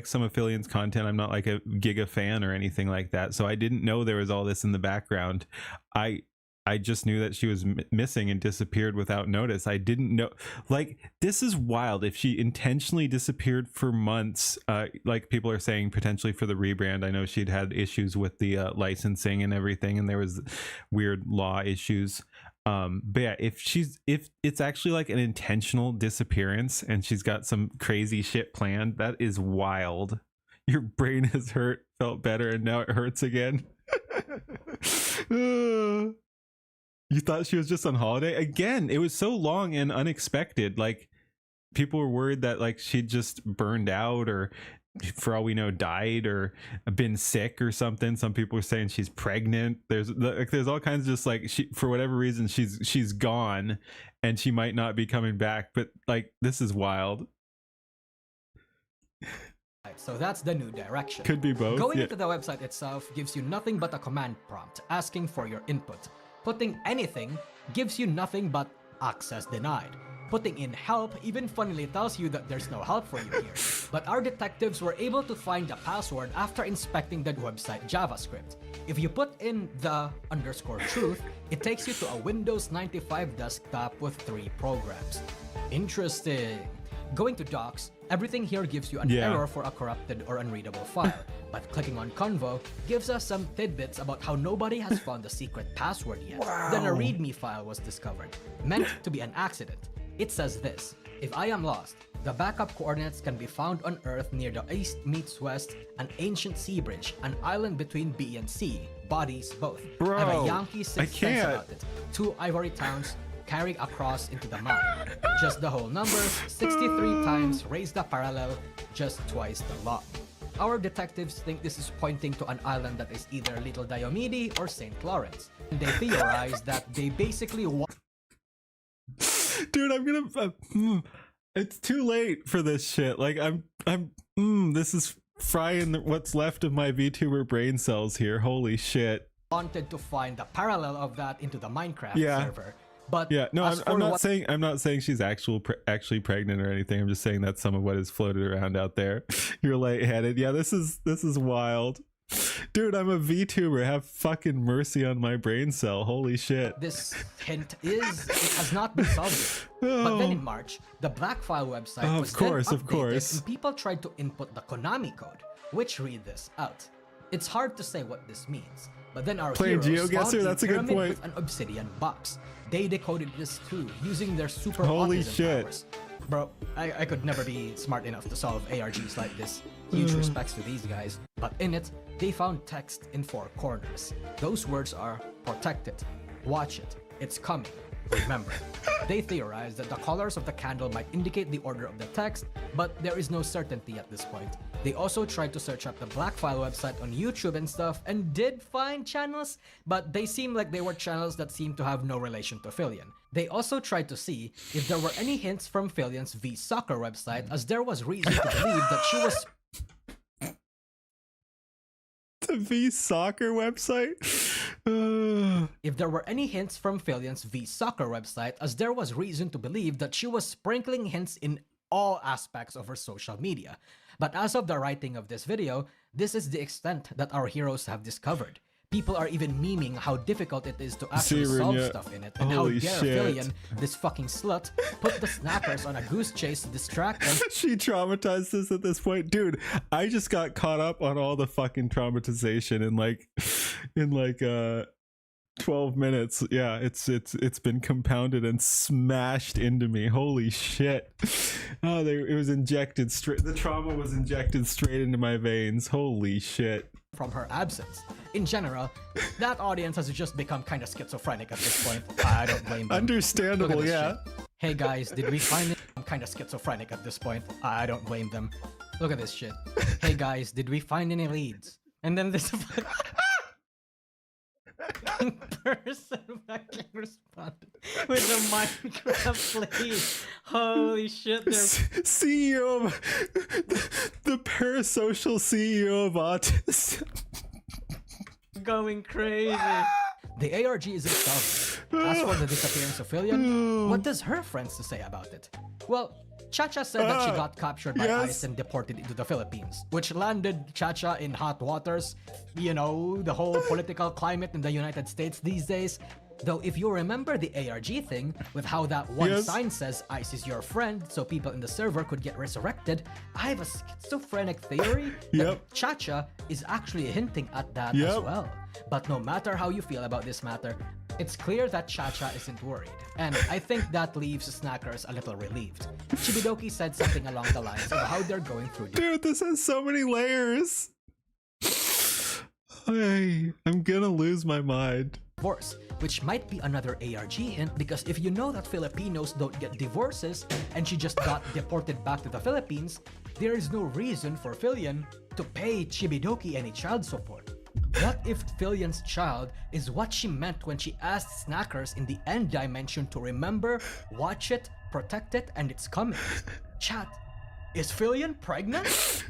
some of Fillion's content. I'm not like a Giga fan or anything like that. So I didn't know there was all this in the background. I just knew that she was missing and disappeared without notice. I didn't know, like, this is wild. If she intentionally disappeared for months, like people are saying potentially for the rebrand. I know she'd had issues with the licensing and everything, and there was weird law issues. But yeah, if it's actually like an intentional disappearance and she's got some crazy shit planned, that is wild. Your brain has felt better, and now it hurts again. You thought she was just on holiday? Again, it was so long and unexpected. Like, people were worried that like she'd just burned out, or for all we know died, or been sick or something. Some people were saying she's pregnant. There's all kinds of just like, she, for whatever reason, she's gone and she might not be coming back. But like, this is wild. So that's the new direction. Could be both. Going into the website itself gives you nothing but a command prompt asking for your input. Putting anything gives you nothing but access denied. Putting in help even funnily tells you that there's no help for you here. But our detectives were able to find the password after inspecting the website JavaScript. If you put in the _truth, it takes you to a Windows 95 desktop with 3 programs. Interesting. Going to docs, everything here gives you an error for a corrupted or unreadable file. But clicking on Convo gives us some tidbits about how nobody has found the secret password yet. Wow. Then a README file was discovered, meant to be an accident. It says this: if I am lost, the backup coordinates can be found on Earth near the east meets west, an ancient sea bridge, an island between B and C, bodies both. Bro, and a Yankee sixth I sense can't. about it. 2 ivory towns carried across into the mine. Just the whole numbers, 63 times raised the parallel, just twice the log. Our detectives think this is pointing to an island that is either Little Diomede or St. Lawrence. And they theorize that they basically Dude, I'm gonna it's too late for this shit. Like, this is frying what's left of my VTuber brain cells here. Holy shit. Wanted to find the parallel of that into the Minecraft Yeah. server. But Yeah, no, as I'm for not what- saying she's actually pregnant or anything. I'm just saying that's some of what is floated around out there. You're lightheaded. Yeah, this is wild. Dude, I'm a VTuber. Have fucking mercy on my brain cell. Holy shit. This hint it has not been solved yet. But then in March, the Blackfile website Oh, was of course, then of updated course. and people tried to input the Konami code, which read this out. It's hard to say what this means, but then our Playing heroes GeoGuessr? found a That's a good pyramid point. with an obsidian box. They decoded this too, using their super Holy autism shit. powers. Bro, I could never be smart enough to solve ARGs like this. Huge respects to these guys. But in it, they found text in 4 corners. Those words are protect it, watch it, it's coming, remember. They theorized that the colors of the candle might indicate the order of the text, but there is no certainty at this point. They also tried to search up the Blackfile website on YouTube and stuff and did find channels, but they seemed like they were channels that seemed to have no relation to Fillion. They also tried to see if there were any hints from Fillion's V-Soccer website, as there was reason to believe that she was The V-Soccer website? If there were any hints from Fillion's V-Soccer website, as there was reason to believe that she was sprinkling hints in all aspects of her social media. But as of the writing of this video, this is the extent that our heroes have discovered. People are even memeing how difficult it is to actually solve Runya. stuff in it, and Holy how dare shit. Fillion, this fucking slut, put the snackers on a goose chase to distract them. She traumatized us at this point. Dude, I just got caught up on all the fucking traumatization in like 12 minutes. Yeah, it's been compounded and smashed into me. Holy shit. Oh, it was injected straight. The trauma was injected straight into my veins. Holy shit. From her absence. In general, that audience has just become kind of schizophrenic at this point. I don't blame them. Understandable, Look at this yeah. shit. Hey guys, did we find it? I'm kind of schizophrenic at this point. I don't blame them. Look at this shit. Hey guys, did we find any leads? And then this person fucking responded with a Minecraft lead. Holy shit, they're CEO of the parasocial CEO of autism. going crazy. The ARG is itself. As for the disappearance of Fillion, what does her friends to say about it? Well, Chacha said that she got captured by ICE and deported into the Philippines, which landed Chacha in hot waters. You know, the whole political climate in the United States these days. Though if you remember the ARG thing, with how that one sign says ICE is your friend so people in the server could get resurrected, I have a schizophrenic theory that Chacha is actually hinting at that as well. But no matter how you feel about this matter, it's clear that Chacha isn't worried, and I think that leaves Snackers a little relieved. Chibidoki said something along the lines of how they're going through Dude, this has so many layers. I'm gonna lose my mind. divorce, which might be another ARG hint, because if you know that Filipinos don't get divorces and she just got deported back to the Philippines, there is no reason for Fillion to pay Chibidoki any child support. What if Fillion's child is what she meant when she asked Snackers in the end dimension to remember, watch it, protect it, and it's coming? Chat, is Fillion pregnant?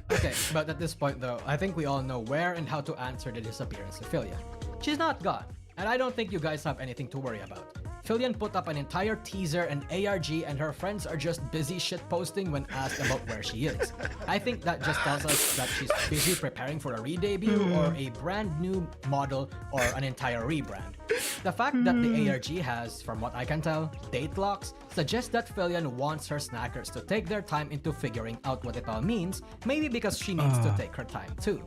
Okay, but at this point though, I think we all know where and how to answer the disappearance of Fillion. She's not gone, and I don't think you guys have anything to worry about. Fillion put up an entire teaser and ARG, and her friends are just busy shitposting when asked about where she is. I think that just tells us that she's busy preparing for a re-debut or a brand new model or an entire rebrand. The fact that the ARG has, from what I can tell, date locks suggests that Fillion wants her snackers to take their time into figuring out what it all means, maybe because she needs to take her time too.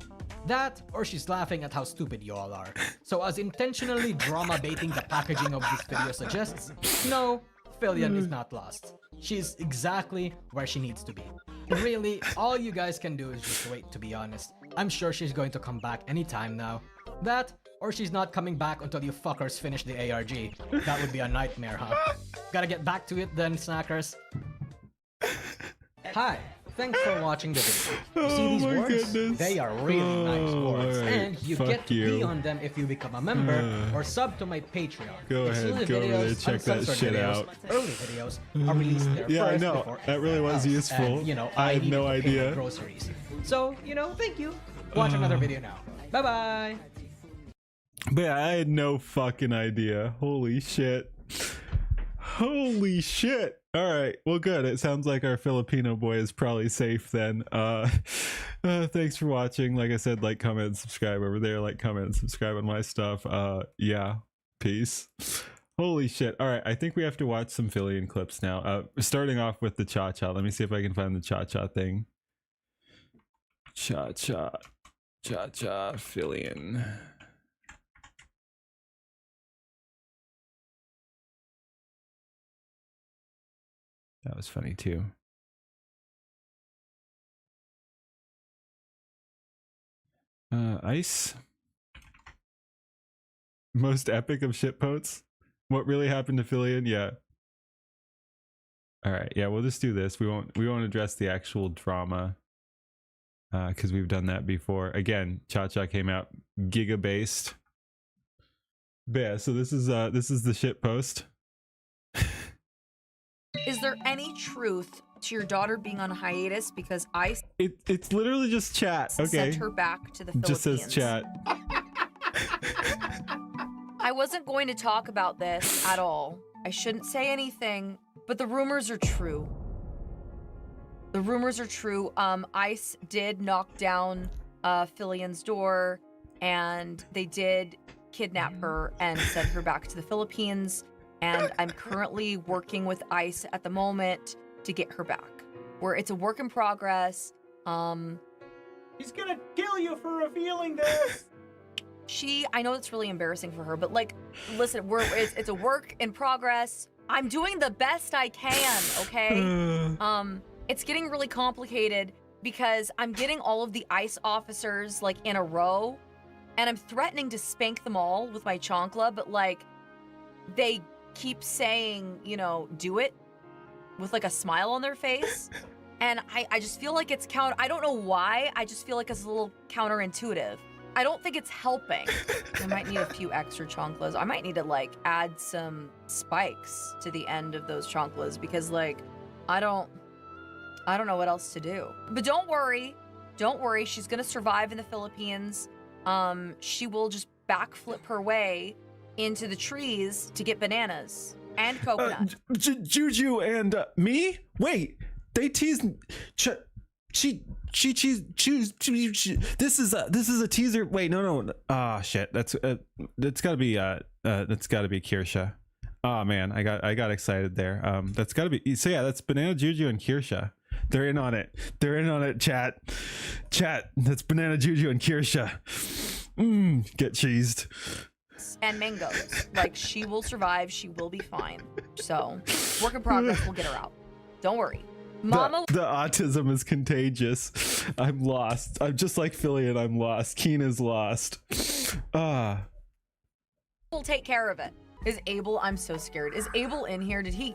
That, or she's laughing at how stupid you all are. So as intentionally drama baiting the packaging of this video suggests, no, Fillion is not lost. She's exactly where she needs to be. Really, all you guys can do is just wait, to be honest. I'm sure she's going to come back anytime now. That, or she's not coming back until you fuckers finish the ARG. That would be a nightmare, huh? Gotta get back to it then, Snackers. Hi, thanks for watching the video. You see these my boards? goodness. They are really nice boards, alright. and you Fuck get to be you. on them if you become a member or sub to my Patreon. Go ahead, Exclusive go over there, videos, check that uncensored shit videos, out. Early videos are released there Yeah, I first know. before That really everyone was else. useful. And, you know, I had needed no to pay my idea. groceries. So, you know, thank you. Watch another video now. Bye bye. But yeah, I had no fucking idea. Holy shit. Holy shit. All right. Well, good. It sounds like our Filipino boy is probably safe then. Thanks for watching. Like I said, like, comment, and subscribe over there. Like, comment, and subscribe on my stuff. Yeah. Peace. Holy shit. All right. I think we have to watch some Fillion clips now. Starting off with the cha-cha. Let me see if I can find the cha-cha thing. Cha-cha. Cha-cha Fillion. That was funny too. Ice. Most epic of shitposts. What really happened to Fillion? Yeah. All right. Yeah, we'll just do this. We won't address the actual drama because we've done that before. Again, Cha-Cha came out giga based. But yeah, so this is the shitpost. Is there any truth to your daughter being on hiatus because I It's literally just chat. Okay. sent her back to the Philippines? Just says chat. I wasn't going to talk about this at all. I shouldn't say anything, but the rumors are true. The rumors are true. ICE did knock down Fillion's door, and they did kidnap her and send her back to the Philippines. And I'm currently working with ICE at the moment to get her back. It's a work in progress. He's gonna kill you for revealing this. I know it's really embarrassing for her, but like, listen, it's a work in progress. I'm doing the best I can, okay? It's getting really complicated because I'm getting all of the ICE officers like in a row, and I'm threatening to spank them all with my chancla, but like, they keep saying, you know, do it with like a smile on their face. And I just feel like it's I don't know why, I just feel like it's a little counterintuitive. I don't think it's helping. I might need a few extra chanclas. I might need to like add some spikes to the end of those chanclas because like, I don't know what else to do. But don't worry, she's gonna survive in the Philippines. She will just backflip her way into the trees to get bananas and coconut. Juju and me? Wait, they teased. She this is a teaser. Wait, no. Ah, shit. That's gotta be Kirsha. Oh man, I got excited there. That's gotta be. So yeah, that's Banana Juju and Kirsha. They're in on it. Chat. That's Banana Juju and Kirsha. Get cheesed. And mangoes. Like, she will survive. She will be fine. So, work in progress. We'll get her out. Don't worry. Mama. The autism is contagious. I'm lost. I'm just like Philly and I'm lost. Keen is lost. We'll take care of it. Is Abel? I'm so scared. Is Abel in here? Did he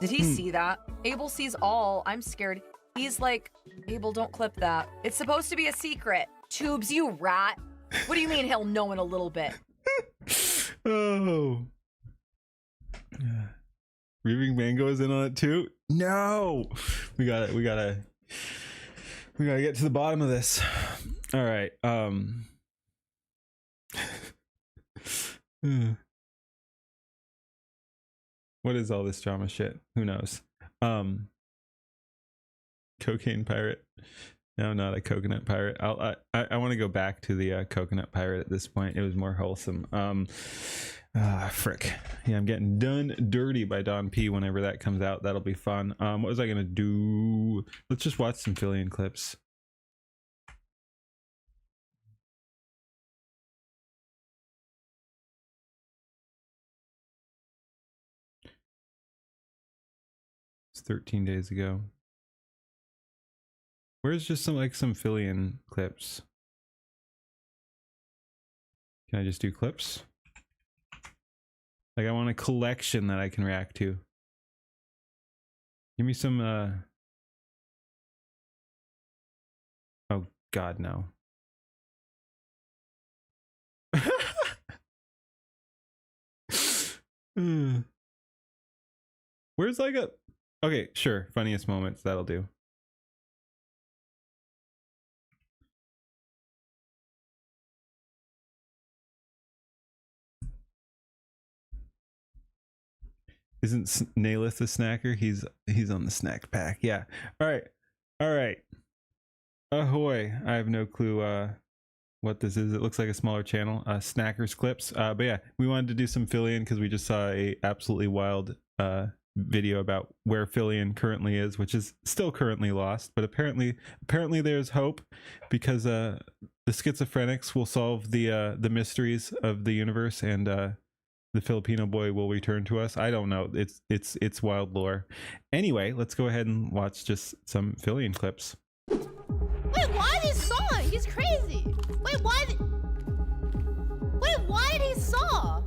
see that? Abel sees all. I'm scared. He's like, Abel, don't clip that. It's supposed to be a secret. Tubes, you rat. What do you mean he'll know in a little bit? Oh. Reaving Mango is in on it too? No. We gotta get to the bottom of this. All right. What is all this drama shit? Who knows? Cocaine pirate. No, not a coconut pirate. I want to go back to the coconut pirate at this point. It was more wholesome. Frick. Yeah, I'm getting done dirty by Don P whenever that comes out. That'll be fun. What was I gonna do? Let's just watch some Fillion clips. It's 13 days ago. Where's just some Fillion clips? Can I just do clips? Like, I want a collection that I can react to. Give me some God, no. Where's like a... Okay, sure. Funniest moments. That'll do. Isn't Naylith a snacker? He's on the snack pack. Yeah. All right. All right. Ahoy. I have no clue what this is. It looks like a smaller channel. Snackers clips. But yeah, we wanted to do some fill-in because we just saw a absolutely wild video about where Fillion currently is, which is still currently lost, but apparently there's hope because the schizophrenics will solve the mysteries of the universe, and the Filipino boy will return to us. I don't know. It's wild lore. Anyway, let's go ahead and watch just some Fillion clips. Wait, why did he saw it? He's crazy. Wait, why did he saw?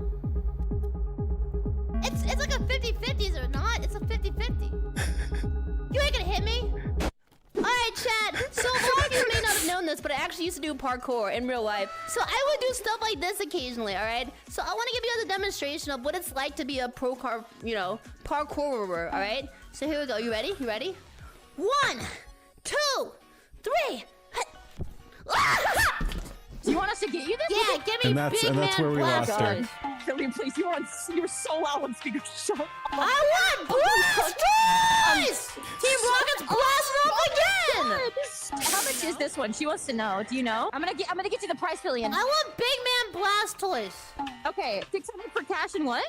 It's like a 50-50, is it not? It's a 50-50. You ain't gonna hit me. Alright, chat. So a lot of you may not have known this, but I actually used to do parkour in real life. So I would do stuff like this occasionally, alright? So I want to give you guys a demonstration of what it's like to be a parkourer, alright? So here we go. You ready? You ready? 1, 2, 3. Do you want us to get you this? Yeah, give me big man where we lost her. Fillion, please, you were so loud on speaker. Shut up. I want blast toys! Team Rocket's blasting off again! How much is this one? She wants to know. Do you know? I'm gonna get you the price, Fillion. I want big man blast toys. Okay, 600 for cash and what?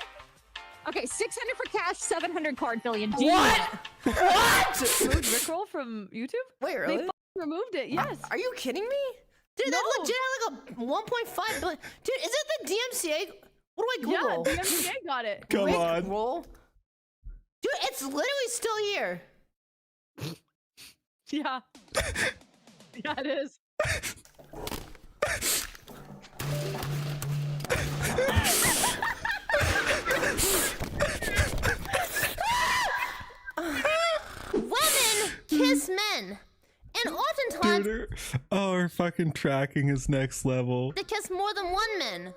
Okay, 600 for cash, 700 card, Fillion. What? What? Removed Rickroll from YouTube? Wait, really? They removed it, yes. Are you kidding me? Dude, that legit had like a 1.5 billion. Dude, is it the DMCA? What do I Google? Yeah, DMCA got it. Come on. Roll. Dude, it's literally still here. Yeah. Yeah, it is. Women kiss men. And oftentimes, Dude, our fucking tracking is next level. they kiss more than one man.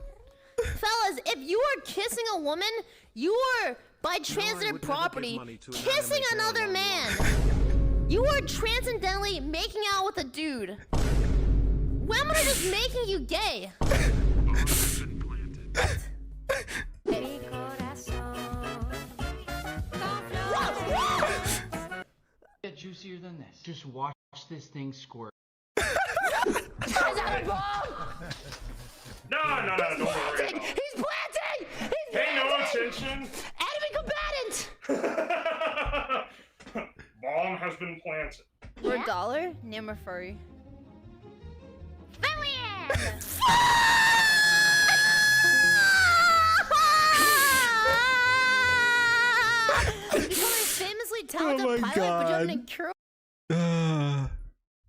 Fellas, if you are kissing a woman, you are, by transitive property, kissing another man. You are transcendentally making out with a dude. Women are just making you gay. Get juicier than this. Just watch this thing squirt. No, don't worry. He's planting! Pay no attention. Enemy combatant! Bomb has been planted. For $1, name a furry. Fillion! You become a famously talented my pilot, but you have an God. incurable...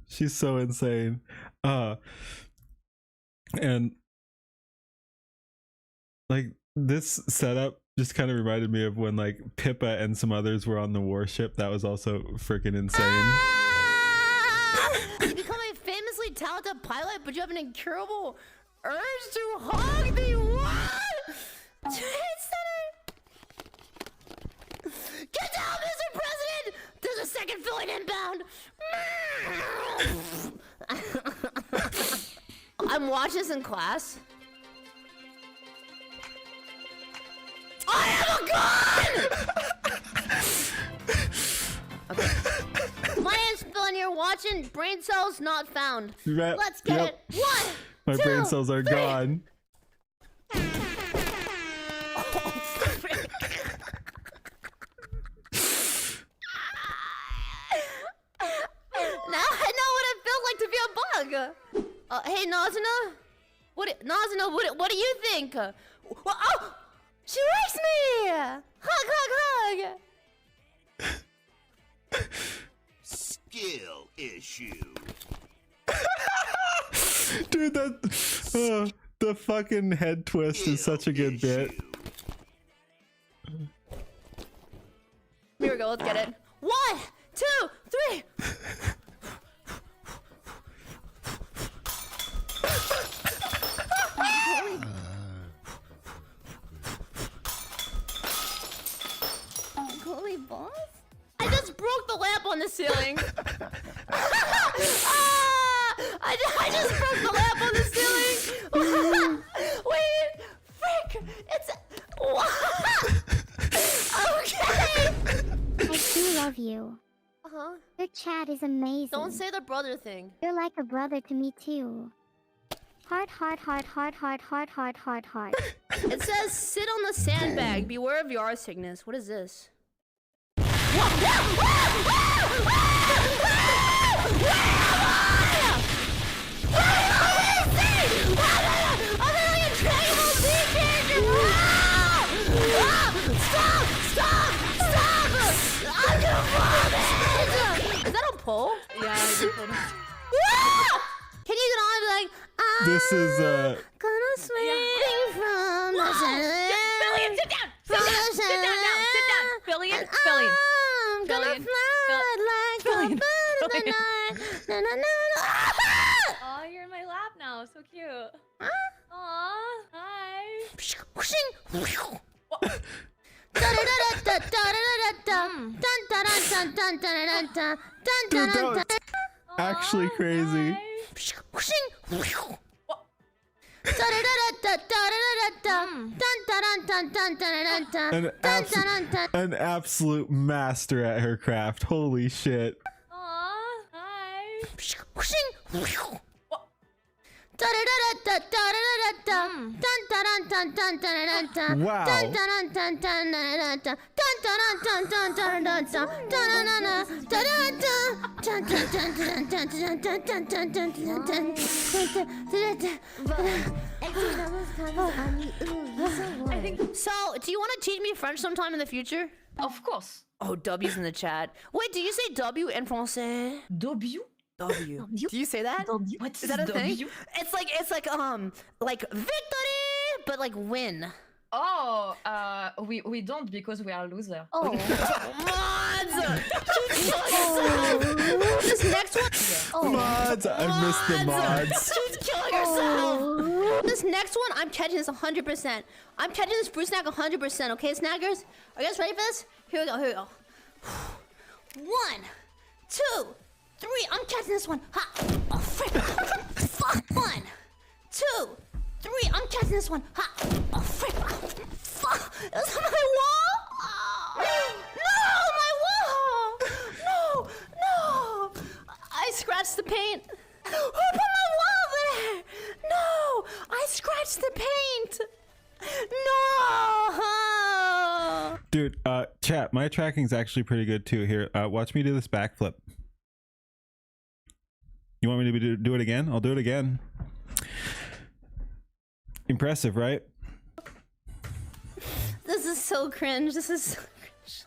She's so insane. And like this setup just kind of reminded me of when like Pippa and some others were on the warship. That was also freaking insane. You become a famously talented pilot, but you have an incurable urge to hug the what? Trade Center! Get down, Mr. President! There's a second Fillion inbound! I'm watching this in class. I have a gun! Okay. My name's Fillion, you're watching Brain Cells Not Found. Let's get it. 1, My 2, brain cells are 3. gone. Now I know what it feels like to be a bug. Hey Nazuna, what do you think? Oh, she likes me. Hug. Skill issue. Dude, the fucking head twist is such a good bit. Here we go. Let's get it. 1, 2, 3. on the ceiling. I just broke the lamp on the ceiling. Wait, frick! It's okay. I do love you. Uh-huh. Your chat is amazing. Don't say the brother thing. You're like a brother to me too. Heart, heart, heart, heart, heart, heart, heart, heart, heart. It says, sit on the sandbag. Beware of yard sickness. What is this? Is that a pole? Yeah, I just pulled it. Can you get on and be like, This is gonna swing from the Billion, sit down! Sit down! Sit down now! Sit down! Billion, Billion. I'm gonna fly like a bird in the night. Na, na, na, na. Oh, you're in my lap now. So cute. Aw, hi. dude, that was actually crazy. An absolute master at her craft. Holy shit. Aw, hi. So, do you want to teach me French sometime in the future? Of course. Oh, W's in the chat. Wait, do you say W in français? W? W. Do you say that? What Is that a thing? It's like victory, but like win. Oh, we don't because we are loser. Oh, mods! This next one. Oh. Mods, I missed the mods. She's killing herself. This next one, I'm catching this 100%. I'm catching this fruit snack 100%. Okay, snackers, are you guys ready for this? Here we go. Here we go. 1, 2, 3. I'm catching this one. Ha! Oh, frick! Fuck! 1, 2, 3. I'm catching this one. Ha! Oh, frick! Fuck! It was on my wall. Oh. No, my wall! No, no! I scratched the paint. Who put my wall there? No! I scratched the paint. No! Dude, chat, my tracking's actually pretty good too. Here, watch me do this backflip. You want me to do it again? I'll do it again. Impressive, right? This is so cringe. This is so cringe.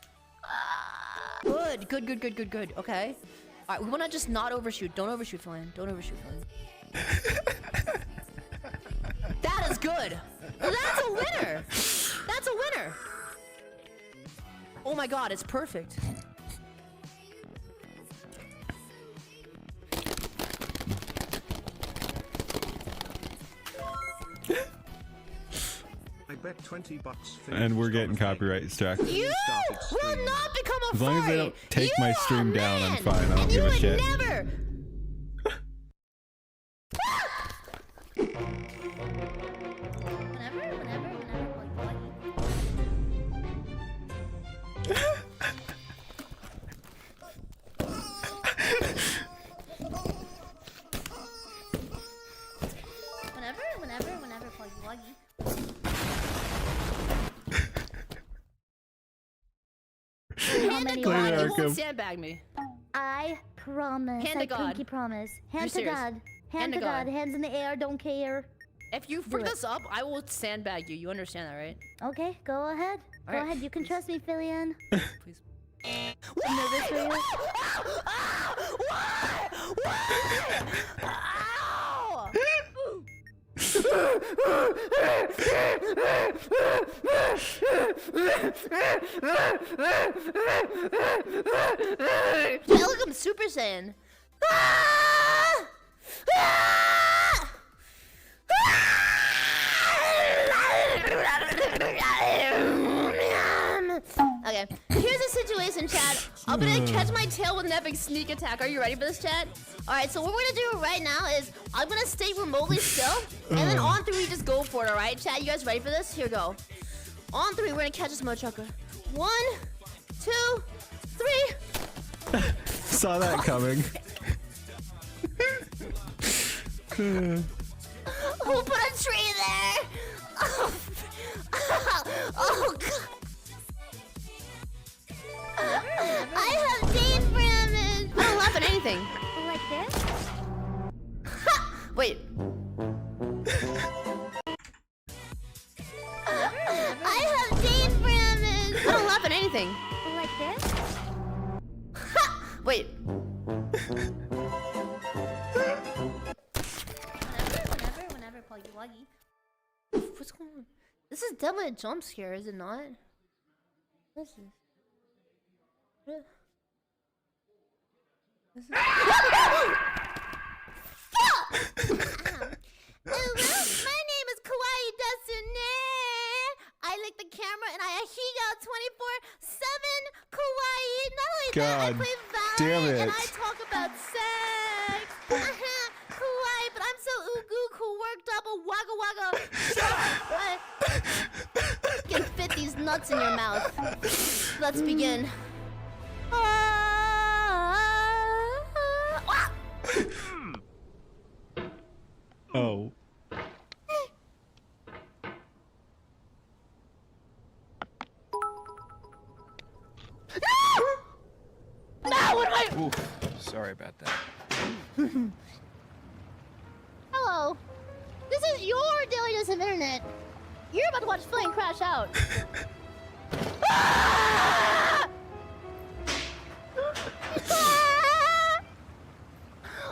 Good. Okay. All right, we want to just not overshoot. Don't overshoot, Flynn. Don't overshoot, Flynn. That is good. That's a winner. That's a winner. Oh my god, it's perfect. I bet $20. And we're getting copyright struck. You will not become a As long as they don't take my stream down, I'm fine. I don't and give you a would shit. never. Whenever, Pluggy Wuggy. Hand to God, you won't sandbag me. I promise. Hand to God. Pinky promise. Hand to serious? God. Hand to God. Hands in the air. Don't care. If you freak this up, I will sandbag you. You understand that, right? Okay, go ahead. All Go right. ahead. You can trust me, Filian. Please. I'm nervous for you. Ow! Hey, look, I'm Super Saiyan. Okay, here's a situation. anyways in chat, I'm gonna catch my tail with an epic sneak attack. Are you ready for this, chat? Alright, so what we're gonna do right now is I'm gonna stay remotely still, and then on 3 we just go for it, alright? Chat, you guys ready for this? Here we go. On 3, we're gonna catch this motherfucker. 1, 2, 3. Saw that coming. Who put a tree there? Oh god. I have days for him. I don't laugh at anything. Like this? Wait. I have days for him. I don't laugh at anything. Like this? Wait. Whenever, Pluggy Wuggy. What's going on? This is definitely a jump scare, is it not? What is this? Hello, my name is Kawaii Destiny. I like the camera and I hang out 24/7. Kawaii. Not only that, I God play damn Valorant and it. I talk about sex. Kawaii, but I'm so cool worked up a wagga wagga. Can fit these nuts in your mouth. Let's begin. Oh. No, what am I? Oof, sorry about that. Hello. This is your daily of internet. You're about to watch Flame crash out.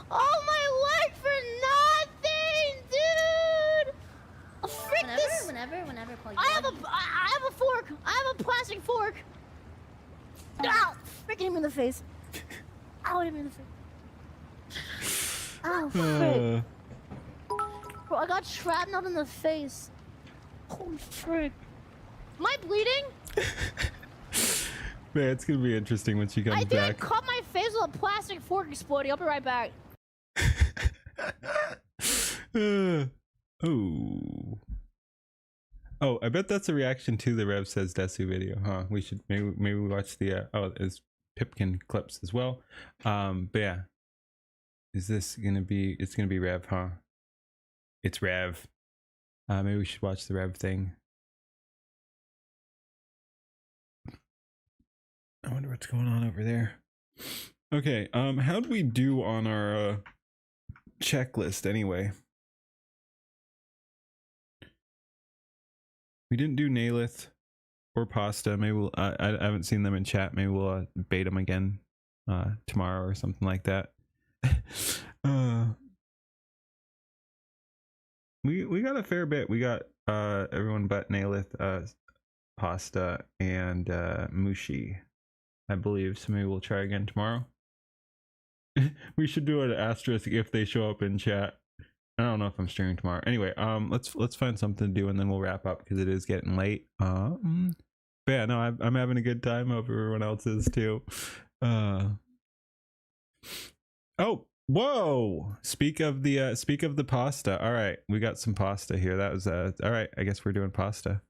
Oh my work for nothing, dude! Frick this! Whenever, I have a fork. I have a plastic fork. Ow! Freaking him in the face. Ow! Him in the face. Ow! Frick. Bro, I got shrapnel in the face. Holy frick! Am I bleeding? Man, it's gonna be interesting when she comes I think I back. cut my face with a plastic fork exploding. I'll be right back. Oh. Oh, I bet that's a reaction to the Rev Says Desu video, huh? We should maybe we watch the oh, it's Pipkin clips as well. But yeah. Is this gonna be it's gonna be Rev, huh? It's Rev. Maybe we should watch the Rev thing. I wonder what's going on over there. Okay, how'd we do on our checklist anyway? We didn't do Nailith or Pasta. Maybe we'll, I haven't seen them in chat. Maybe we'll bait them again tomorrow or something like that. We got a fair bit. We got everyone but Nailith, Pasta, and Mushi, I believe. So maybe we'll try again tomorrow. We should do an asterisk if they show up in chat. I don't know if I'm streaming tomorrow. Anyway, let's find something to do and then we'll wrap up because it is getting late. But yeah, no, I'm having a good time. Hope everyone else is too. Oh, whoa! Speak of the pasta. All right, we got some pasta here. That was all right. I guess we're doing pasta.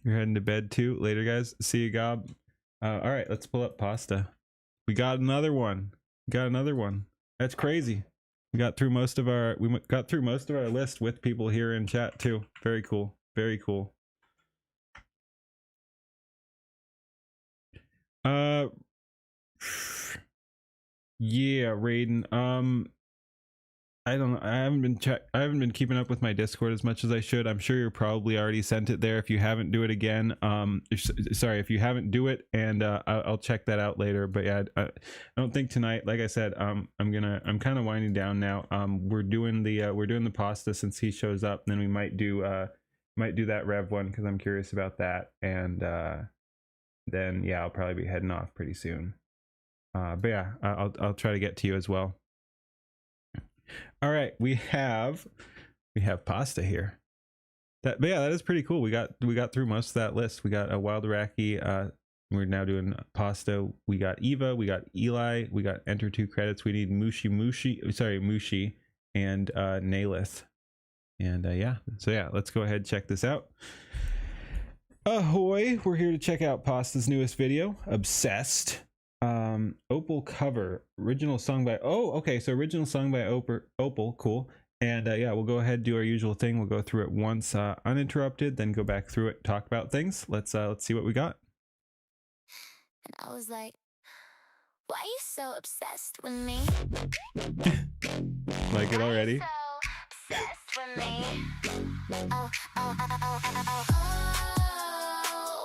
You're heading to bed too. Later, guys. See you, Gob. All right, let's pull up pasta. We got another one. That's crazy. We got through most of our list with people here in chat too. Very cool. Very cool. Yeah, Raiden. I don't know. I haven't been keeping up with my Discord as much as I should. I'm sure you're probably already sent it there. If you haven't, do it again. Sorry, if you haven't, do it, and I'll check that out later. But yeah, I don't think tonight. Like I said, I'm kind of winding down now. We're doing the pasta since he shows up. Then we might do that Rev one because I'm curious about that. And then yeah, I'll probably be heading off pretty soon. But yeah, I'll try to get to you as well. All right, we have pasta here. But yeah, that is pretty cool. We got through most of that list. We got a Wild Iraqi, We're now doing pasta. We got Eva, we got Eli, we got enter 2 credits. We need Mushi, and Nailith. And yeah, so yeah, let's go ahead and check this out. Ahoy, we're here to check out Pasta's newest video, Obsessed. Opal cover, original song by, oh, okay, so original song by Opal, cool. And yeah, we'll go ahead and do our usual thing. We'll go through it once uninterrupted, then go back through it, talk about things. Let's see what we got. And I was like, why are you so obsessed with me? Like it already? So obsessed with me. Oh,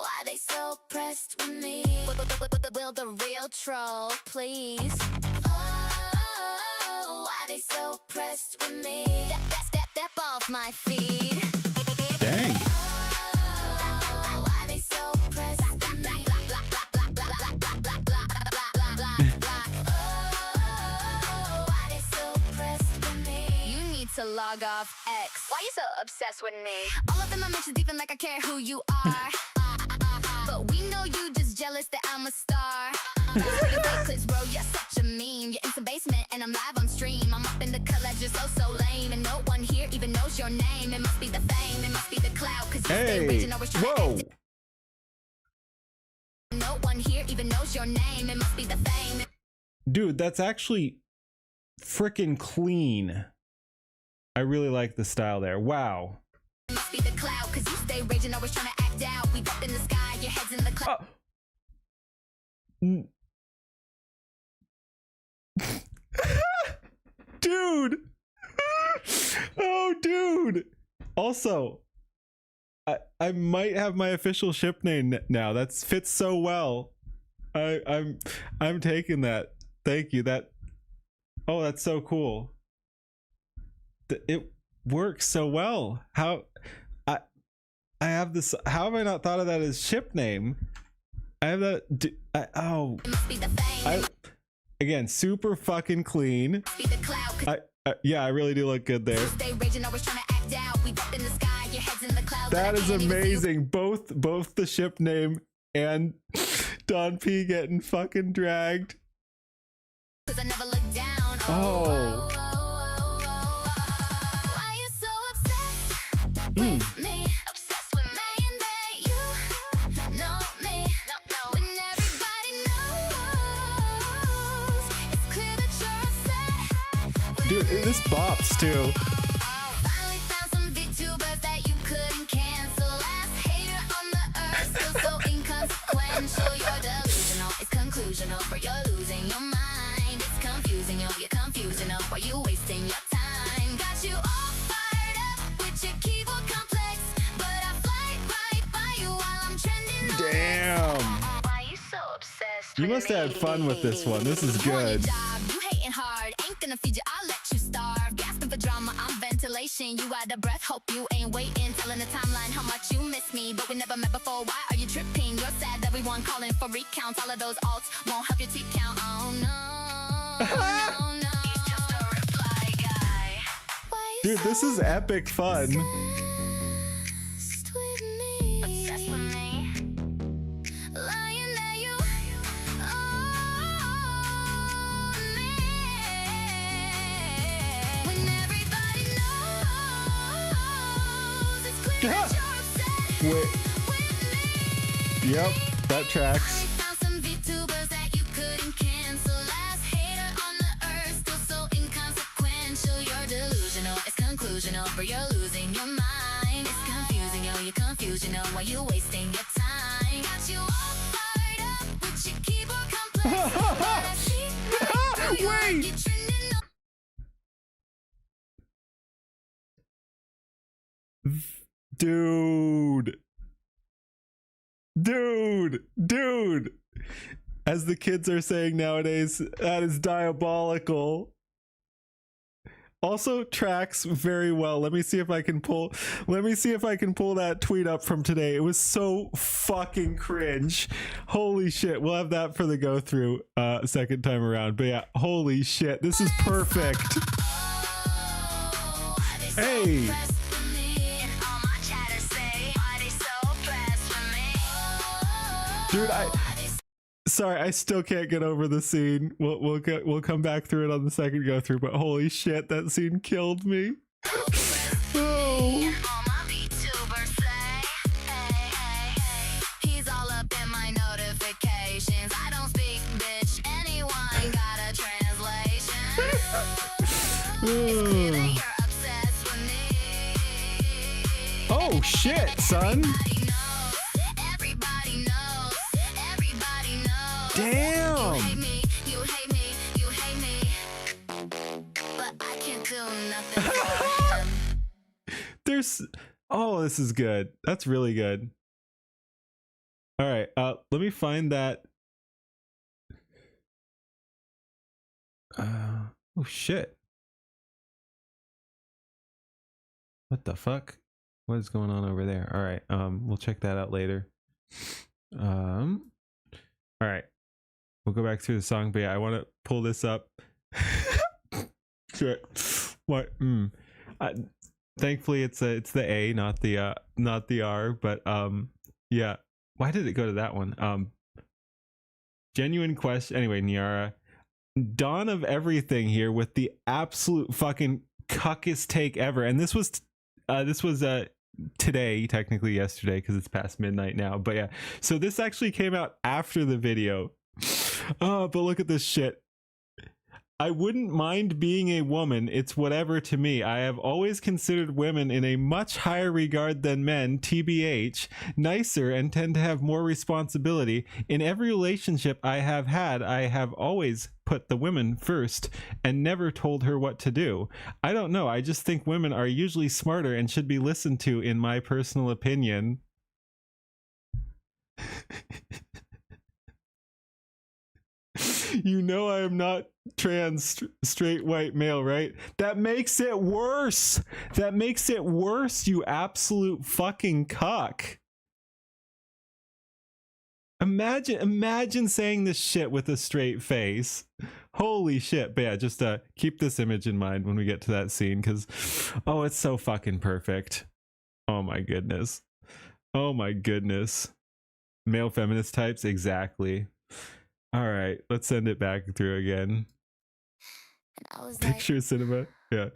why they so pressed with me? Will the real troll, please? Oh, why they so pressed with me? Step off my feet. Dang. Why they so pressed with me? Why they so pressed with me? You need to log off X. Why you so obsessed with me? All of them are mentions even like I care who you are. But we know you just jealous that I'm a star. Clips, bro, you're such a meme. You're in the basement and I'm live on stream. I'm up in the college, you're so lame. And no one here even knows your name. It must be the fame, it must be the clout. Cause you stay raging, always trying to act. No one here even knows your name. It must be the fame. Dude, that's actually freaking clean. I really like the style there. Wow. It must be the cloud, cause you stay raging, always trying to act out. We up in the sky, your head's in the cloud. Dude. Oh, dude. Also, I might have my official ship name now. That fits so well. I'm taking that. Thank you. Oh, that's so cool. It works so well. How I have this. How have I not thought of that as ship name? I have that. Again, super fucking clean. Yeah, I really do look good there. That is amazing. Both the ship name and Don P getting fucking dragged. Oh. Dude, this bops too. Finally found some VTubers that you couldn't cancel. Last hater on the earth, still so inconsequential. You're delusional, it's conclusional, but you're losing your mind. It's confusing, you're confusing, why you wasting your time? Got you all fired up with your keyboard complex, but I fly right by you while I'm trending. Damn. Why you so obsessed? You must have had fun with this one. This is good. You hating hard, ain't gonna feed you, I'll let you starve. Gasping for drama, I'm ventilation. You out of breath, hope you ain't waiting. Telling the timeline how much you miss me, but we never met before. Why are you tripping? You're sad, everyone calling for recounts. All of those alts won't help your teeth count. Oh no, no, no. He's just a reply guy. Dude, this is epic fun. Obsessed with me. Obsessed with me. Lying that you own me. When everybody knows it's clear that you're obsessed Wait. with me. Yep, that tracks. Found some VTubers that you couldn't cancel. Last hater on the earth, still so inconsequential. You're delusional, it's conclusional, but you're losing your mind. It's confusing, you're confusing, why you wasting your time? Got you all fired up with your keyboard complex. But I see through you, Wait. you're trending on. Dude. As the kids are saying nowadays, that is diabolical. Also tracks very well. Let me see if I can pull that tweet up from today. It was so fucking cringe. Holy shit. We'll have that for the go through second time around. But yeah, holy shit. This is perfect. Hey. Dude, Sorry, I still can't get over the scene. We'll come back through it on the second go through, but holy shit, that scene killed me. Oh. He's all up in my notifications. I don't speak, bitch. Anyone got a translation? It's clear that you're obsessed with me. Oh shit, son. Everybody knows. Everybody knows. Damn. You hate me. You hate me. You hate me. But I can't do nothing for him. There's this is good. That's really good. All right, let me find that. Oh shit. What the fuck? What is going on over there? All right, we'll check that out later. All right, we'll go back through the song, but yeah, I want to pull this up. Shit. What? Thankfully it's the A, not the R, but yeah. Why did it go to that one? Genuine question. Anyway, Niara, dawn of everything here with the absolute fucking cuckest take ever, and this was today, technically yesterday, because it's past midnight now. But yeah, so this actually came out after the video. Oh, but look at this shit. I wouldn't mind being a woman. It's whatever to me. I have always considered women in a much higher regard than men, TBH, nicer, and tend to have more responsibility. In every relationship I have had, I have always put the women first and never told her what to do. I don't know. I just think women are usually smarter and should be listened to, in my personal opinion. You know I am not trans, straight white male, right? That makes it worse. That makes it worse, you absolute fucking cuck. Imagine saying this shit with a straight face. Holy shit. But yeah, just keep this image in mind when we get to that scene, because oh, it's so fucking perfect. Oh my goodness. Oh my goodness. Male feminist types, exactly. All right, let's send it back through again. Picture cinema. Yeah.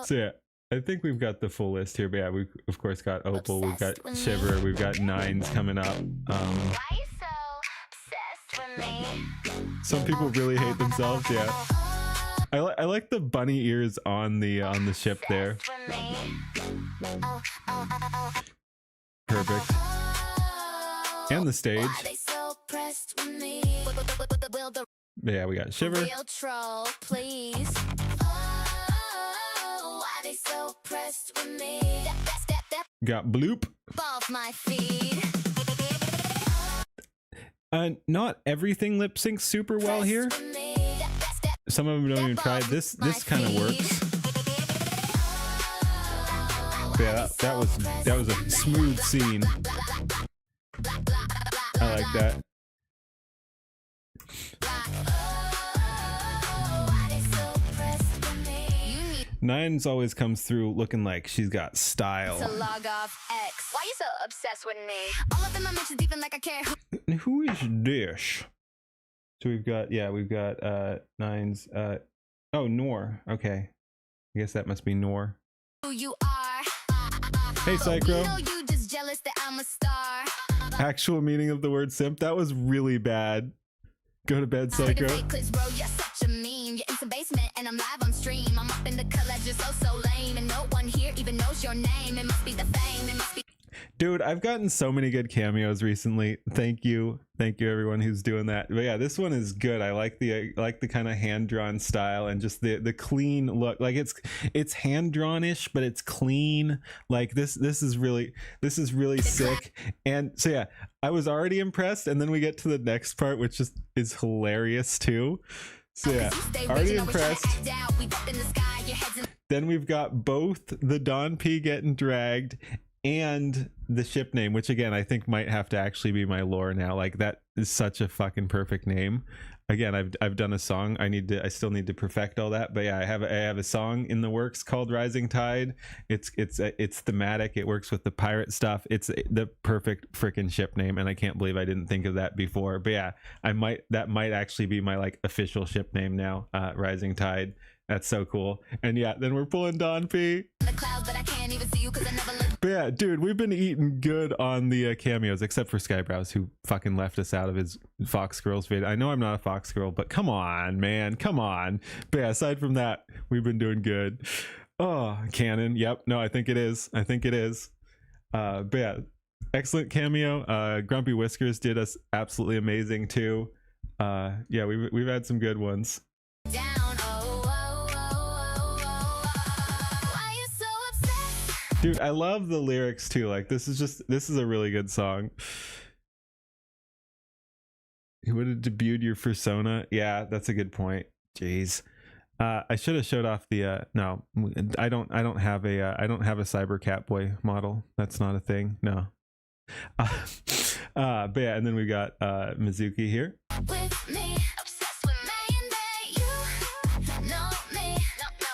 So yeah, I think we've got the full list here. But yeah, we've of course got Opal, we've got Shiver, we've got Nines coming up. Some people really hate themselves. Yeah. I like the bunny ears on the ship there. Perfect. And the stage. Yeah, we got Shiver. Got Bloop. Not everything lip syncs super well here. Some of them don't even try. This kind of works. Yeah, that was a smooth scene. I like that. Nines always comes through looking like she's got style. To log off X. Why you so obsessed with me? All of them I mentioned even like I care. Who is this? So we've got Nines. Oh, Noor. Okay, I guess that must be Noor. Who you are? Hey, Psycho. You just jealous that I'm a star. Actual meaning of the word simp. That was really bad. Go to bed, Psycho. Bro, you're such a meme. You're in the basement and I'm live on stream. I'm up in the college, you're so lame, and no one here even knows your name. It must be the fame. It must be. Dude, I've gotten so many good cameos recently. Thank you everyone who's doing that. But yeah, this one is good. I like the kind of hand-drawn style and just the clean look. Like it's hand-drawn-ish, but it's clean. Like this is really sick. And so yeah, I was already impressed, and then we get to the next part, which is hilarious too. So yeah, already impressed. Then we've got both the Don P getting dragged and the ship name, which again I think might have to actually be my lore now. Like that is such a fucking perfect name. again, I've done a song. I still need to perfect all that, but yeah, I have a song in the works called Rising Tide. It's thematic. It works with the pirate stuff. It's the perfect freaking ship name, and I can't believe I didn't think of that before. But yeah, that might actually be my like official ship name now. Rising Tide. That's so cool. And yeah, then we're pulling Don P. But yeah, dude, we've been eating good on the cameos, except for Skybrows, who fucking left us out of his Fox Girls video. I know I'm not a Fox Girl, but come on, man, come on. But yeah, aside from that, we've been doing good. Oh, canon. Yep. No, I think it is. I think it is. But yeah, excellent cameo. Grumpy Whiskers did us absolutely amazing too. Yeah, we've had some good ones. Dude, I love the lyrics too. Like this is a really good song. You would have debuted your persona. Yeah, that's a good point. Jeez. I should have showed off the no, I don't have a Cyber Catboy model. That's not a thing. No. But yeah, and then we got Mizuki here. With me, obsessed with me and they, you know me,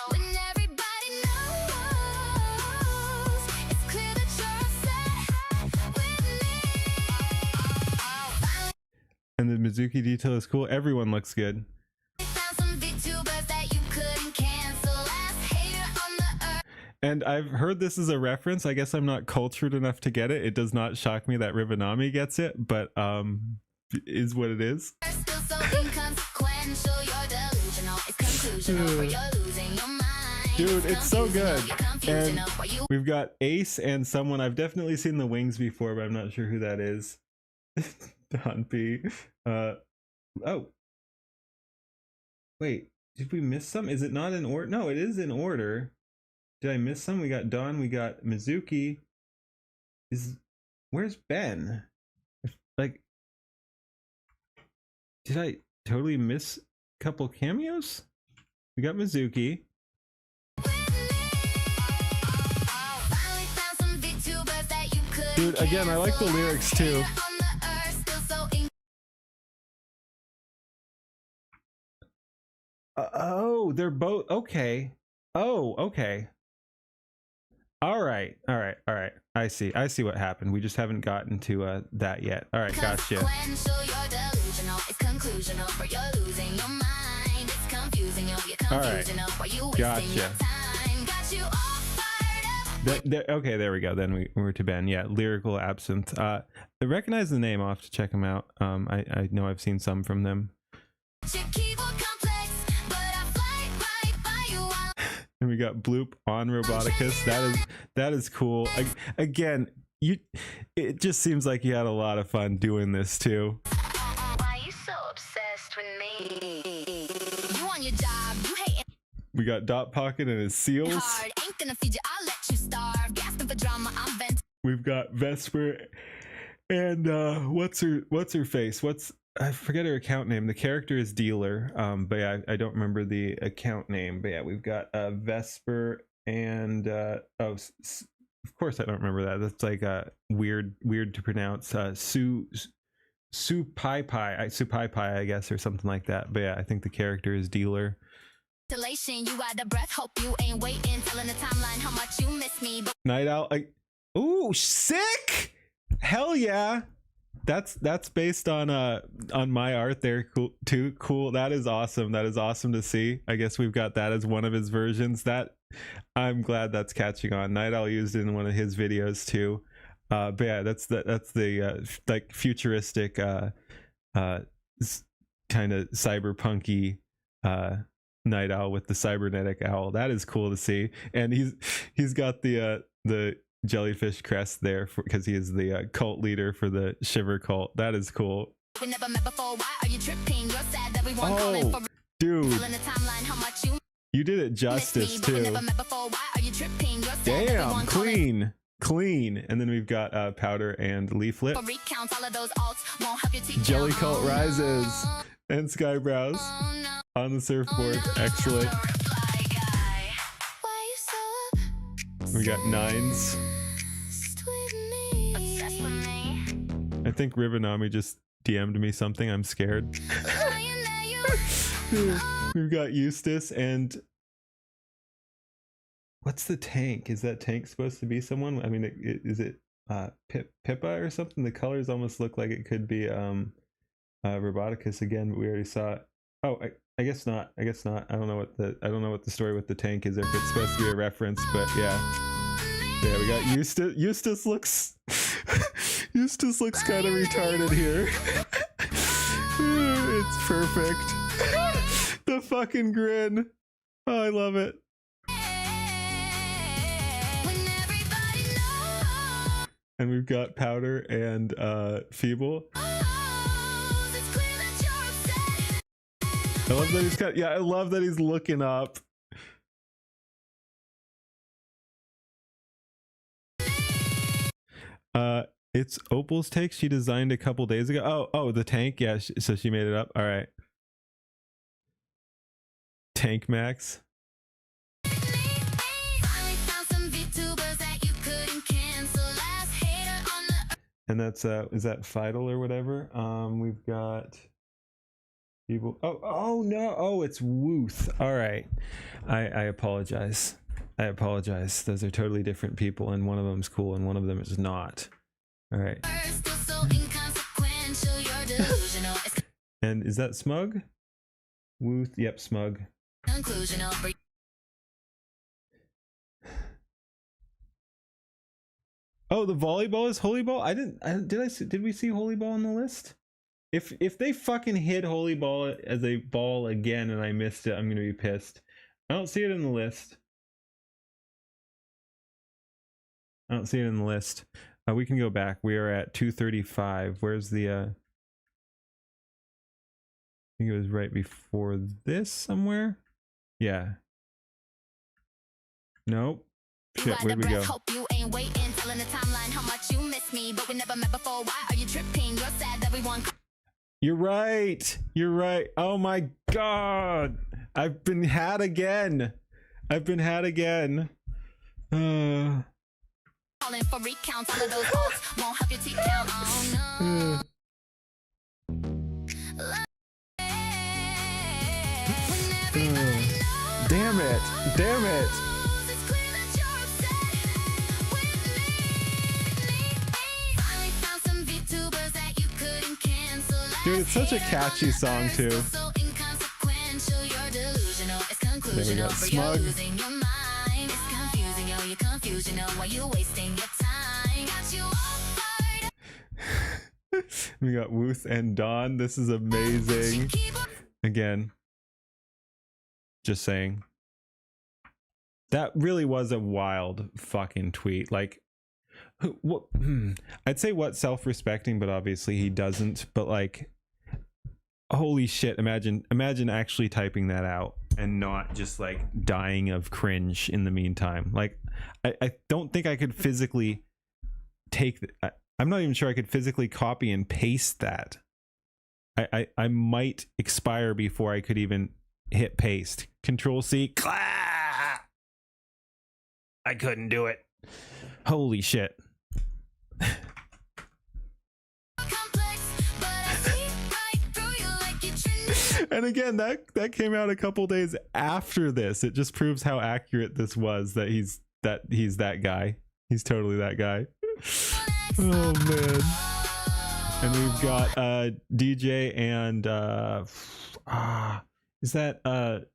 when everybody knows, it's clear that you're upset with me. And the Mizuki detail is cool. Everyone looks good. Found some VTubers that you couldn't cancel, last hater on the earth. And I've heard this is a reference. I guess I'm not cultured enough to get it. It does not shock me that Rivanami gets it, but is what it is. Still so inconsequential, you're delusional, it's conclusional, for you're losing your mind. Dude, it's so good. And Why you we've got Ace and someone I've definitely seen the wings before, but I'm not sure who that is. Don P. Oh. Wait, did we miss some? Is it not in order? No, it is in order. Did I miss some? We got Don, we got Mizuki. Where's Ben? Like, did I totally miss a couple cameos? We got Mizuki. Dude, again, I like the lyrics too. Oh, they're both okay. Oh, okay. All right. I see what happened. We just haven't gotten to that yet. All right, gotcha. All right, gotcha. Okay, there we go. Then we're to Ben. Yeah, Lyrical Absinthe. I recognize the name. I'll have to check them out. I know I've seen some from them. And we got Bloop on Roboticus. That is cool. Again, it just seems like you had a lot of fun doing this too. Why you so obsessed with me? You on your job, you hate We got Dot Pocket and his seals. hard, ain't gonna feed you, I'll let you starve. Gasping for drama, I'm venting. We've got Vesper and what's her face? I forget her account name. The character is Dealer, but yeah, I don't remember the account name. But yeah, we've got Vesper and of course I don't remember that. That's like weird to pronounce. Su Pai Pai, I guess, or something like that. But yeah, I think the character is Dealer. You out of breath, hope you ain't waiting, telling the timeline how much you miss me. Night Owl. Ooh, sick! Hell yeah! That's based on my art there. Cool too. Cool. That is awesome. That is awesome to see. I guess we've got that as one of his versions. That I'm glad that's catching on. Night Owl used it in one of his videos too. But yeah, that's the like futuristic kind of cyberpunky Night Owl with the cybernetic owl. That is cool to see. And he's got the jellyfish crest there because he is the cult leader for the Shiver cult. That is cool. We never met before. Why are you tripping? You're sad that we won't call it for dude, telling the timeline how much you did it justice too. Damn, clean. And then we've got Powder and Leaflet. Jelly Cult rises and Skybrows on the surfboard. Excellent. We got Nines. I think Rivanami just DM'd me something. I'm scared. We've got Eustace and what's the tank? Is that tank supposed to be someone? I mean, is it Pippa or something? The colors almost look like it could be Roboticus again, but we already saw it. Oh, I guess not. I guess not. I don't know what the story with the tank is, if it's supposed to be a reference, but yeah. Yeah, we got Eustace. Eustace looks Eustace looks kind of retarded here. It's perfect. The fucking grin. Oh, I love it. And we've got Powder and Feeble. I love that he's got, yeah, I love that he's looking up. It's Opal's take she designed a couple days ago. Oh, the tank. Yeah, so she made it up. All right. Tank Max. And that's is that Fidel or whatever? We've got people. Oh no. Oh, it's Wooth. All right. I apologize. I apologize. Those are totally different people, and one of them's cool and one of them is not. All right. And is that Smug? Wooth. Yep, Smug. Oh, the volleyball is Holy Ball? Did we see Holy Ball on the list? If they fucking hid Holy Ball as a ball again and I missed it, I'm gonna be pissed. I don't see it in the list. I don't see it in the list. We can go back. We are at 235. Where's the I think it was right before this somewhere. Yeah. Nope. Shit, where'd we go? Hope you ain't waiting, telling the timeline how much you miss me, but we never met before. Why are you tripping? You're sad, everyone. You're right. You're right. Oh my god. I've been had again. I've been had again. Calling for recounts, all of those votes won't help your teeth count. Oh no. Damn it. Damn it. Dude, it's such a catchy song too. Then we got Smug. We got Wooth and Dawn. This is amazing. Again, just saying. That really was a wild fucking tweet. Like, what? I'd say what self-respecting, but obviously he doesn't. But like, holy shit! Imagine actually typing that out and not just like dying of cringe in the meantime. Like, I don't think I could physically take. I'm not even sure I could physically copy and paste that. I might expire before I could even hit paste. Control C. I couldn't do it. Holy shit. And again, that came out a couple days after this. It just proves how accurate this was, that he's that guy. He's totally that guy. Oh man. And we've got DJ and is that the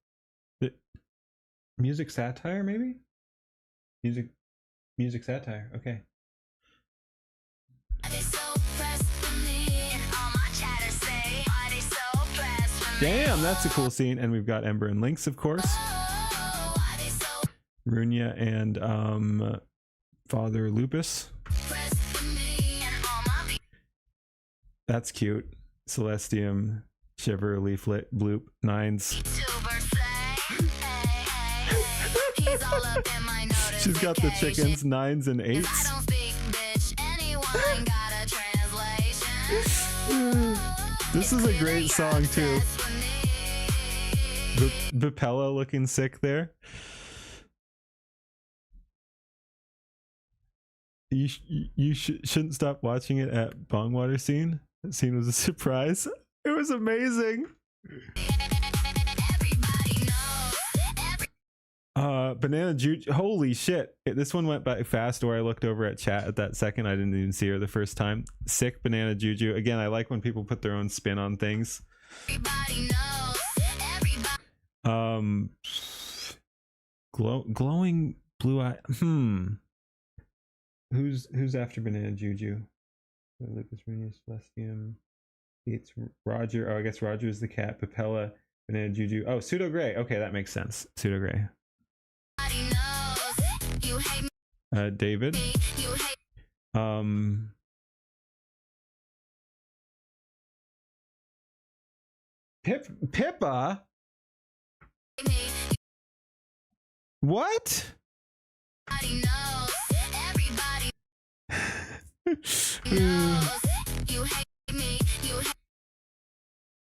music satire maybe? Music satire. Okay. Damn, that's a cool scene. And we've got Ember and Lynx, of course. Runia and Father Lupus. That's cute. Celestium, Shiver, Leaflet, Bloop, Nines. She's got the chickens, 9s and 8s. This is a great song too. Bipella looking sick there. You shouldn't stop watching it at Bongwater scene. That scene was a surprise. It was amazing. Banana Juju. Holy shit. This one went by fast, or I looked over at chat at that second. I didn't even see her the first time. Sick Banana Juju. Again, I like when people put their own spin on things. Glowing blue eye. Who's after Banana Juju? Lucas Munoz, Celestium. It's Roger. Oh, I guess Roger is the cat. Papella, Banana Juju. Oh, Pseudo Gray. Okay, that makes sense. Pseudo Gray. David. Pippa. What?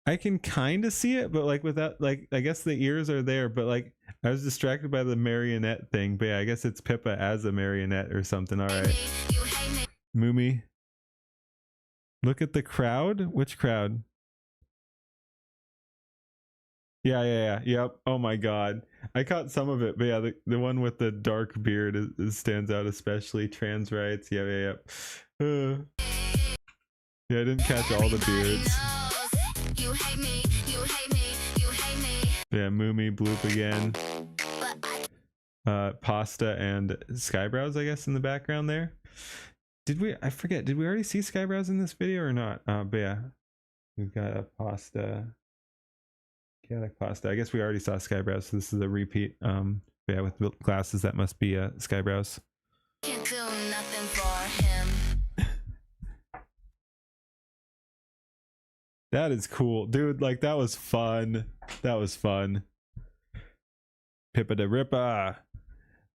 I can kind of see it, but like without, like, I guess the ears are there, but like I was distracted by the marionette thing. But yeah, I guess it's Pippa as a marionette or something. All right. Moomy. Look at the crowd. Which crowd? Yeah. Yep. Oh my god. I caught some of it, but yeah, the one with the dark beard stands out especially. Trans rights. Yep. Yeah, I didn't catch all the beards. Yeah, Moomy, Bloop again. Pasta and Skybrows, I guess, in the background there. I forget, did we already see Skybrows in this video or not? But yeah, we've got a Pasta. Chaotic Pasta. I guess we already saw Skybrows, so this is a repeat. But yeah, with glasses, that must be Skybrows. Can't do nothing for him. That is cool, dude. Like, that was fun. That was fun. Pippa da Rippa.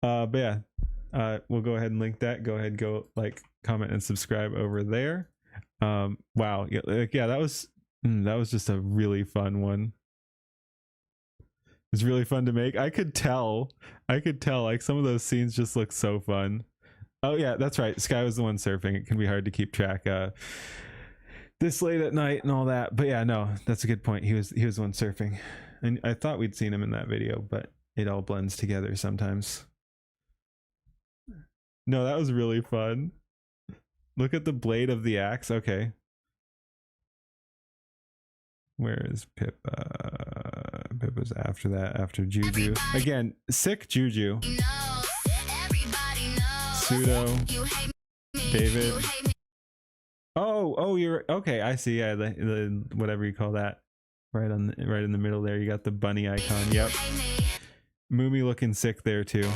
But yeah, we'll go ahead and link that. Go ahead, go like, comment, and subscribe over there. Wow, yeah, that was just a really fun one. It's really fun to make. I could tell like some of those scenes just look so fun. Oh yeah, that's right. Sky was the one surfing. It can be hard to keep track this late at night and all that. But yeah, no, that's a good point. He was the one surfing. And I thought we'd seen him in that video, but it all blends together sometimes. No, that was really fun. Look at the blade of the axe. Okay. Where is Pippa? Pippa's after that, after Juju. Again, sick Juju. Pseudo. David. Oh, you're okay. I see. Yeah, the whatever you call that, right in the middle there. You got the bunny icon. Yep. Moomy looking sick there too.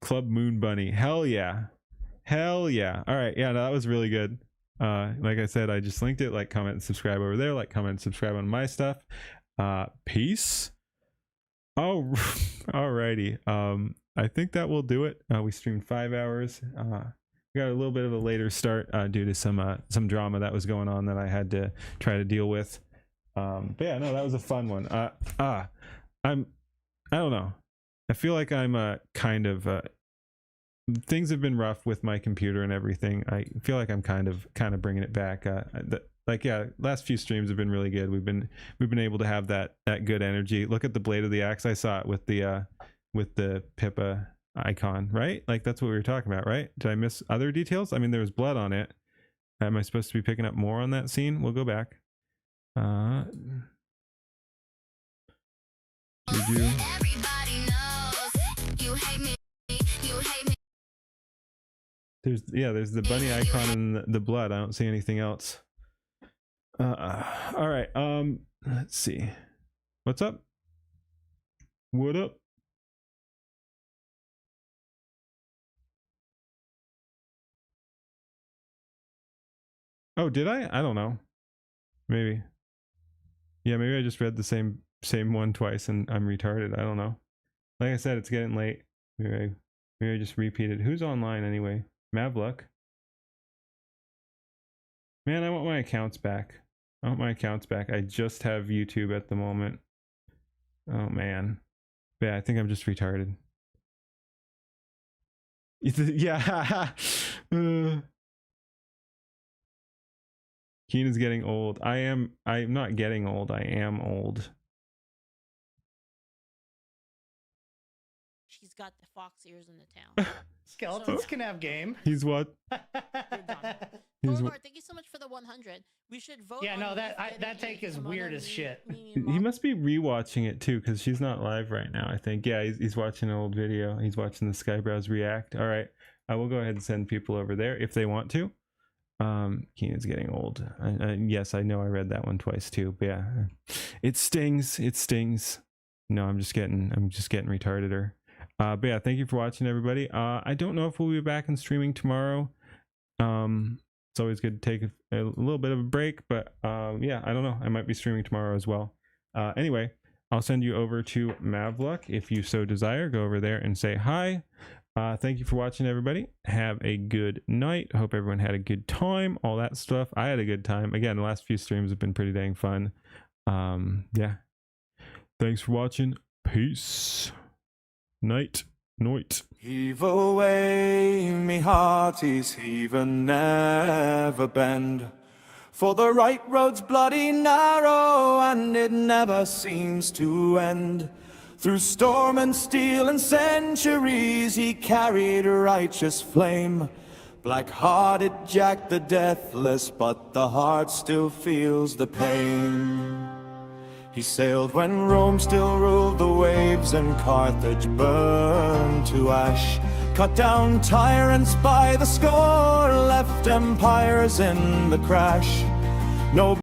Club Moon Bunny. Hell yeah. All right. Yeah, no, that was really good. Like I said, I just linked it. Like, comment, and subscribe over there. Like, comment, and subscribe on my stuff. Peace. Oh, alrighty. I think that will do it. We streamed 5 hours. We got a little bit of a later start due to some drama that was going on that I had to try to deal with. But yeah, no, that was a fun one. I don't know. I feel like I'm kind of things have been rough with my computer and everything. I feel like I'm kind of bringing it back. Last few streams have been really good. We've been able to have that good energy. Look at the blade of the axe. I saw it with the Pippa icon, right? Like, that's what we were talking about, right? Did I miss other details? I mean, there was blood on it. Am I supposed to be picking up more on that scene? We'll go back. Juju. There's the bunny icon and the blood. I don't see anything else. All right. Let's see. What's up? What up? Oh, did I? I don't know. Maybe. Yeah, maybe I just read the same one twice and I'm retarded. I don't know. Like I said, it's getting late. Maybe I just repeated. Who's online anyway? Mavluck. Man, I want my accounts back. I just have YouTube at the moment. Oh man. Yeah, I think I'm just retarded. Yeah. Keenan's getting old. I'm not getting old. I am old. got the foxiest in the town. Skeletons can have game. He's what? He's Lord, thank you so much for the 100. We should vote. Yeah, on no, Leaf that getting take a is kimono weird as shit. He must be rewatching it too, because she's not live right now, I think. Yeah, he's watching an old video. He's watching the Skybrows react. All right, I will go ahead and send people over there if they want to. Keenan's getting old. Yes, I know I read that one twice too, but yeah, it stings. It stings. No, I'm just getting retarded. But yeah, thank you for watching, everybody. I don't know if we'll be back in streaming tomorrow. It's always good to take a little bit of a break, but yeah, I don't know. I might be streaming tomorrow as well. Anyway, I'll send you over to Mavluck if you so desire. Go over there and say hi. Thank you for watching, everybody. Have a good night. Hope everyone had a good time. All that stuff. I had a good time. Again, the last few streams have been pretty dang fun. Yeah. Thanks for watching. Peace. Night. Heave away, me hearties, heave and never bend. For the right road's bloody narrow, and it never seems to end. Through storm and steel and centuries, he carried a righteous flame. Black-hearted Jack the Deathless, but the heart still feels the pain. He sailed when Rome still ruled the waves and Carthage burned to ash. Cut down tyrants by the score, left empires in the crash. No